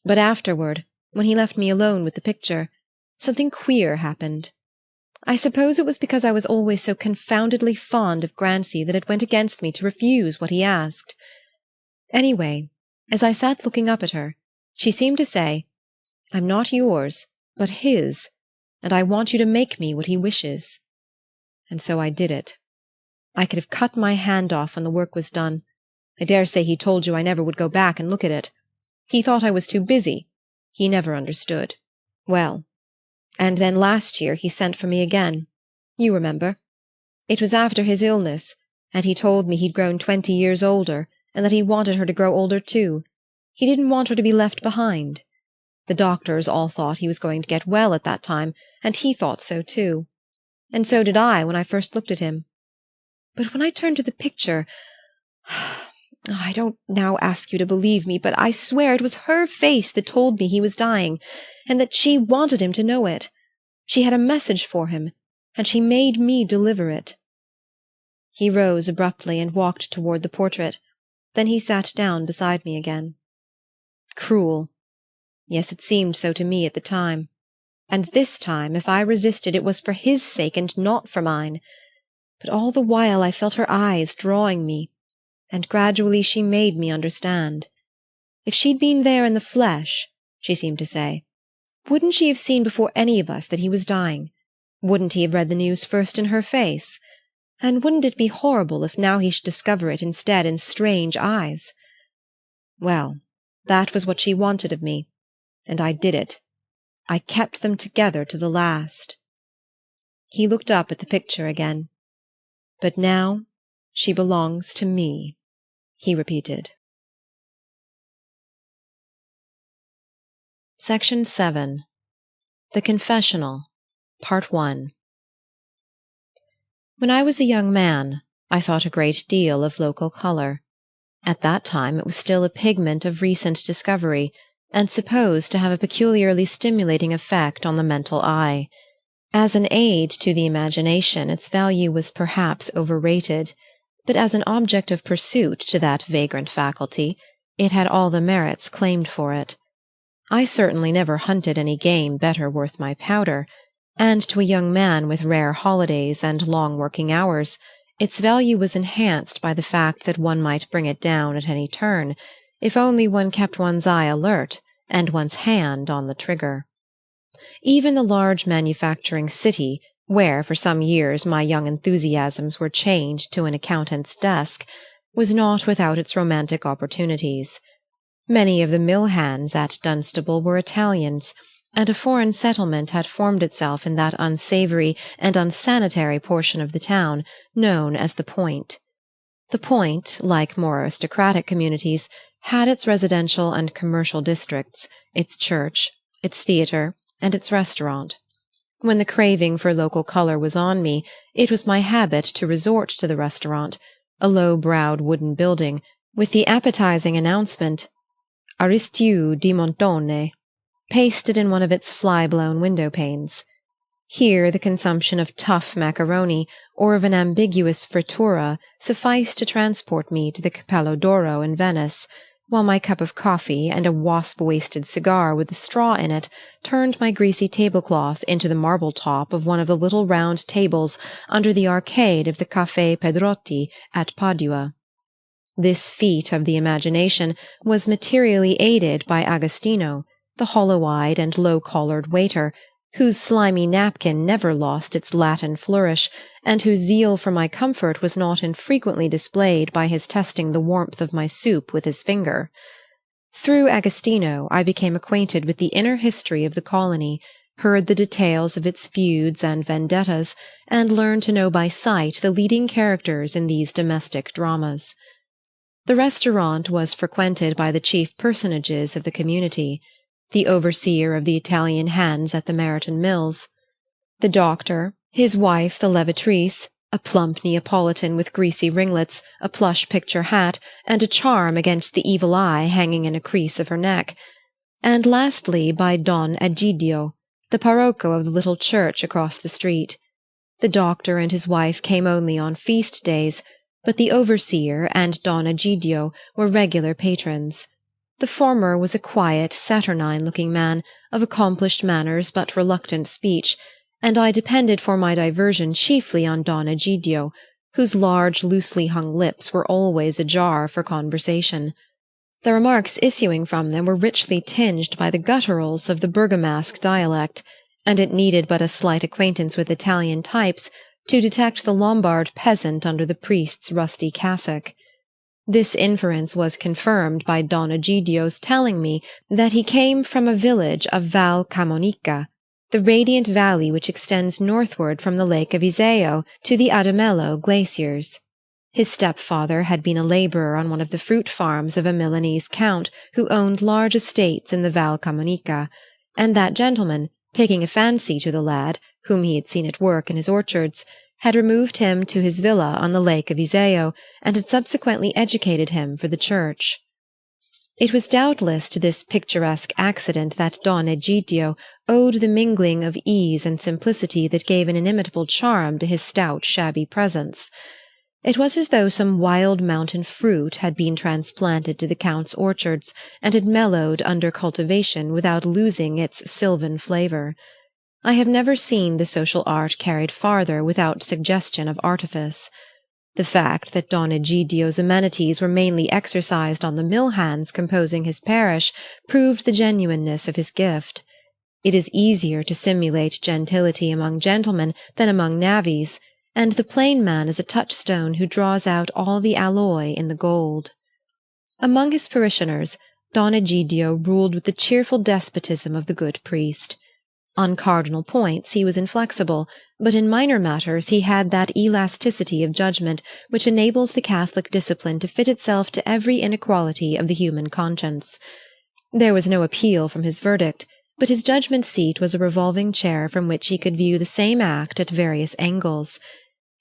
But afterward, when he left me alone with the picture, something queer happened. I suppose it was because I was always so confoundedly fond of Grancy that it went against me to refuse what he asked. Anyway, as I sat looking up at her, she seemed to say, "I'm not yours, but his, and I want you to make me what he wishes." And so I did it. I could have cut my hand off when the work was done. I dare say he told you I never would go back and look at it. He thought I was too busy, He never understood. Well, and then last year he sent for me again. You remember. It was after his illness, and he told me he'd grown 20 years older, and that he wanted her to grow older too. He didn't want her to be left behind. The doctors all thought he was going to get well at that time, and he thought so too. And so did I when I first looked at him. But when I turned to the picture, I don't now ask you to believe me, but I swear it was her face that told me he was dying, and that she wanted him to know it. She had a message for him, and she made me deliver it." He rose abruptly and walked toward the portrait. Then he sat down beside me again. "Cruel. Yes, it seemed so to me at the time. And this time, if I resisted, it was for his sake and not for mine. But all the while I felt her eyes drawing me, and gradually she made me understand. If she'd been there in the flesh, she seemed to say, wouldn't she have seen before any of us that he was dying? Wouldn't he have read the news first in her face? And wouldn't it be horrible if now he should discover it instead in strange eyes? Well, that was what she wanted of me, and I did it. I kept them together to the last." He looked up at the picture again. "But now she belongs to me," he repeated. Section 7. The Confessional, Part 1. When I was a young man, I thought a great deal of local color. At that time it was still a pigment of recent discovery, and supposed to have a peculiarly stimulating effect on the mental eye. As an aid to the imagination, its value was perhaps overrated, but as an object of pursuit to that vagrant faculty, it had all the merits claimed for it. I certainly never hunted any game better worth my powder, and to a young man with rare holidays and long working hours, its value was enhanced by the fact that one might bring it down at any turn, if only one kept one's eye alert and one's hand on the trigger. Even the large manufacturing city, where for some years my young enthusiasms were chained to an accountant's desk, was not without its romantic opportunities. Many of the mill hands at Dunstable were Italians, and a foreign settlement had formed itself in that unsavory and unsanitary portion of the town known as the Point. The Point, like more aristocratic communities, had its residential and commercial districts, its church, its theatre, and its restaurant. When the craving for local color was on me, it was my habit to resort to the restaurant, a low-browed wooden building, with the appetizing announcement, "Aristiu di Montone," pasted in one of its fly-blown window-panes. Here the consumption of tough macaroni or of an ambiguous frittura sufficed to transport me to the Cappello d'Oro in Venice, while my cup of coffee and a wasp-waisted cigar with a straw in it turned my greasy tablecloth into the marble top of one of the little round tables under the arcade of the Café Pedrotti at Padua. This feat of the imagination was materially aided by Agostino, the hollow-eyed and low-collared waiter, whose slimy napkin never lost its Latin flourish, and whose zeal for my comfort was not infrequently displayed by his testing the warmth of my soup with his finger. Through Agostino I became acquainted with the inner history of the colony, heard the details of its feuds and vendettas, and learned to know by sight the leading characters in these domestic dramas. The restaurant was frequented by the chief personages of the community: the overseer of the Italian hands at the Meryton Mills, the doctor, his wife the levatrice, a plump Neapolitan with greasy ringlets, a plush picture hat, and a charm against the evil eye hanging in a crease of her neck, and lastly by Don Egidio, the parrocho of the little church across the street. The doctor and his wife came only on feast days, but the overseer and Don Egidio were regular patrons. The former was a quiet, saturnine-looking man, of accomplished manners but reluctant speech, and I depended for my diversion chiefly on Don Egidio, whose large, loosely hung lips were always ajar for conversation. The remarks issuing from them were richly tinged by the gutturals of the Bergamasque dialect, and it needed but a slight acquaintance with Italian types to detect the Lombard peasant under the priest's rusty cassock. This inference was confirmed by Don Egidio's telling me that he came from a village of Val Camonica, the radiant valley which extends northward from the lake of Iseo to the Adamello glaciers. His stepfather had been a laborer on one of the fruit farms of a Milanese count who owned large estates in the Val Camonica, and that gentleman, taking a fancy to the lad, whom he had seen at work in his orchards, had removed him to his villa on the lake of Iseo, and had subsequently educated him for the church. It was doubtless to this picturesque accident that Don Egidio owed the mingling of ease and simplicity that gave an inimitable charm to his stout, shabby presence. It was as though some wild mountain fruit had been transplanted to the Count's orchards, and had mellowed under cultivation without losing its sylvan flavour. I have never seen the social art carried farther without suggestion of artifice. The fact that Don Egidio's amenities were mainly exercised on the mill hands composing his parish proved the genuineness of his gift. It is easier to simulate gentility among gentlemen than among navvies, and the plain man is a touchstone who draws out all the alloy in the gold. Among his parishioners, Don Egidio ruled with the cheerful despotism of the good priest. On cardinal points he was inflexible, but in minor matters he had that elasticity of judgment which enables the Catholic discipline to fit itself to every inequality of the human conscience. There was no appeal from his verdict, but his judgment seat was a revolving chair from which he could view the same act at various angles.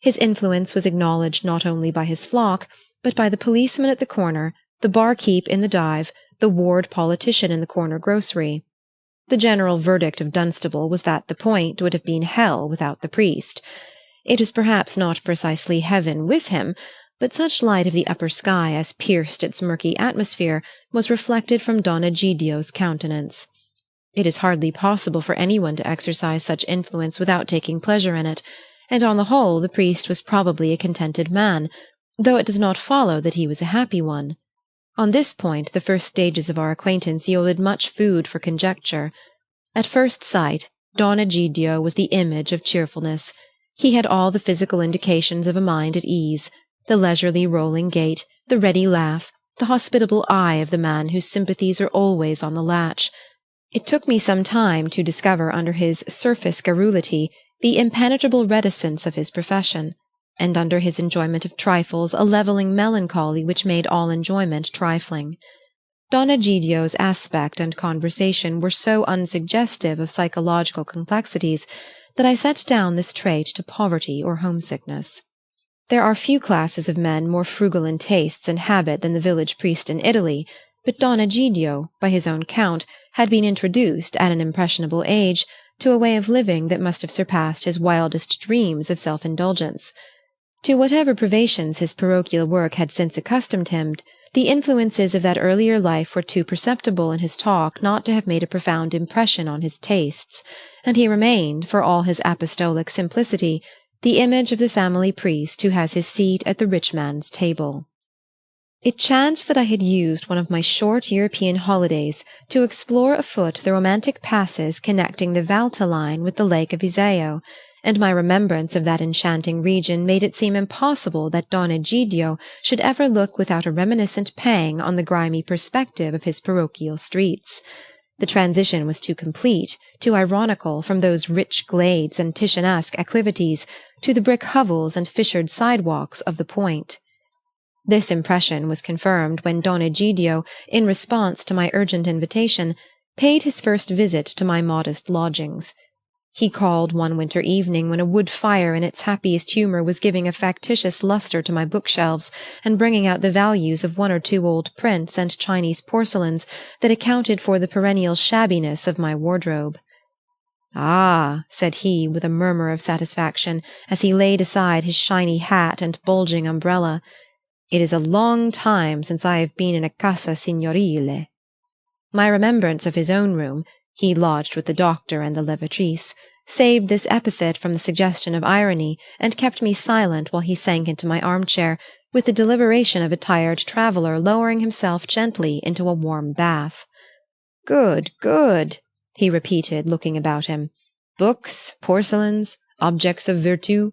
His influence was acknowledged not only by his flock, but by the policeman at the corner, the barkeep in the dive, the ward politician in the corner grocery. The general verdict of Dunstable was that the Point would have been hell without the priest. It was perhaps not precisely heaven with him, but such light of the upper sky as pierced its murky atmosphere was reflected from Don Egidio's countenance. It is hardly possible for anyone to exercise such influence without taking pleasure in it, and on the whole the priest was probably a contented man, though it does not follow that he was a happy one. On this point the first stages of our acquaintance yielded much food for conjecture. At first sight, Don Egidio was the image of cheerfulness. He had all the physical indications of a mind at ease, the leisurely rolling gait, the ready laugh, the hospitable eye of the man whose sympathies are always on the latch. It took me some time to discover under his surface garrulity the impenetrable reticence of his profession, and under his enjoyment of trifles a levelling melancholy which made all enjoyment trifling. Don Egidio's aspect and conversation were so unsuggestive of psychological complexities that I set down this trait to poverty or homesickness. There are few classes of men more frugal in tastes and habit than the village priest in Italy, but Don Egidio, by his own count, had been introduced, at an impressionable age, to a way of living that must have surpassed his wildest dreams of self-indulgence. To whatever privations his parochial work had since accustomed him, the influences of that earlier life were too perceptible in his talk not to have made a profound impression on his tastes, and he remained, for all his apostolic simplicity, the image of the family priest who has his seat at the rich man's table. It chanced that I had used one of my short European holidays to explore afoot the romantic passes connecting the Valtelline with the lake of Iseo, and my remembrance of that enchanting region made it seem impossible that Don Egidio should ever look without a reminiscent pang on the grimy perspective of his parochial streets. The transition was too complete, too ironical, from those rich glades and Titianesque acclivities to the brick hovels and fissured sidewalks of the Point. This impression was confirmed when Don Egidio, in response to my urgent invitation, paid his first visit to my modest lodgings. He called one winter evening when a wood fire in its happiest humour was giving a factitious lustre to my bookshelves and bringing out the values of one or two old prints and Chinese porcelains that accounted for the perennial shabbiness of my wardrobe. "Ah," said he, with a murmur of satisfaction, as he laid aside his shiny hat and bulging umbrella, "it is a long time since I have been in a casa signorile." My remembrance of his own room — he lodged with the doctor and the levatrice — saved this epithet from the suggestion of irony, and kept me silent while he sank into my armchair, with the deliberation of a tired traveller lowering himself gently into a warm bath. "Good, good," he repeated, looking about him. "Books, porcelains, objects of virtu.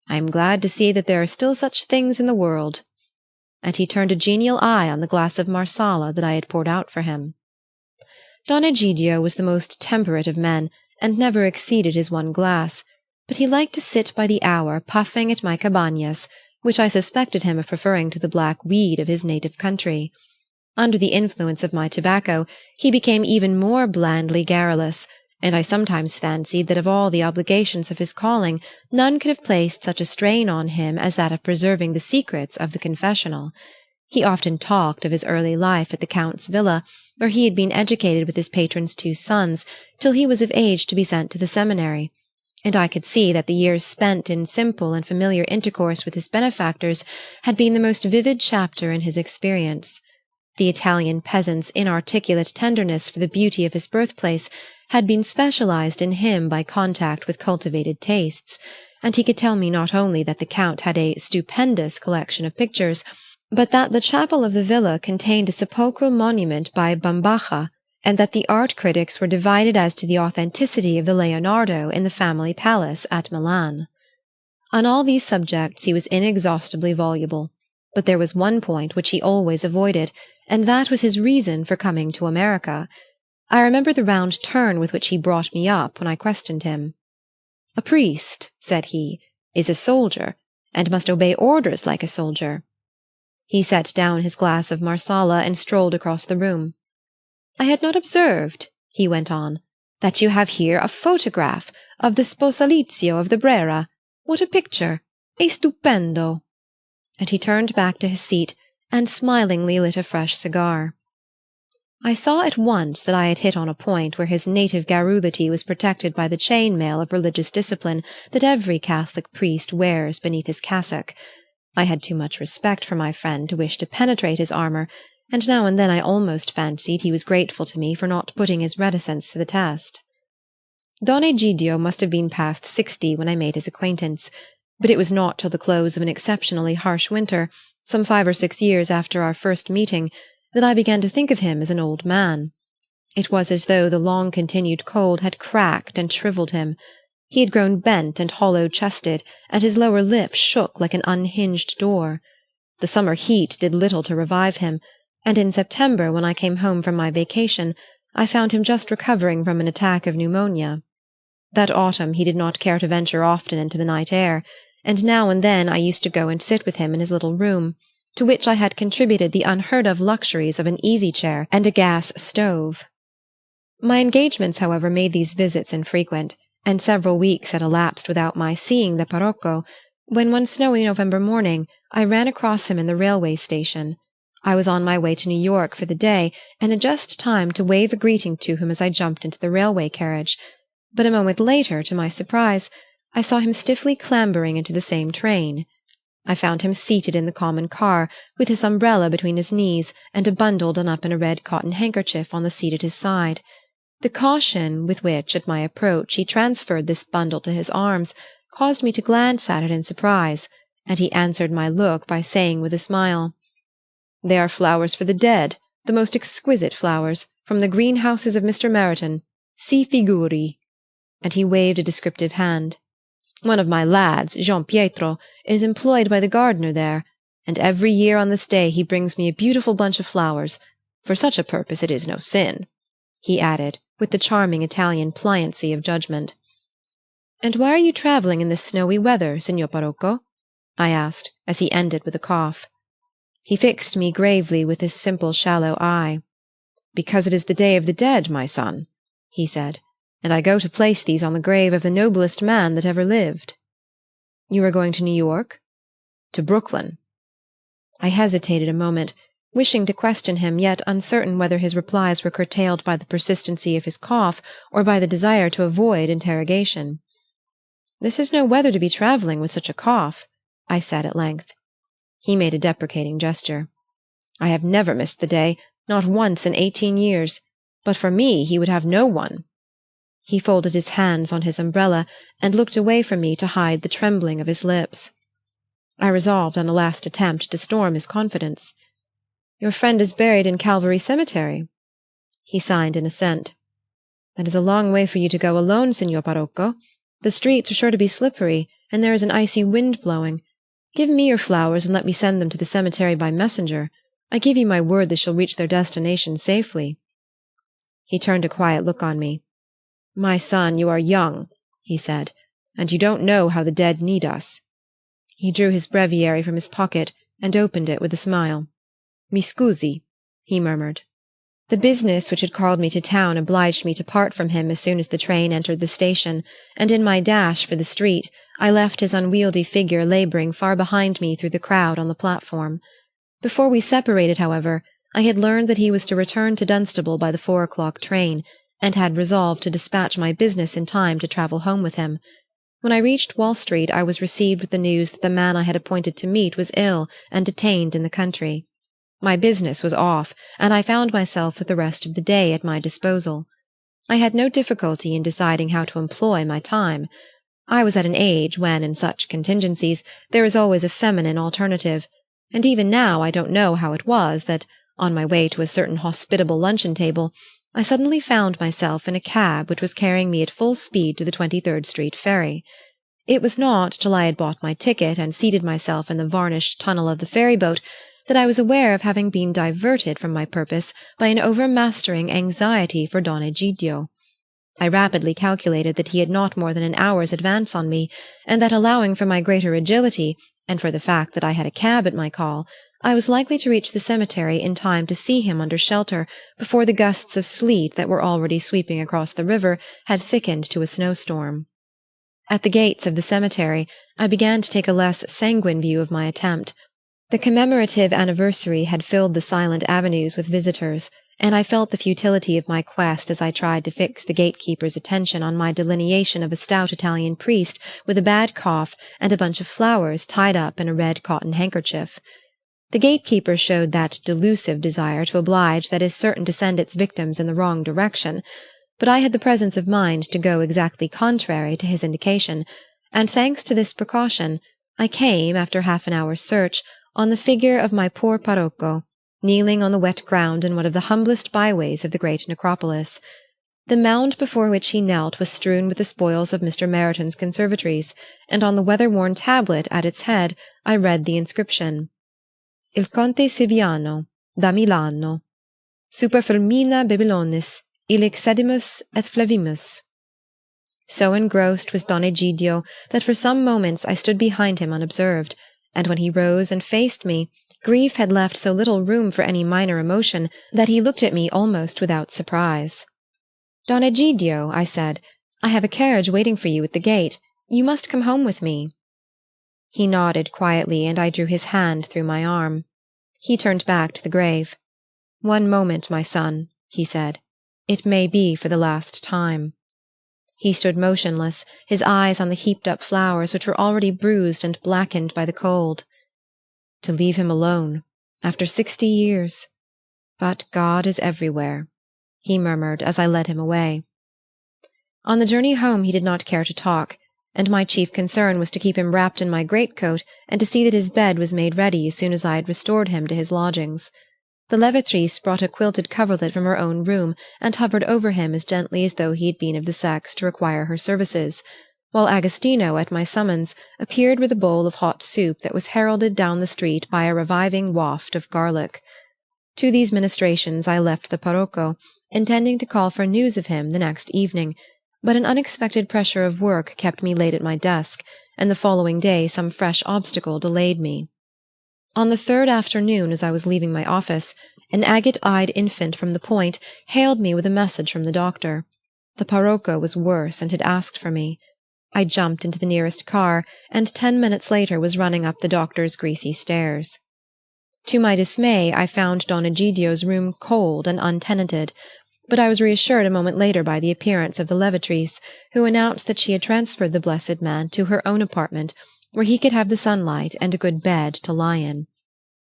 I am glad to see that there are still such things in the world." and he turned a genial eye on the glass of Marsala that I had poured out for him. Don Egidio was the most temperate of men, and never exceeded his one glass, but he liked to sit by the hour puffing at my cabañas, which I suspected him of preferring to the black weed of his native country. Under the influence of my tobacco he became even more blandly garrulous, and I sometimes fancied that of all the obligations of his calling none could have placed such a strain on him as that of preserving the secrets of the Confessional. He often talked of his early life at the Count's villa, where he had been educated with his patron's 2 sons till he was of age to be sent to the seminary, and I could see that the years spent in simple and familiar intercourse with his benefactors had been the most vivid chapter in his experience. The Italian peasant's inarticulate tenderness for the beauty of his birthplace had been specialized in him by contact with cultivated tastes, and he could tell me not only that the Count had a stupendous collection of pictures, but that the chapel of the villa contained a sepulchral monument by Bambaja, and that the art critics were divided as to the authenticity of the Leonardo in the family palace at Milan. On all these subjects he was inexhaustibly voluble, but there was one point which he always avoided, and that was his reason for coming to America. I remember the round turn with which he brought me up when I questioned him. "A priest," said he, "is a soldier, and must obey orders like a soldier." He set down his glass of Marsala and strolled across the room. "I had not observed," he went on, "that you have here a photograph of the Sposalizio of the Brera. What a picture! È stupendo!" And he turned back to his seat and smilingly lit a fresh cigar. I saw at once that I had hit on a point where his native garrulity was protected by the chain mail of religious discipline that every Catholic priest wears beneath his cassock. I had too much respect for my friend to wish to penetrate his armor, and now and then I almost fancied he was grateful to me for not putting his reticence to the test. Don Egidio must have been past 60 when I made his acquaintance, but it was not till the close of an exceptionally harsh winter, some 5 or 6 years after our first meeting, that I began to think of him as an old man. It was as though the long-continued cold had cracked and shriveled him. He had grown bent and hollow-chested, and his lower lip shook like an unhinged door. The summer heat did little to revive him, and in September, when I came home from my vacation, I found him just recovering from an attack of pneumonia. That autumn he did not care to venture often into the night air, and now and then I used to go and sit with him in his little room, to which I had contributed the unheard-of luxuries of an easy-chair and a gas stove. My engagements, however, made these visits infrequent, and several weeks had elapsed without my seeing the parocco, when one snowy November morning I ran across him in the railway station. I was on my way to New York for the day, and had just time to wave a greeting to him as I jumped into the railway carriage, but a moment later, to my surprise, I saw him stiffly clambering into the same train. I found him seated in the common car, with his umbrella between his knees and a bundle done up in a red cotton handkerchief on the seat at his side. The caution with which, at my approach, he transferred this bundle to his arms caused me to glance at it in surprise, and he answered my look by saying with a smile, "They are flowers for the dead, the most exquisite flowers, from the greenhouses of Mr. Meryton. Si figuri." And he waved a descriptive hand. "One of my lads, Gian Pietro, is employed by the gardener there, and every year on this day he brings me a beautiful bunch of flowers. For such a purpose it is no sin," he added, with the charming Italian pliancy of judgment. "And why are you travelling in this snowy weather, Signor Parocco?" I asked, as he ended with a cough. He fixed me gravely with his simple shallow eye. "Because it is the Day of the Dead, my son," he said, "and I go to place these on the grave of the noblest man that ever lived." "You are going to New York?" "To Brooklyn." I hesitated a moment, wishing to question him, yet uncertain whether his replies were curtailed by the persistency of his cough or by the desire to avoid interrogation. "This is no weather to be travelling with such a cough," I said at length. He made a deprecating gesture. "I have never missed the day, not once in 18 years, but for me he would have no one." He folded his hands on his umbrella and looked away from me to hide the trembling of his lips. I resolved on a last attempt to storm his confidence. "Your friend is buried in Calvary Cemetery?" He signed in assent. "That is a long way for you to go alone, Signor Parocco. The streets are sure to be slippery, and there is an icy wind blowing. Give me your flowers and let me send them to the cemetery by messenger. I give you my word they shall reach their destination safely." He turned a quiet look on me. "My son, you are young," he said, "and you don't know how the dead need us." He drew his breviary from his pocket and opened it with a smile. "Mi scusi," he murmured. The business which had called me to town obliged me to part from him as soon as the train entered the station, and in my dash for the street I left his unwieldy figure laboring far behind me through the crowd on the platform. Before we separated, however, I had learned that he was to return to Dunstable by the 4 o'clock train, and had resolved to dispatch my business in time to travel home with him. When I reached Wall Street I was received with the news that the man I had appointed to meet was ill and detained in the country. My business was off, and I found myself with the rest of the day at my disposal. I had no difficulty in deciding how to employ my time. I was at an age when, in such contingencies, there is always a feminine alternative, and even now I don't know how it was that, on my way to a certain hospitable luncheon-table, I suddenly found myself in a cab which was carrying me at full speed to the 23rd Street ferry. It was not till I had bought my ticket and seated myself in the varnished tunnel of the ferry-boat that I was aware of having been diverted from my purpose by an overmastering anxiety for Don Egidio. I rapidly calculated that he had not more than an hour's advance on me, and that, allowing for my greater agility, and for the fact that I had a cab at my call, I was likely to reach the cemetery in time to see him under shelter before the gusts of sleet that were already sweeping across the river had thickened to a snowstorm. At the gates of the cemetery I began to take a less sanguine view of my attempt. The commemorative anniversary had filled the silent avenues with visitors, and I felt the futility of my quest as I tried to fix the gatekeeper's attention on my delineation of a stout Italian priest with a bad cough and a bunch of flowers tied up in a red cotton handkerchief. The gatekeeper showed that delusive desire to oblige that is certain to send its victims in the wrong direction, but I had the presence of mind to go exactly contrary to his indication, and thanks to this precaution I came, after half an hour's search, on the figure of my poor parocco, kneeling on the wet ground in one of the humblest byways of the great necropolis. The mound before which he knelt was strewn with the spoils of Mr. Meryton's conservatories, and on the weather-worn tablet at its head I read the inscription: Il Conte Siviano, da Milano, super fulmina Babylonis, illic sedimus et flavimus. So engrossed was Don Egidio that for some moments I stood behind him unobserved, and when he rose and faced me, grief had left so little room for any minor emotion that he looked at me almost without surprise. "Don Egidio," I said, "I have a carriage waiting for you at the gate. You must come home with me." He nodded quietly, and I drew his hand through my arm. He turned back to the grave. "One moment, my son," he said. "It may be for the last time." He stood motionless, his eyes on the heaped-up flowers which were already bruised and blackened by the cold. To leave him alone, after 60 years! But God is everywhere, he murmured as I led him away. On the journey home he did not care to talk, and my chief concern was to keep him wrapped in my greatcoat and to see that his bed was made ready as soon as I had restored him to his lodgings. The levatrice brought a quilted coverlet from her own room and hovered over him as gently as though he had been of the sex to require her services, while Agostino, at my summons, appeared with a bowl of hot soup that was heralded down the street by a reviving waft of garlic. To these ministrations I left the parocco, intending to call for news of him the next evening, but an unexpected pressure of work kept me late at my desk, and the following day some fresh obstacle delayed me. On the third afternoon, as I was leaving my office, an agate-eyed infant from the Point hailed me with a message from the doctor. The parocco was worse and had asked for me. I jumped into the nearest car, and 10 minutes later was running up the doctor's greasy stairs. To my dismay I found Don Egidio's room cold and untenanted, but I was reassured a moment later by the appearance of the levatrice, who announced that she had transferred the blessed man to her own apartment, where he could have the sunlight and a good bed to lie in.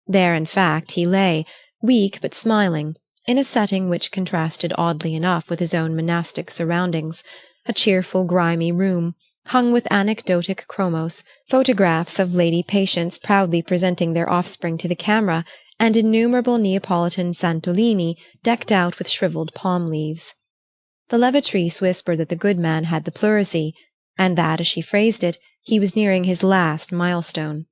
There, in fact, he lay, weak but smiling, in a setting which contrasted oddly enough with his own monastic surroundings, a cheerful grimy room, hung with anecdotic chromos, photographs of lady patients proudly presenting their offspring to the camera, and innumerable Neapolitan santolini decked out with shriveled palm leaves. The levatrice whispered that the good man had the pleurisy, and that, as she phrased it, he was nearing his last milestone.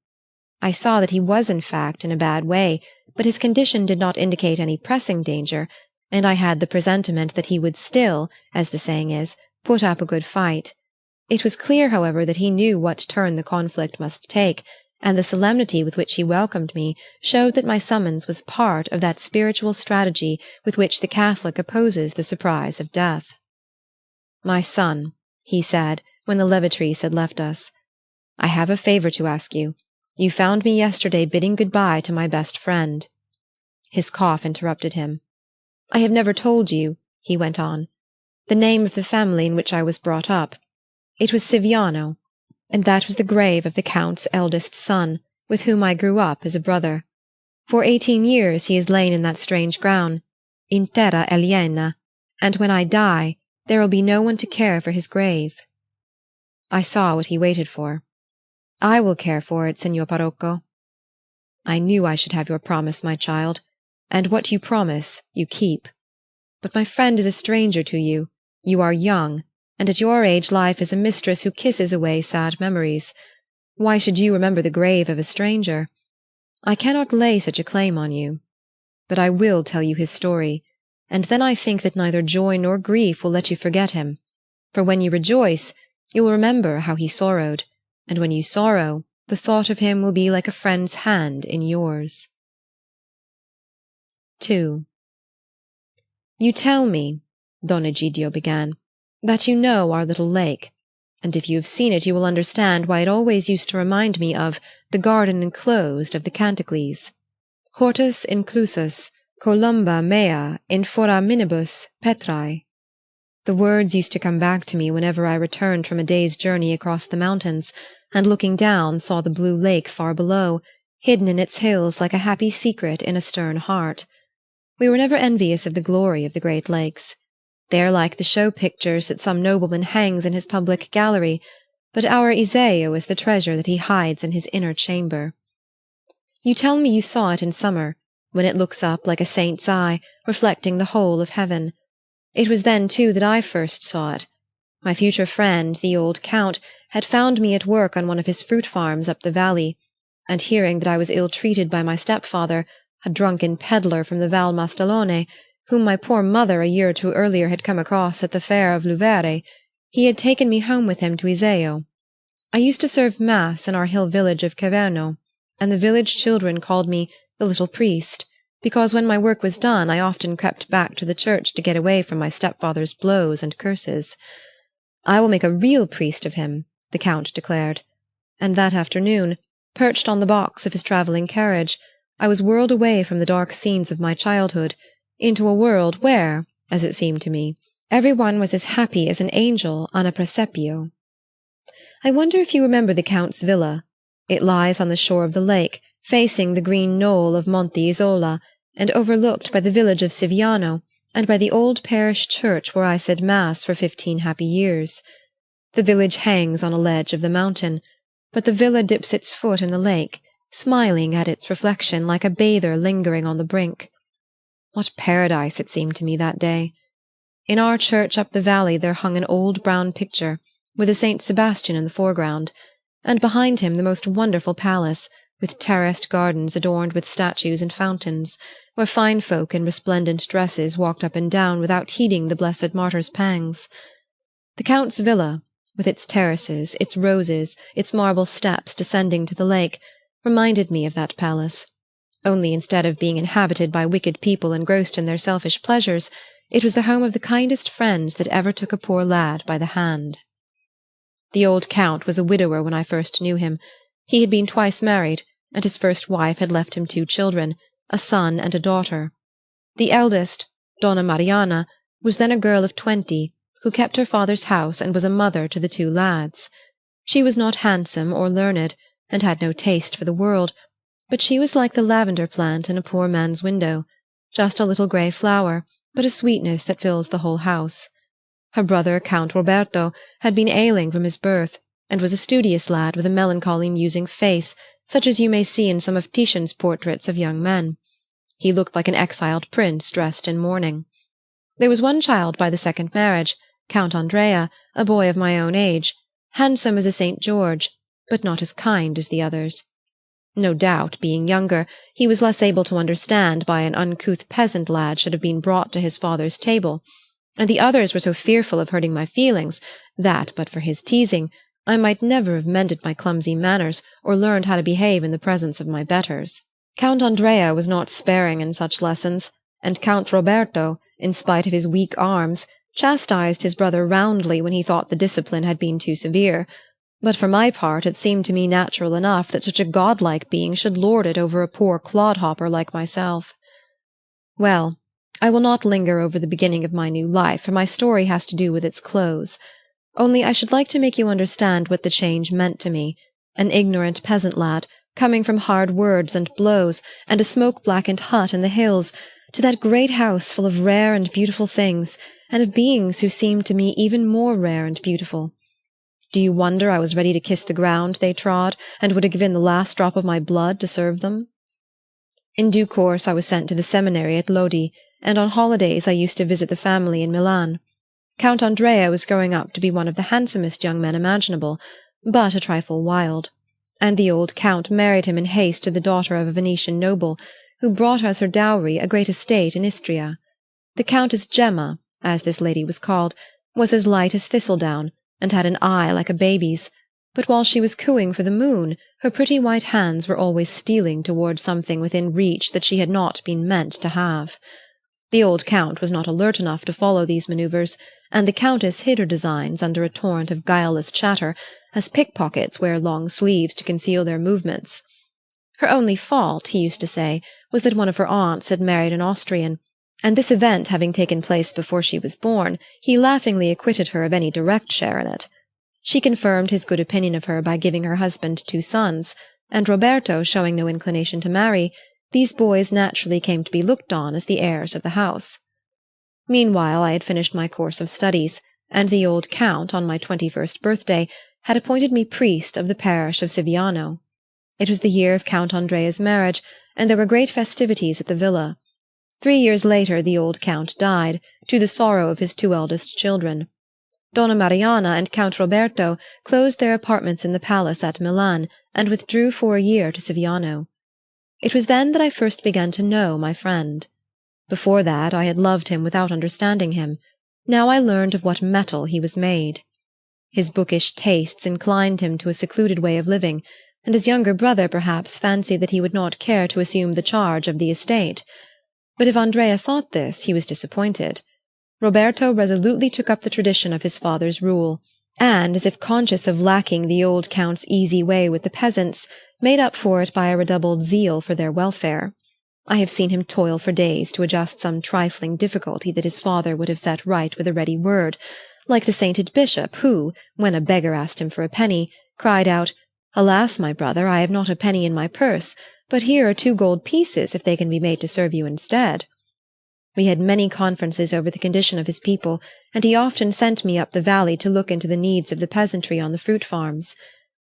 I saw that he was in fact in a bad way, but his condition did not indicate any pressing danger, and I had the presentiment that he would still, as the saying is, put up a good fight. It was clear, however, that he knew what turn the conflict must take, and the solemnity with which he welcomed me showed that my summons was part of that spiritual strategy with which the Catholic opposes the surprise of death. "My son," he said, when the levatrice had left us, "I have a favor to ask you. You found me yesterday bidding good-bye to my best friend." His cough interrupted him. "I have never told you," he went on, "the name of the family in which I was brought up. It was Siviano, and that was the grave of the Count's eldest son, with whom I grew up as a brother. For 18 years he has lain in that strange ground, in terra aliena, and when I die there will be no one to care for his grave." I saw what he waited for. "I will care for it, Signor Parocco." "I knew I should have your promise, my child, and what you promise you keep. But my friend is a stranger to you. You are young, and at your age life is a mistress who kisses away sad memories. Why should you remember the grave of a stranger? I cannot lay such a claim on you. But I will tell you his story, and then I think that neither joy nor grief will let you forget him. For when you rejoice, you will remember how he sorrowed, and when you sorrow, the thought of him will be like a friend's hand in yours. 2. "You tell me," Don Egidio began, "that you know our little lake, and if you have seen it you will understand why it always used to remind me of the garden enclosed of the Canticles. Hortus inclusus, columba mea in foraminibus petrae. The words used to come back to me whenever I returned from a day's journey across the mountains, and looking down saw the blue lake far below, hidden in its hills like a happy secret in a stern heart. We were never envious of the glory of the great lakes. They are like the show pictures that some nobleman hangs in his public gallery, but our Iseo is the treasure that he hides in his inner chamber. You tell me you saw it in summer, when it looks up like a saint's eye, reflecting the whole of heaven. It was then, too, that I first saw it. My future friend, the old Count, had found me at work on one of his fruit farms up the valley, and hearing that I was ill-treated by my stepfather, a drunken peddler from the Val Mastellone, whom my poor mother a year or two earlier had come across at the fair of Luvere, he had taken me home with him to Iseo. I used to serve mass in our hill village of Caverno, and the village children called me the little priest, because when my work was done I often crept back to the church to get away from my stepfather's blows and curses. I will make a real priest of him, the Count declared, and that afternoon, perched on the box of his travelling carriage, I was whirled away from the dark scenes of my childhood into a world where, as it seemed to me, every one was as happy as an angel on a presepio. I wonder if you remember the Count's villa. It lies on the shore of the lake, facing the green knoll of Monte Isola, and overlooked by the village of Siviano, and by the old parish church where I said mass for 15 happy years. The village hangs on a ledge of the mountain, but the villa dips its foot in the lake, smiling at its reflection like a bather lingering on the brink. What paradise it seemed to me that day! In our church up the valley there hung an old brown picture, with a Saint Sebastian in the foreground, and behind him the most wonderful palace, with terraced gardens adorned with statues and fountains, where fine folk in resplendent dresses walked up and down without heeding the blessed martyr's pangs. The Count's villa, with its terraces, its roses, its marble steps descending to the lake, reminded me of that palace. Only instead of being inhabited by wicked people engrossed in their selfish pleasures, it was the home of the kindest friends that ever took a poor lad by the hand. The old Count was a widower when I first knew him. He had been twice married, and his first wife had left him 2 children, a son and a daughter. The eldest, Donna Mariana, was then a girl of 20, who kept her father's house and was a mother to the 2 lads. She was not handsome or learned, and had no taste for the world, but she was like the lavender plant in a poor man's window, just a little grey flower, but a sweetness that fills the whole house. Her brother, Count Roberto, had been ailing from his birth, and was a studious lad with a melancholy musing face, such as you may see in some of Titian's portraits of young men. He looked like an exiled prince dressed in mourning. There was one child by the second marriage, Count Andrea, a boy of my own age, handsome as a St. George, but not as kind as the others. No doubt, being younger, he was less able to understand why an uncouth peasant lad should have been brought to his father's table, and the others were so fearful of hurting my feelings that, but for his teasing, I might never have mended my clumsy manners or learned how to behave in the presence of my betters. Count Andrea was not sparing in such lessons, and Count Roberto, in spite of his weak arms, chastised his brother roundly when he thought the discipline had been too severe. But for my part it seemed to me natural enough that such a godlike being should lord it over a poor clodhopper like myself. Well, I will not linger over the beginning of my new life, for my story has to do with its close. Only I should like to make you understand what the change meant to me, an ignorant peasant lad, coming from hard words and blows and a smoke-blackened hut in the hills, to that great house full of rare and beautiful things, and of beings who seemed to me even more rare and beautiful. Do you wonder I was ready to kiss the ground they trod, and would have given the last drop of my blood to serve them? In due course I was sent to the seminary at Lodi, and on holidays I used to visit the family in Milan. Count Andrea was growing up to be one of the handsomest young men imaginable, but a trifle wild, and the old count married him in haste to the daughter of a Venetian noble, who brought as her dowry a great estate in Istria. The Countess Gemma, as this lady was called, was as light as thistledown, and had an eye like a baby's, but while she was cooing for the moon, her pretty white hands were always stealing towards something within reach that she had not been meant to have. The old count was not alert enough to follow these manoeuvres, and the countess hid her designs under a torrent of guileless chatter, as pickpockets wear long sleeves to conceal their movements. Her only fault, he used to say, was that one of her aunts had married an Austrian, and this event having taken place before she was born, he laughingly acquitted her of any direct share in it. She confirmed his good opinion of her by giving her husband 2 sons, and Roberto showing no inclination to marry, these boys naturally came to be looked on as the heirs of the house. Meanwhile I had finished my course of studies, and the old count, on my 21st birthday, had appointed me priest of the parish of Siviano. It was the year of Count Andrea's marriage, and there were great festivities at the villa. 3 years later the old count died, to the sorrow of his 2 eldest children. Donna Mariana and Count Roberto closed their apartments in the palace at Milan, and withdrew for a year to Siviano. It was then that I first began to know my friend. Before that I had loved him without understanding him. Now I learned of what metal he was made. His bookish tastes inclined him to a secluded way of living, and his younger brother perhaps fancied that he would not care to assume the charge of the estate. But if Andrea thought this, he was disappointed. Roberto resolutely took up the tradition of his father's rule, and, as if conscious of lacking the old count's easy way with the peasants, made up for it by a redoubled zeal for their welfare. I have seen him toil for days to adjust some trifling difficulty that his father would have set right with a ready word, like the sainted bishop who, when a beggar asked him for a penny, cried out, "Alas, my brother, I have not a penny in my purse, but here are 2 gold pieces if they can be made to serve you instead." We had many conferences over the condition of his people, and he often sent me up the valley to look into the needs of the peasantry on the fruit farms.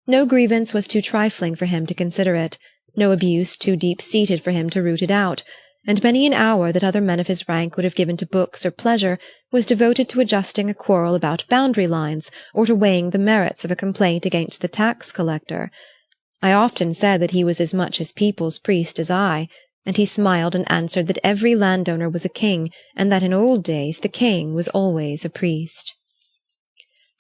No grievance was too trifling for him to consider it, no abuse too deep-seated for him to root it out, and many an hour that other men of his rank would have given to books or pleasure was devoted to adjusting a quarrel about boundary lines or to weighing the merits of a complaint against the tax-collector. I often said that he was as much his people's priest as I, and he smiled and answered that every landowner was a king, and that in old days the king was always a priest.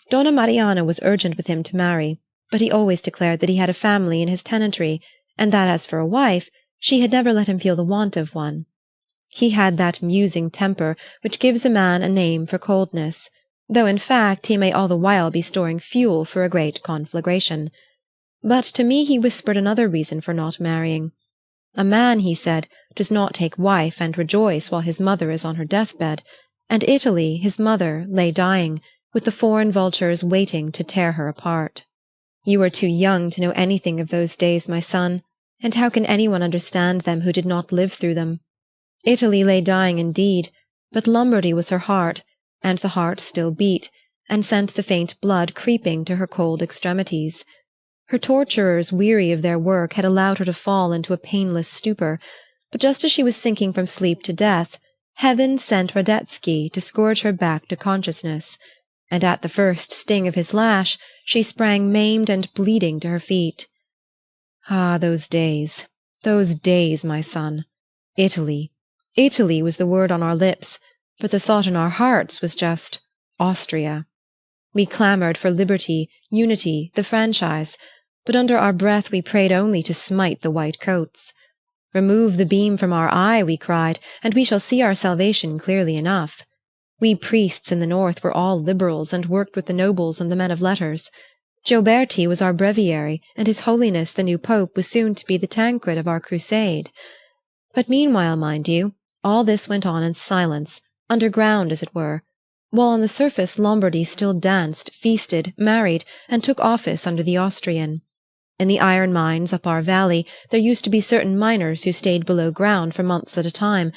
Donna Mariana was urgent with him to marry, but he always declared that he had a family in his tenantry, and that as for a wife, she had never let him feel the want of one. He had that musing temper which gives a man a name for coldness, though in fact he may all the while be storing fuel for a great conflagration. But to me he whispered another reason for not marrying. A man, he said, does not take wife and rejoice while his mother is on her death-bed, and Italy, his mother, lay dying, with the foreign vultures waiting to tear her apart. You are too young to know anything of those days, my son, and how can anyone understand them who did not live through them? Italy lay dying indeed, but Lombardy was her heart, and the heart still beat, and sent the faint blood creeping to her cold extremities. Her torturers, weary of their work, had allowed her to fall into a painless stupor, but just as she was sinking from sleep to death, Heaven sent Radetzky to scourge her back to consciousness, and at the first sting of his lash she sprang maimed and bleeding to her feet. Ah, those days, my son! Italy, Italy was the word on our lips, but the thought in our hearts was just Austria. We clamored for liberty, unity, the franchise, but under our breath we prayed only to smite the white coats. Remove the beam from our eye, we cried, and we shall see our salvation clearly enough. We priests in the north were all liberals and worked with the nobles and the men of letters. Gioberti was our breviary, and His Holiness the new Pope was soon to be the Tancred of our crusade. But meanwhile, mind you, all this went on in silence, underground as it were, while on the surface Lombardy still danced, feasted, married, and took office under the Austrian. In the iron mines up our valley there used to be certain miners who stayed below ground for months at a time,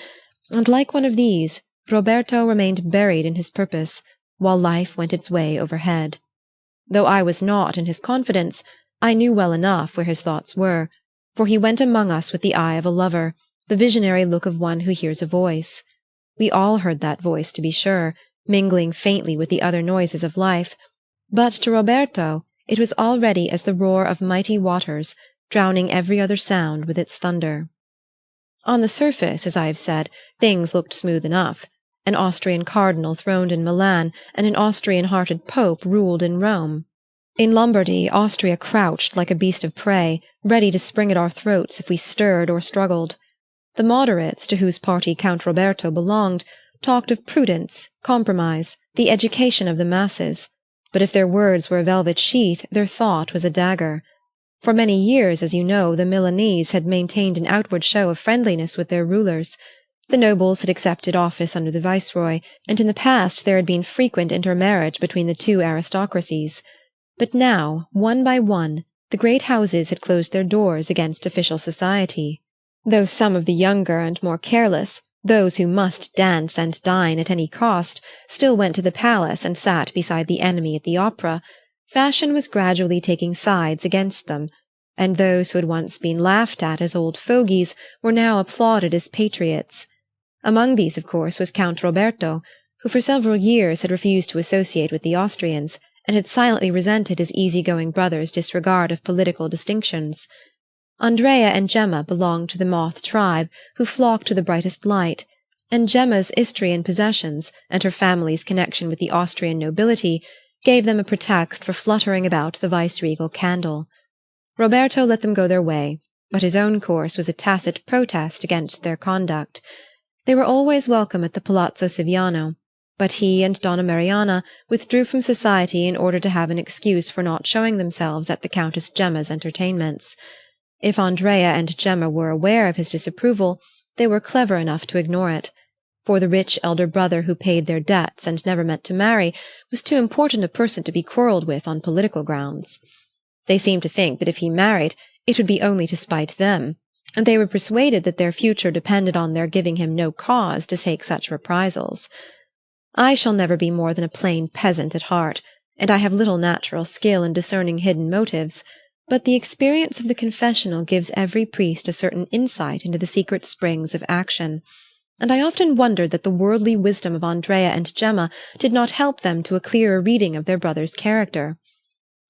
and like one of these, Roberto remained buried in his purpose, while life went its way overhead. Though I was not in his confidence, I knew well enough where his thoughts were, for he went among us with the eye of a lover, the visionary look of one who hears a voice. We all heard that voice, to be sure, mingling faintly with the other noises of life, but to Roberto it was already as the roar of mighty waters, drowning every other sound with its thunder. On the surface, as I have said, things looked smooth enough. An Austrian cardinal throned in Milan, and an Austrian-hearted pope ruled in Rome. In Lombardy, Austria crouched like a beast of prey, ready to spring at our throats if we stirred or struggled. The moderates, to whose party Count Roberto belonged, talked of prudence, compromise, the education of the masses, but if their words were a velvet sheath, their thought was a dagger. For many years, as you know, the Milanese had maintained an outward show of friendliness with their rulers. The nobles had accepted office under the viceroy, and in the past there had been frequent intermarriage between the two aristocracies. But now, one by one, the great houses had closed their doors against official society. Though some of the younger and more careless, those who must dance and dine at any cost, still went to the palace and sat beside the enemy at the opera, fashion was gradually taking sides against them, and those who had once been laughed at as old fogies were now applauded as patriots. Among these, of course, was Count Roberto, who for several years had refused to associate with the Austrians, and had silently resented his easy-going brother's disregard of political distinctions. Andrea and Gemma belonged to the moth tribe who flocked to the brightest light, and Gemma's Istrian possessions and her family's connection with the Austrian nobility gave them a pretext for fluttering about the vice-regal candle. Roberto let them go their way, but his own course was a tacit protest against their conduct. They were always welcome at the Palazzo Siviano, but he and Donna Mariana withdrew from society in order to have an excuse for not showing themselves at the Countess Gemma's entertainments. If Andrea and Gemma were aware of his disapproval, they were clever enough to ignore it, for the rich elder brother who paid their debts and never meant to marry was too important a person to be quarrelled with on political grounds. They seemed to think that if he married, it would be only to spite them, and they were persuaded that their future depended on their giving him no cause to take such reprisals. I shall never be more than a plain peasant at heart, and I have little natural skill in discerning hidden motives, but the experience of the confessional gives every priest a certain insight into the secret springs of action, and I often wondered that the worldly wisdom of Andrea and Gemma did not help them to a clearer reading of their brother's character.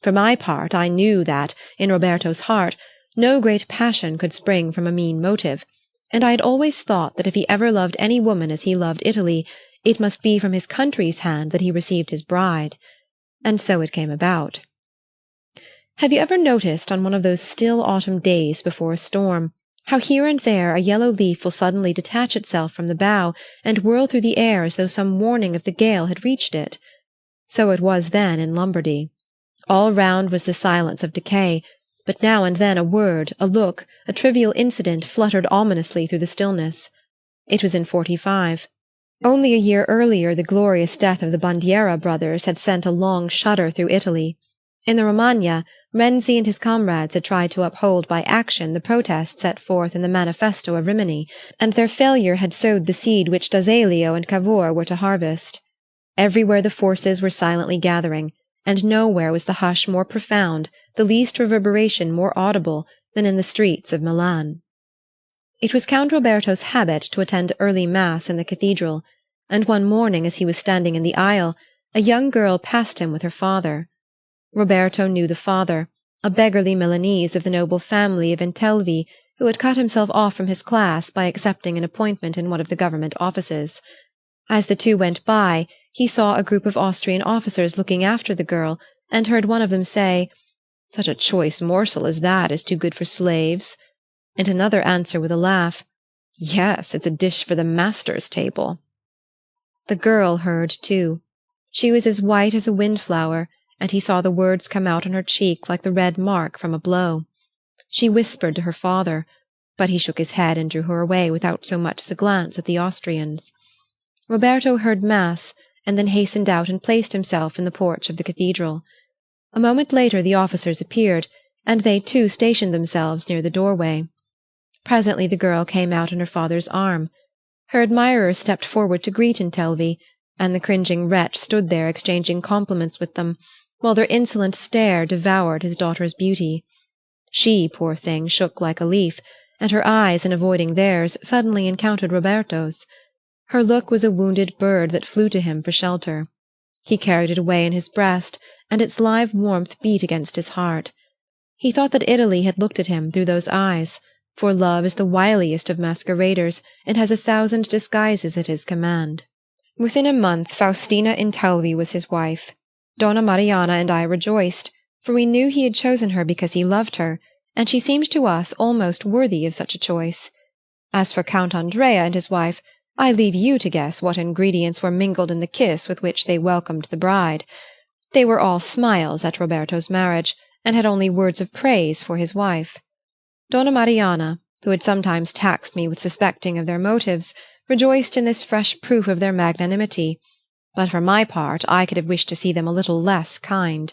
For my part, I knew that, in Roberto's heart, no great passion could spring from a mean motive, and I had always thought that if he ever loved any woman as he loved Italy, it must be from his country's hand that he received his bride. And so it came about. Have you ever noticed on one of those still autumn days before a storm, how here and there a yellow leaf will suddenly detach itself from the bough and whirl through the air as though some warning of the gale had reached it? So it was then in Lombardy. All round was the silence of decay, but now and then a word, a look, a trivial incident fluttered ominously through the stillness. It was in '45. Only a year earlier the glorious death of the Bandiera brothers had sent a long shudder through Italy. In the Romagna, Renzi and his comrades had tried to uphold by action the protest set forth in the Manifesto of Rimini, and their failure had sowed the seed which D'Azeglio and Cavour were to harvest. Everywhere the forces were silently gathering, and nowhere was the hush more profound, the least reverberation more audible, than in the streets of Milan. It was Count Roberto's habit to attend early mass in the cathedral, and one morning as he was standing in the aisle, a young girl passed him with her father. Roberto knew the father, a beggarly Milanese of the noble family of Intelvi, who had cut himself off from his class by accepting an appointment in one of the government offices. As the two went by, he saw a group of Austrian officers looking after the girl, and heard one of them say, "Such a choice morsel as that is too good for slaves," and another answer with a laugh, "Yes, it's a dish for the master's table." The girl heard too. She was as white as a windflower, and he saw the words come out on her cheek like the red mark from a blow. She whispered to her father, but he shook his head and drew her away without so much as a glance at the Austrians. Roberto heard mass, and then hastened out and placed himself in the porch of the cathedral. A moment later the officers appeared, and they too stationed themselves near the doorway. Presently the girl came out on her father's arm. Her admirers stepped forward to greet Intelvi, and the cringing wretch stood there exchanging compliments with them, while their insolent stare devoured his daughter's beauty. She, poor thing, shook like a leaf, and her eyes, in avoiding theirs, suddenly encountered Roberto's. Her look was a wounded bird that flew to him for shelter. He carried it away in his breast, and its live warmth beat against his heart. He thought that Italy had looked at him through those eyes, for love is the wiliest of masqueraders, and has 1,000 disguises at his command. Within a month Faustina Intelvi was his wife. Donna Mariana and I rejoiced, for we knew he had chosen her because he loved her, and she seemed to us almost worthy of such a choice. As for Count Andrea and his wife, I leave you to guess what ingredients were mingled in the kiss with which they welcomed the bride. They were all smiles at Roberto's marriage, and had only words of praise for his wife. Donna Mariana, who had sometimes taxed me with suspecting of their motives, rejoiced in this fresh proof of their magnanimity, but for my part I could have wished to see them a little less kind.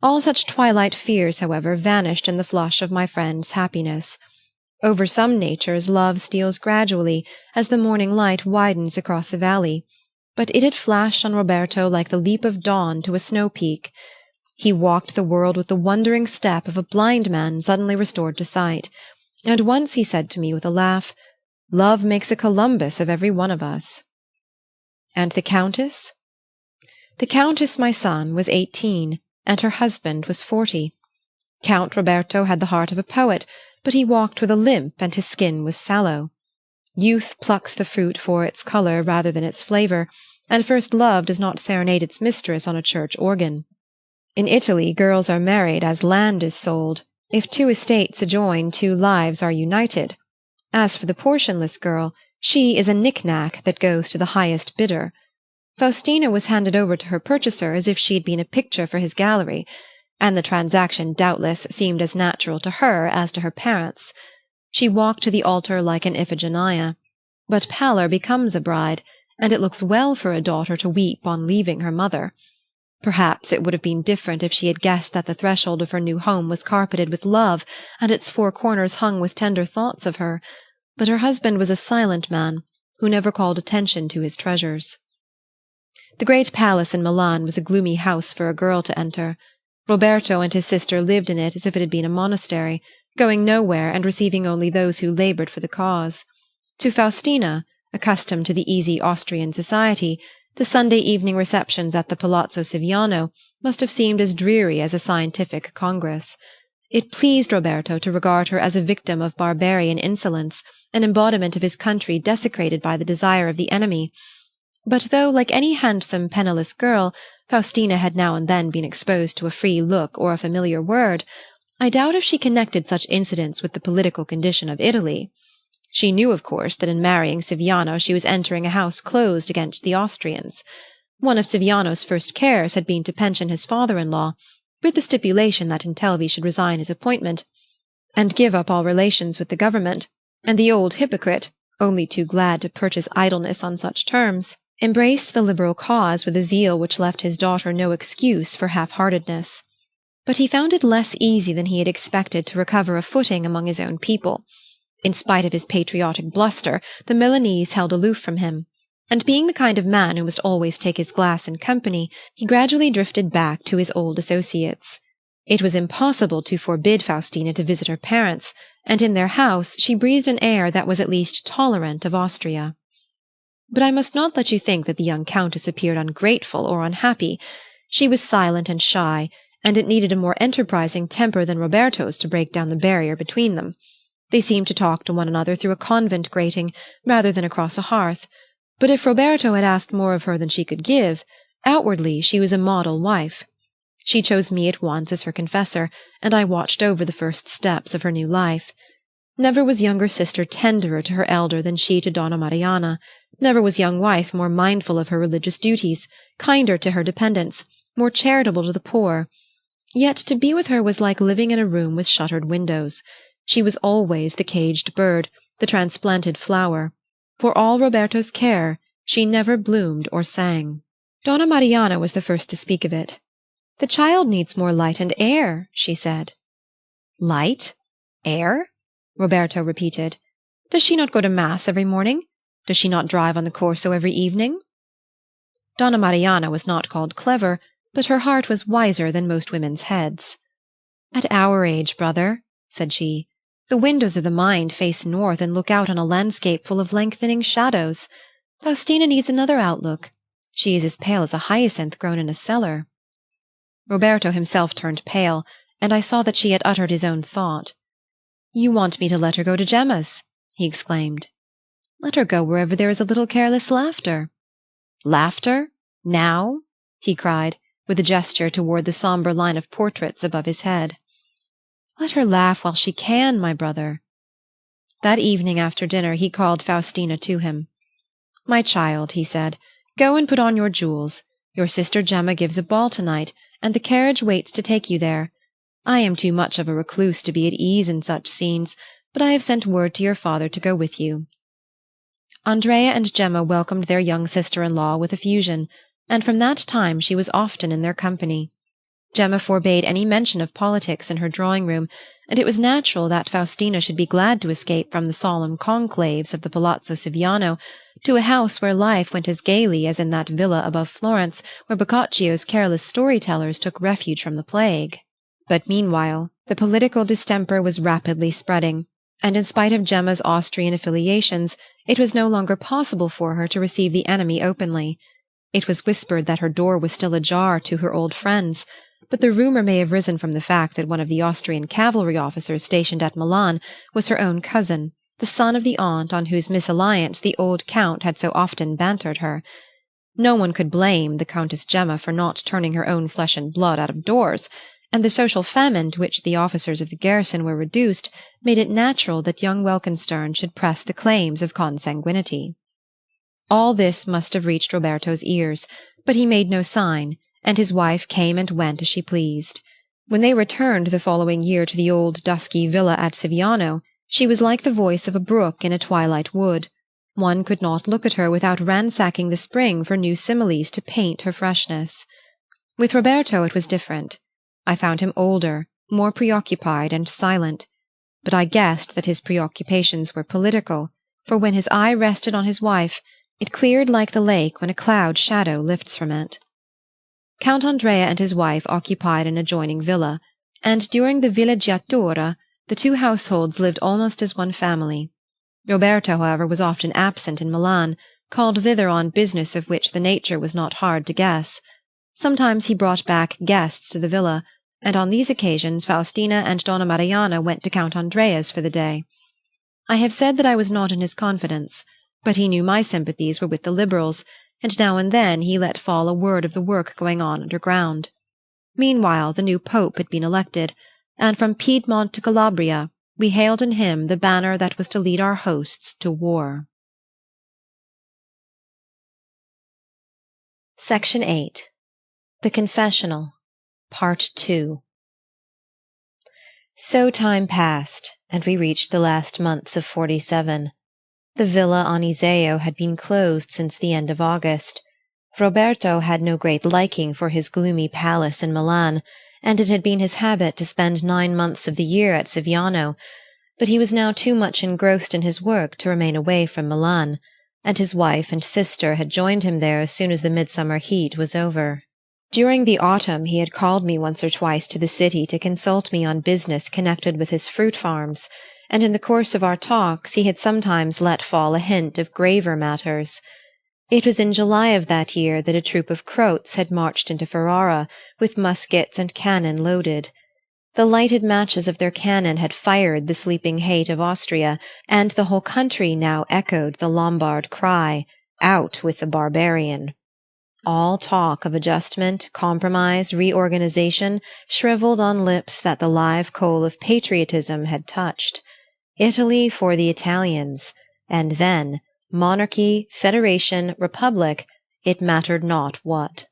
All such twilight fears, however, vanished in the flush of my friend's happiness. Over some natures love steals gradually, as the morning light widens across a valley, but it had flashed on Roberto like the leap of dawn to a snow-peak. He walked the world with the wondering step of a blind man suddenly restored to sight, and once he said to me with a laugh, "Love makes a Columbus of every one of us." And the Countess? The Countess, my son, was 18, and her husband was 40. Count Roberto had the heart of a poet, but he walked with a limp, and his skin was sallow. Youth plucks the fruit for its color rather than its flavor, and first love does not serenade its mistress on a church organ. In Italy girls are married as land is sold. If 2 estates adjoin, 2 lives are united. As for the portionless girl, she is a knick-knack that goes to the highest bidder. Faustina was handed over to her purchaser as if she had been a picture for his gallery, and the transaction doubtless seemed as natural to her as to her parents. She walked to the altar like an Iphigenia, but pallor becomes a bride, and it looks well for a daughter to weep on leaving her mother. Perhaps it would have been different if she had guessed that the threshold of her new home was carpeted with love, and its 4 corners hung with tender thoughts of her, but her husband was a silent man, who never called attention to his treasures. The great palace in Milan was a gloomy house for a girl to enter. Roberto and his sister lived in it as if it had been a monastery, going nowhere and receiving only those who labored for the cause. To Faustina, accustomed to the easy Austrian society, the Sunday evening receptions at the Palazzo Siviano must have seemed as dreary as a scientific congress. It pleased Roberto to regard her as a victim of barbarian insolence, an embodiment of his country desecrated by the desire of the enemy. But though, like any handsome, penniless girl, Faustina had now and then been exposed to a free look or a familiar word, I doubt if she connected such incidents with the political condition of Italy. She knew, of course, that in marrying Siviano she was entering a house closed against the Austrians. One of Siviano's first cares had been to pension his father-in-law, with the stipulation that Intelvi should resign his appointment, and give up all relations with the government, and the old hypocrite, only too glad to purchase idleness on such terms, embraced the liberal cause with a zeal which left his daughter no excuse for half-heartedness. But he found it less easy than he had expected to recover a footing among his own people. In spite of his patriotic bluster, the Milanese held aloof from him, and being the kind of man who must always take his glass in company, he gradually drifted back to his old associates. It was impossible to forbid Faustina to visit her parents, and in their house she breathed an air that was at least tolerant of Austria. But I must not let you think that the young Countess appeared ungrateful or unhappy. She was silent and shy, and it needed a more enterprising temper than Roberto's to break down the barrier between them. They seemed to talk to one another through a convent grating rather than across a hearth, but if Roberto had asked more of her than she could give, outwardly she was a model wife. She chose me at once as her confessor, and I watched over the first steps of her new life. Never was younger sister tenderer to her elder than she to Donna Mariana. Never was young wife more mindful of her religious duties, kinder to her dependents, more charitable to the poor. Yet to be with her was like living in a room with shuttered windows. She was always the caged bird, the transplanted flower. For all Roberto's care, she never bloomed or sang. Donna Mariana was the first to speak of it. "The child needs more light and air," she said. "Light? Air?" Roberto repeated. "Does she not go to mass every morning? Does she not drive on the Corso every evening?" Donna Mariana was not called clever, but her heart was wiser than most women's heads. "At our age, brother," said she, "the windows of the mind face north and look out on a landscape full of lengthening shadows. Faustina needs another outlook. She is as pale as a hyacinth grown in a cellar." Roberto himself turned pale, and I saw that she had uttered his own thought. "You want me to let her go to Gemma's?" he exclaimed. "Let her go wherever there is a little careless laughter." "Laughter? Now?" he cried, with a gesture toward the sombre line of portraits above his head. "Let her laugh while she can, my brother." That evening after dinner he called Faustina to him. "My child," he said, "go and put on your jewels. Your sister Gemma gives a ball tonight, and the carriage waits to take you there. I am too much of a recluse to be at ease in such scenes, but I have sent word to your father to go with you." Andrea and Gemma welcomed their young sister-in-law with effusion, and from that time she was often in their company. Gemma forbade any mention of politics in her drawing-room, and it was natural that Faustina should be glad to escape from the solemn conclaves of the Palazzo Siviano to a house where life went as gaily as in that villa above Florence where Boccaccio's careless story-tellers took refuge from the plague. But meanwhile the political distemper was rapidly spreading, and in spite of Gemma's Austrian affiliations, it was no longer possible for her to receive the enemy openly. It was whispered that her door was still ajar to her old friends, but the rumor may have risen from the fact that one of the Austrian cavalry officers stationed at Milan was her own cousin, the son of the aunt on whose misalliance the old Count had so often bantered her. No one could blame the Countess Gemma for not turning her own flesh and blood out of doors, and the social famine to which the officers of the garrison were reduced made it natural that young Welkenstern should press the claims of consanguinity. All this must have reached Roberto's ears, but he made no sign, and his wife came and went as she pleased. When they returned the following year to the old dusky villa at Siviano, she was like the voice of a brook in a twilight wood. One could not look at her without ransacking the spring for new similes to paint her freshness. With Roberto it was different. I found him older, more preoccupied and silent, but I guessed that his preoccupations were political, for when his eye rested on his wife, it cleared like the lake when a cloud shadow lifts from it. Count Andrea and his wife occupied an adjoining villa, and during the villeggiatura the two households lived almost as one family. Roberto, however, was often absent in Milan, called thither on business of which the nature was not hard to guess. Sometimes he brought back guests to the villa, and on these occasions Faustina and Donna Mariana went to Count Andrea's for the day. I have said that I was not in his confidence, but he knew my sympathies were with the liberals, and now and then he let fall a word of the work going on underground. Meanwhile the new pope had been elected, and from Piedmont to Calabria we hailed in him the banner that was to lead our hosts to war. Section 8. The Confessional, Part 2. So time passed, and we reached the last months of 47. The villa on Iseo had been closed since the end of August. Roberto had no great liking for his gloomy palace in Milan, and it had been his habit to spend 9 months of the year at Siviano, but he was now too much engrossed in his work to remain away from Milan, and his wife and sister had joined him there as soon as the midsummer heat was over. During the autumn he had called me once or twice to the city to consult me on business connected with his fruit farms, and in the course of our talks he had sometimes let fall a hint of graver matters. It was in July of that year that a troop of Croats had marched into Ferrara, with muskets and cannon loaded. The lighted matches of their cannon had fired the sleeping hate of Austria, and the whole country now echoed the Lombard cry, "Out with the barbarian!" All talk of adjustment, compromise, reorganization shriveled on lips that the live coal of patriotism had touched. Italy for the Italians, and then monarchy, federation, republic, it mattered not what.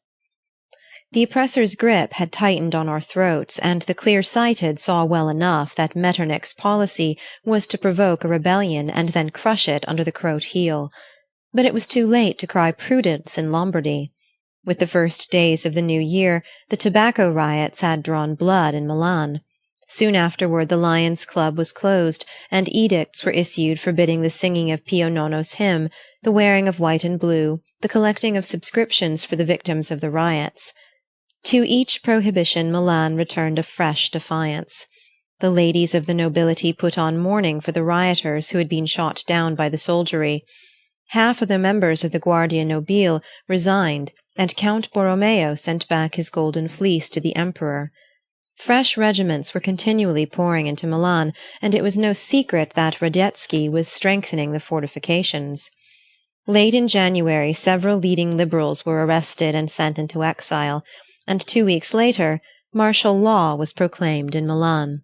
The oppressor's grip had tightened on our throats, and the clear-sighted saw well enough that Metternich's policy was to provoke a rebellion and then crush it under the Croat heel. But it was too late to cry prudence in Lombardy. With the first days of the new year, the tobacco riots had drawn blood in Milan. Soon afterward the Lions' Club was closed, and edicts were issued forbidding the singing of Pio Nono's hymn, the wearing of white and blue, the collecting of subscriptions for the victims of the riots. To each prohibition Milan returned a fresh defiance. The ladies of the nobility put on mourning for the rioters who had been shot down by the soldiery. Half of the members of the Guardia Nobile resigned, and Count Borromeo sent back his golden fleece to the emperor. Fresh regiments were continually pouring into Milan, and it was no secret that Radetzky was strengthening the fortifications. Late in January several leading liberals were arrested and sent into exile, and 2 weeks later martial law was proclaimed in Milan.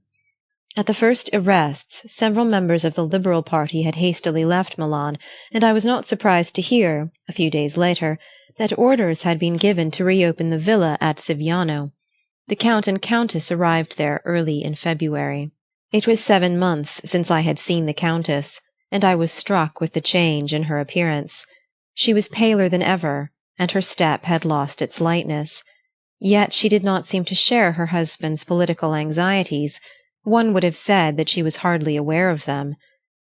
At the first arrests several members of the liberal party had hastily left Milan, and I was not surprised to hear, a few days later, that orders had been given to reopen the villa at Siviano. The Count and Countess arrived there early in February. It was 7 months since I had seen the Countess, and I was struck with the change in her appearance. She was paler than ever, and her step had lost its lightness. Yet she did not seem to share her husband's political anxieties. One would have said that she was hardly aware of them.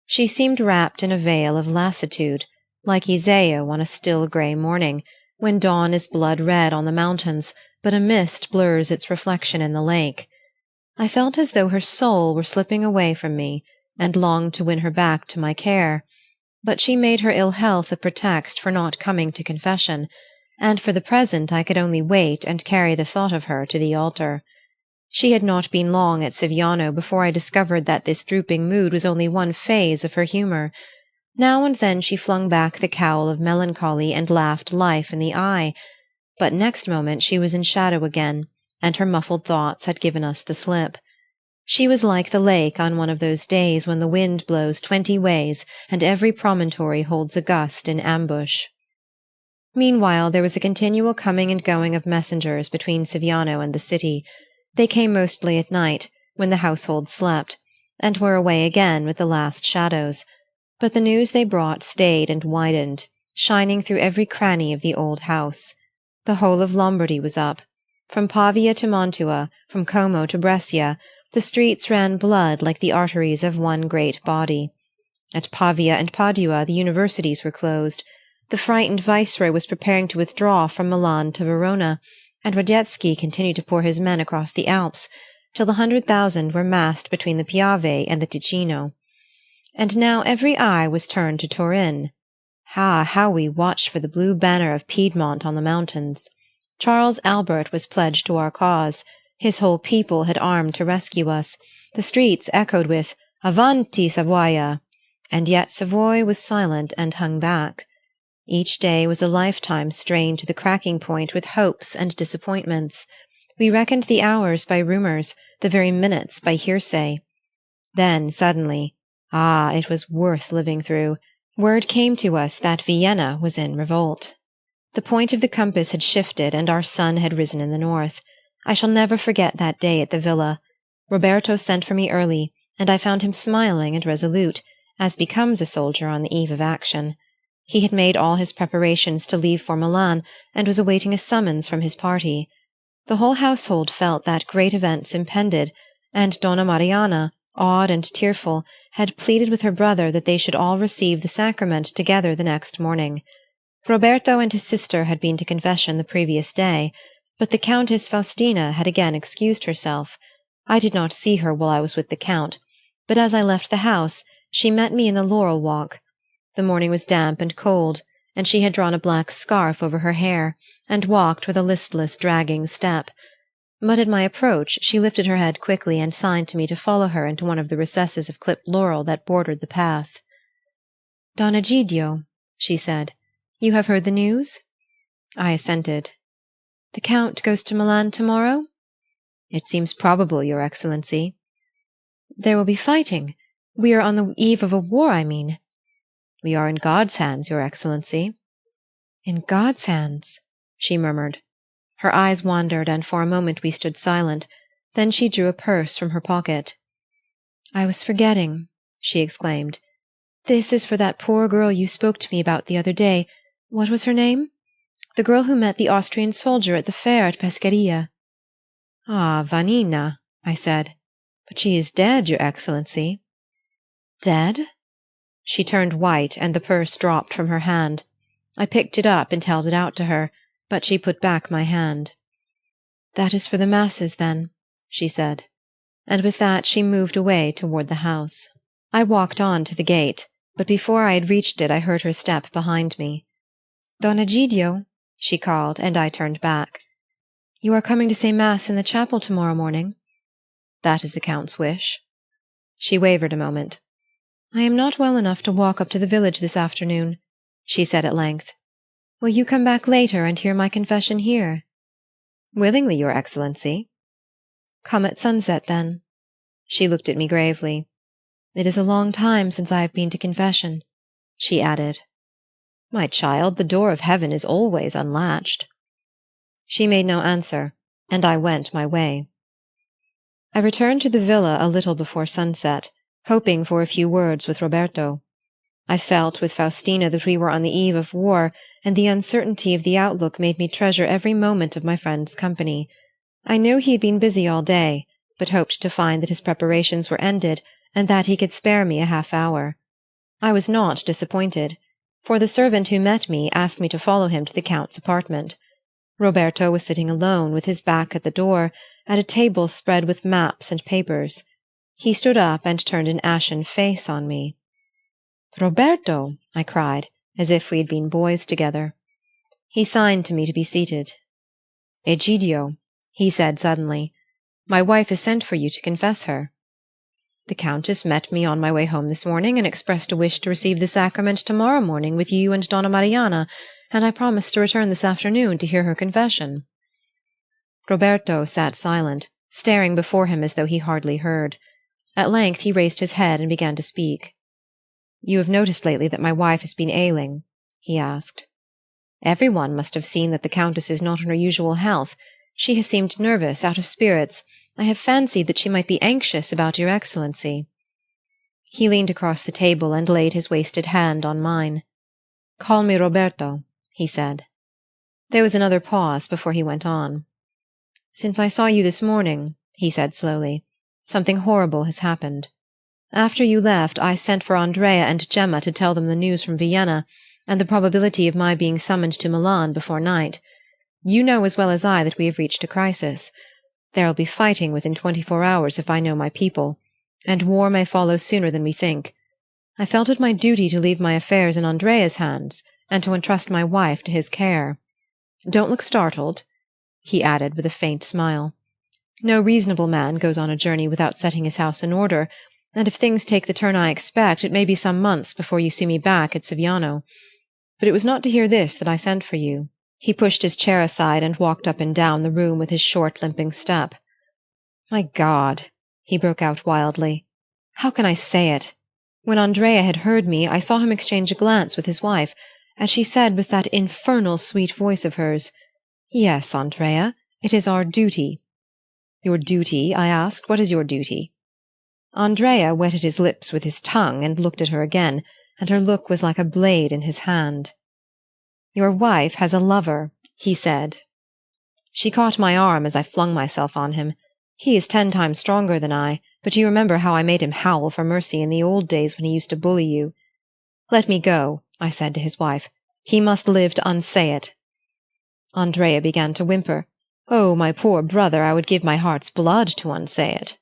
She seemed wrapped in a veil of lassitude, like Iseo on a still grey morning, when dawn is blood-red on the mountains, but a mist blurs its reflection in the lake. I felt as though her soul were slipping away from me, and longed to win her back to my care. But she made her ill health a pretext for not coming to confession, and for the present I could only wait and carry the thought of her to the altar. She had not been long at Siviano before I discovered that this drooping mood was only one phase of her humour. Now and then she flung back the cowl of melancholy and laughed life in the eye, but next moment she was in shadow again, and her muffled thoughts had given us the slip. She was like the lake on one of those days when the wind blows 20 ways and every promontory holds a gust in ambush. Meanwhile there was a continual coming and going of messengers between Siviano and the city. They came mostly at night, when the household slept, and were away again with the last shadows. But the news they brought stayed and widened, shining through every cranny of the old house. The whole of Lombardy was up. From Pavia to Mantua, from Como to Brescia, the streets ran blood like the arteries of one great body. At Pavia and Padua the universities were closed. The frightened viceroy was preparing to withdraw from Milan to Verona, and Radetzky continued to pour his men across the Alps, till the 100,000 were massed between the Piave and the Ticino. And now every eye was turned to Turin. Ah, how we watched for the blue banner of Piedmont on the mountains! Charles Albert was pledged to our cause. His whole people had armed to rescue us. The streets echoed with "Avanti, Savoia!" And yet Savoy was silent and hung back. Each day was a lifetime strained to the cracking point with hopes and disappointments. We reckoned the hours by rumours, the very minutes by hearsay. Then suddenly, it was worth living through, word came to us that Vienna was in revolt. The point of the compass had shifted, and our sun had risen in the north. I shall never forget that day at the villa. Roberto sent for me early, and I found him smiling and resolute, as becomes a soldier on the eve of action. He had made all his preparations to leave for Milan, and was awaiting a summons from his party. The whole household felt that great events impended, and Donna Mariana, awed and tearful, had pleaded with her brother that they should all receive the sacrament together the next morning. Roberto and his sister had been to confession the previous day, but the Countess Faustina had again excused herself. I did not see her while I was with the Count, but as I left the house she met me in the laurel walk. The morning was damp and cold, and she had drawn a black scarf over her hair, and walked with a listless, dragging step. But at my approach she lifted her head quickly and signed to me to follow her into one of the recesses of clipped laurel that bordered the path. "Don Egidio," she said, "you have heard the news?" I assented. "The Count goes to Milan tomorrow?" "It seems probable, your Excellency." "There will be fighting. We are on the eve of a war, I mean." "We are in God's hands, your Excellency." "In God's hands," she murmured. Her eyes wandered, and for a moment we stood silent. Then she drew a purse from her pocket. "I was forgetting," she exclaimed. "This is for that poor girl you spoke to me about the other day. What was her name? The girl who met the Austrian soldier at the fair at Pescaria." "Ah, Vanina," I said. "But she is dead, your Excellency." "Dead?" She turned white, and the purse dropped from her hand. I picked it up and held it out to her, but she put back my hand. "That is for the masses, then," she said. And with that she moved away toward the house. I walked on to the gate, but before I had reached it I heard her step behind me. "Don Egidio," she called, and I turned back. "You are coming to say mass in the chapel tomorrow morning?" "That is the Count's wish." She wavered a moment. "I am not well enough to walk up to the village this afternoon," she said at length. "Will you come back later and hear my confession here?" "Willingly, your Excellency." "Come at sunset, then." She looked at me gravely. "It is a long time since I have been to confession," she added. "My child, the door of heaven is always unlatched." She made no answer, and I went my way. I returned to the villa a little before sunset, hoping for a few words with Roberto. I felt with Faustina that we were on the eve of war, and the uncertainty of the outlook made me treasure every moment of my friend's company. I knew he had been busy all day, but hoped to find that his preparations were ended, and that he could spare me a half-hour. I was not disappointed, for the servant who met me asked me to follow him to the Count's apartment. Roberto was sitting alone, with his back at the door, at a table spread with maps and papers. He stood up and turned an ashen face on me. "Roberto!" I cried, as if we had been boys together. He signed to me to be seated. "Egidio," he said suddenly, "my wife has sent for you to confess her." "The Countess met me on my way home this morning and expressed a wish to receive the sacrament tomorrow morning with you and Donna Mariana, and I promised to return this afternoon to hear her confession." Roberto sat silent, staring before him as though he hardly heard. At length he raised his head and began to speak. "You have noticed lately that my wife has been ailing?" he asked. "Every one must have seen that the Countess is not in her usual health. She has seemed nervous, out of spirits. I have fancied that she might be anxious about your Excellency." He leaned across the table and laid his wasted hand on mine. "Call me Roberto," he said. There was another pause before he went on. "Since I saw you this morning," he said slowly, "something horrible has happened. After you left, I sent for Andrea and Gemma to tell them the news from Vienna, and the probability of my being summoned to Milan before night. You know as well as I that we have reached a crisis. There will be fighting within 24 hours if I know my people, and war may follow sooner than we think. I felt it my duty to leave my affairs in Andrea's hands, and to entrust my wife to his care. Don't look startled," he added with a faint smile. "No reasonable man goes on a journey without setting his house in order, and if things take the turn I expect, it may be some months before you see me back at Siviano. But it was not to hear this that I sent for you." He pushed his chair aside and walked up and down the room with his short, limping step. "My God!" he broke out wildly. "How can I say it? When Andrea had heard me, I saw him exchange a glance with his wife, and she said with that infernal sweet voice of hers, 'Yes, Andrea, it is our duty.' 'Your duty?' I asked. 'What is your duty?' Andrea wetted his lips with his tongue and looked at her again, and her look was like a blade in his hand. 'Your wife has a lover,' he said. She caught my arm as I flung myself on him. He is 10 times stronger than I, but you remember how I made him howl for mercy in the old days when he used to bully you. 'Let me go,' I said to his wife. 'He must live to unsay it.' Andrea began to whimper. 'Oh, my poor brother, I would give my heart's blood to unsay it.'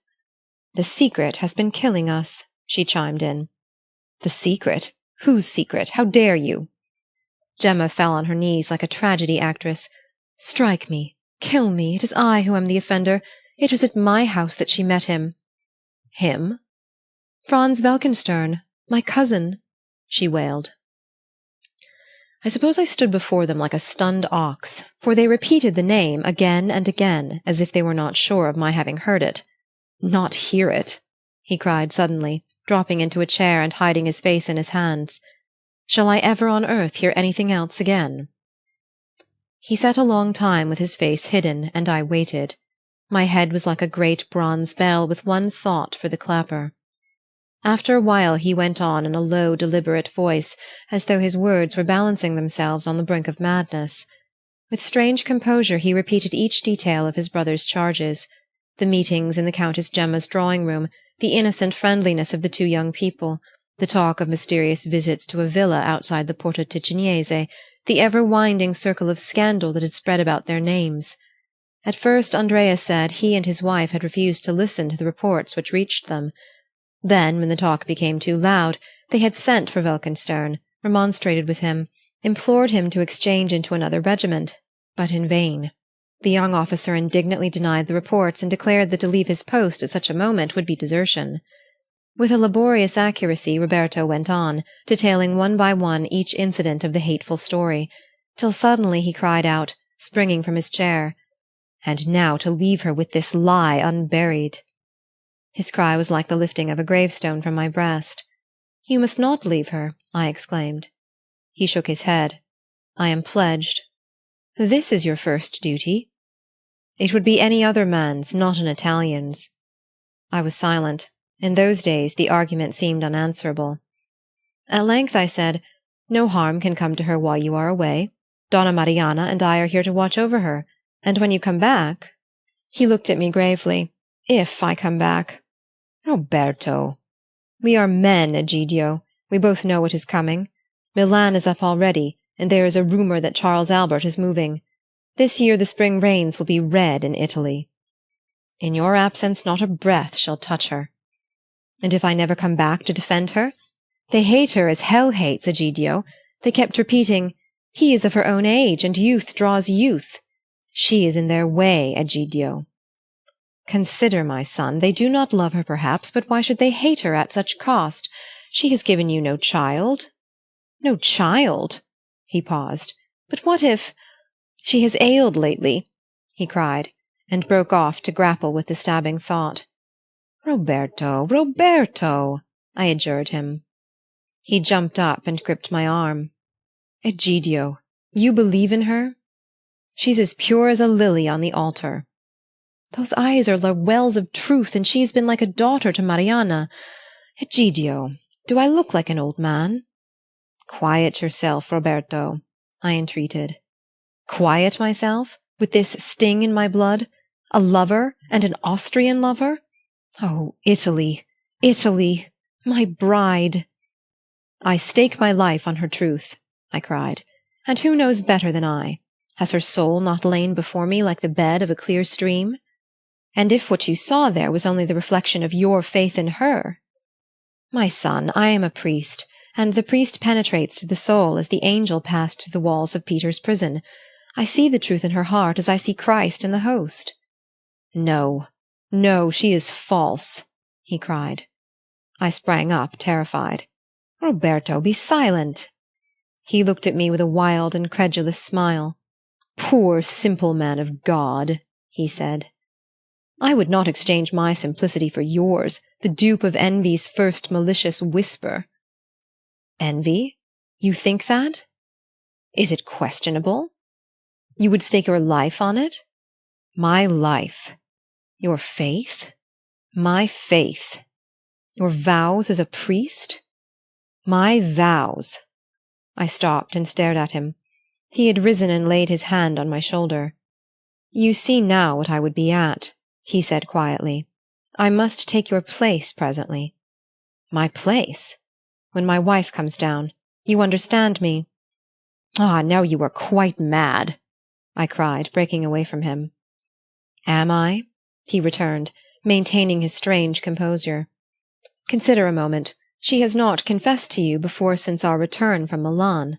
'The secret has been killing us,' she chimed in. 'The secret? Whose secret? How dare you?' Gemma fell on her knees like a tragedy actress. "Strike me! Kill me! It is I who am the offender. It was at my house that she met him." "Him?" "Franz Welkenstern, my cousin," she wailed. I suppose I stood before them like a stunned ox, for they repeated the name again and again, as if they were not sure of my having heard it. "Not hear it!" he cried suddenly, dropping into a chair and hiding his face in his hands. "Shall I ever on earth hear anything else again?" He sat a long time with his face hidden, and I waited. My head was like a great bronze bell with one thought for the clapper. After a while he went on in a low, deliberate voice, as though his words were balancing themselves on the brink of madness. With strange composure he repeated each detail of his brother's charges: the meetings in the Countess Gemma's drawing-room, the innocent friendliness of the two young people, the talk of mysterious visits to a villa outside the Porta Ticinese, the ever-winding circle of scandal that had spread about their names. At first Andrea said he and his wife had refused to listen to the reports which reached them. Then, when the talk became too loud, they had sent for Welkenstern, remonstrated with him, implored him to exchange into another regiment, but in vain. The young officer indignantly denied the reports and declared that to leave his post at such a moment would be desertion. With a laborious accuracy Roberto went on, detailing one by one each incident of the hateful story, till suddenly he cried out, springing from his chair, "And now to leave her with this lie unburied!" His cry was like the lifting of a gravestone from my breast. "You must not leave her," I exclaimed. He shook his head. "I am pledged." "This is your first duty." "It would be any other man's, not an Italian's." I was silent. In those days the argument seemed unanswerable. At length I said, "No harm can come to her while you are away. Donna Mariana and I are here to watch over her, and when you come back—" He looked at me gravely. "If I come back." "Roberto!" "We are men, Egidio. We both know what is coming. Milan is up already, and there is a rumor that Charles Albert is moving. This year the spring rains will be red in Italy. In your absence not a breath shall touch her." "And if I never come back to defend her? They hate her as hell hates, Egidio. They kept repeating, 'He is of her own age, and youth draws youth.' She is in their way, Egidio." "Consider, my son, they do not love her perhaps, but why should they hate her at such cost? She has given you no child." "No child?" He paused. "But what if—" "She has ailed lately," he cried, and broke off to grapple with the stabbing thought. "Roberto, Roberto!" I adjured him. He jumped up and gripped my arm. "Egidio, you believe in her?" "She's as pure as a lily on the altar." "Those eyes are the wells of truth, and she has been like a daughter to Mariana. Egidio, do I look like an old man?" "Quiet yourself, Roberto," I entreated. "Quiet myself? With this sting in my blood? A lover, and an Austrian lover? Oh, Italy, Italy, my bride!" "I stake my life on her truth," I cried. "And who knows better than I? Has her soul not lain before me like the bed of a clear stream? And if what you saw there was only the reflection of your faith in her—" "My son, I am a priest, and the priest penetrates to the soul as the angel passed through the walls of Peter's prison. I see the truth in her heart as I see Christ in the host." "No, no, she is false!" he cried. I sprang up, terrified. "Roberto, be silent!" He looked at me with a wild, incredulous smile. "Poor, simple man of God!" he said. "I would not exchange my simplicity for yours, the dupe of envy's first malicious whisper." "Envy? You think that? Is it questionable? You would stake your life on it?" "My life." "Your faith?" "My faith." "Your vows as a priest?" "My vows." I stopped and stared at him. He had risen and laid his hand on my shoulder. "You see now what I would be at," he said quietly. "I must take your place presently." "My place?" "When my wife comes down. You understand me?" "Ah, now you are quite mad!" I cried, breaking away from him. "Am I?" he returned, maintaining his strange composure. "Consider a moment. She has not confessed to you before since our return from Milan."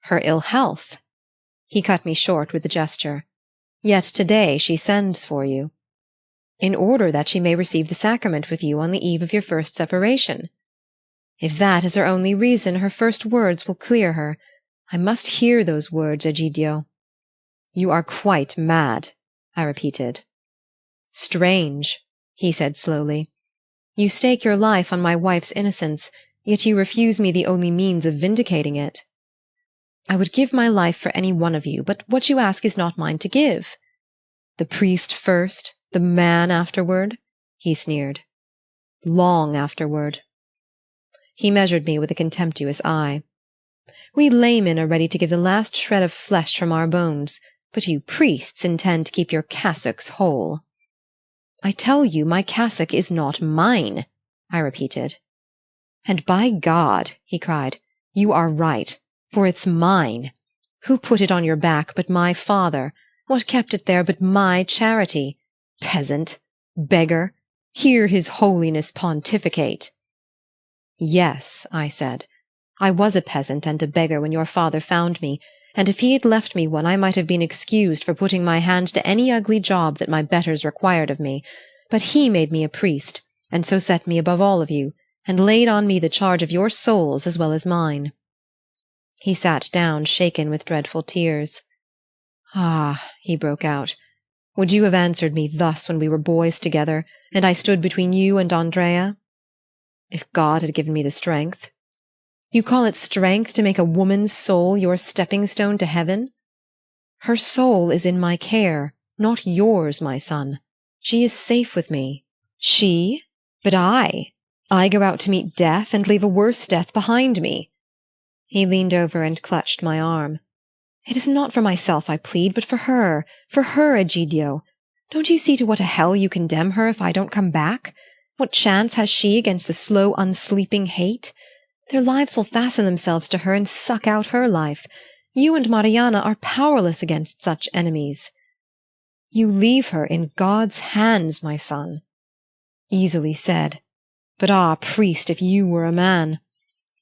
Her ill health. He cut me short with a gesture. Yet today she sends for you. In order that she may receive the sacrament with you on the eve of your first separation. If that is her only reason, her first words will clear her. I must hear those words, Egidio. You are quite mad, I repeated. Strange, he said slowly. You stake your life on my wife's innocence, yet you refuse me the only means of vindicating it. I would give my life for any one of you, but what you ask is not mine to give. The priest first, the man afterward, he sneered. Long afterward. He measured me with a contemptuous eye. We laymen are ready to give the last shred of flesh from our bones, but you priests intend to keep your cassocks whole. I tell you, my cassock is not mine, I repeated. And by God, he cried, you are right, for it's mine. Who put it on your back but my father? What kept it there but my charity? Peasant, beggar, hear his holiness pontificate. Yes, I said, I was a peasant and a beggar when your father found me, and if he had left me one I might have been excused for putting my hand to any ugly job that my betters required of me. But he made me a priest, and so set me above all of you, and laid on me the charge of your souls as well as mine. He sat down, shaken with dreadful tears. Ah, he broke out, would you have answered me thus when we were boys together, and I stood between you and Andrea? If God had given me the strength. You call it strength to make a woman's soul your stepping-stone to heaven? Her soul is in my care, not yours, my son. She is safe with me. She? But I go out to meet death and leave a worse death behind me. He leaned over and clutched my arm. It is not for myself I plead, but for her, Egidio. Don't you see to what a hell you condemn her if I don't come back? What chance has she against the slow, unsleeping hate? Their lives will fasten themselves to her and suck out her life. You and Mariana are powerless against such enemies. You leave her in God's hands, my son. Easily said. But ah, priest, if you were a man!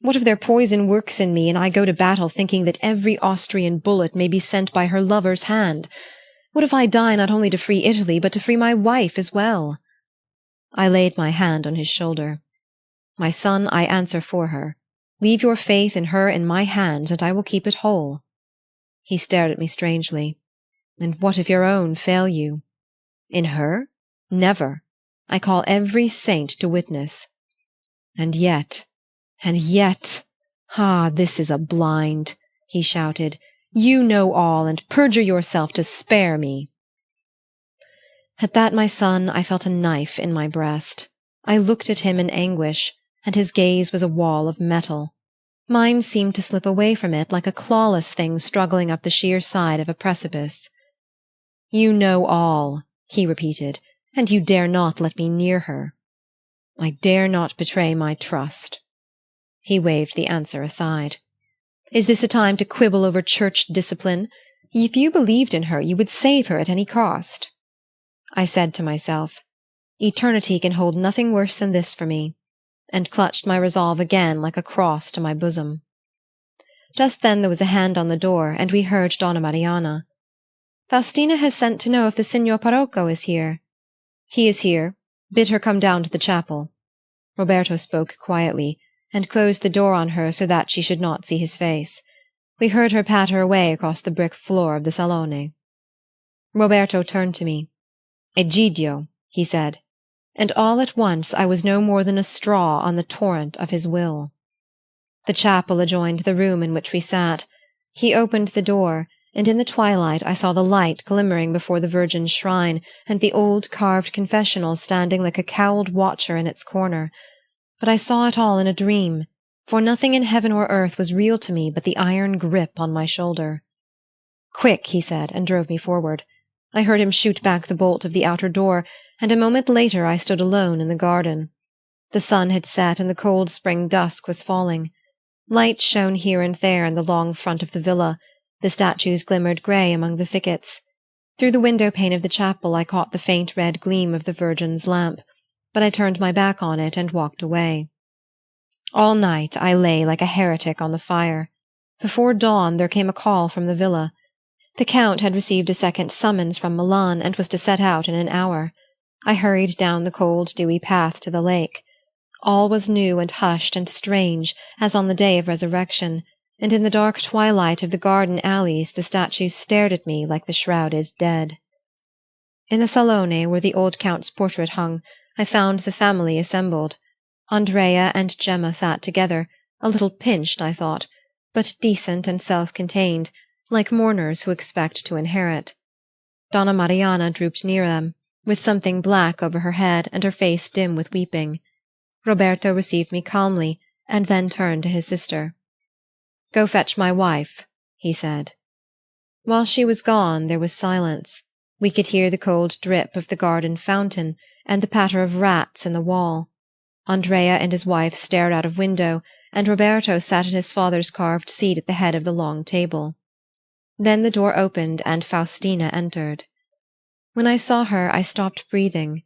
What if their poison works in me, and I go to battle thinking that every Austrian bullet may be sent by her lover's hand? What if I die not only to free Italy, but to free my wife as well? I laid my hand on his shoulder. My son, I answer for her. Leave your faith in her in my hands, and I will keep it whole. He stared at me strangely. And what if your own fail you? In her? Never. I call every saint to witness. And yet, ah, this is a blind, he shouted. You know all, and perjure yourself to spare me. At that, my son, I felt a knife in my breast. I looked at him in anguish, and his gaze was a wall of metal. Mine seemed to slip away from it like a clawless thing struggling up the sheer side of a precipice. You know all, he repeated, and you dare not let me near her. I dare not betray my trust. He waved the answer aside. Is this a time to quibble over church discipline? If you believed in her, you would save her at any cost. I said to myself, eternity can hold nothing worse than this for me, and clutched my resolve again like a cross to my bosom. Just then there was a hand on the door, and we heard Donna Mariana. Faustina has sent to know if the Signor Parocco is here. He is here. Bid her come down to the chapel. Roberto spoke quietly, and closed the door on her so that she should not see his face. We heard her patter away across the brick floor of the salone. Roberto turned to me. Egidio, he said, and all at once I was no more than a straw on the torrent of his will. The chapel adjoined the room in which we sat. He opened the door, and in the twilight I saw the light glimmering before the Virgin's shrine, and the old carved confessional standing like a cowled watcher in its corner. But I saw it all in a dream, for nothing in heaven or earth was real to me but the iron grip on my shoulder. Quick, he said, and drove me forward. I heard him shoot back the bolt of the outer door, and a moment later I stood alone in the garden. The sun had set, and the cold spring dusk was falling. Light shone here and there in the long front of the villa. The statues glimmered grey among the thickets. Through the window-pane of the chapel I caught the faint red gleam of the Virgin's lamp, but I turned my back on it and walked away. All night I lay like a heretic on the fire. Before dawn there came a call from the villa. The Count had received a second summons from Milan and was to set out in an hour. I hurried down the cold, dewy path to the lake. All was new and hushed and strange as on the day of resurrection, and in the dark twilight of the garden alleys the statues stared at me like the shrouded dead. In the salone where the old Count's portrait hung, I found the family assembled. Andrea and Gemma sat together, a little pinched, I thought, but decent and self-contained, like mourners who expect to inherit. Donna Mariana drooped near them, with something black over her head and her face dim with weeping. Roberto received me calmly, and then turned to his sister. "Go fetch my wife," he said. While she was gone there was silence. We could hear the cold drip of the garden fountain and the patter of rats in the wall. Andrea and his wife stared out of window, and Roberto sat in his father's carved seat at the head of the long table. Then the door opened and Faustina entered. When I saw her I stopped breathing.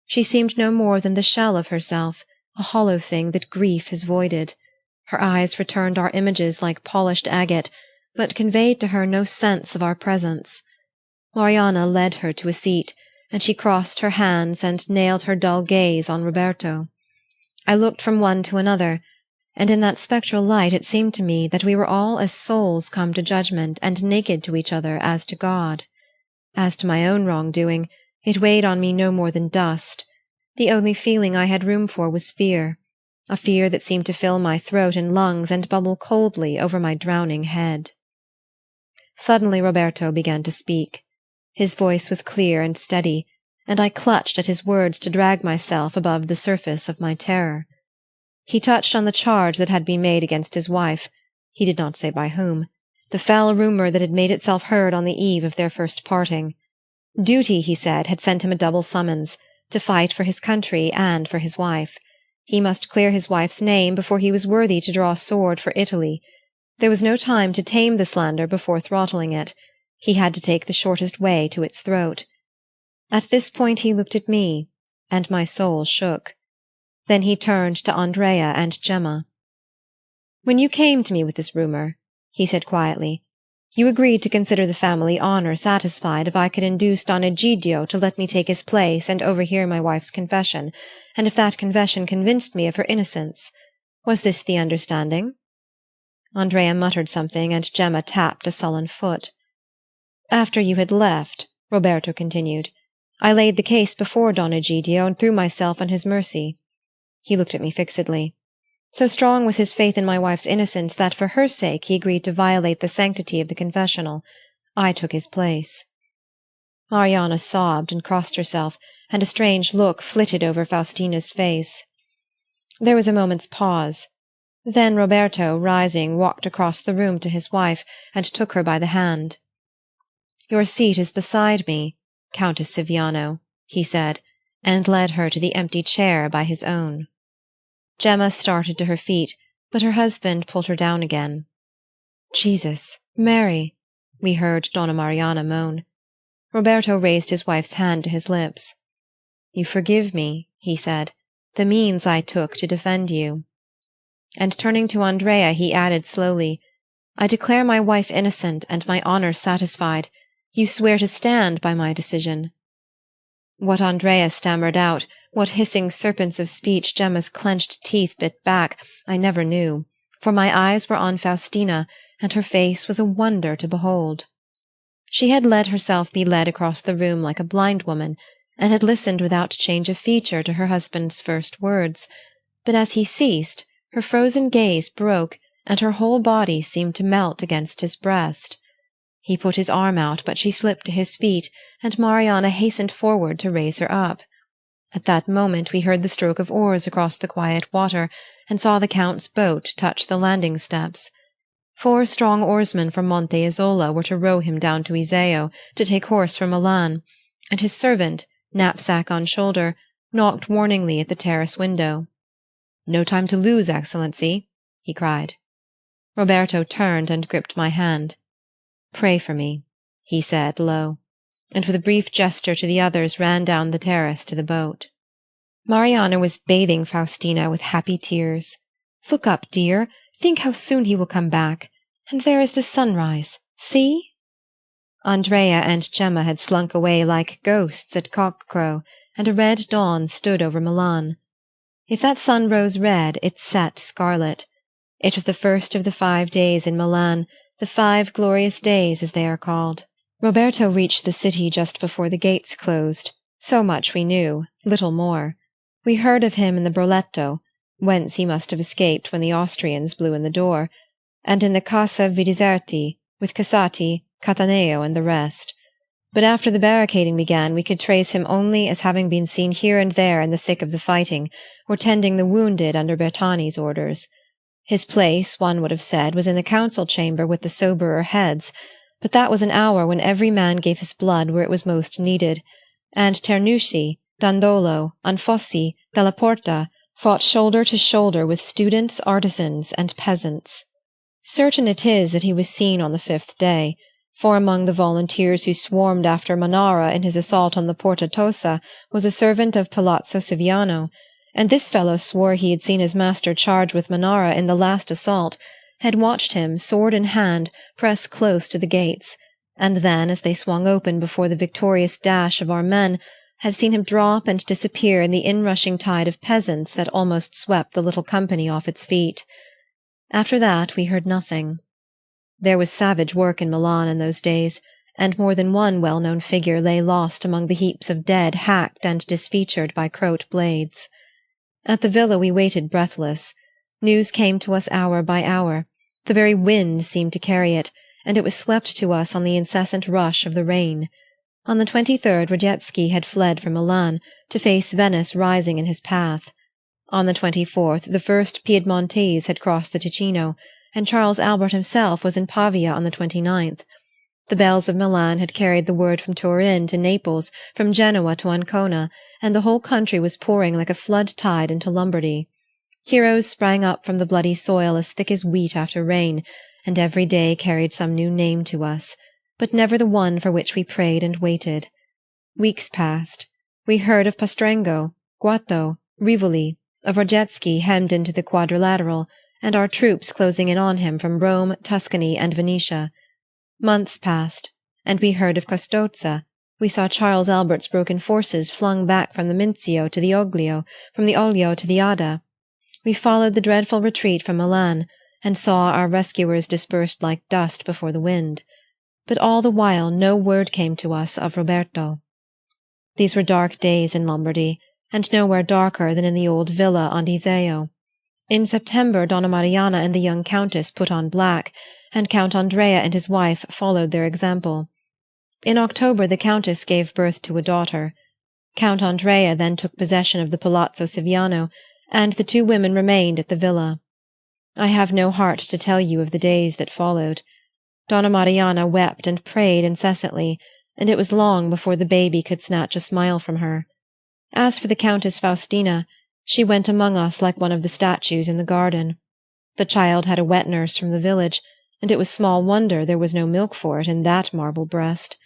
She seemed no more than the shell of herself, a hollow thing that grief has voided. Her eyes returned our images like polished agate, but conveyed to her no sense of our presence. Mariana led her to a seat, and she crossed her hands and nailed her dull gaze on Roberto. I looked from one to another, and in that spectral light it seemed to me that we were all as souls come to judgment and naked to each other as to God. As to my own wrongdoing, it weighed on me no more than dust. The only feeling I had room for was fear, a fear that seemed to fill my throat and lungs and bubble coldly over my drowning head. Suddenly Roberto began to speak. His voice was clear and steady, and I clutched at his words to drag myself above the surface of my terror. He touched on the charge that had been made against his wife, he did not say by whom, the foul rumor that had made itself heard on the eve of their first parting. Duty, he said, had sent him a double summons, to fight for his country and for his wife. He must clear his wife's name before he was worthy to draw sword for Italy. There was no time to tame the slander before throttling it. He had to take the shortest way to its throat. At this point he looked at me, and my soul shook. Then he turned to Andrea and Gemma. "When you came to me with this rumor," he said quietly, "you agreed to consider the family honor satisfied if I could induce Don Egidio to let me take his place and overhear my wife's confession, and if that confession convinced me of her innocence. Was this the understanding?" Andrea muttered something, and Gemma tapped a sullen foot. "After you had left," Roberto continued, "I laid the case before Don Egidio and threw myself on his mercy." He looked at me fixedly. So strong was his faith in my wife's innocence that for her sake he agreed to violate the sanctity of the confessional. I took his place. Mariana sobbed and crossed herself, and a strange look flitted over Faustina's face. There was a moment's pause. Then Roberto, rising, walked across the room to his wife and took her by the hand. "Your seat is beside me, Countess Siviano," he said, and led her to the empty chair by his own. Gemma started to her feet, but her husband pulled her down again. "Jesus, Mary!" we heard Donna Mariana moan. Roberto raised his wife's hand to his lips. "You forgive me," he said, "the means I took to defend you." And turning to Andrea he added slowly, "I declare my wife innocent and my honor satisfied. You swear to stand by my decision." What Andrea stammered out, what hissing serpents of speech Gemma's clenched teeth bit back, I never knew, for my eyes were on Faustina, and her face was a wonder to behold. She had let herself be led across the room like a blind woman, and had listened without change of feature to her husband's first words, but as he ceased, her frozen gaze broke, and her whole body seemed to melt against his breast. He put his arm out, but she slipped to his feet, and Mariana hastened forward to raise her up. At that moment we heard the stroke of oars across the quiet water, and saw the Count's boat touch the landing steps. 4 strong oarsmen from Monte Isola were to row him down to Iseo, to take horse for Milan, and his servant, knapsack on shoulder, knocked warningly at the terrace window. "No time to lose, Excellency," he cried. Roberto turned and gripped my hand. "Pray for me," he said low, and with a brief gesture to the others ran down the terrace to the boat. Mariana was bathing Faustina with happy tears. "Look up, dear. Think how soon he will come back. And there is the sunrise. See?" Andrea and Gemma had slunk away like ghosts at cock-crow, and a red dawn stood over Milan. If that sun rose red, it set scarlet. It was the first of the 5 days in Milan, the 5 glorious days, as they are called. Roberto reached the city just before the gates closed. So much we knew, little more. We heard of him in the Broletto, whence he must have escaped when the Austrians blew in the door, and in the Casa Vidiserti, with Casati, Cataneo, and the rest. But after the barricading began, we could trace him only as having been seen here and there in the thick of the fighting, or tending the wounded under Bertani's orders. His place, one would have said, was in the council chamber with the soberer heads, but that was an hour when every man gave his blood where it was most needed, and Cernuschi, Dandolo, Anfossi, Della Porta fought shoulder to shoulder with students, artisans, and peasants. Certain it is that he was seen on the 5th day, for among the volunteers who swarmed after Manara in his assault on the Porta Tosa was a servant of Palazzo Siviano, and this fellow swore he had seen his master charge with Manara in the last assault, had watched him, sword in hand, press close to the gates, and then, as they swung open before the victorious dash of our men, had seen him drop and disappear in the inrushing tide of peasants that almost swept the little company off its feet. After that we heard nothing. There was savage work in Milan in those days, and more than one well-known figure lay lost among the heaps of dead hacked and disfeatured by Croat blades. At the villa we waited breathless. News came to us hour by hour. The very wind seemed to carry it, and it was swept to us on the incessant rush of the rain. On the 23rd Radetzky had fled from Milan, to face Venice rising in his path. On the 24th the first Piedmontese had crossed the Ticino, and Charles Albert himself was in Pavia on the 29th. The bells of Milan had carried the word from Turin to Naples, from Genoa to Ancona, and the whole country was pouring like a flood tide into Lombardy. Heroes sprang up from the bloody soil as thick as wheat after rain, and every day carried some new name to us, but never the one for which we prayed and waited. Weeks passed. We heard of Pastrengo, Guatto, Rivoli, of Radetzky hemmed into the Quadrilateral, and our troops closing in on him from Rome, Tuscany, and Venetia. Months passed, and we heard of Custozza. We saw Charles Albert's broken forces flung back from the Mincio to the Oglio, from the Oglio to the Adda. We followed the dreadful retreat from Milan, and saw our rescuers dispersed like dust before the wind. But all the while no word came to us of Roberto. These were dark days in Lombardy, and nowhere darker than in the old villa on Iseo. In September Donna Mariana and the young Countess put on black, and Count Andrea and his wife followed their example. In October the Countess gave birth to a daughter. Count Andrea then took possession of the Palazzo Siviano, and the 2 women remained at the villa. I have no heart to tell you of the days that followed. Donna Mariana wept and prayed incessantly, and it was long before the baby could snatch a smile from her. As for the Countess Faustina, she went among us like one of the statues in the garden. The child had a wet nurse from the village, and it was small wonder there was no milk for it in that marble breast.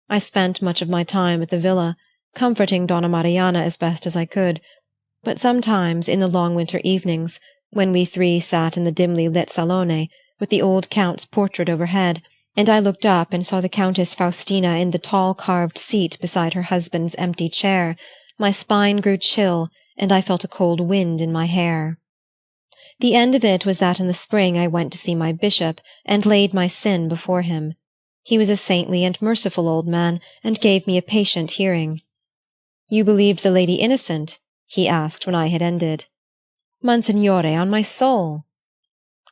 I spent much of my time at the villa, comforting Donna Mariana as best as I could, but sometimes, in the long winter evenings, when we 3 sat in the dimly lit salone, with the old Count's portrait overhead, and I looked up and saw the Countess Faustina in the tall carved seat beside her husband's empty chair, my spine grew chill, and I felt a cold wind in my hair. The end of it was that in the spring I went to see my bishop, and laid my sin before him. He was a saintly and merciful old man, and gave me a patient hearing. "You believed the lady innocent?" he asked when I had ended. "Monsignore, on my soul."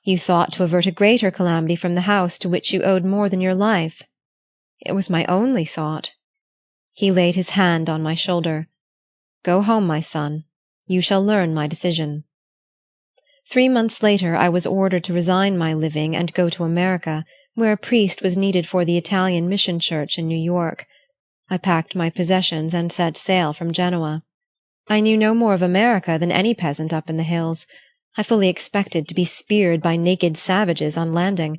"You thought to avert a greater calamity from the house to which you owed more than your life." "It was my only thought." He laid his hand on my shoulder. "Go home, my son. You shall learn my decision." 3 months later I was ordered to resign my living and go to America, where a priest was needed for the Italian mission church in New York. I packed my possessions and set sail from Genoa. I knew no more of America than any peasant up in the hills. I fully expected to be speared by naked savages on landing,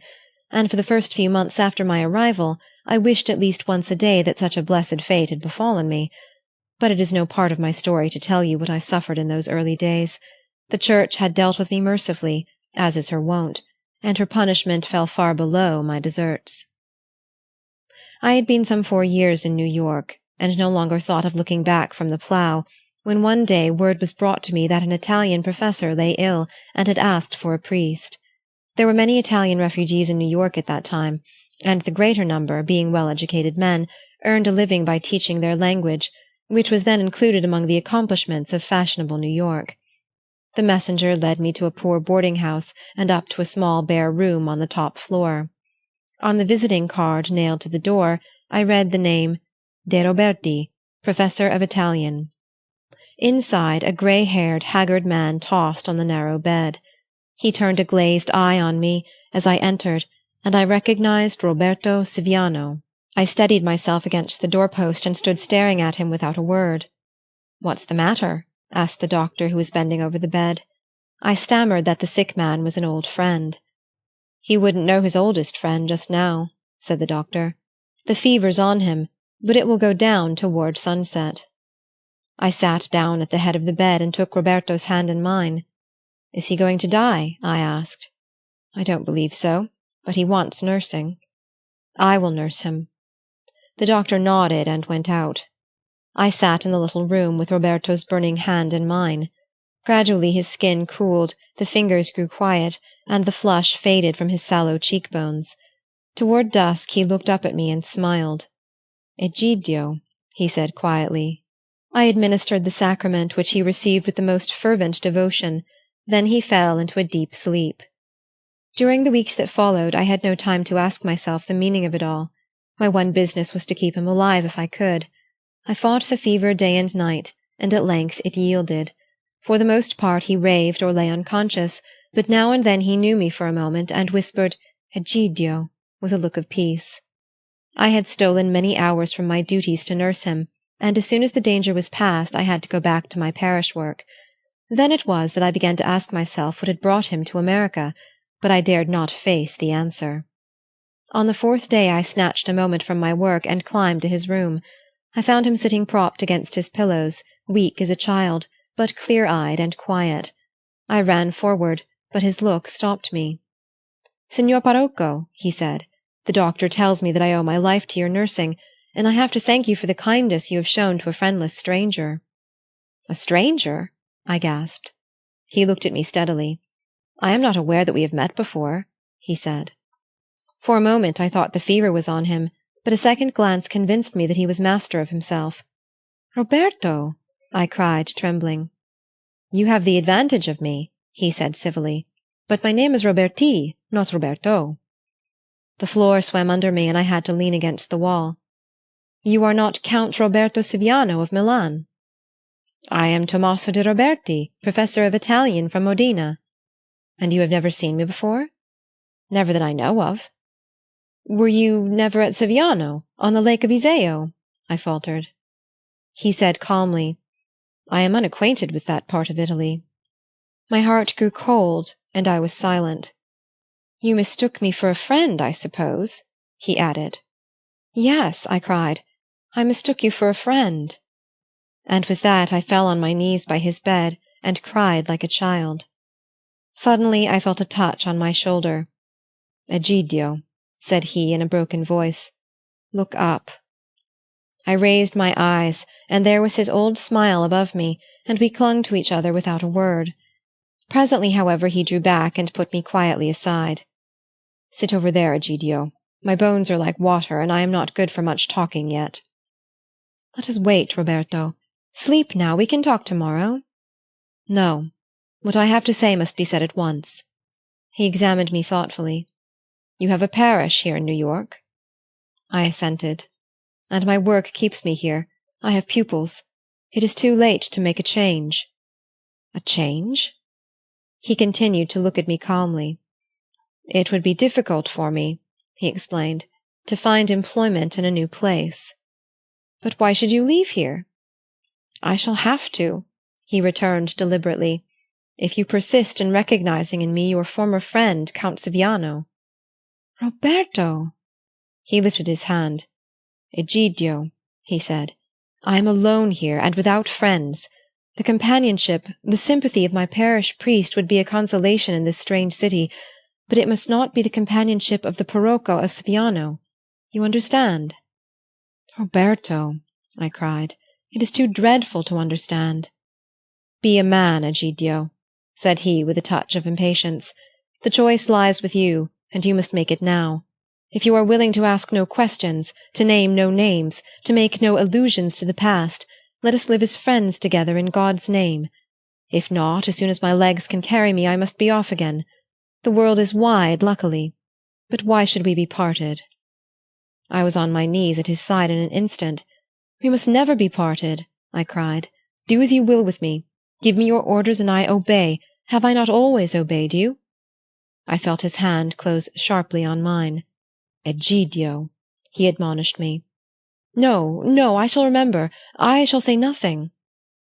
and for the first few months after my arrival I wished at least once a day that such a blessed fate had befallen me. But it is no part of my story to tell you what I suffered in those early days. The Church had dealt with me mercifully, as is her wont, and her punishment fell far below my deserts. I had been some 4 years in New York, and no longer thought of looking back from the plough, when one day word was brought to me that an Italian professor lay ill and had asked for a priest. There were many Italian refugees in New York at that time, and the greater number, being well-educated men, earned a living by teaching their language, which was then included among the accomplishments of fashionable New York. The messenger led me to a poor boarding-house and up to a small bare room on the top floor. On the visiting card nailed to the door I read the name De Roberti, Professor of Italian. Inside, a gray-haired, haggard man tossed on the narrow bed. He turned a glazed eye on me as I entered, and I recognized Roberto Siviano. I steadied myself against the doorpost and stood staring at him without a word. "What's the matter?" asked the doctor, who was bending over the bed. I stammered that the sick man was an old friend. "He wouldn't know his oldest friend just now," said the doctor. "The fever's on him, but it will go down toward sunset." I sat down at the head of the bed and took Roberto's hand in mine. "Is he going to die?" I asked. "I don't believe so, but he wants nursing." "I will nurse him." The doctor nodded and went out. I sat in the little room with Roberto's burning hand in mine. Gradually his skin cooled, the fingers grew quiet, and the flush faded from his sallow cheekbones. Toward dusk he looked up at me and smiled. "Egidio," he said quietly. I administered the sacrament, which he received with the most fervent devotion. Then he fell into a deep sleep. During the weeks that followed I had no time to ask myself the meaning of it all. My one business was to keep him alive if I could. I fought the fever day and night, and at length it yielded. For the most part he raved or lay unconscious, but now and then he knew me for a moment and whispered "Egidio" with a look of peace. I had stolen many hours from my duties to nurse him, and as soon as the danger was past I had to go back to my parish work. Then it was that I began to ask myself what had brought him to America, but I dared not face the answer. On the 4th day I snatched a moment from my work and climbed to his room. I found him sitting propped against his pillows, weak as a child, but clear-eyed and quiet. I ran forward, but his look stopped me. "Signor Parocco," he said, "the doctor tells me that I owe my life to your nursing, and I have to thank you for the kindness you have shown to a friendless stranger." "A stranger?" I gasped. He looked at me steadily. "I am not aware that we have met before," he said. For a moment I thought the fever was on him, but a second glance convinced me that he was master of himself. "Roberto!" I cried, trembling. "You have the advantage of me," he said civilly, "but my name is Roberti, not Roberto." The floor swam under me and I had to lean against the wall. "You are not Count Roberto Siviano of Milan?" "I am Tommaso de Roberti, professor of Italian from Modena." "And you have never seen me before?" "Never that I know of." "Were you never at Siviano, on the lake of Iseo?" I faltered. He said calmly, "I am unacquainted with that part of Italy." My heart grew cold, and I was silent. "You mistook me for a friend, I suppose?" he added. "Yes," I cried, "I mistook you for a friend." And with that I fell on my knees by his bed and cried like a child. Suddenly I felt a touch on my shoulder. "Egidio," said he in a broken voice, "look up." I raised my eyes, and there was his old smile above me, and we clung to each other without a word. Presently, however, he drew back and put me quietly aside. "Sit over there, Egidio. My bones are like water, and I am not good for much talking yet." "Let us wait, Roberto. Sleep now. We can talk tomorrow." "No. What I have to say must be said at once." He examined me thoughtfully. "You have a parish here in New York?" I assented. "And my work keeps me here. I have pupils. It is too late to make a change." "A change?" He continued to look at me calmly. "It would be difficult for me," he explained, "to find employment in a new place." "But why should you leave here?" "I shall have to," he returned deliberately, "if you persist in recognizing in me your former friend, Count Siviano." "Roberto!" He lifted his hand. "Egidio," he said, "I am alone here and without friends. The companionship, the sympathy of my parish priest would be a consolation in this strange city, but it must not be the companionship of the Parocco of Siviano. You understand?" "Roberto," I cried, "it is too dreadful to understand." "Be a man, Egidio," said he with a touch of impatience. "The choice lies with you, and you must make it now. If you are willing to ask no questions, to name no names, to make no allusions to the past, let us live as friends together in God's name. If not, as soon as my legs can carry me I must be off again. The world is wide, luckily. But why should we be parted?" I was on my knees at his side in an instant. "We must never be parted," I cried. "Do as you will with me. Give me your orders and I obey. Have I not always obeyed you?" I felt his hand close sharply on mine. "Egidio," he admonished me. "No, no, I shall remember. I shall say nothing."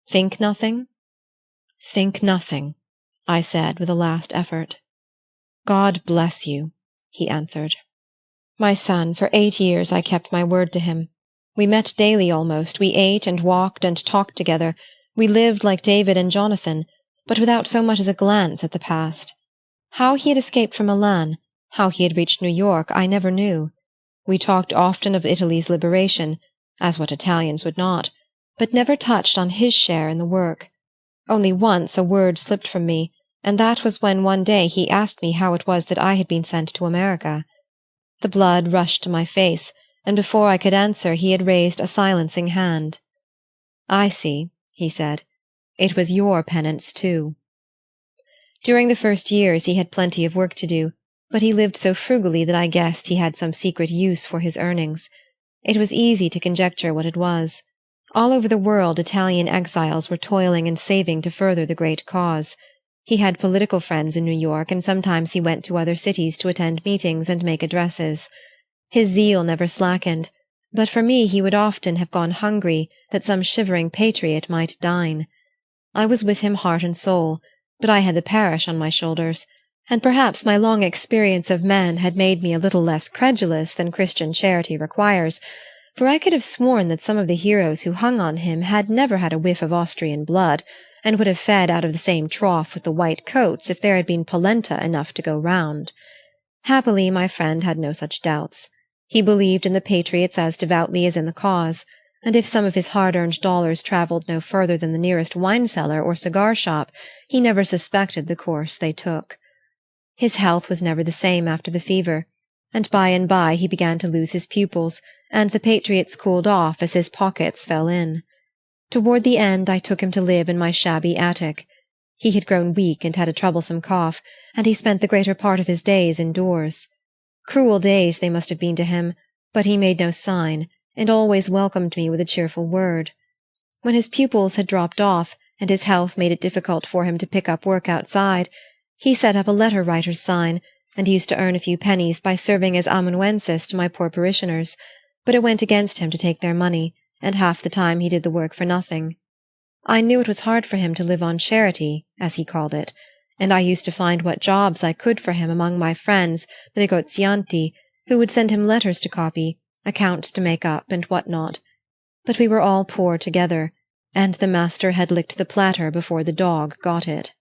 "Think nothing?" "Think nothing," I said with a last effort. "God bless you," he answered. My son, for 8 years I kept my word to him. We met daily almost, we ate and walked and talked together, we lived like David and Jonathan, but without so much as a glance at the past. How he had escaped from Milan, how he had reached New York, I never knew. We talked often of Italy's liberation, as what Italians would not, but never touched on his share in the work. Only once a word slipped from me, and that was when one day he asked me how it was that I had been sent to America. The blood rushed to my face, and before I could answer he had raised a silencing hand. "I see," he said. "It was your penance too." During the first years he had plenty of work to do, but he lived so frugally that I guessed he had some secret use for his earnings. It was easy to conjecture what it was. All over the world Italian exiles were toiling and saving to further the great cause. He had political friends in New York, and sometimes he went to other cities to attend meetings and make addresses. His zeal never slackened, but for me he would often have gone hungry that some shivering patriot might dine. I was with him heart and soul, but I had the parish on my shoulders, and perhaps my long experience of men had made me a little less credulous than Christian charity requires, for I could have sworn that some of the heroes who hung on him had never had a whiff of Austrian blood, and would have fed out of the same trough with the white coats if there had been polenta enough to go round. Happily my friend had no such doubts. He believed in the patriots as devoutly as in the cause, and if some of his hard-earned dollars travelled no further than the nearest wine-cellar or cigar-shop, he never suspected the course they took. His health was never the same after the fever, and by he began to lose his pupils, and the patriots cooled off as his pockets fell in. Toward the end I took him to live in my shabby attic. He had grown weak and had a troublesome cough, and he spent the greater part of his days indoors. Cruel days they must have been to him, but he made no sign, and always welcomed me with a cheerful word. When his pupils had dropped off, and his health made it difficult for him to pick up work outside, he set up a letter-writer's sign, and used to earn a few pennies by serving as amanuensis to my poor parishioners, but it went against him to take their money, and half the time he did the work for nothing. I knew it was hard for him to live on charity, as he called it, and I used to find what jobs I could for him among my friends, the negozianti, who would send him letters to copy, accounts to make up, and what not. But we were all poor together, and the master had licked the platter before the dog got it.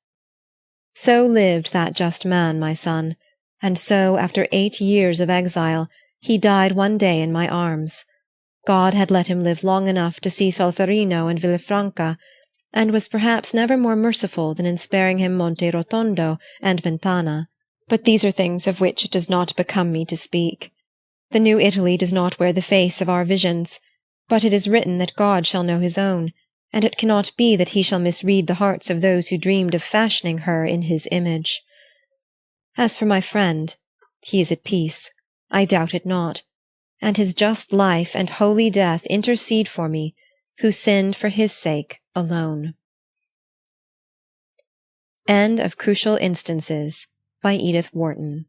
So lived that just man, my son, and so, after 8 years of exile, he died one day in my arms. God had let him live long enough to see Solferino and Villafranca, and was perhaps never more merciful than in sparing him Monte Rotondo and Mentana. But these are things of which it does not become me to speak. The new Italy does not wear the face of our visions, but it is written that God shall know his own, and it cannot be that he shall misread the hearts of those who dreamed of fashioning her in his image. As for my friend, he is at peace, I doubt it not, and his just life and holy death intercede for me, who sinned for his sake alone. End of Crucial Instances by Edith Wharton.